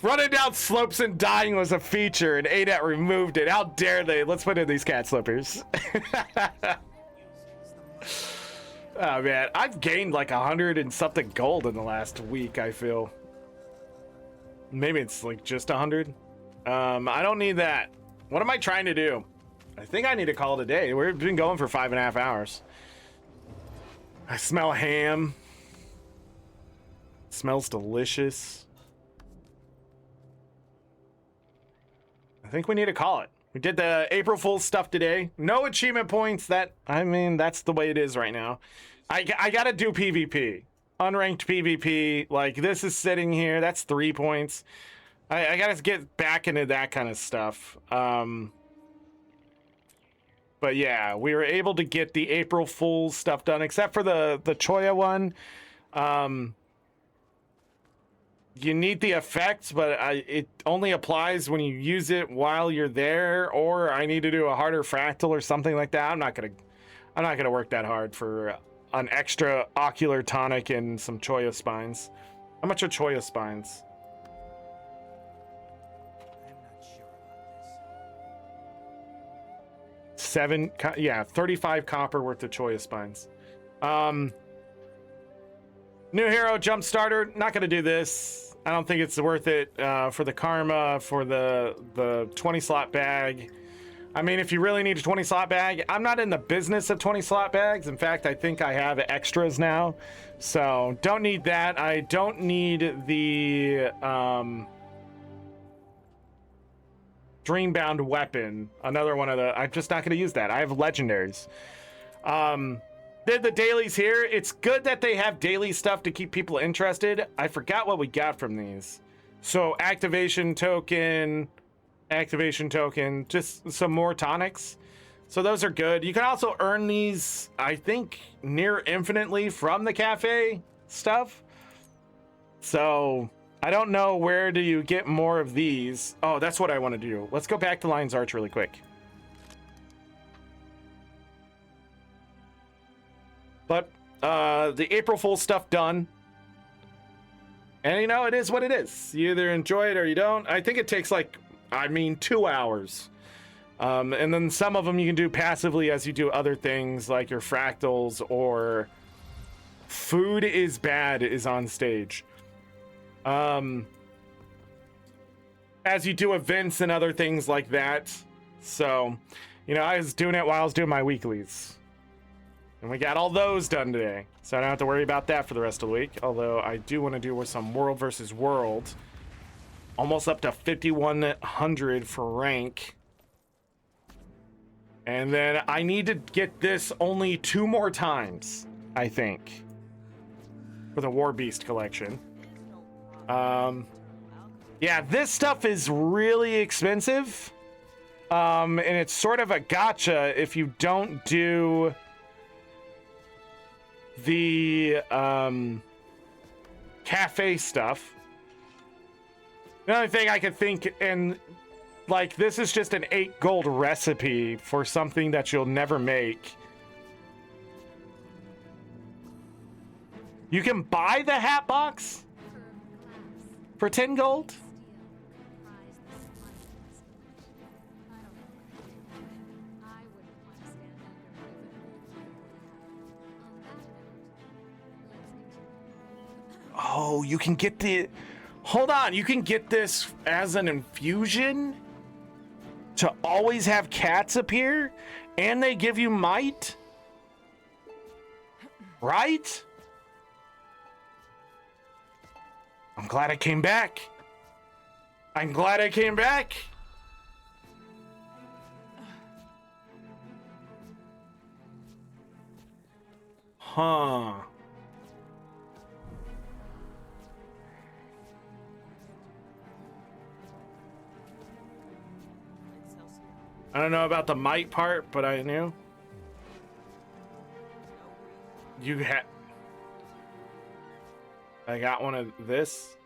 Running down slopes and dying was a feature, and ArenaNet removed it. How dare they? Let's put in these cat slippers. Oh man, I've gained like 100 and something gold in the last week, I feel. Maybe it's like just 100. I don't need that. What am I trying to do? I think I need to call it a day. We've been going for 5.5 hours. I smell ham. It smells delicious. I think we need to call it. We did the April Fool's stuff today. No achievement points. I mean, that's the way it is right now. I gotta do PvP. Unranked PvP. Like, this is sitting here. That's 3 points. I gotta get back into that kind of stuff. But yeah, we were able to get the April Fool's stuff done, except for the Choya one. You need the effects, but it only applies when you use it while you're there, or I need to do a harder fractal or something like that. I'm not gonna work that hard for an extra ocular tonic and some Choya spines. How much are Choya spines? I'm not sure about this. 35 copper worth of Choya spines. New hero jump starter. Not gonna do this. I don't think it's worth it for the karma, for the 20 slot bag. I mean, if you really need a 20 slot bag, I'm not in the business of 20 slot bags. In fact, I think I have extras now. So don't need that. I don't need the Dreambound weapon. Another one of the, I'm just not going to use that. I have legendaries. Did the dailies here. It's good that they have daily stuff to keep people interested. I forgot what we got from these. So activation token, just some more tonics. So those are good. You can also earn these, I think, near infinitely from the cafe stuff. So I don't know, where do you get more of these? Oh, that's what I want to do. Let's go back to Lion's Arch really quick. But the April Fool's stuff done. And you know, it is what it is. You either enjoy it or you don't. I think it takes like, 2 hours. And then some of them you can do passively as you do other things like your fractals, or Food is Bad is on stage. As you do events and other things like that. So, you know, I was doing it while I was doing my weeklies. And we got all those done today. So I don't have to worry about that for the rest of the week. Although I do want to do some world versus world. Almost up to 5,100 for rank. And then I need to get this only 2 more times, I think, for the War Beast collection. Yeah, this stuff is really expensive. And it's sort of a gotcha if you don't do the cafe stuff. The only thing I could think, and like, this is just an 8 gold recipe for something that you'll never make. You can buy the hat box for 10 gold? Oh, you can get the... Hold on, you can get this as an infusion to always have cats appear, and they give you might? Right? I'm glad I came back. I'm glad I came back. Huh. I don't know about the might part, but I knew. You had... I got one of this.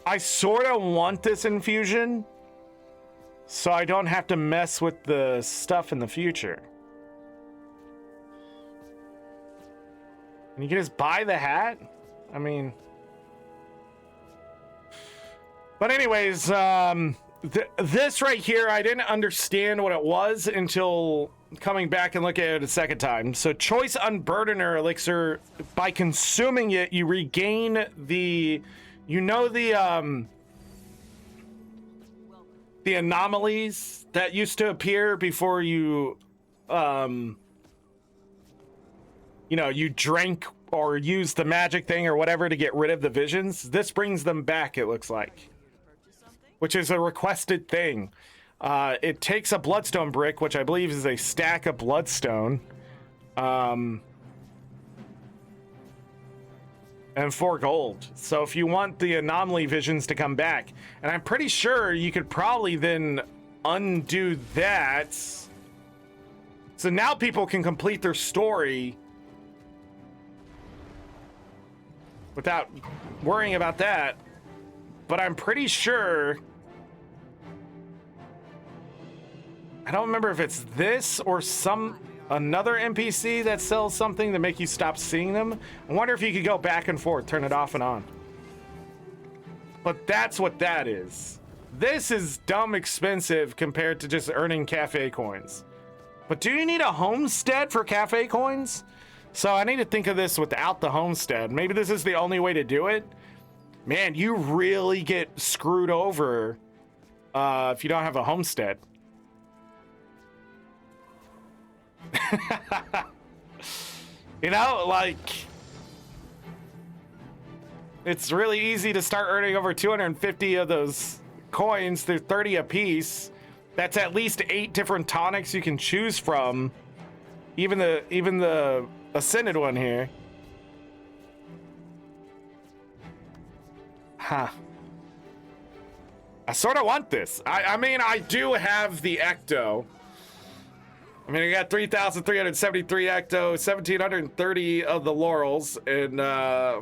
I sort of want this infusion, so I don't have to mess with the stuff in the future. And you can just buy the hat? I mean... But anyways, this right here, I didn't understand what it was until coming back and looking at it a second time. So Choice Unburdener Elixir, by consuming it, you regain the, the anomalies that used to appear before you, you drank or used the magic thing or whatever to get rid of the visions. This brings them back, it looks like, which is a requested thing. It takes a bloodstone brick, which I believe is a stack of bloodstone, and 4 gold. So if you want the anomaly visions to come back, and I'm pretty sure you could probably then undo that. So now people can complete their story without worrying about that. But I'm pretty sure... I don't remember if it's this or another NPC that sells something to make you stop seeing them. I wonder if you could go back and forth, turn it off and on. But that's what that is. This is dumb expensive compared to just earning cafe coins. But do you need a homestead for cafe coins? So I need to think of this without the homestead. Maybe this is the only way to do it. Man, you really get screwed over if you don't have a homestead. You know, like, it's really easy to start earning over 250 of those coins. They're 30 a piece. That's at least 8 different tonics you can choose from. Even the ascended one here. Huh. I sort of want this. I mean, I do have the Ecto. I mean, I got 3,373 Ecto, 1,730 of the Laurels, and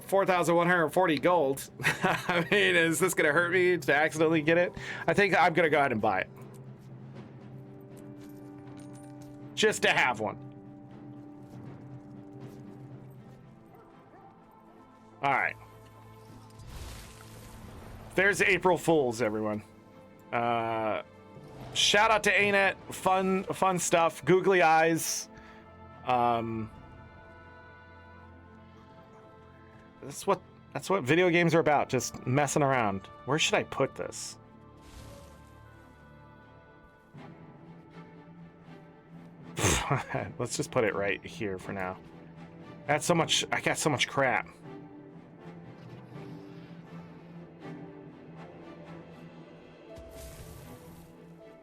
4,140 gold. I mean, is this going to hurt me to accidentally get it? I think I'm going to go ahead and buy it. Just to have one. All right. There's April Fools, everyone. Shout out to ArenaNet. Fun stuff. Googly eyes. That's what video games are about. Just messing around. Where should I put this? Let's just put it right here for now. That's so much. I got so much crap.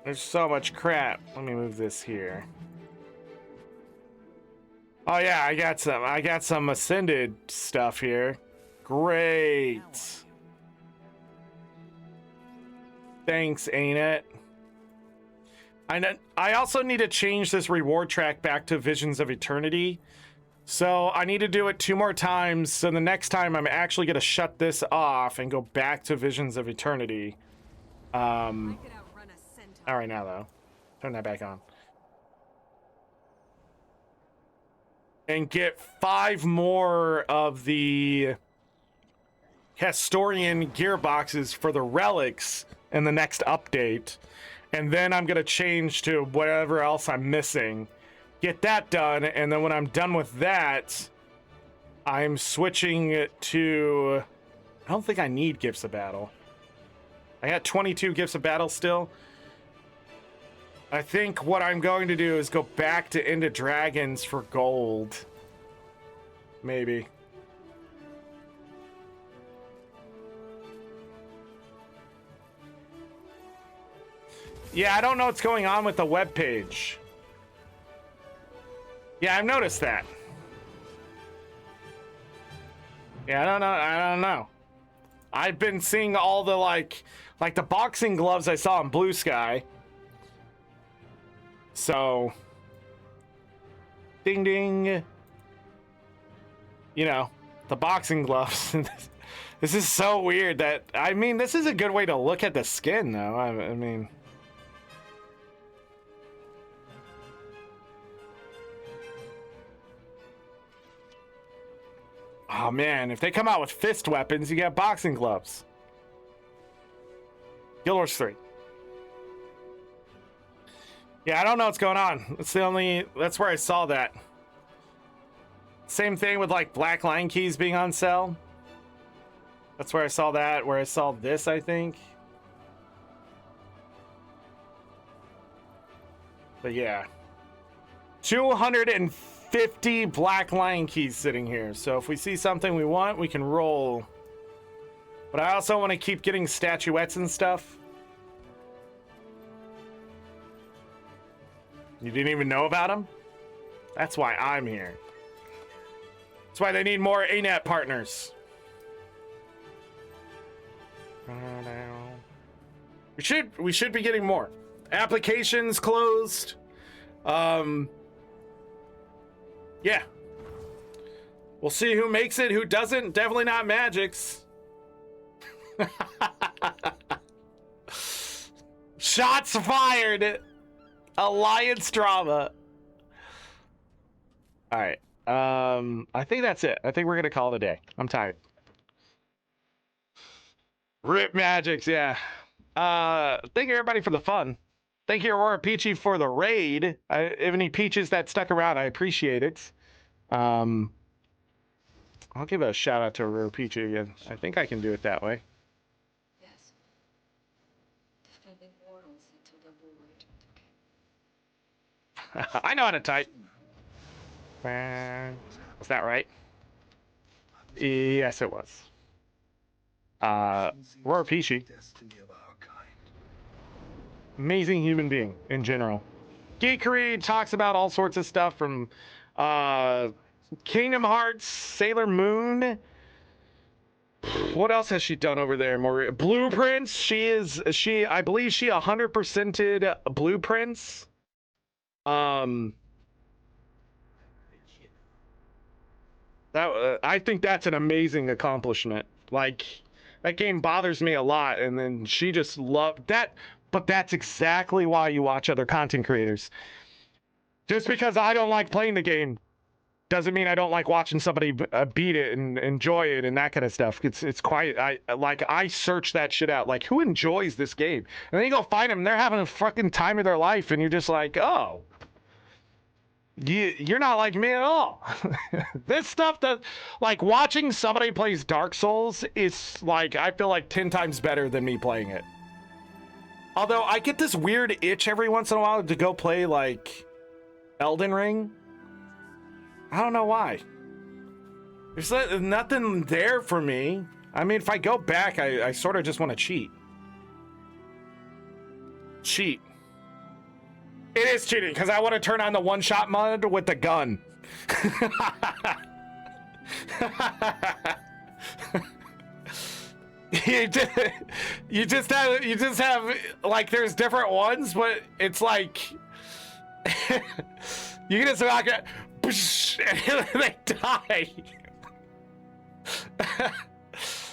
There's so much crap. Let me move this here. Oh yeah, I got some ascended stuff here. Great. Thanks, ArenaNet. I also need to change this reward track back to Visions of Eternity. So I need to do it 2 more times. So the next time I'm actually gonna shut this off and go back to Visions of Eternity. All right, now though, turn that back on. And get 5 more of the Castorian gearboxes for the relics in the next update. And then I'm going to change to whatever else I'm missing. Get that done, and then when I'm done with that, I'm switching it to... I don't think I need Gifts of Battle. I got 22 Gifts of Battle still. I think what I'm going to do is go back to Into Dragons for gold. Maybe. Yeah, I don't know what's going on with the webpage. Yeah, I've noticed that. Yeah, I don't know. I've been seeing all the like the boxing gloves I saw in Blue Sky. So, ding ding. You know, the boxing gloves. This is so weird that, I mean, this is a good way to look at the skin though. I mean, oh man, if they come out with fist weapons, you get boxing gloves. Guild Wars 3. Yeah, I don't know what's going on. That's where I saw that. Same thing with like Black Line keys being on sale. That's where I saw that, where I saw this, I think. But yeah. 250 Black Line keys sitting here. So if we see something we want, we can roll. But I also want to keep getting statuettes and stuff. You didn't even know about them? That's why I'm here. That's why they need more ArenaNet partners. We should be getting more. Applications closed. Yeah. We'll see who makes it, who doesn't. Definitely not Magic's. Shots fired. Alliance drama. All right. I think that's it. I think we're gonna call it a day. I'm tired. Rip Magic's, yeah. Thank you everybody for the fun. Thank you Aurora Peachy for the raid. If any peaches that stuck around, I appreciate it. I'll give a shout out to Ruru Peachy again. I think I can do it that way. Yes. Defending mortals into the void. I know how to type. Was that right? Yes, it was. Ruru Peachy. Amazing human being in general. Geekery talks about all sorts of stuff from Kingdom Hearts, Sailor Moon. What else has she done over there? More blueprints. I believe she 100%ed blueprints. I think that's an amazing accomplishment. Like, that game bothers me a lot, and then she just loved that. But that's exactly why you watch other content creators. Just because I don't like playing the game doesn't mean I don't like watching somebody beat it and enjoy it and that kind of stuff. It's quite, I search that shit out. Like, who enjoys this game? And then you go find them, and they're having a fucking time of their life, and you're just like, oh, you're not like me at all. This stuff that, like, watching somebody plays Dark Souls is, like, I feel like 10 times better than me playing it. Although I get this weird itch every once in a while to go play, like, Elden Ring. I don't know why. There's nothing there for me. I mean, if I go back, I sort of just want to cheat. Cheat. It is cheating, because I want to turn on the one-shot mode with the gun. You just have like, there's different ones, but it's like you can just rock it and they die.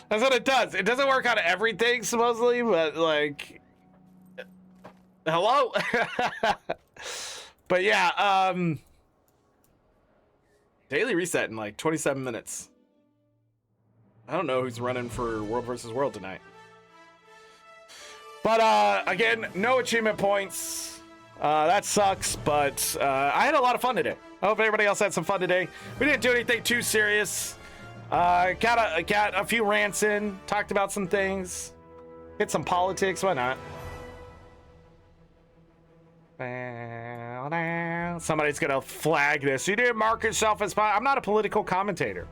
That's what it does. It doesn't work on everything supposedly, but like, hello. But yeah, daily reset in like 27 minutes. I don't know who's running for World vs. World tonight. But again, no achievement points. That sucks, but I had a lot of fun today. I hope everybody else had some fun today. We didn't do anything too serious. Got a few rants in, talked about some things, hit some politics, why not? Somebody's gonna flag this. You didn't mark yourself as I'm not a political commentator.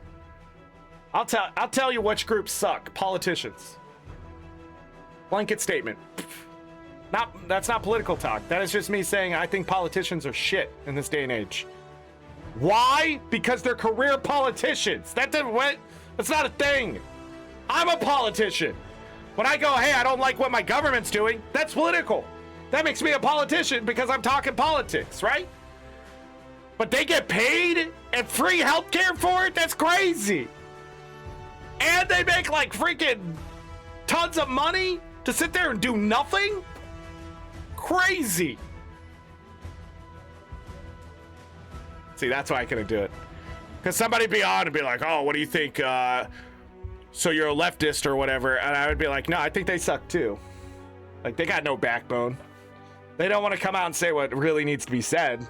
I'll tell you which groups suck. Politicians. Blanket statement. That's not political talk. That is just me saying I think politicians are shit in this day and age. Why? Because they're career politicians. That's not a thing. I'm a politician. When I go, hey, I don't like what my government's doing, that's political. That makes me a politician because I'm talking politics, right? But they get paid and free healthcare for it? That's crazy. And they make like freaking tons of money to sit there and do nothing? Crazy. See, that's why I couldn't do it. Because somebody'd be on and be like, oh, what do you think? So you're a leftist or whatever. And I would be like, no, I think they suck too. Like, they got no backbone. They don't want to come out and say what really needs to be said.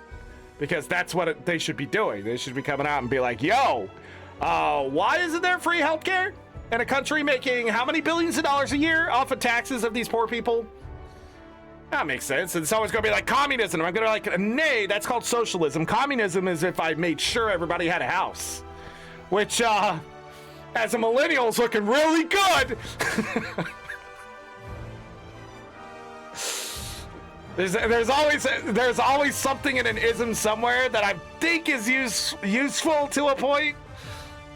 Because that's what they should be doing. They should be coming out and be like, yo, why isn't there free healthcare in a country making how many billions of dollars a year off of taxes of these poor people? That makes sense. And someone's going to be like, communism. I'm going to be like, nay, that's called socialism. Communism is if I made sure everybody had a house. Which, as a millennial, is looking really good. There's always something in an ism somewhere that I think is useful to a point.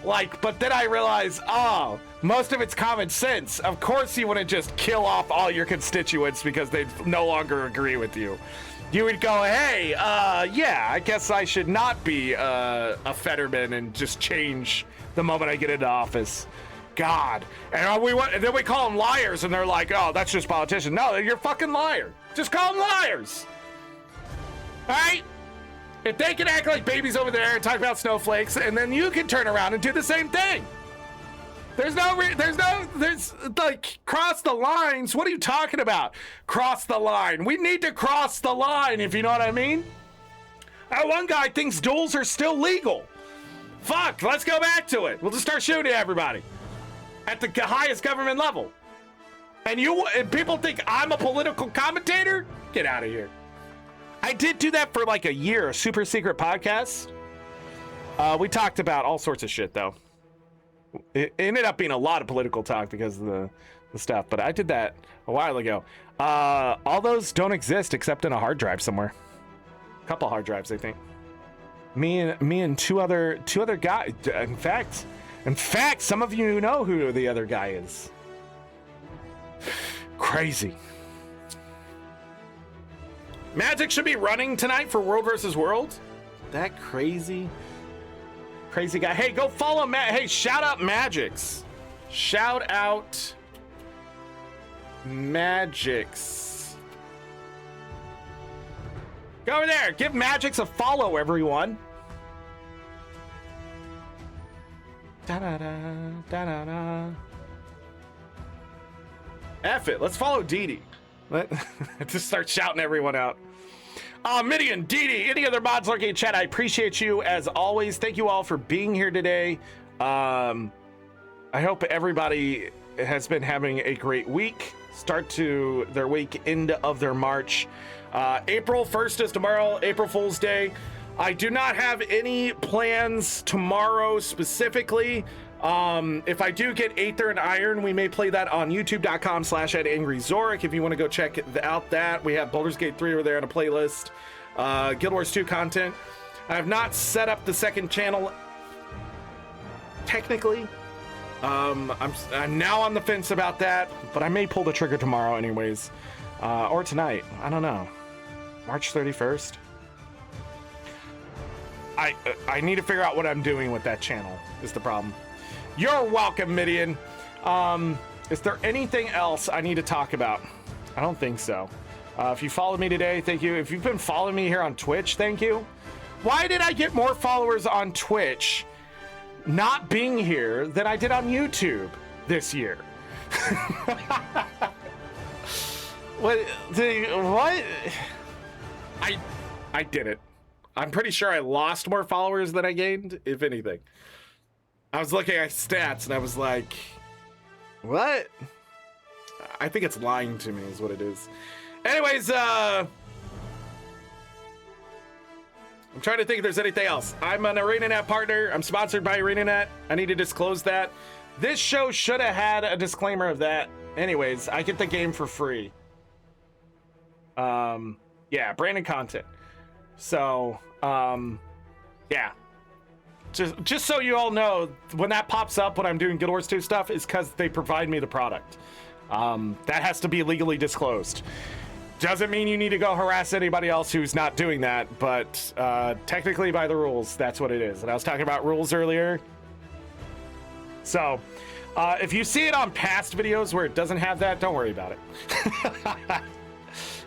Like, but then I realize, oh, most of it's common sense. Of course you wouldn't just kill off all your constituents because they no longer agree with you. You would go, hey, yeah, I guess I should not be a Fetterman and just change the moment I get into office. God. And then we call them liars, and they're like, oh, that's just politicians. No, you're a fucking liar. Just call them liars. All right? If they can act like babies over there and talk about snowflakes, and then you can turn around and do the same thing. There's like, cross the lines. What are you talking about? Cross the line. We need to cross the line, if you know what I mean. That one guy thinks duels are still legal. Fuck, let's go back to it. We'll just start shooting at everybody at the highest government level. And people think I'm a political commentator? Get out of here. I did do that for like a year, a super secret podcast. We talked about all sorts of shit, though. It ended up being a lot of political talk because of the stuff, but I did that a while ago. All those don't exist except in a hard drive somewhere. A couple hard drives, I think. Me and two other guys. In fact, some of you know who the other guy is. Crazy. Magic should be running tonight for World versus World. That crazy guy. Hey, go follow Matt. Hey, shout out Magix. Shout out Magix. Go over there. Give Magix a follow, everyone. Da-da-da, da-da-da. F it. Let's follow Dee Dee. Just start shouting everyone out. Midian, Dee Dee, any other mods lurking in chat, I appreciate you as always. Thank you all for being here today. I hope everybody has been having a great week. Start to their week, end of their March. April 1st is tomorrow, April Fool's Day. I do not have any plans tomorrow specifically. If I do get Aether and Iron, we may play that on youtube.com/@AngryZorric. If you want to go check out that, we have Baldur's Gate 3 over there on a playlist. Guild Wars 2 content. I have not set up the second channel technically. I'm now on the fence about that, but I may pull the trigger tomorrow anyways. Or tonight. I don't know. March 31st. I need to figure out what I'm doing with that channel is the problem. You're welcome, Midian. Is there anything else I need to talk about? I don't think so. If you followed me today, thank you. If you've been following me here on Twitch, thank you. Why did I get more followers on Twitch not being here than I did on YouTube this year? What? I did it. I'm pretty sure I lost more followers than I gained, if anything. I was looking at stats and I was like, what? I think it's lying to me is what it is. Anyways, I'm trying to think if there's anything else. I'm an ArenaNet partner. I'm sponsored by ArenaNet. I need to disclose that. This show should have had a disclaimer of that. Anyways, I get the game for free. Yeah, branded content. So, yeah. Just so you all know, when that pops up when I'm doing Guild Wars 2 stuff, is because they provide me the product. That has to be legally disclosed. Doesn't mean you need to go harass anybody else who's not doing that, but technically by the rules, that's what it is. And I was talking about rules earlier. So, if you see it on past videos where it doesn't have that, don't worry about it.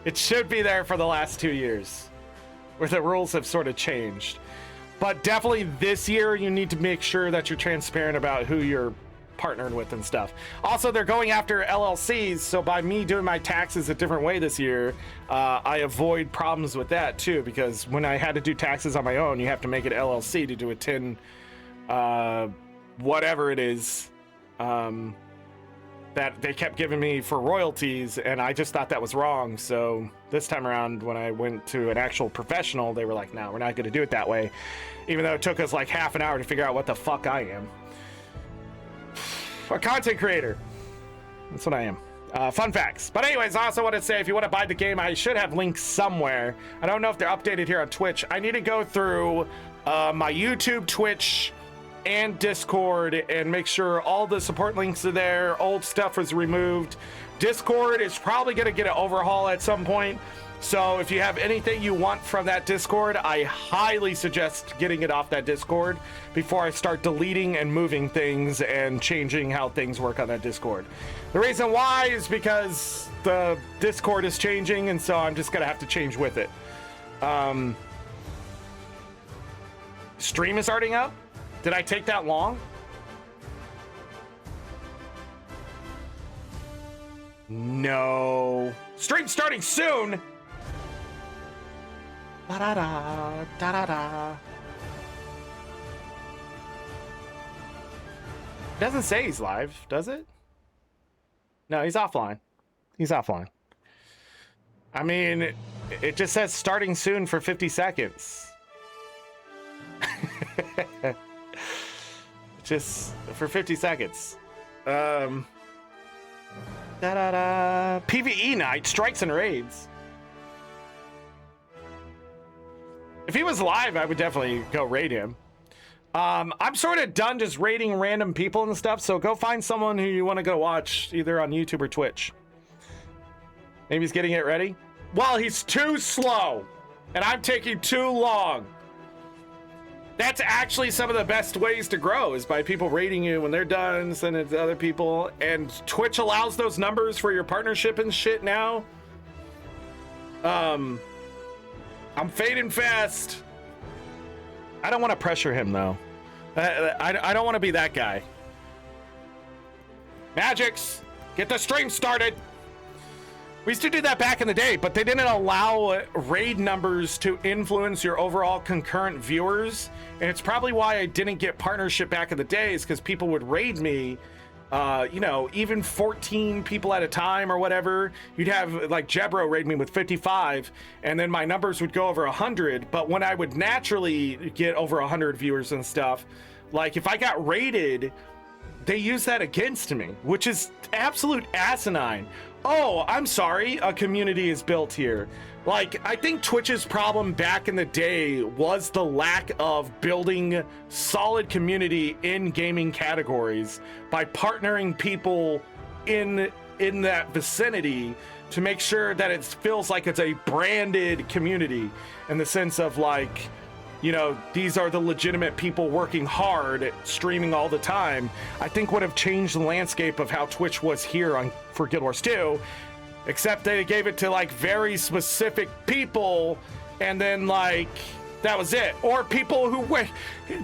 It should be there for the last 2 years, where the rules have sort of changed. But definitely this year, you need to make sure that you're transparent about who you're partnering with and stuff. Also, they're going after LLCs, so by me doing my taxes a different way this year, I avoid problems with that too, because when I had to do taxes on my own, you have to make it LLC to do a 10, whatever it is, that they kept giving me for royalties, and I just thought that was wrong. So this time around, when I went to an actual professional, they were like, no, we're not going to do it that way, even though it took us like half an hour to figure out what the fuck I am. A content creator. That's what I am. Fun facts. But anyways, I also want to say, if you want to buy the game, I should have links somewhere. I don't know if they're updated here on Twitch. I need to go through my YouTube, Twitch, and Discord and make sure all the support links are there. Old stuff was removed. Discord is probably going to get an overhaul at some point. So if you have anything you want from that Discord, I highly suggest getting it off that Discord before I start deleting and moving things and changing how things work on that Discord. The reason why is because the Discord is changing, and so I'm just going to have to change with it. Stream is starting up? Did I take that long? No. Stream starting soon! Da da da da da da. Doesn't say he's live, does it? No, he's offline. He's offline. I mean, it just says starting soon for 50 seconds. Just for 50 seconds. Da-da-da. PvE night, strikes and raids. If he was live, I would definitely go raid him. I'm sort of done just raiding random people and stuff, so go find someone who you want to go watch, either on YouTube or Twitch. Maybe he's getting it ready. Well, he's too slow, and I'm taking too long. That's actually some of the best ways to grow, is by people rating you when they're done, sending it to other people. And Twitch allows those numbers for your partnership and shit now. I'm fading fast. I don't want to pressure him, though. I don't want to be that guy. Magix, get the stream started. We used to do that back in the day, but they didn't allow raid numbers to influence your overall concurrent viewers. And it's probably why I didn't get partnership back in the days, because people would raid me, you know, even 14 people at a time or whatever. You'd have, like, Jebro raid me with 55, and then my numbers would go over 100. But when I would naturally get over 100 viewers and stuff, like, if I got raided, they use that against me, which is absolute asinine. Oh, I'm sorry, a community is built here. Like, I think Twitch's problem back in the day was the lack of building solid community in gaming categories by partnering people in that vicinity to make sure that it feels like it's a branded community, in the sense of, like, you know, these are the legitimate people working hard, streaming all the time. I think would have changed the landscape of how Twitch was here for Guild Wars 2, except they gave it to, like, very specific people, and then, like, that was it. Or people who went.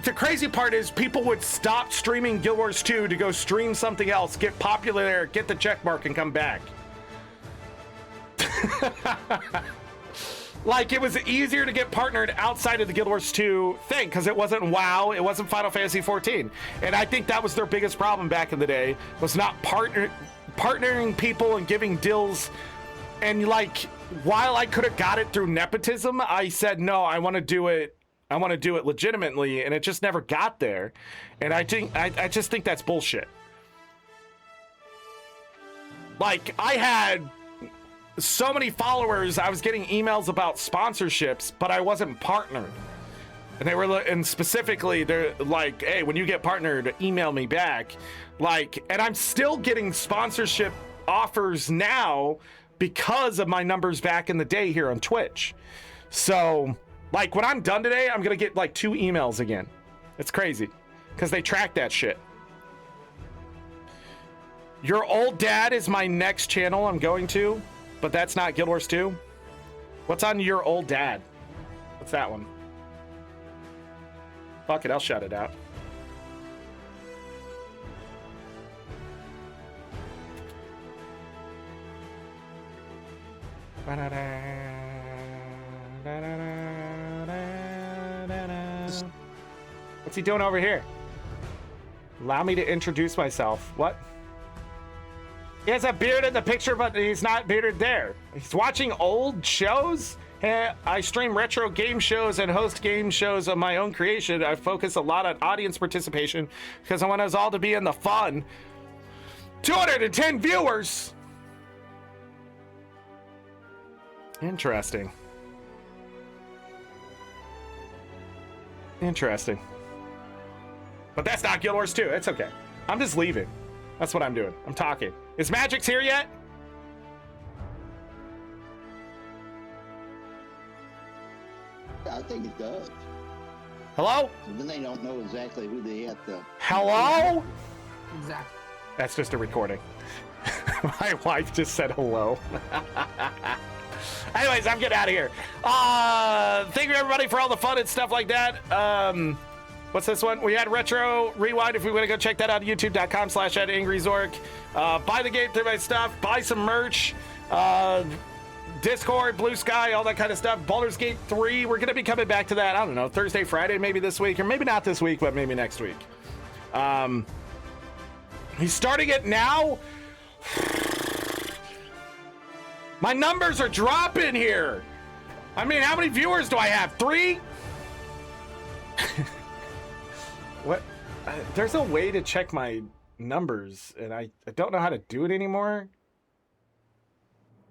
The crazy part is people would stop streaming Guild Wars 2 to go stream something else, get popular there, get the check mark, and come back. Like, it was easier to get partnered outside of the Guild Wars 2 thing, because it wasn't WoW, it wasn't Final Fantasy 14. And I think that was their biggest problem back in the day, was not partnering people and giving deals. And, like, while I could have got it through nepotism, I said, no, I want to do it legitimately, and it just never got there. And I just think that's bullshit. Like, I had so many followers, I was getting emails about sponsorships, but I wasn't partnered. And they were, and specifically, they're like, hey, when you get partnered, email me back. Like, and I'm still getting sponsorship offers now because of my numbers back in the day here on Twitch. So, like, when I'm done today, I'm gonna get like 2 emails again. It's crazy, because they track that shit. Your Old Dad is my next channel I'm going to, but that's not Guild Wars 2. What's on Your Old Dad? What's that one? Fuck it, I'll shut it out. What's he doing over here? Allow me to introduce myself. What? He has a beard in the picture, but he's not bearded there. He's watching old shows? Hey, I stream retro game shows and host game shows of my own creation. I focus a lot on audience participation because I want us all to be in the fun. 210 viewers! Interesting. Interesting. But that's not Guild Wars 2. It's okay. I'm just leaving. That's what I'm doing. I'm talking. Is Magix here yet? I think it does. Hello? So then they don't know exactly who they have to. Hello? Exactly. That's just a recording. My wife just said hello. Anyways, I'm getting out of here. Thank you everybody for all the fun and stuff like that. What's this one? We had Retro Rewind. If we want to go check that out, youtube.com/@AngryZorric. Buy the game through my stuff. Buy some merch. Discord, Blue Sky, all that kind of stuff. Baldur's Gate 3. We're going to be coming back to that, I don't know, Thursday, Friday, maybe this week. Or maybe not this week, but maybe next week. He's starting it now? My numbers are dropping here. I mean, how many viewers do I have? 3? What? There's a way to check my numbers, and I don't know how to do it anymore.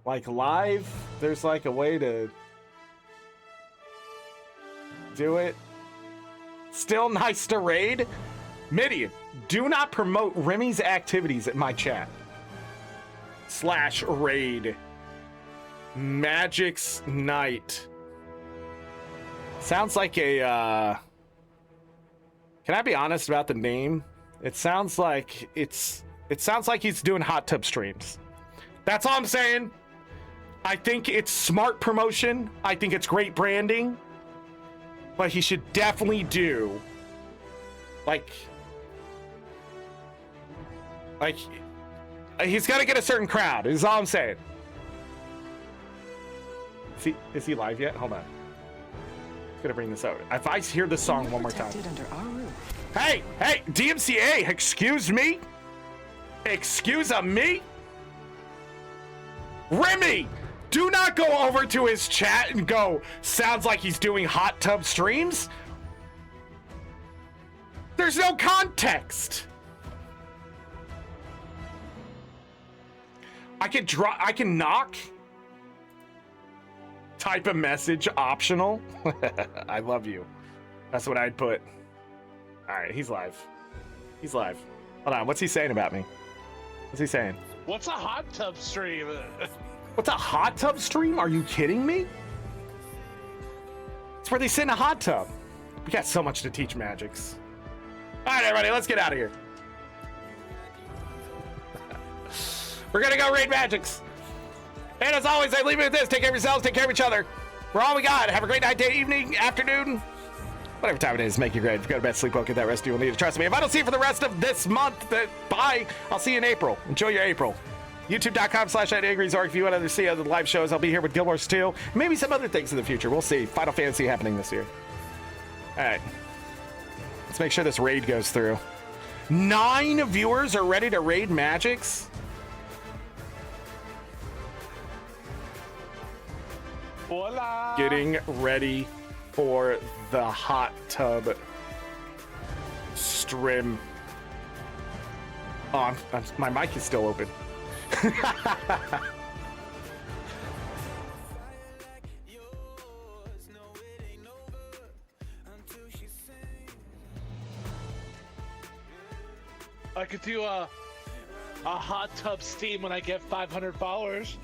Like live, there's like a way to do it. Still nice to raid. Midian, do not promote Remy's activities at my chat. /raid. Magic's Night. Sounds like a, can I be honest about the name? It sounds like it sounds like he's doing hot tub streams. That's all I'm saying. I think it's smart promotion. I think it's great branding. But he should definitely do like he's got to get a certain crowd. Is all I'm saying. Is he live yet? Hold on. I'm gonna bring this out. If I hear this song one more time. Under our roof. Hey, DMCA, excuse me? Excuse me? Remy, do not go over to his chat and go, sounds like he's doing hot tub streams. There's no context. I can knock. Type a message optional. I love you. That's what I'd put. All right, he's live. He's live. Hold on, what's he saying about me? What's he saying? What's a hot tub stream? What's a hot tub stream? Are you kidding me? It's where they sit in a hot tub. We got so much to teach Magics. All right, everybody, let's get out of here. We're gonna go raid Magics. And as always, I leave it at this. Take care of yourselves, take care of each other. We're all we got. Have a great night, day, evening, afternoon. Whatever time it is, make you great. If you go to bed, sleep well, get that rest you will need to. Trust me. If I don't see you for the rest of this month, bye. I'll see you in April. Enjoy your April. YouTube.com/AngryZorric. If you want to see other live shows, I'll be here with Gilmore Steel. Maybe some other things in the future. We'll see. Final Fantasy happening this year. All right. Let's make sure this raid goes through. 9 viewers are ready to raid Magics. Hola. Getting ready for the hot tub stream. Oh, my mic is still open. I could do a hot tub steam when I get 500 followers.